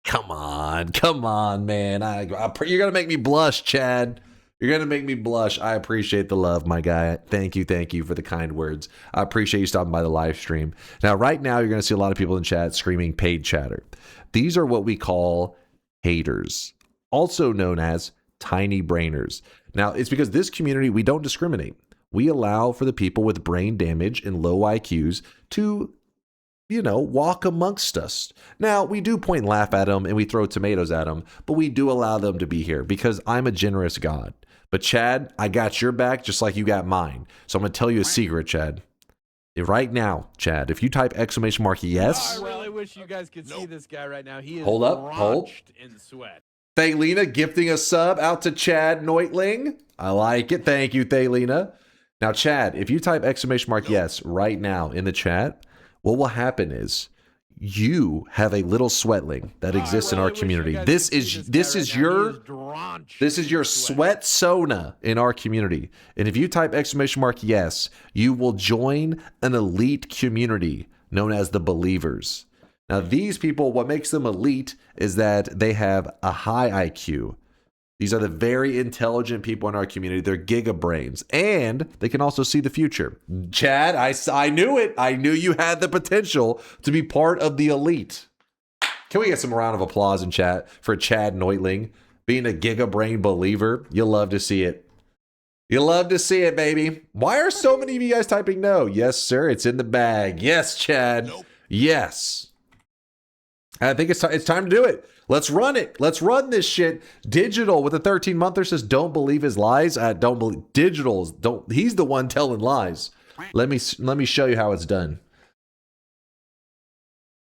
Come on, man. You're gonna make me blush, Chad. You're gonna make me blush. I appreciate the love, my guy. Thank you for the kind words. I appreciate you stopping by the live stream. Now, right now, you're gonna see a lot of people in chat screaming paid chatter. These are what we call haters, also known as tiny brainers. Now, it's because this community, we don't discriminate. We allow for the people with brain damage and low IQs to, you know, walk amongst us. Now, we do point and laugh at them and we throw tomatoes at them, but we do allow them to be here because I'm a generous God. But Chad, I got your back just like you got mine. So I'm going to tell you a secret, Chad. Right now, Chad, if you type exclamation mark yes. I really wish you guys could see this guy right now. He is Hold. in sweat. Thaylena gifting a sub out to Chad Noitling. I like it. Thank you, Thaylena. Now, Chad, if you type exclamation mark yes right now in the chat, what will happen is you have a little sweatling that exists in our community. This is your sweat sauna in our community. And if you type exclamation mark yes, you will join an elite community known as the Believers. Now, these people, what makes them elite is that they have a high IQ. These are the very intelligent people in our community. They're giga brains, and they can also see the future. Chad, I knew it. I knew you had the potential to be part of the elite. Can we get some round of applause in chat for Chad Noitling being a giga brain believer? You'll love to see it. You'll love to see it, baby. Why are so many of you guys typing no? Yes, sir. It's in the bag. Yes, Chad. Nope. Yes. I think it's time to do it. Let's run it. Let's run this shit. Digital with a 13-monther says, don't believe his lies. Don't believe Digital's. Don't. He's the one telling lies. Let me show you how it's done.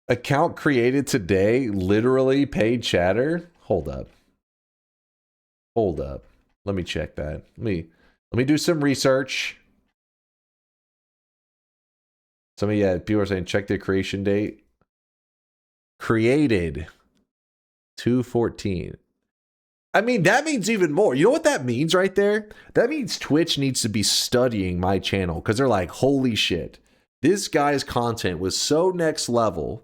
Account created today. Literally paid chatter. Hold up. Let me check that. Let me do some research. People are saying check the creation date. Created 2/14. I mean, that means even more. You know what that means right there? That means Twitch needs to be studying my channel because they're like, holy shit, this guy's content was so next level.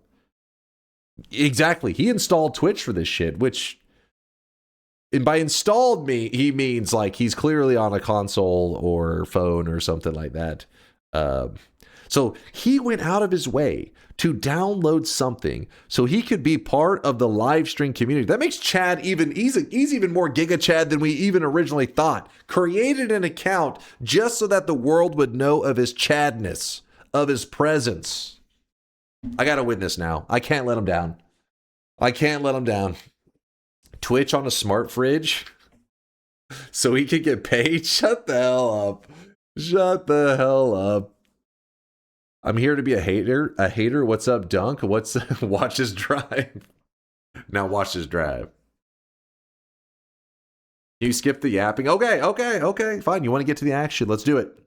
Exactly. He installed Twitch for this shit, which, and by installed he means like he's clearly on a console or phone or something like that. So he went out of his way to download something so he could be part of the live stream community. That makes Chad he's even more Giga Chad than we even originally thought. Created an account just so that the world would know of his Chadness, of his presence. I got to witness now. I can't let him down. Twitch on a smart fridge so he could get paid? Shut the hell up. I'm here to be a hater. What's up, Dunk? Watch his drive. Now watch his drive. You skip the yapping. Okay. Fine. You want to get to the action. Let's do it.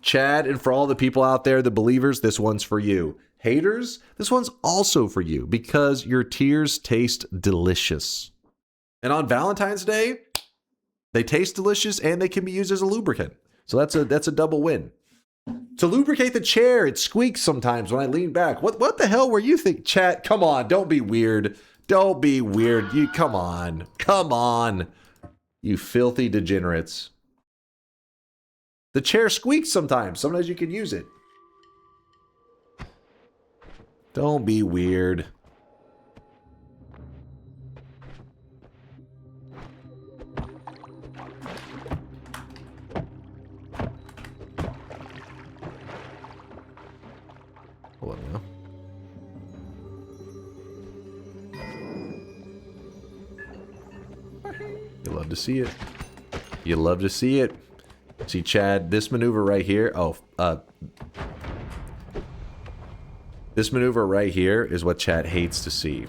Chad, and for all the people out there, the believers, this one's for you. Haters, this one's also for you because your tears taste delicious. And on Valentine's Day, they taste delicious and they can be used as a lubricant. So that's a double win. To lubricate the chair, it squeaks sometimes when I lean back. What the hell were you thinking? Chat, come on, don't be weird. You come on. You filthy degenerates. The chair squeaks sometimes. Sometimes you can use it. Don't be weird. Hold on now. You love to see it. See, Chad, this maneuver right here. This maneuver right here is what Chad hates to see.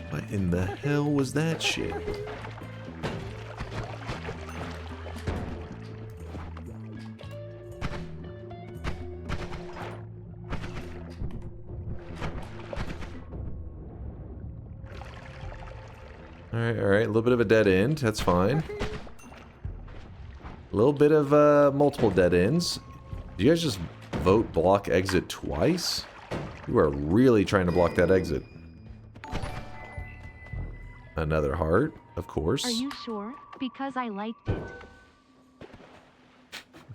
What in the hell was was that shit? Alright, alright. A little bit of a dead end. That's fine. A little bit of multiple dead ends. Did you guys just vote block exit twice? You are really trying to block that exit. Another heart, of course. Are you sure? Because I liked it.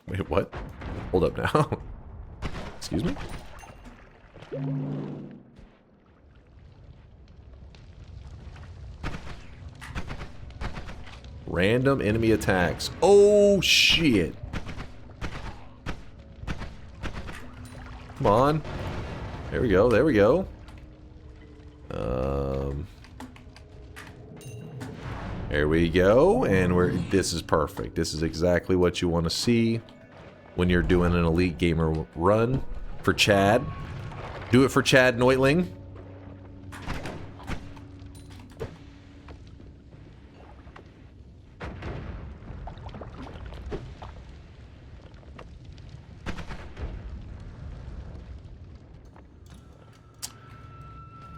Wait, what? Hold up now. Excuse me? Random enemy attacks. Oh, shit. Come on. There we go. There we go. There we go. And this is perfect. This is exactly what you want to see when you're doing an Elite Gamer run for Chad. Do it for Chad Neutling.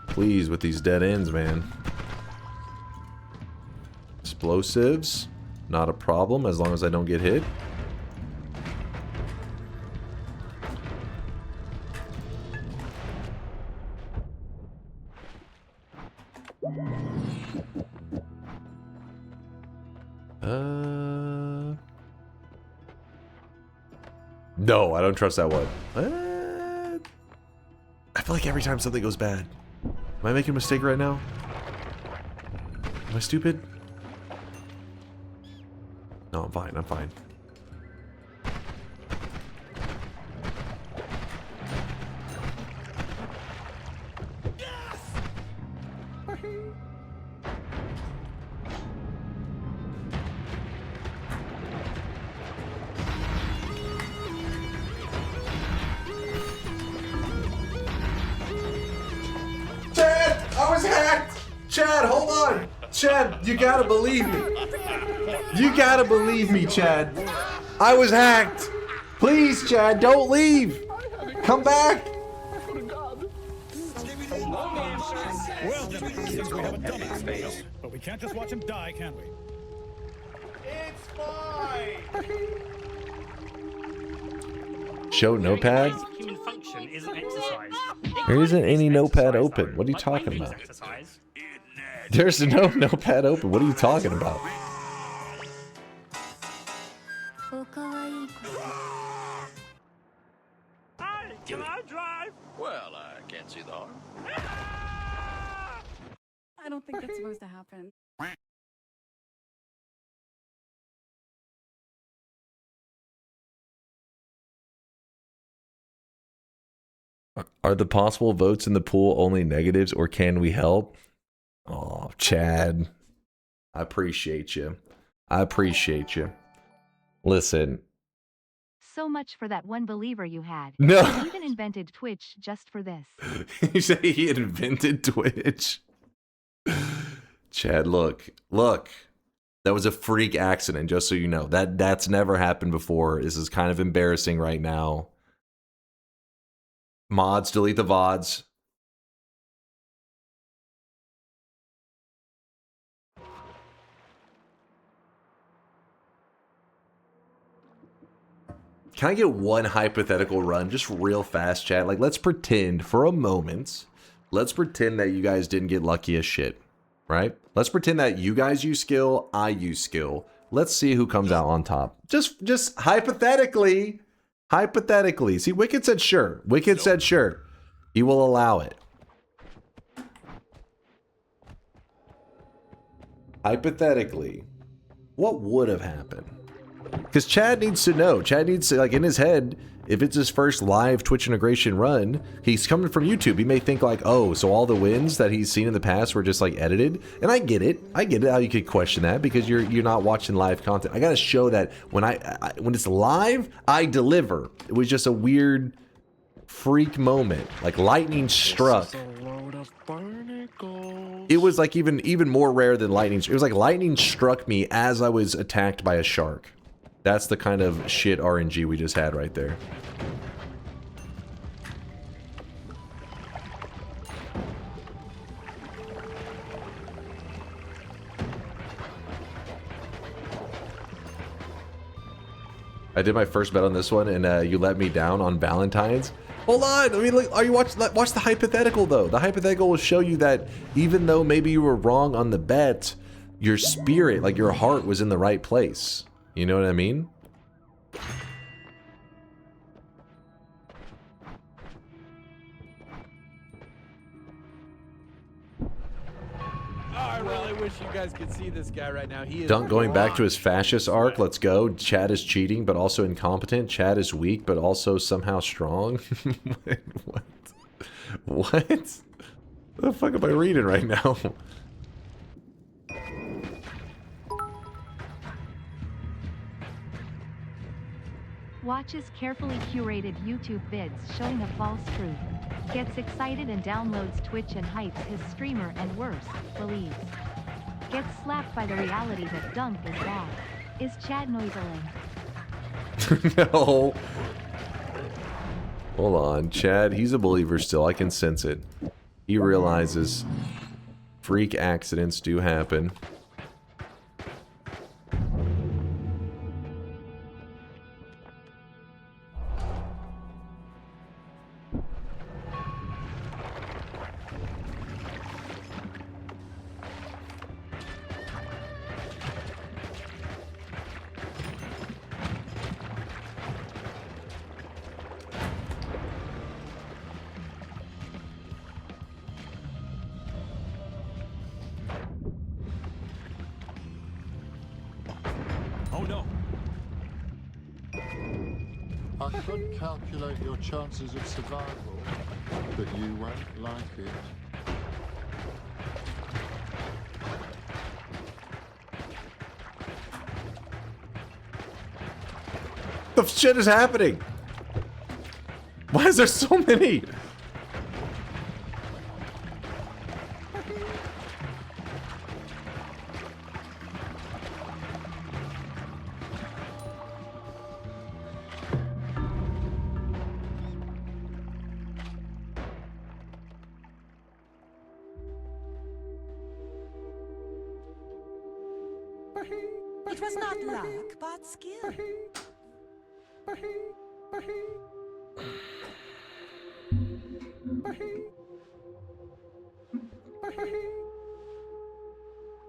Please, with these dead ends, man. Explosives, not a problem as long as I don't get hit. No, I don't trust that one. I feel like every time something goes bad. Am I making a mistake right now? Am I stupid? No, I'm fine. I'm fine. Chad, hold on! Chad, you gotta believe me. You gotta believe me, Chad. I was hacked. Please, Chad, don't leave. Come back. Well, since we have a dummy in space, but we can't just watch him die, can we? It's fine. Show notepad? Human function isn't exercise. There isn't any notepad open. What are you talking about? There's no notepad open. What are you talking about? Hey, can I drive? Well, I can't see the harm. I don't think that's supposed to happen. Are the possible votes in the pool only negatives, or can we help? Oh, Chad. I appreciate you. I appreciate you. Listen. So much for that one believer you had. No. He even invented Twitch just for this. You say he invented Twitch? Chad, look. Look. That was a freak accident, just so you know. That's never happened before. This is kind of embarrassing right now. Mods, delete the VODs. Can I get one hypothetical run just real fast, chat? Like, let's pretend for a moment. Let's pretend that you guys didn't get lucky as shit, right? Let's pretend that you guys use skill, I use skill. Let's see who comes out on top. Just hypothetically. Hypothetically. See, Wicked said sure. Wicked said sure. He will allow it. Hypothetically, what would have happened? Because Chad needs to know. Chad needs to, like, in his head, if it's his first live Twitch integration run, he's coming from YouTube. He may think like, oh, so all the wins that he's seen in the past were just like edited. And I get it. I get it how you could question that because you're not watching live content. I got to show that when when it's live, I deliver. It was just a weird freak moment. Like lightning struck. It was like even more rare than lightning. It was like lightning struck me as I was attacked by a shark. That's the kind of shit RNG we just had right there. I did my first bet on this one, and you let me down on Valentine's. Hold on, I mean, look, are you watch the hypothetical though? The hypothetical will show you that even though maybe you were wrong on the bet, your spirit, like your heart, was in the right place. You know what I mean? I really wish you guys could see this guy right now. He is Dunk going back to his fascist arc. Let's go. Chad is cheating, but also incompetent. Chad is weak, but also somehow strong. Wait, what? What? What the fuck am I reading right now? Watches carefully curated YouTube vids showing a false truth. Gets excited and downloads Twitch and hypes his streamer and worse, believes. Gets slapped by the reality that Dunk is bad. Is Chad noiseling? No. Hold on. Chad, he's a believer still. I can sense it. He realizes freak accidents do happen. Oh no! I could calculate your chances of survival, but you won't like it. The shit is happening? Why is there so many? It was not luck, but skill.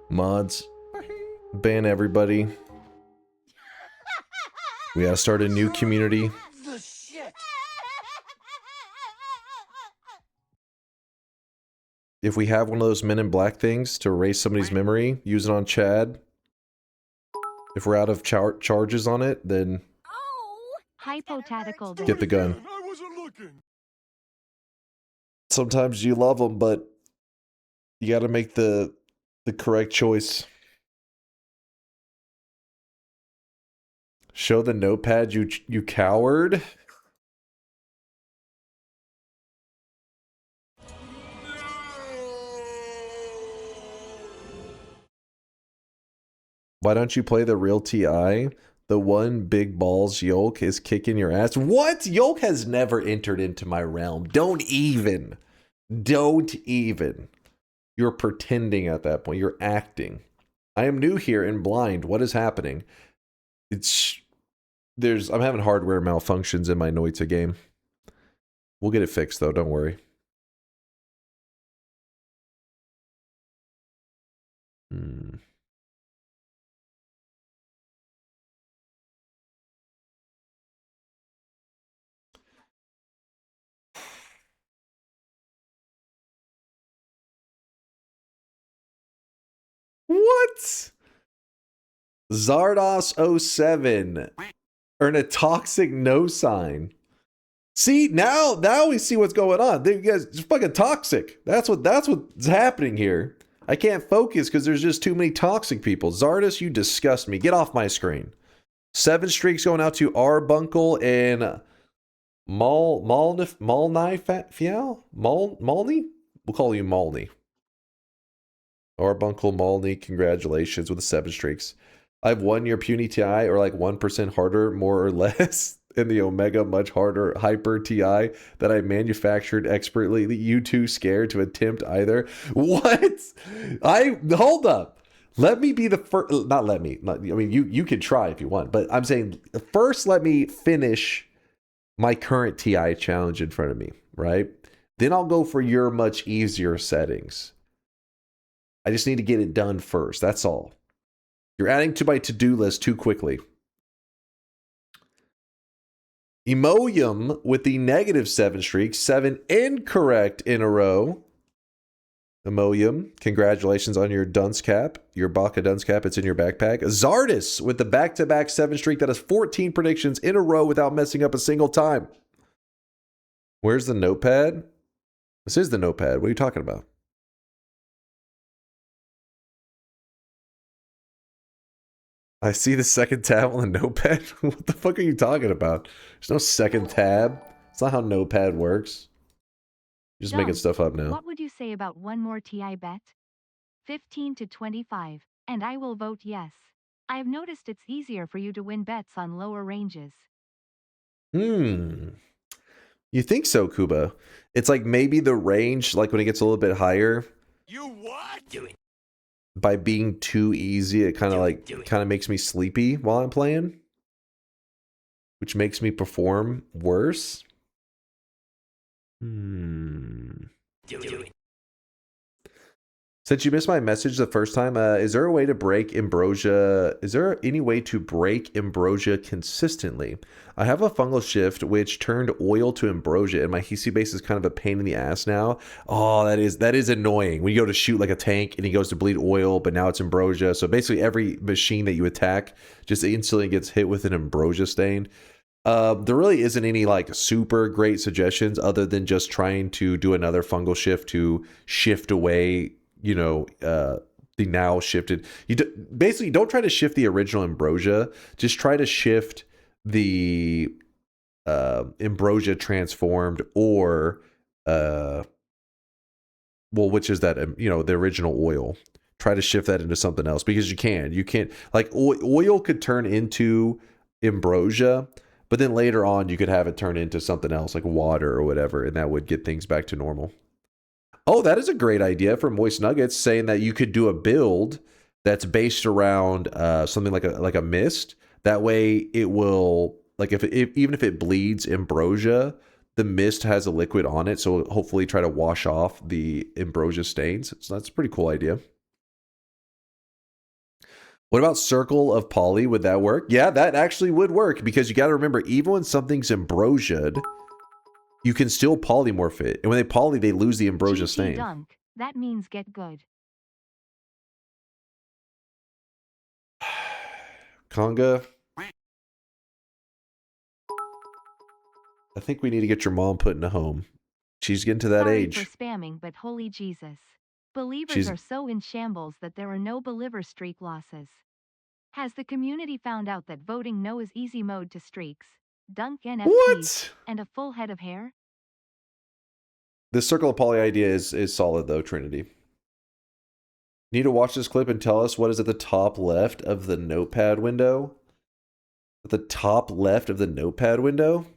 Mods, ban everybody. We gotta start a new community. If we have one of those Men in Black things to erase somebody's memory, use it on Chad. If we're out of charges on it, then Hypothetical. get the gun. Sometimes you love them, but you gotta make the correct choice. Show the notepad, you coward. Why don't you play the real TI? The one big balls Yolk is kicking your ass. What? Yolk has never entered into my realm. Don't even. Don't even. You're pretending at that point. You're acting. I am new here and blind. What is happening? I'm having hardware malfunctions in my Noita game. We'll get it fixed though, don't worry. What? Zardos07. Earn a toxic no sign. See, now we see what's going on. You guys are fucking toxic. That's what's happening here. I can't focus because there's just too many toxic people. Zardos, you disgust me. Get off my screen. 7 streaks going out to Arbunkle and Malney Fial? Malney? We'll call you Malney. Arbuncle Malney, congratulations with the 7 streaks. I have 1 year puny TI or like 1% harder, more or less, in the Omega much harder hyper TI that I manufactured expertly. You too scared to attempt either? What? Hold up. Let me be the first. Not let me. I mean, you can try if you want, but I'm saying first let me finish my current TI challenge in front of me, right? Then I'll go for your much easier settings. I just need to get it done first. That's all. You're adding to my to-do list too quickly. Emoyum with the -7 streak. 7 incorrect in a row. Emoyum, congratulations on your dunce cap. Your Baka dunce cap, it's in your backpack. Zardis with the back-to-back 7 streak. That is 14 predictions in a row without messing up a single time. Where's the notepad? This is the notepad. What are you talking about? I see the second tab on the notepad. What the fuck are you talking about? There's no second tab. It's not how notepad works. You're just making stuff up now. What would you say about one more TI bet? 15 to 25, and I will vote yes. I've noticed it's easier for you to win bets on lower ranges. You think so, Kuba? It's like maybe the range, like when it gets a little bit higher. You what? Do it. By being too easy, it kind of makes me sleepy while I'm playing, which makes me perform worse. Do it. Since you missed my message the first time, is there a way to break ambrosia? Is there any way to break ambrosia consistently? I have a fungal shift which turned oil to ambrosia, and my Hisi base is kind of a pain in the ass now. Oh, that is annoying. When you go to shoot like a tank and he goes to bleed oil, but now it's ambrosia. So basically every machine that you attack just instantly gets hit with an ambrosia stain. There really isn't any like super great suggestions other than just trying to do another fungal shift to shift away, you know, the now shifted. Basically don't try to shift the original ambrosia. Just try to shift the ambrosia transformed, or which is that, you know, the original oil. Try to shift that into something else, because you can't, like oil could turn into ambrosia, but then later on you could have it turn into something else like water or whatever, and that would get things back to normal. Oh, that is a great idea from Moist Nuggets, saying that you could do a build that's based around something like a mist. That way it will, like even if it bleeds ambrosia, the mist has a liquid on it, so hopefully try to wash off the ambrosia stains. So that's a pretty cool idea. What about Circle of Poly? Would that work? Yeah, that actually would work, because you got to remember, even when something's ambrosiaed, you can still polymorph it. And when they poly, they lose the ambrosia stain. Dunk. That means get good. Conga. I think we need to get your mom put in a home. She's getting to that Sorry age. for spamming, but holy Jesus. Believers are so in shambles that there are no believer streak losses. Has the community found out that voting no is easy mode to streaks, dunk NFTs, and a full head of hair? This Circle of Poly idea is solid though, Trinity. Need to watch this clip and tell us what is at the top left of the notepad window? At the top left of the notepad window?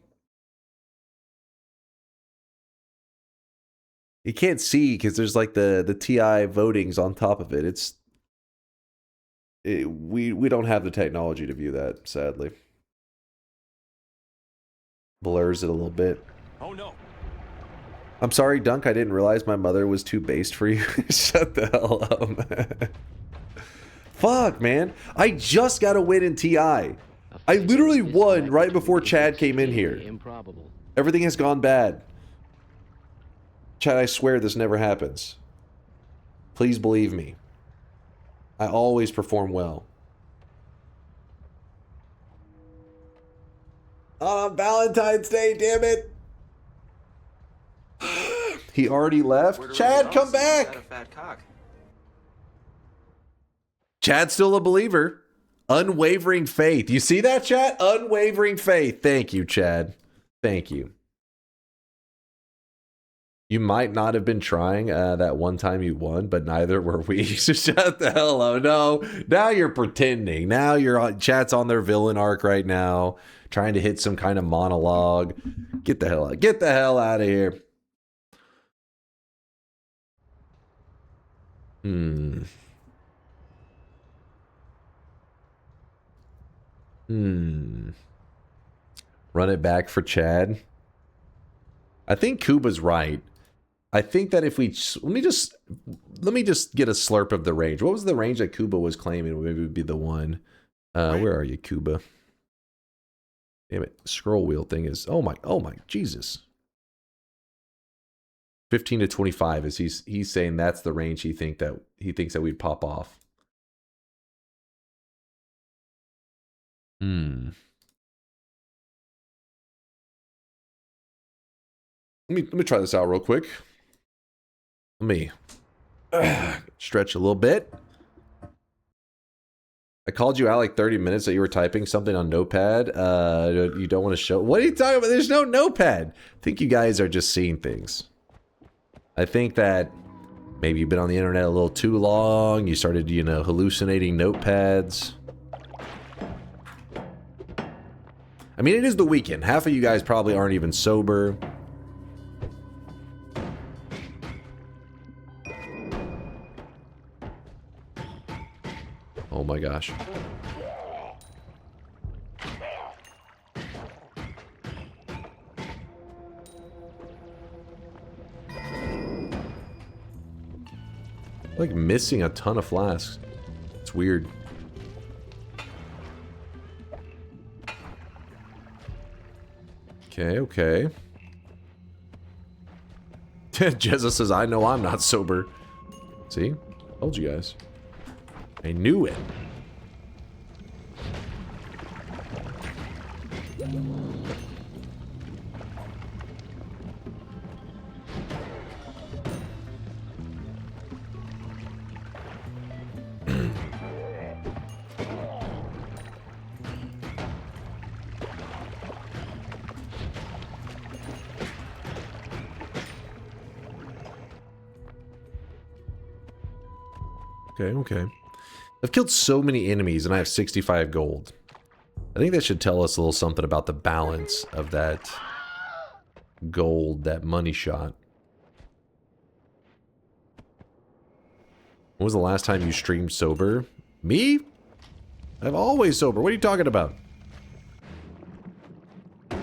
You can't see because there's like the TI votings on top of it. We don't have the technology to view that, sadly. Blurs it a little bit. Oh no. I'm sorry, Dunk, I didn't realize my mother was too based for you. Shut the hell up, man. Fuck, man. I just got a win in TI. I literally won right before Chad came in here. Improbable. Everything has gone bad. Chad, I swear this never happens. Please believe me. I always perform well. On Valentine's Day, damn it. He already left. Chad, come back. Chad's still a believer. Unwavering faith. You see that, chat? Unwavering faith. Thank you, Chad. Thank you. You might not have been trying that one time you won, but neither were we. So shut the hell up. No, now you're pretending. Now you're on, chat's on their villain arc right now, trying to hit some kind of monologue. Get the hell out. Get the hell out of here. Run it back for Chad. I think Kuba's right. I think that if we let me just get a slurp of the range. What was the range that Kuba was claiming? Maybe it would be the one. Where are you, Kuba? Damn it! Scroll wheel thing is. Oh my Jesus. 15 to 25 is he's saying that's the range he thinks that we'd pop off. Let me try this out real quick. Let me stretch a little bit. I called you out like 30 minutes that you were typing something on Notepad. You don't want to show. What are you talking about? There's no Notepad. I think you guys are just seeing things. I think that maybe you've been on the internet a little too long. You started, hallucinating notepads. I mean, it is the weekend. Half of you guys probably aren't even sober. Oh my gosh. Like missing a ton of flasks. It's weird. Okay. Jezza says, I know I'm not sober. See? Told you guys. I knew it. Okay. I've killed so many enemies and I have 65 gold. I think that should tell us a little something about the balance of that gold, that money shot. When was the last time you streamed sober? Me? I'm always sober. What are you talking about? Do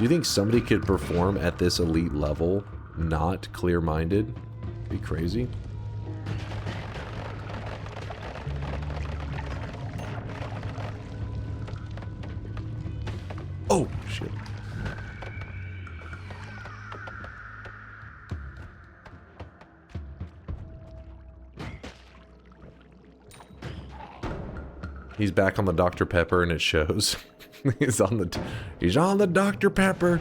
you think somebody could perform at this elite level not clear-minded? Be crazy. Oh, shit. He's back on the Dr. Pepper and it shows. He's on the Dr. Pepper.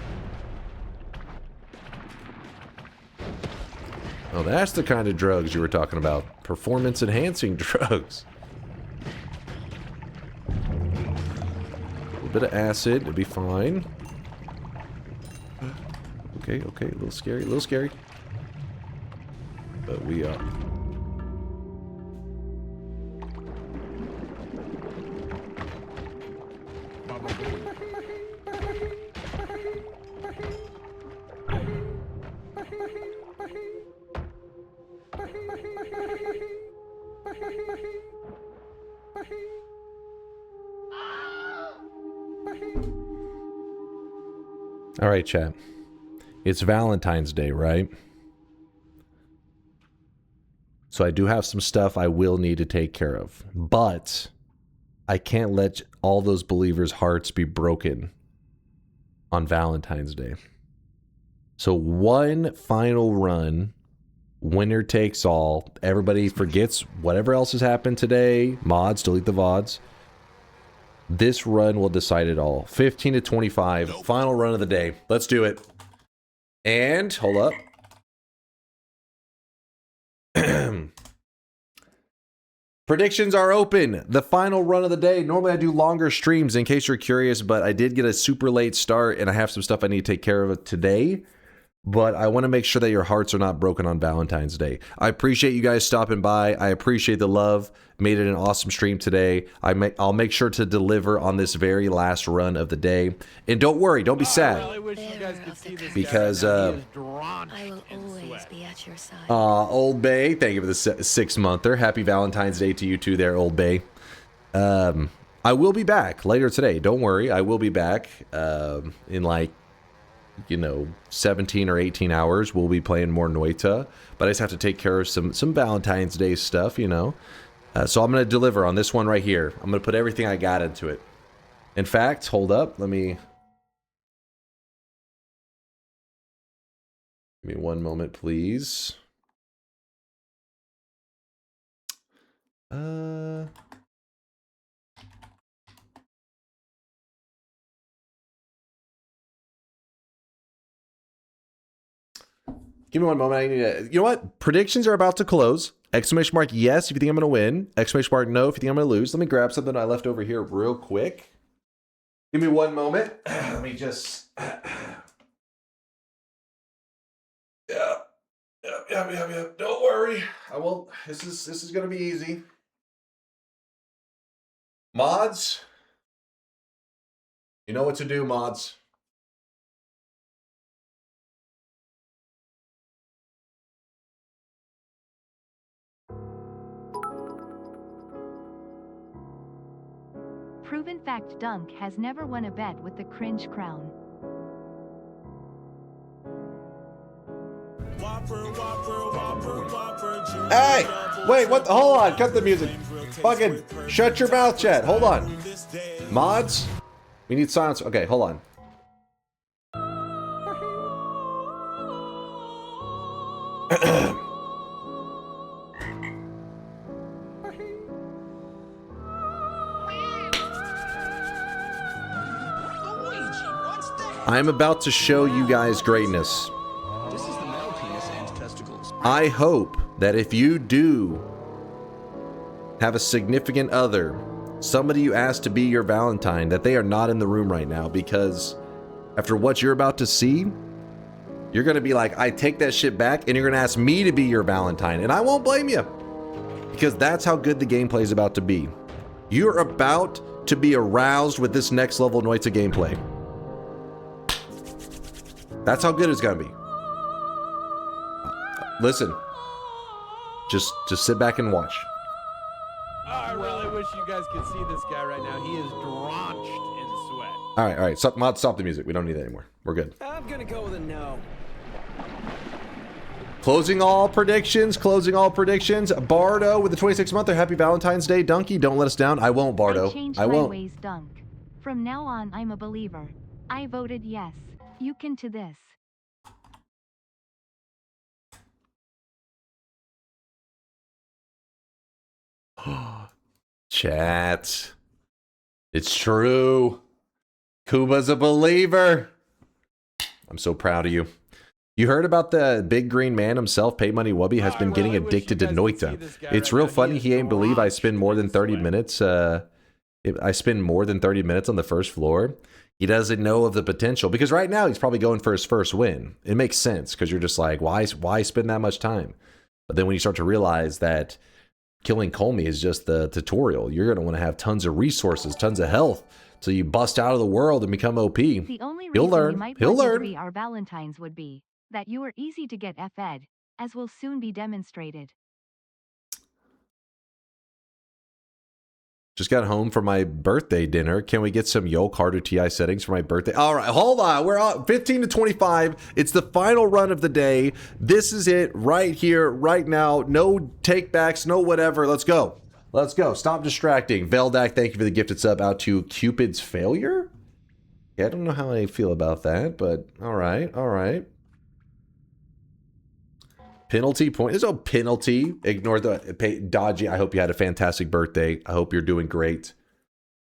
Oh, that's the kind of drugs you were talking about. Performance enhancing drugs. A bit of acid, it'll be fine. Okay, a little scary. But we are. All right, chat. It's Valentine's Day, right? So I do have some stuff I will need to take care of. But I can't let all those believers' hearts be broken on Valentine's Day. So one final run, winner takes all. Everybody forgets whatever else has happened today. Mods, delete the VODs. This run will decide it all. 15 to 25. Final run of the day. Let's do it. And, hold up. Predictions are open. The final run of the day. Normally I do longer streams in case you're curious, but I did get a super late start and I have some stuff I need to take care of today. But I want to make sure that your hearts are not broken on Valentine's Day. I appreciate you guys stopping by. I appreciate the love. Made it an awesome stream today. I'll make sure to deliver on this very last run of the day. And don't worry, don't be sad. I really wish you guys could see this Because guy right now. He is drenched I will in always sweat. be at your side. Old Bay, thank you for the 6-monther. Happy Valentine's Day to you too there, Old Bay. I will be back later today. Don't worry, I will be back in like, 17 or 18 hours. We'll be playing more Noita, but I just have to take care of some Valentine's Day stuff, So I'm going to deliver on this one right here. I'm going to put everything I got into it. In fact, hold up. Give me one moment, please. Give me one moment. I need to, you know what? Predictions are about to close. Exclamation mark yes if you think I'm going to win. Exclamation mark no if you think I'm going to lose. Let me grab something I left over here real quick. Give me one moment. Let me just... Yeah. Don't worry. I won't. This is going to be easy. Mods. You know what to do, mods. Proven fact: Dunk has never won a bet with the cringe crown. Hey! Wait, what? Hold on. Cut the music. Fucking shut your mouth, chat. Hold on. Mods? We need silence. Okay, hold on. I'm about to show you guys greatness. This is the male penis and testicles. I hope that if you do have a significant other, somebody you ask to be your Valentine, that they are not in the room right now, because after what you're about to see, you're going to be like, I take that shit back, and you're going to ask me to be your Valentine, and I won't blame you, because that's how good the gameplay is about to be. You're about to be aroused with this next level Noita gameplay. That's how good it's gonna be. Listen, just sit back and watch. I really wish you guys could see this guy right now. He is drenched in sweat. All right. Stop the music. We don't need that anymore. We're good. I'm gonna go with a no. Closing all predictions. Bardo with the 26-monther. Happy Valentine's Day, Dunky. Don't let us down. I won't, Bardo. I changed I my won't. ways, Dunk. From now on, I'm a believer. I voted yes. You can to this. Chat. It's true. Kuba's a believer. I'm so proud of you. You heard about the big green man himself, Pay Money Wubby, has been getting addicted to Noita. It's real funny. He ain't believe I spend more than 30 minutes. I spend more than 30 minutes on the first floor. He doesn't know of the potential, because right now he's probably going for his first win. It makes sense, because you're just like, why spend that much time? But then when you start to realize that killing Colmy is just the tutorial, you're going to want to have tons of resources, tons of health, so you bust out of the world and become OP. The only reason He'll learn. you might He'll want you to learn. be our Valentines would be that you are easy to get fed, as will soon be demonstrated. Just got home for my birthday dinner. Can we get some Yo Carter TI settings for my birthday? All right, hold on. We're on 15 to 25. It's the final run of the day. This is it right here, right now. No takebacks, no whatever. Let's go. Let's go. Stop distracting. Veldak, thank you for the gifted sub out to Cupid's Failure. Yeah, I don't know how I feel about that, but all right, all right. Penalty point. There's no penalty. Ignore the dodgy. I hope you had a fantastic birthday. I hope you're doing great.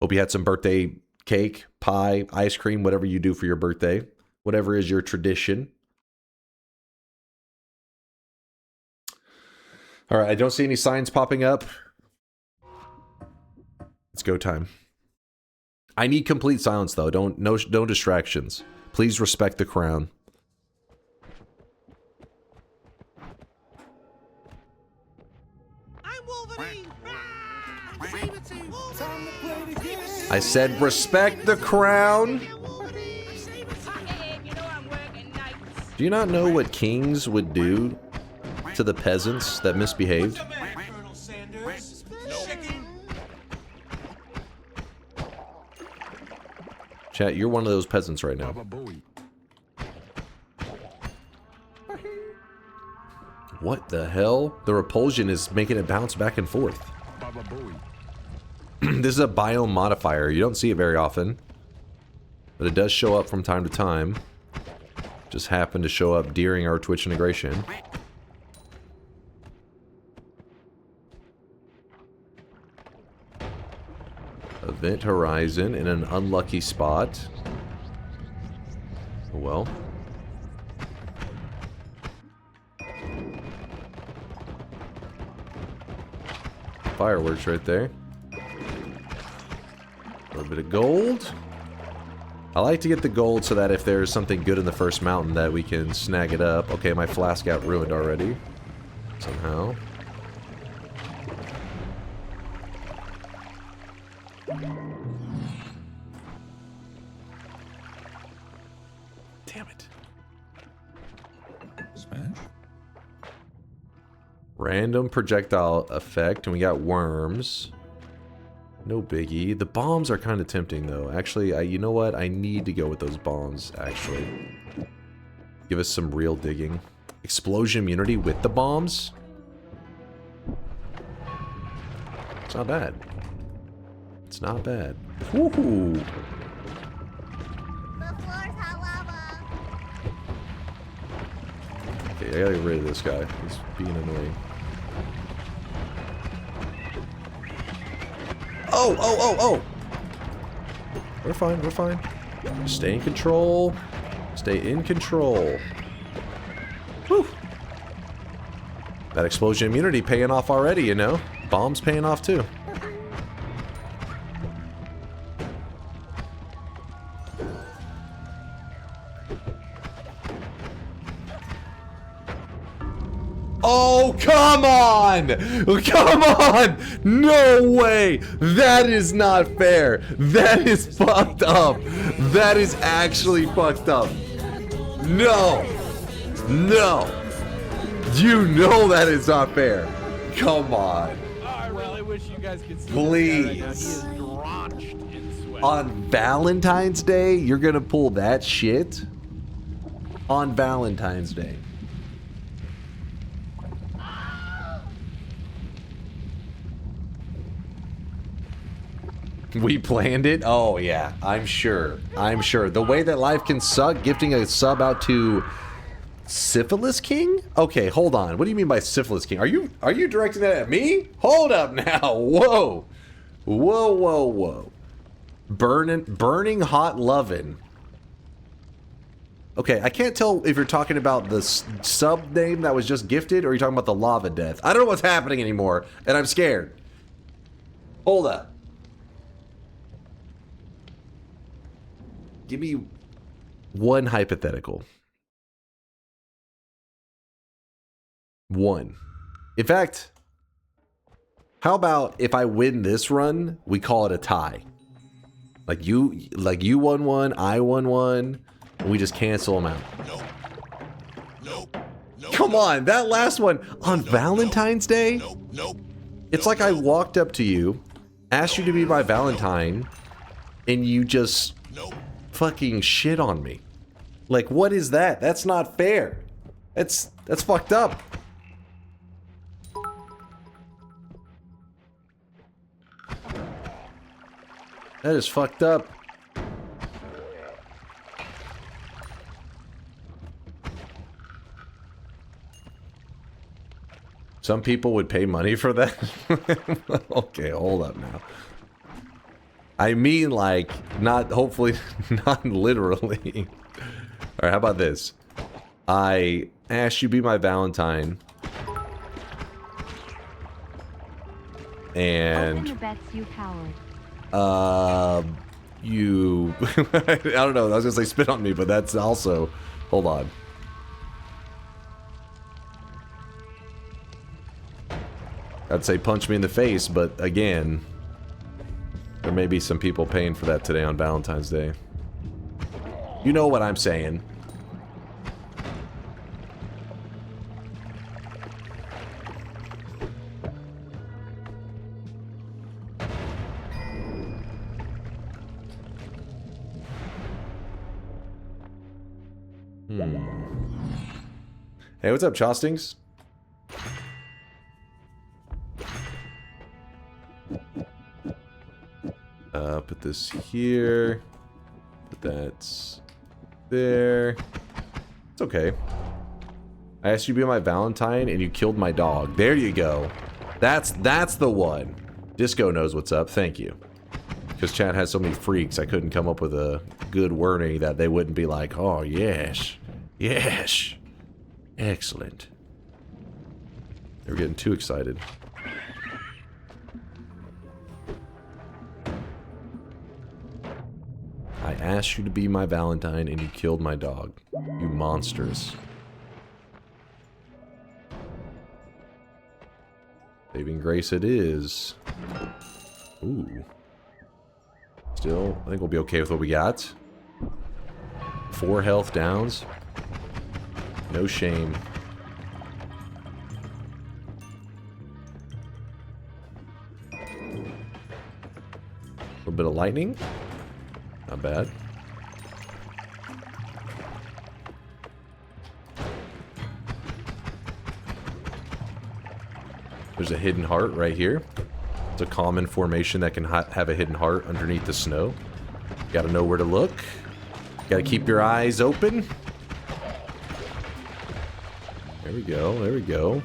Hope you had some birthday cake, pie, ice cream, whatever you do for your birthday. Whatever is your tradition. All right. I don't see any signs popping up. go time. I need complete silence though. No distractions. Please respect the crown. I said respect the crown. Do you not know what kings would do to the peasants that misbehaved? Chat, you're one of those peasants right now. What the hell? The repulsion is making it bounce back and forth. This is a biome modifier. You don't see it very often. But it does show up from time to time. Just happened to show up during our Twitch integration. Event horizon in an unlucky spot. Oh well. Fireworks right there. A little bit of gold. I like to get the gold so that if there's something good in the first mountain that we can snag it up. Okay, my flask got ruined already. Somehow. Damn it. Smash. Random projectile effect, and we got worms. No biggie. The bombs are kind of tempting, though. Actually, you know what? I need to go with those bombs, actually. Give us some real digging. Explosion immunity with the bombs? It's not bad. It's not bad. Woohoo! Okay, I gotta get rid of this guy. He's being annoying. Oh! We're fine, we're fine. Stay in control. Stay in control. Whew. That explosion immunity paying off already, you know? Bombs paying off too. Oh, come on! Come on! No way! That is not fair! That is fucked up! That is actually fucked up! No! No! You know that is not fair! Come on! I really wish you guys could see Please! Right now. He is drenched in sweat. On Valentine's Day, you're gonna pull that shit? On Valentine's Day. We planned it? Oh, yeah. I'm sure. I'm sure. The way that life can suck, gifting a sub out to Syphilis King? Okay, hold on. What do you mean by Syphilis King? Are you directing that at me? Hold up now. Whoa. Whoa. Burning hot lovin'. Okay, I can't tell if you're talking about the sub name that was just gifted or you're talking about the lava death. I don't know what's happening anymore, and I'm scared. Hold up. Give me one hypothetical. One. In fact, how about if I win this run, we call it a tie? Like you won one, I won one, and we just cancel them out. Nope. Come on, that last one on Valentine's Day? It's like I walked up to you, asked you to be my Valentine, and you just fucking shit on me. Like, what is that? That's not fair. That's fucked up. That is fucked up. Some people would pay money for that. Okay, hold up now. I mean, like, not, hopefully, not literally. Alright, how about this? I asked you to be my Valentine. Open And your bets, you coward. You... I don't know. I was gonna say spit on me, but that's also... Hold on. I'd say punch me in the face, but again... There may be some people paying for that today on Valentine's Day. You know what I'm saying. Hey, what's up, Chostings? Put this here. Put that there. It's okay. I asked you to be my Valentine and you killed my dog. There you go. That's the one. Disco knows what's up. Thank you. Because chat has so many freaks, I couldn't come up with a good wording that they wouldn't be like, oh, yes. Yes. Excellent. They were getting too excited. I asked you to be my Valentine and you killed my dog. You monsters. Saving grace it is. Ooh. Still, I think we'll be okay with what we got. 4 health downs. No shame. A little bit of lightning. Not bad. There's a hidden heart right here. It's a common formation that can have a hidden heart underneath the snow. You gotta know where to look. You gotta keep your eyes open. There we go, there we go.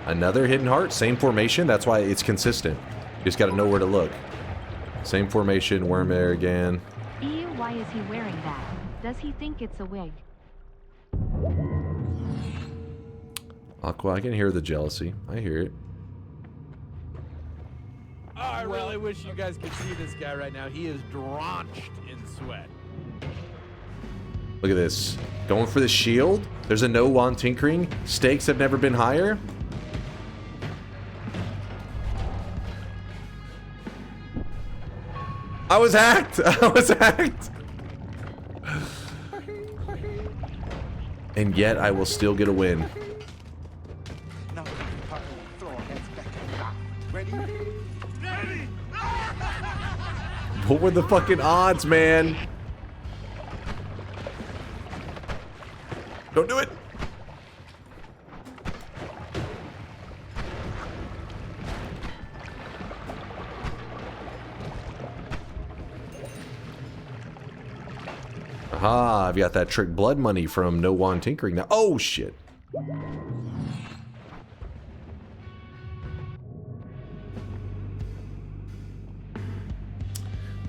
Another hidden heart, same formation, that's why it's consistent. You just gotta know where to look. Same formation, worm there again. Ew, why is he wearing that? Does he think it's a wig? Aqua, I can hear the jealousy. I hear it. Oh, I really wish you guys could see this guy right now. He is drenched in sweat. Look at this. Going for the shield. There's a no wand tinkering. Stakes have never been higher. I was hacked! I was hacked! And yet I will still get a win. What were the fucking odds, man? Don't do it! Aha, I've got that trick blood money from No Wand Tinkering now. Oh, shit.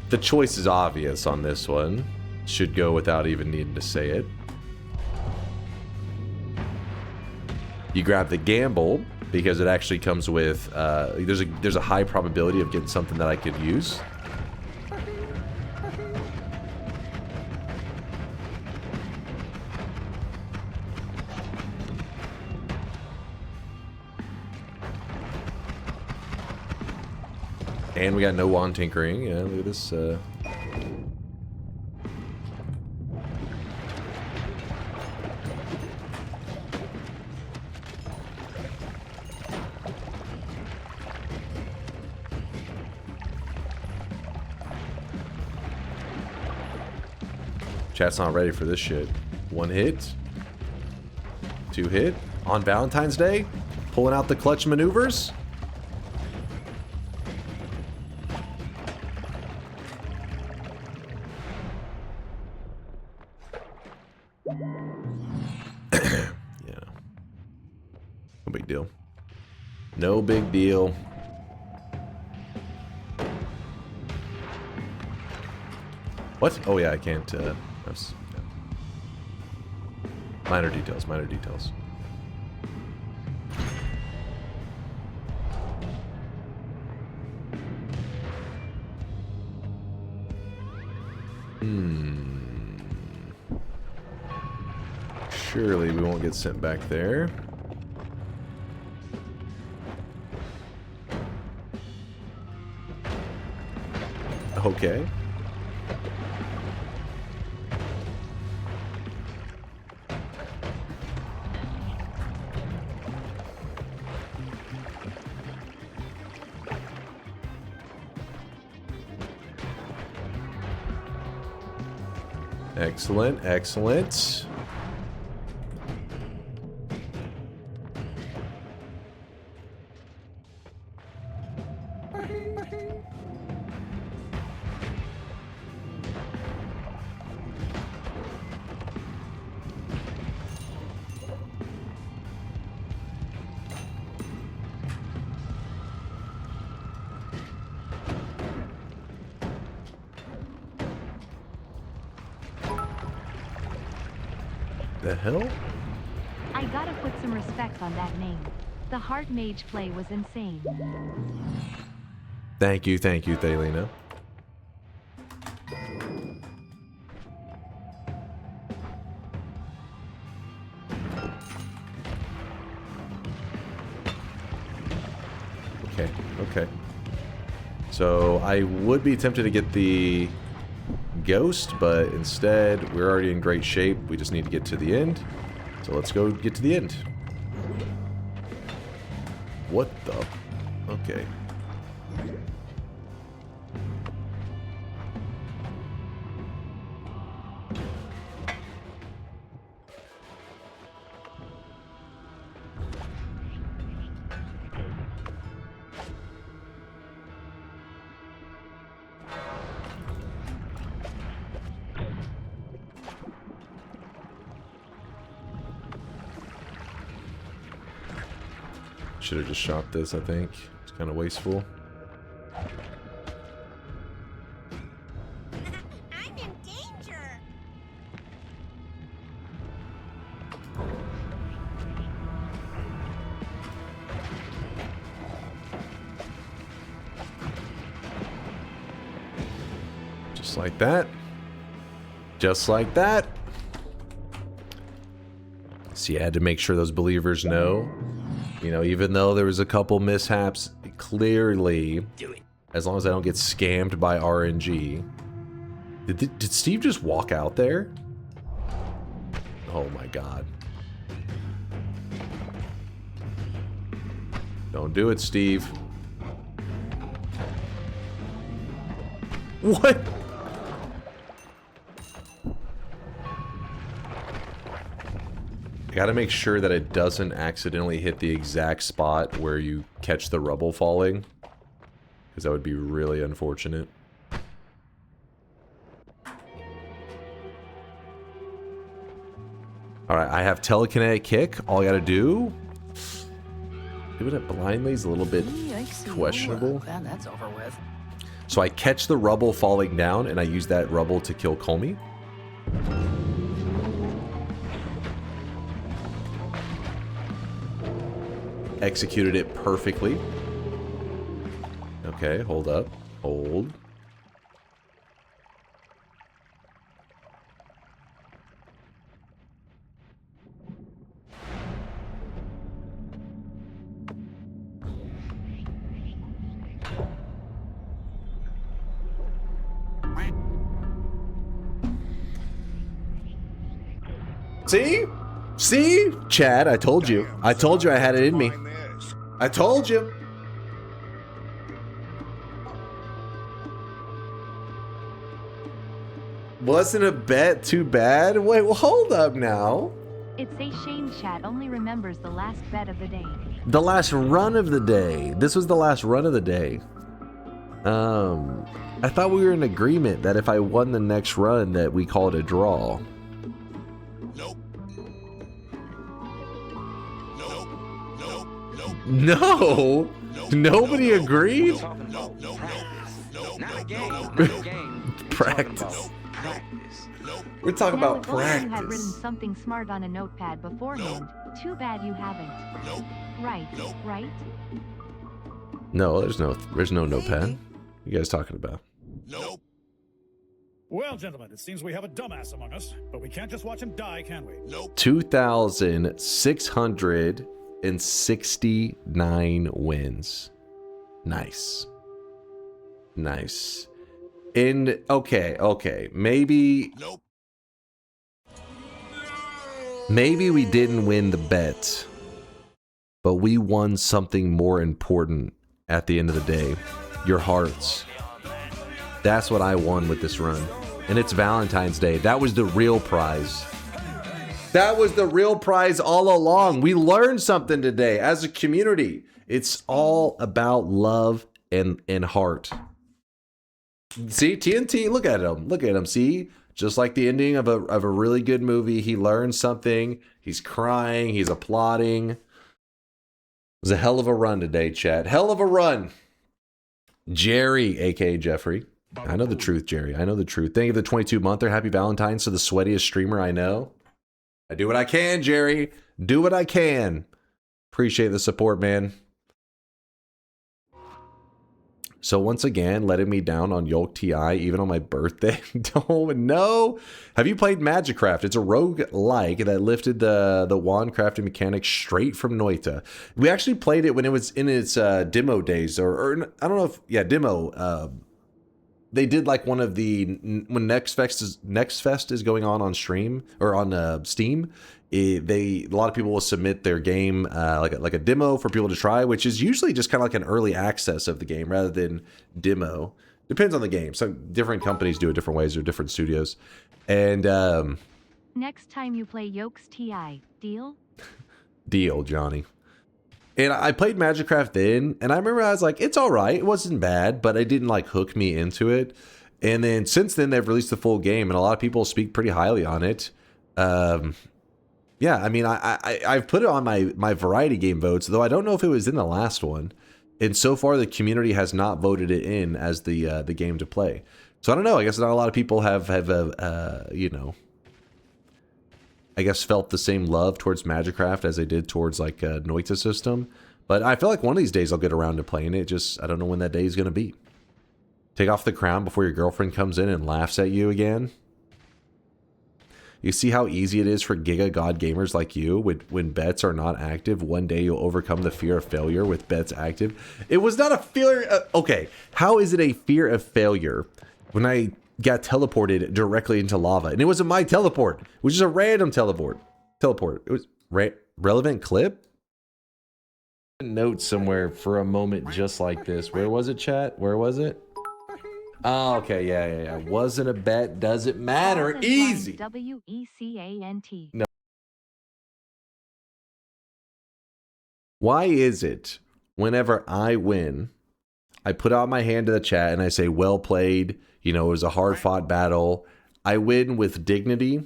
The choice is obvious on this one. Should go without even needing to say it. You grab the gamble because it actually comes with there's a high probability of getting something that I could use. And we got no wand tinkering. Yeah, look at this. Chat's not ready for this shit. 1 hit. 2 hit. On Valentine's Day? Pulling out the clutch maneuvers? No big deal. No big deal. What? Oh yeah, I can't. That's, yeah. Minor details. Minor details. Surely we won't get sent back there. Okay. Excellent, excellent. The hell? I gotta put some respect on that name. The Heart Mage play was insane. Thank you, Thalina. Okay, okay. So I would be tempted to get the ghost, but instead we're already in great shape. We just need to get to the end. So let's go get to the end. What the? Okay. Should have just shot this, I think. It's kind of wasteful. I'm in danger. Just like that. Just like that. See, I had to make sure those believers know. You know, even though there was a couple mishaps, clearly, as long as I don't get scammed by RNG. Did Steve just walk out there? Oh my god. Don't do it, Steve. What? Gotta make sure that it doesn't accidentally hit the exact spot where you catch the rubble falling, because that would be really unfortunate. Alright, I have telekinetic kick. All I gotta do it blindly is a little bit questionable. Glad that's over with. So I catch the rubble falling down, and I use that rubble to kill Comey. Executed it perfectly. Okay, hold up. Hold. See? See? Chad, I told you. I told you I had it in me. I told you. Wasn't a bet too bad? Wait, well, hold up now. It's a shame Chad only remembers the last bet of the day. The last run of the day. This was the last run of the day. I thought we were in agreement that if I won the next run that we call it a draw. No, nobody agreed. Not a game. Not a game. Practice. practice. We're talking Now, about if only you had written practice. something smart on a notepad beforehand. Too bad you haven't. Right, right? No, there's no notepad. You guys talking about? Well, gentlemen, it seems we have a dumbass among us, but we can't just watch him die, can we? 2,669 wins. Nice. Nice. And okay. Maybe we didn't win the bet, but we won something more important at the end of the day. Your hearts. That's what I won with this run. And it's Valentine's Day. That was the real prize. That was the real prize all along. We learned something today as a community. It's all about love and heart. See, TNT, look at him. Look at him. See, just like the ending of a really good movie, he learned something. He's crying. He's applauding. It was a hell of a run today, chat. Hell of a run. Jerry, aka Jeffrey. I know the truth, Jerry. I know the truth. Thank you for the 22-monther. Happy Valentine's to the sweatiest streamer I know. I do what I can, Jerry. Do what I can. Appreciate the support, man. So once again, letting me down on Yolk TI, even on my birthday. Don't know. Have you played Magicraft? It's a rogue-like that lifted the wand crafting mechanics straight from Noita. We actually played it when it was in its demo days, or I don't know if, yeah, demo. They did like one of the, when Next Fest is going on stream, or on Steam, a lot of people will submit their game like a demo for people to try, which is usually just kind of like an early access of the game rather than demo. Depends on the game. Some different companies do it different ways or different studios. And next time you play Yolks TI, deal? Deal, Johnny. And I played Magicraft then, and I remember I was like, it's all right. It wasn't bad, but it didn't like hook me into it. And then since then, they've released the full game, and a lot of people speak pretty highly on it. Yeah, I mean, I've put it on my variety game votes, though I don't know if it was in the last one. And so far, the community has not voted it in as the game to play. So I don't know. I guess not a lot of people have you know, I guess felt the same love towards Magicraft as they did towards like a Noita system. But I feel like one of these days I'll get around to playing it. Just I don't know when that day is going to be. Take off the crown before your girlfriend comes in and laughs at you again. You see how easy it is for Giga God gamers like you when bets are not active. One day you'll overcome the fear of failure with bets active. It was not a fear. Okay, how is it a fear of failure when I got teleported directly into lava? And it wasn't my teleport. It was just a random teleport. It was relevant clip. Note somewhere for a moment just like this. Where was it, chat? Where was it? Oh, okay, yeah. Wasn't a bet, doesn't matter. Easy. WECANT. No. Why is it whenever I win, I put out my hand to the chat and I say, well played, you know, it was a hard fought battle. I win with dignity.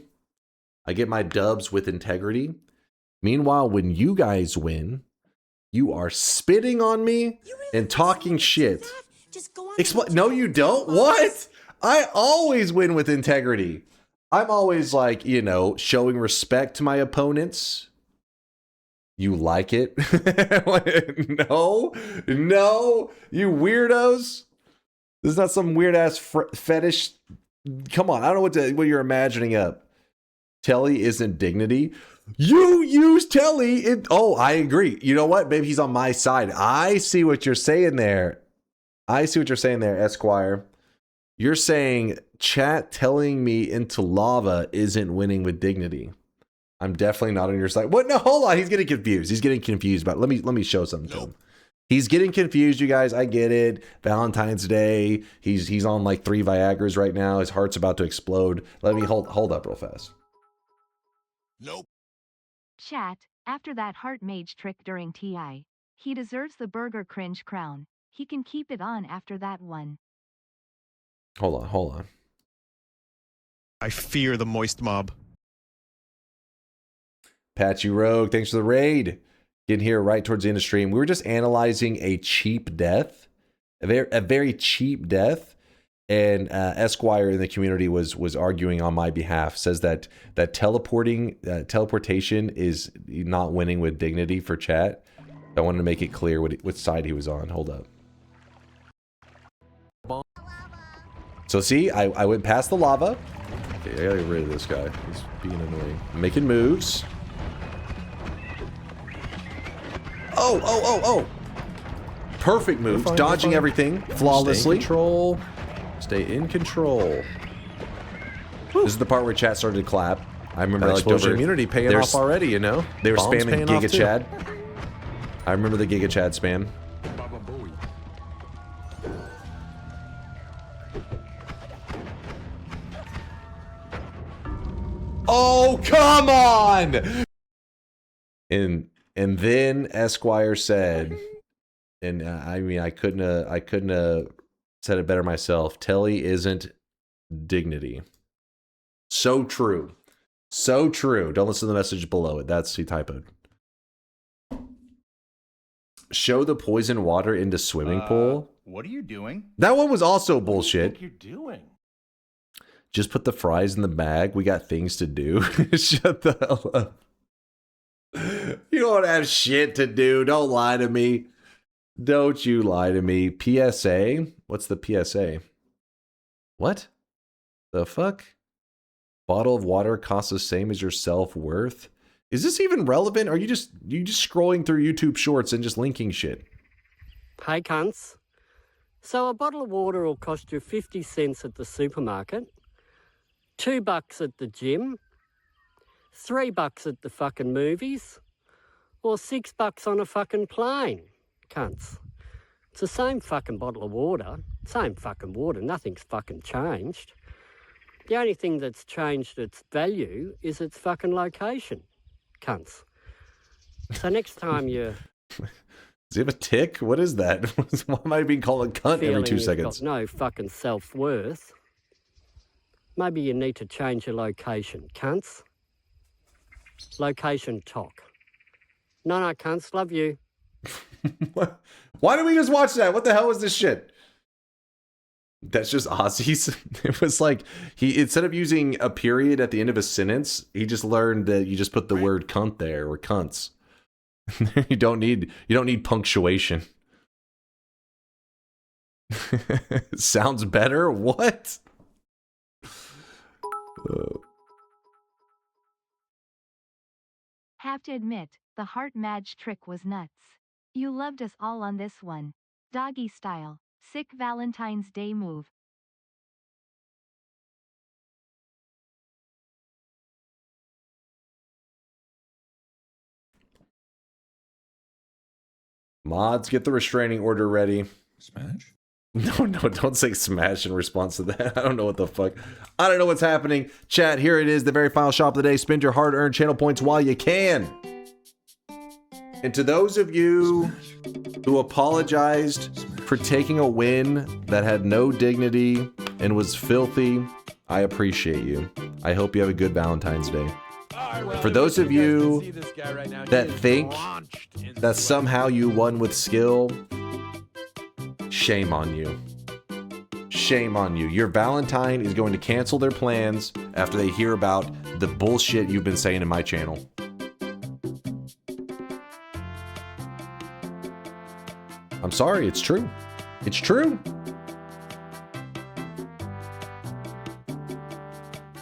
I get my dubs with integrity. Meanwhile, when you guys win, you are spitting on me and talking shit. No, you don't. What? I always win with integrity. I'm always like, you know, showing respect to my opponents. You like it? No, you weirdos. This is not some weird ass fetish. Come on, I don't know what you're imagining up. Telly isn't dignity. You use Telly. Oh, I agree. You know what? Maybe he's on my side. I see what you're saying there. Esquire. You're saying chat telling me into lava isn't winning with dignity. I'm definitely not on your side. What? No, hold on. He's getting confused. But let me show something to him. He's getting confused, you guys. I get it. Valentine's Day. He's on like 3 Viagras right now. His heart's about to explode. Let me hold up real fast. Nope. Chat, after that heart mage trick during TI, he deserves the burger cringe crown. He can keep it on after that one. Hold on. I fear the moist mob. Patchy Rogue, thanks for the raid. Getting here right towards the end of stream. We were just analyzing a cheap death, a very cheap death, And Esquire in the community was arguing on my behalf, says that teleportation is not winning with dignity for chat. I wanted to make it clear which side he was on. Hold up. So see, I went past the lava. Okay, I gotta get rid of this guy. He's being annoying. Making moves. Oh. Perfect moves. Dodging everything flawlessly. Stay in control. This is the part where chat started to clap. I remember like Explosion immunity paying off already, you know? They were Bombs spamming paying off, Giga too. Chad. I remember the Giga Chad spam. Oh, come on! And then Esquire said, and I mean, I couldn't have said it better myself. Telly isn't dignity. So true. So true. Don't listen to the message below it. That's he typoed. Show the poison water into swimming pool. What are you doing? That one was also bullshit. What are you doing? Just put the fries in the bag. We got things to do. Shut the hell up. You don't have shit to do. Don't lie to me. Don't you lie to me. PSA? What's the PSA? What? The fuck? Bottle of water costs the same as your self-worth? Is this even relevant? Are you just scrolling through YouTube shorts and just linking shit? Hey cunts. So a bottle of water will cost you 50 cents at the supermarket, $2 at the gym, $3 at the fucking movies, or $6 on a fucking plane, cunts. It's the same fucking bottle of water, same fucking water, nothing's fucking changed. The only thing that's changed its value is its fucking location, cunts. So next time you... Does he have a tick? What is that? Why am I being called a cunt every 2 seconds? Got no fucking self-worth. Maybe you need to change your location, cunts. Location talk. No, cunts, love you. Why did we just watch that? What the hell was this shit? That's just Aussies. It was like he, instead of using a period at the end of a sentence, he just learned that you just put the word cunt there, or cunts. you don't need punctuation. Sounds better? What? Have to admit, the heart match trick was nuts. You loved us all on this one. Doggy style. Sick Valentine's Day move. Mods, get the restraining order ready. Smash? No, don't say smash in response to that. I don't know what the fuck. I don't know what's happening. Chat, here it is, the very final shop of the day. Spend your hard-earned channel points while you can. And to those of you who apologized for taking a win that had no dignity and was filthy, I appreciate you. I hope you have a good Valentine's Day. For those of you that think that somehow you won with skill, shame on you. Shame on you. Your Valentine is going to cancel their plans after they hear about the bullshit you've been saying in my channel. I'm sorry, it's true. It's true.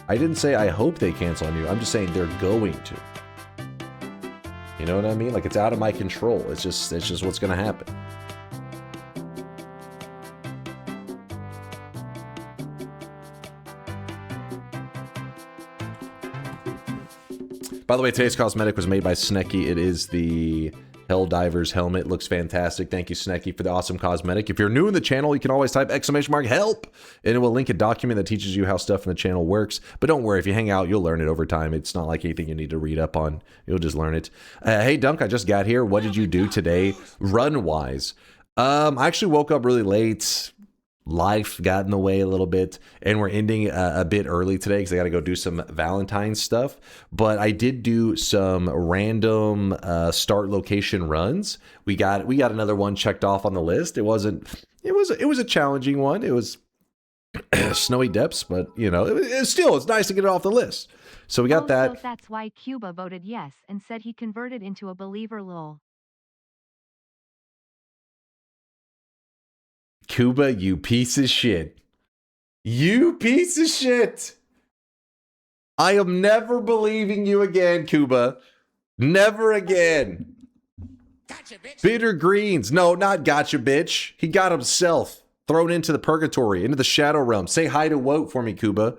I didn't say I hope they cancel on you. I'm just saying they're going to. You know what I mean? Like, it's out of my control. It's just what's going to happen. By the way, today's cosmetic was made by Snecky. It is the Helldiver's helmet. Looks fantastic. Thank you, Snecky, for the awesome cosmetic. If you're new in the channel, you can always type !help, and it will link a document that teaches you how stuff in the channel works. But don't worry, if you hang out, you'll learn it over time. It's not like anything you need to read up on. You'll just learn it. Hey, Dunk, I just got here. What did you do today, run-wise? I actually woke up really late. Life got in the way a little bit, and we're ending a bit early today because I got to go do some Valentine's stuff. But I did do some random start location runs. We got another one checked off on the list. It was a challenging one. It was Snowy depths, but you know, it's nice to get it off the list. So we got that. So that's why Cuba voted yes and said he converted into a believer. Lol. Cuba, you piece of shit. You piece of shit. I am never believing you again, Cuba. Never again. Gotcha, bitch. Bitter Greens. No, not gotcha, bitch. He got himself thrown into the purgatory, into the shadow realm. Say hi to Woat for me, Cuba.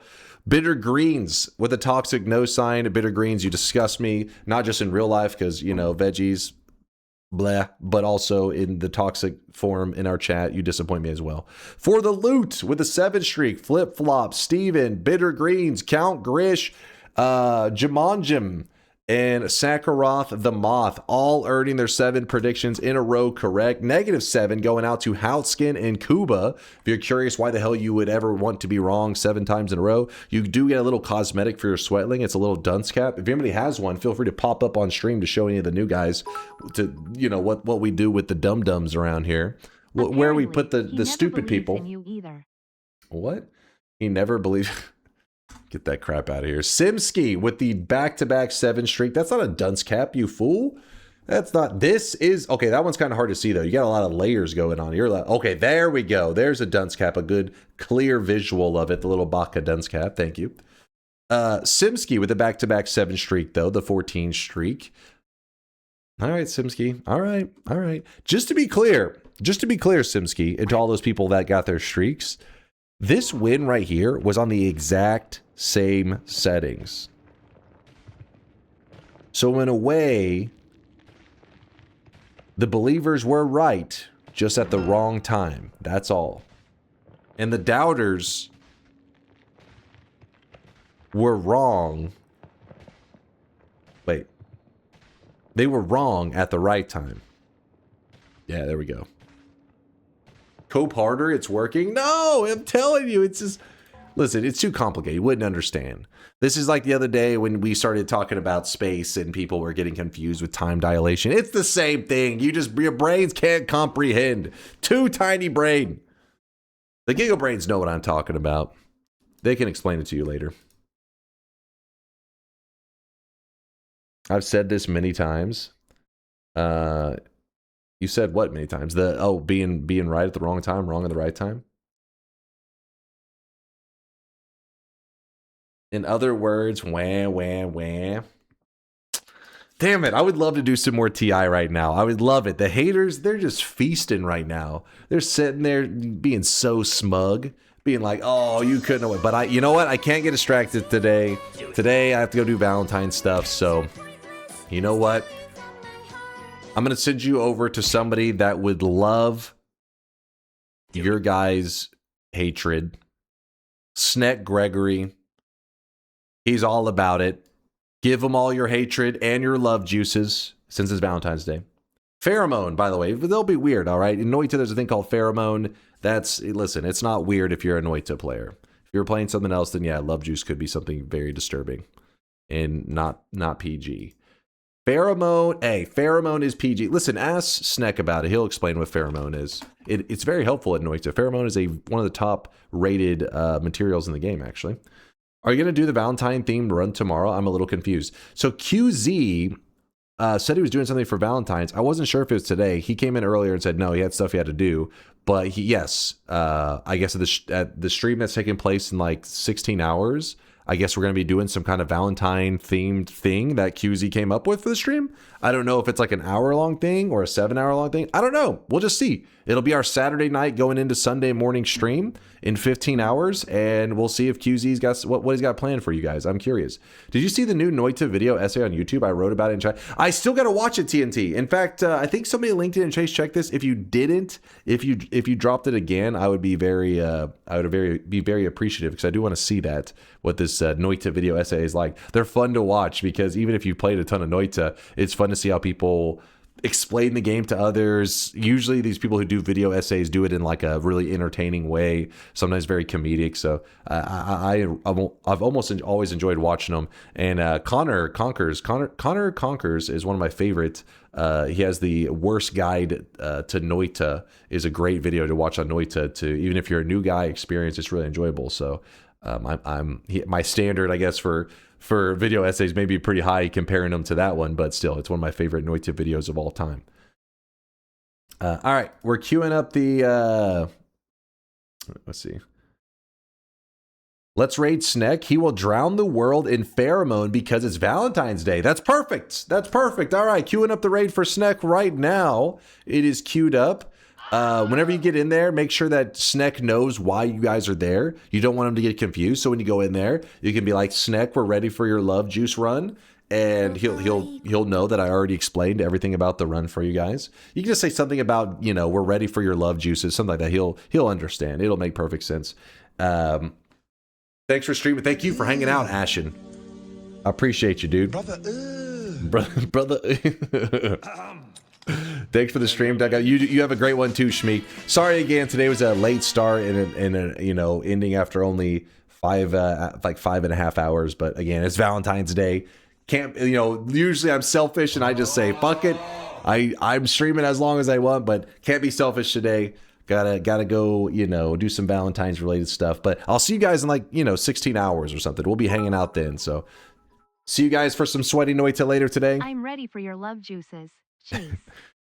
Bitter Greens with a toxic no sign. Bitter Greens, you disgust me. Not just in real life, because, you know, veggies, blah, but also in the toxic form in our chat, you disappoint me as well. For the loot with a 7 streak, Flip Flop, Steven, Bitter Greens, Count Grish, Jumanjim, and Sakharoth the Moth, all earning their 7 predictions in a row correct. -7 going out to Houtskin and Cuba. If you're curious why the hell you would ever want to be wrong 7 times in a row, you do get a little cosmetic for your sweatling. It's a little dunce cap. If anybody has one, feel free to pop up on stream to show any of the new guys to, you know, what we do with the dum-dums around here. Where we put the stupid people. In you either. What? He never believes... Get that crap out of here. Simski with the back-to-back 7 streak. That's not a dunce cap, you fool. That's not... This is... Okay, that one's kind of hard to see, though. You got a lot of layers going on. You're like... Okay, there we go. There's a dunce cap. A good, clear visual of it. The little Baka dunce cap. Thank you. Simski with the back-to-back 7 streak, though. The 14 streak. All right, Simski. All right. All right. Just to be clear, Simski, and to all those people that got their streaks... This win right here was on the exact same settings. So in a way, the believers were right, just at the wrong time. That's all. And the doubters were wrong. Wait. They were wrong at the right time. Yeah, there we go. Cope harder, it's working. No, I'm telling you, it's just... Listen, it's too complicated. You wouldn't understand. This is like the other day when we started talking about space and people were getting confused with time dilation. It's the same thing. Your brains can't comprehend. Too tiny brain. The Giga brains know what I'm talking about. They can explain it to you later. I've said this many times. You said what many times? Being right at the wrong time, wrong at the right time. In other words, wah, wah, wah. Damn it, I would love to do some more TI right now. I would love it. The haters, they're just feasting right now. They're sitting there being so smug, being like, oh, you couldn't have. But you know what? I can't get distracted today. Today, I have to go do Valentine's stuff, so you know what? I'm going to send you over to somebody that would love your guys' hatred. Sneck Gregory. He's all about it. Give him all your hatred and your love juices since it's Valentine's Day. Pheromone, by the way. They'll be weird, all right? In Noita, there's a thing called Pheromone. Listen, it's not weird if you're a Noita player. If you're playing something else, then yeah, love juice could be something very disturbing and not PG. Pheromone, Pheromone is PG. Listen, ask Sneck about it. He'll explain what Pheromone is. It's very helpful at Noita. Pheromone is one of the top rated materials in the game, actually. Are you going to do the Valentine themed run tomorrow? I'm a little confused. So QZ said he was doing something for Valentine's. I wasn't sure if it was today. He came in earlier and said no, he had stuff he had to do. But yes, I guess at the stream that's taking place in like 16 hours, I guess we're going to be doing some kind of Valentine themed thing that QZ came up with for the stream. I don't know if it's like an hour-long thing or a 7-hour-long thing. I don't know. We'll just see. It'll be our Saturday night going into Sunday morning stream in 15 hours, and we'll see if QZ's got what he's got planned for you guys. I'm curious. Did you see the new Noita video essay on YouTube? I wrote about it in chat. I still got to watch it, TNT. In fact, I think somebody linked it in Chase. Check this. If you didn't, if you dropped it again, I would be very appreciative because I do want to see what this Noita video essay is like. They're fun to watch because even if you played a ton of Noita, it's fun to see how people explain the game to others. Usually these people who do video essays do it in like a really entertaining way, sometimes very comedic. So I've almost always enjoyed watching them. And Connor Conquers is one of my favorite. He has the worst guide to Noita, is a great video to watch on Noita. To even if you're a new guy, experience, it's really enjoyable. So my standard, I guess, for video essays may be pretty high comparing them to that one, but still, it's one of my favorite Noita videos of all time. All right, we're queuing up the, let's see. Let's raid Sneck. He will drown the world in pheromone because it's Valentine's Day. That's perfect. That's perfect. All right, queuing up the raid for Sneck right now. It is queued up. Whenever you get in there, make sure that Sneck knows why you guys are there. You don't want him to get confused. So when you go in there, you can be like, Sneck, we're ready for your love juice run. And he'll know that I already explained everything about the run for you guys. You can just say something about, you know, we're ready for your love juices, something like that. He'll understand. It'll make perfect sense. Thanks for streaming. Thank you for hanging out, Ashen. I appreciate you, dude. Brother. Thanks for the stream, Doug. You have a great one too, Shmeek. Sorry again. Today was a late start and a you know, ending after only 5.5 hours. But again, it's Valentine's Day. Can't, you know, usually I'm selfish and I just say fuck it. I'm streaming as long as I want, but can't be selfish today. Gotta go, you know, do some Valentine's related stuff. But I'll see you guys in like, you know, 16 hours or something. We'll be hanging out then. So see you guys for some sweaty Noita later today. I'm ready for your love juices. Chase.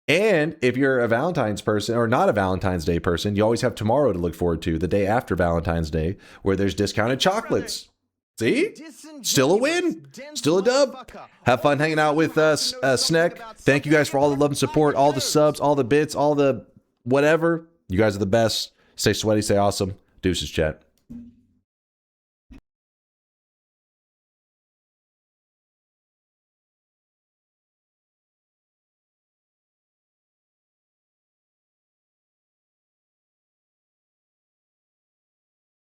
And if you're a Valentine's person or not a Valentine's Day person, you always have tomorrow to look forward to, the day after Valentine's Day, where there's discounted chocolates. See? Still a win. Still a dub. Have fun hanging out with us, Sneck. Thank you guys for all the love and support, all the subs, all the bits, all the whatever. You guys are the best. Stay sweaty, stay awesome. Deuces, chat.